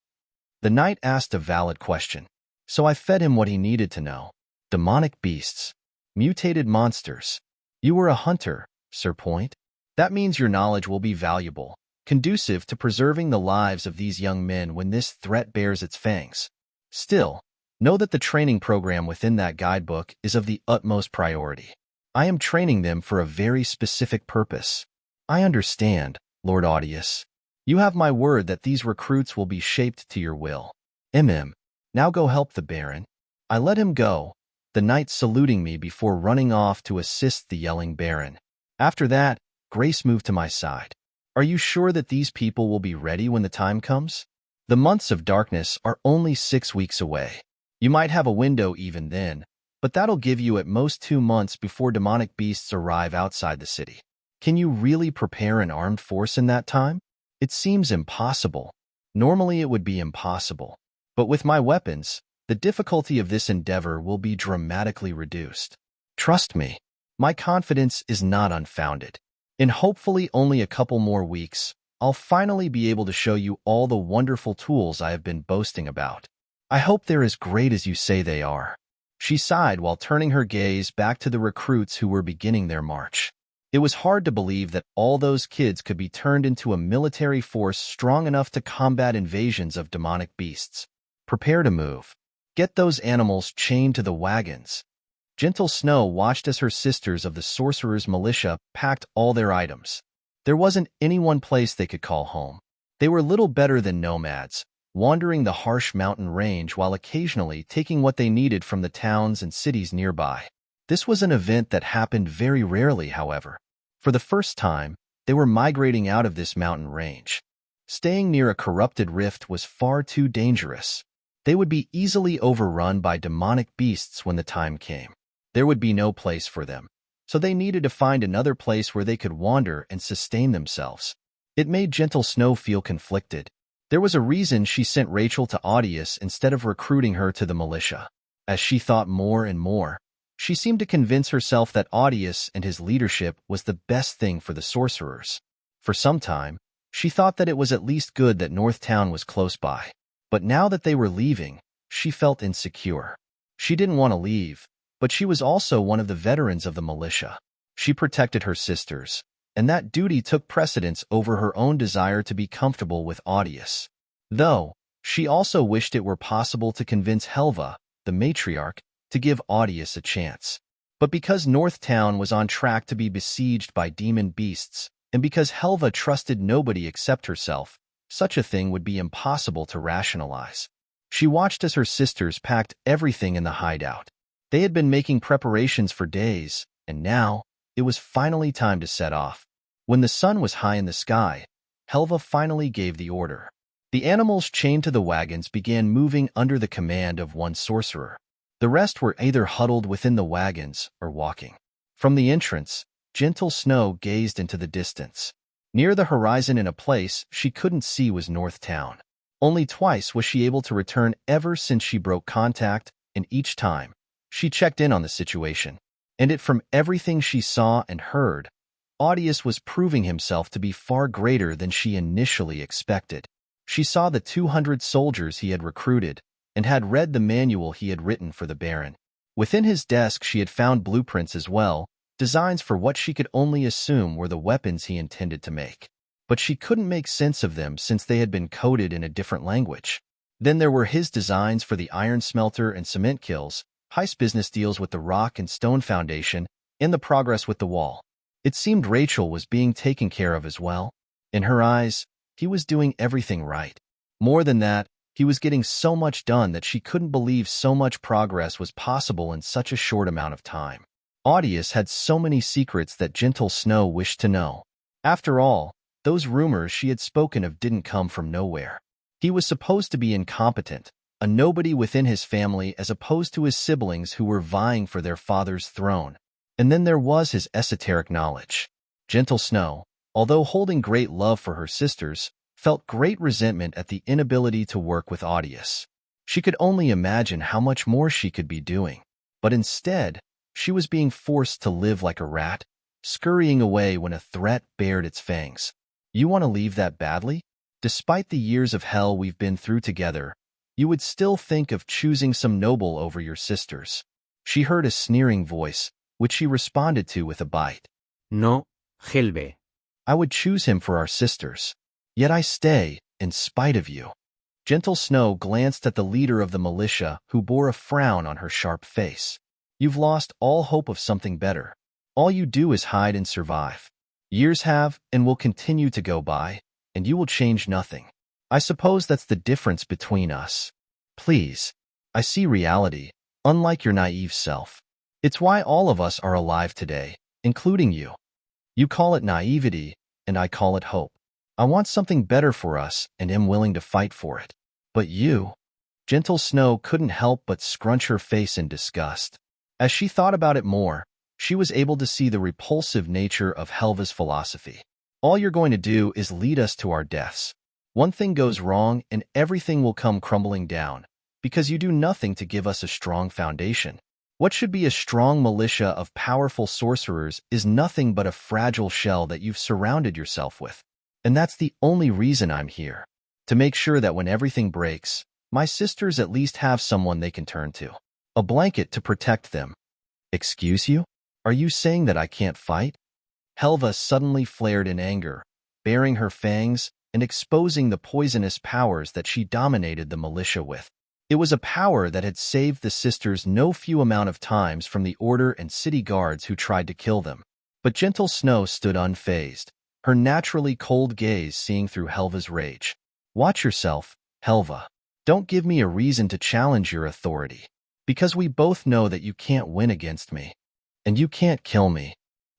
The knight asked a valid question, so I fed him what he needed to know. Demonic beasts. Mutated monsters. You were a hunter, Sir Point. That means your knowledge will be valuable, conducive to preserving the lives of these young men when this threat bears its fangs. Still, know that the training program within that guidebook is of the utmost priority. I am training them for a very specific purpose. I understand, Lord Audius. You have my word that these recruits will be shaped to your will. Now go help the Baron. I let him go, the knight saluting me before running off to assist the yelling Baron. After that, Grace moved to my side. Are you sure that these people will be ready when the time comes? The months of darkness are only 6 weeks away. You might have a window even then, but that'll give you at most 2 months before demonic beasts arrive outside the city. Can you really prepare an armed force in that time? It seems impossible. Normally it would be impossible. But with my weapons, the difficulty of this endeavor will be dramatically reduced. Trust me, my confidence is not unfounded. In hopefully only a couple more weeks, I'll finally be able to show you all the wonderful tools I have been boasting about. I hope they're as great as you say they are. She sighed while turning her gaze back to the recruits who were beginning their march. It was hard to believe that all those kids could be turned into a military force strong enough to combat invasions of demonic beasts. Prepare to move. Get those animals chained to the wagons. Gentle Snow watched as her sisters of the sorcerer's militia packed all their items. There wasn't any one place they could call home. They were little better than nomads, wandering the harsh mountain range while occasionally taking what they needed from the towns and cities nearby. This was an event that happened very rarely, however. For the first time, they were migrating out of this mountain range. Staying near a corrupted rift was far too dangerous. They would be easily overrun by demonic beasts when the time came. There would be no place for them, so they needed to find another place where they could wander and sustain themselves. It made Gentle Snow feel conflicted. There was a reason she sent Rachel to Audius instead of recruiting her to the militia. As she thought more and more, she seemed to convince herself that Audius and his leadership was the best thing for the sorcerers. For some time, She thought that it was at least good that Northtown was close by. But now that they were leaving, she felt insecure. She didn't want to leave, but she was also one of the veterans of the militia. She protected her sisters, and that duty took precedence over her own desire to be comfortable with Audius. Though, she also wished it were possible to convince Helva, the matriarch, to give Audius a chance. But because Northtown was on track to be besieged by demon beasts, and because Helva trusted nobody except herself, such a thing would be impossible to rationalize. She watched as her sisters packed everything in the hideout. They had been making preparations for days, and now, it was finally time to set off. When the sun was high in the sky, Helva finally gave the order. The animals chained to the wagons began moving under the command of one sorcerer. The rest were either huddled within the wagons or walking. From the entrance, Gentle Snow gazed into the distance. Near the horizon in a place she couldn't see was Northtown. Only twice was she able to return ever since she broke contact, and each time, she checked in on the situation. And from everything she saw and heard, Audius was proving himself to be far greater than she initially expected. She saw the 200 soldiers he had recruited, and had read the manual he had written for the Baron. Within his desk she had found blueprints as well, designs for what she could only assume were the weapons he intended to make. But she couldn't make sense of them since they had been coded in a different language. Then there were his designs for the iron smelter and cement kilns, heist business deals with the rock and stone foundation, and the progress with the wall. It seemed Rachel was being taken care of as well. In her eyes, he was doing everything right. More than that, he was getting so much done that she couldn't believe so much progress was possible in such a short amount of time. Audius had so many secrets that Gentle Snow wished to know. After all, those rumors she had spoken of didn't come from nowhere. He was supposed to be incompetent, a nobody within his family as opposed to his siblings who were vying for their father's throne. And then there was his esoteric knowledge. Gentle Snow, although holding great love for her sisters, felt great resentment at the inability to work with Audius. She could only imagine how much more she could be doing. But instead, she was being forced to live like a rat, scurrying away when a threat bared its fangs. You want to leave that badly? Despite the years of hell we've been through together, you would still think of choosing some noble over your sisters. She heard a sneering voice, which she responded to with a bite. No, Helve. I would choose him for our sisters. Yet I stay, in spite of you. Gentle Snow glanced at the leader of the militia, who bore a frown on her sharp face. You've lost all hope of something better. All you do is hide and survive. Years have and will continue to go by, and you will change nothing. I suppose that's the difference between us. Please, I see reality, unlike your naive self. It's why all of us are alive today, including you. You call it naivety, and I call it hope. I want something better for us and am willing to fight for it. But you... Gentle Snow couldn't help but scrunch her face in disgust. As she thought about it more, she was able to see the repulsive nature of Helva's philosophy. All you're going to do is lead us to our deaths. One thing goes wrong and everything will come crumbling down, because you do nothing to give us a strong foundation. What should be a strong militia of powerful sorcerers is nothing but a fragile shell that you've surrounded yourself with. And that's the only reason I'm here. To make sure that when everything breaks, my sisters at least have someone they can turn to. A blanket to protect them. Excuse you? Are you saying that I can't fight? Helva suddenly flared in anger, baring her fangs and exposing the poisonous powers that she dominated the militia with. It was a power that had saved the sisters no few amount of times from the order and city guards who tried to kill them. But Gentle Snow stood unfazed, her naturally cold gaze seeing through Helva's rage. Watch yourself, Helva. Don't give me a reason to challenge your authority, because we both know that you can't win against me. And you can't kill me.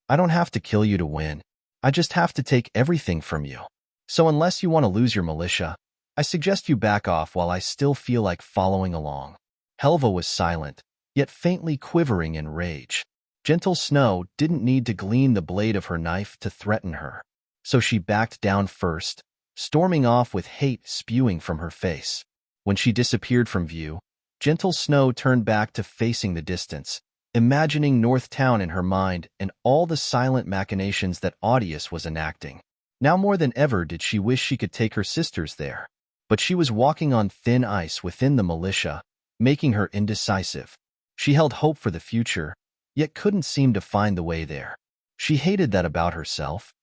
I don't have to kill you to win. I just have to take everything from you. So unless you want to lose your militia, I suggest you back off while I still feel like following along. Helva was silent, yet faintly quivering in rage. Gentle Snow didn't need to glean the blade of her knife to threaten her. So she backed down first, storming off with hate spewing from her face. When she disappeared from view, Gentle Snow turned back to facing the distance, imagining Northtown in her mind and all the silent machinations that Audius was enacting. Now more than ever did she wish she could take her sisters there. But she was walking on thin ice within the militia, making her indecisive. She held hope for the future, yet couldn't seem to find the way there. She hated that about herself.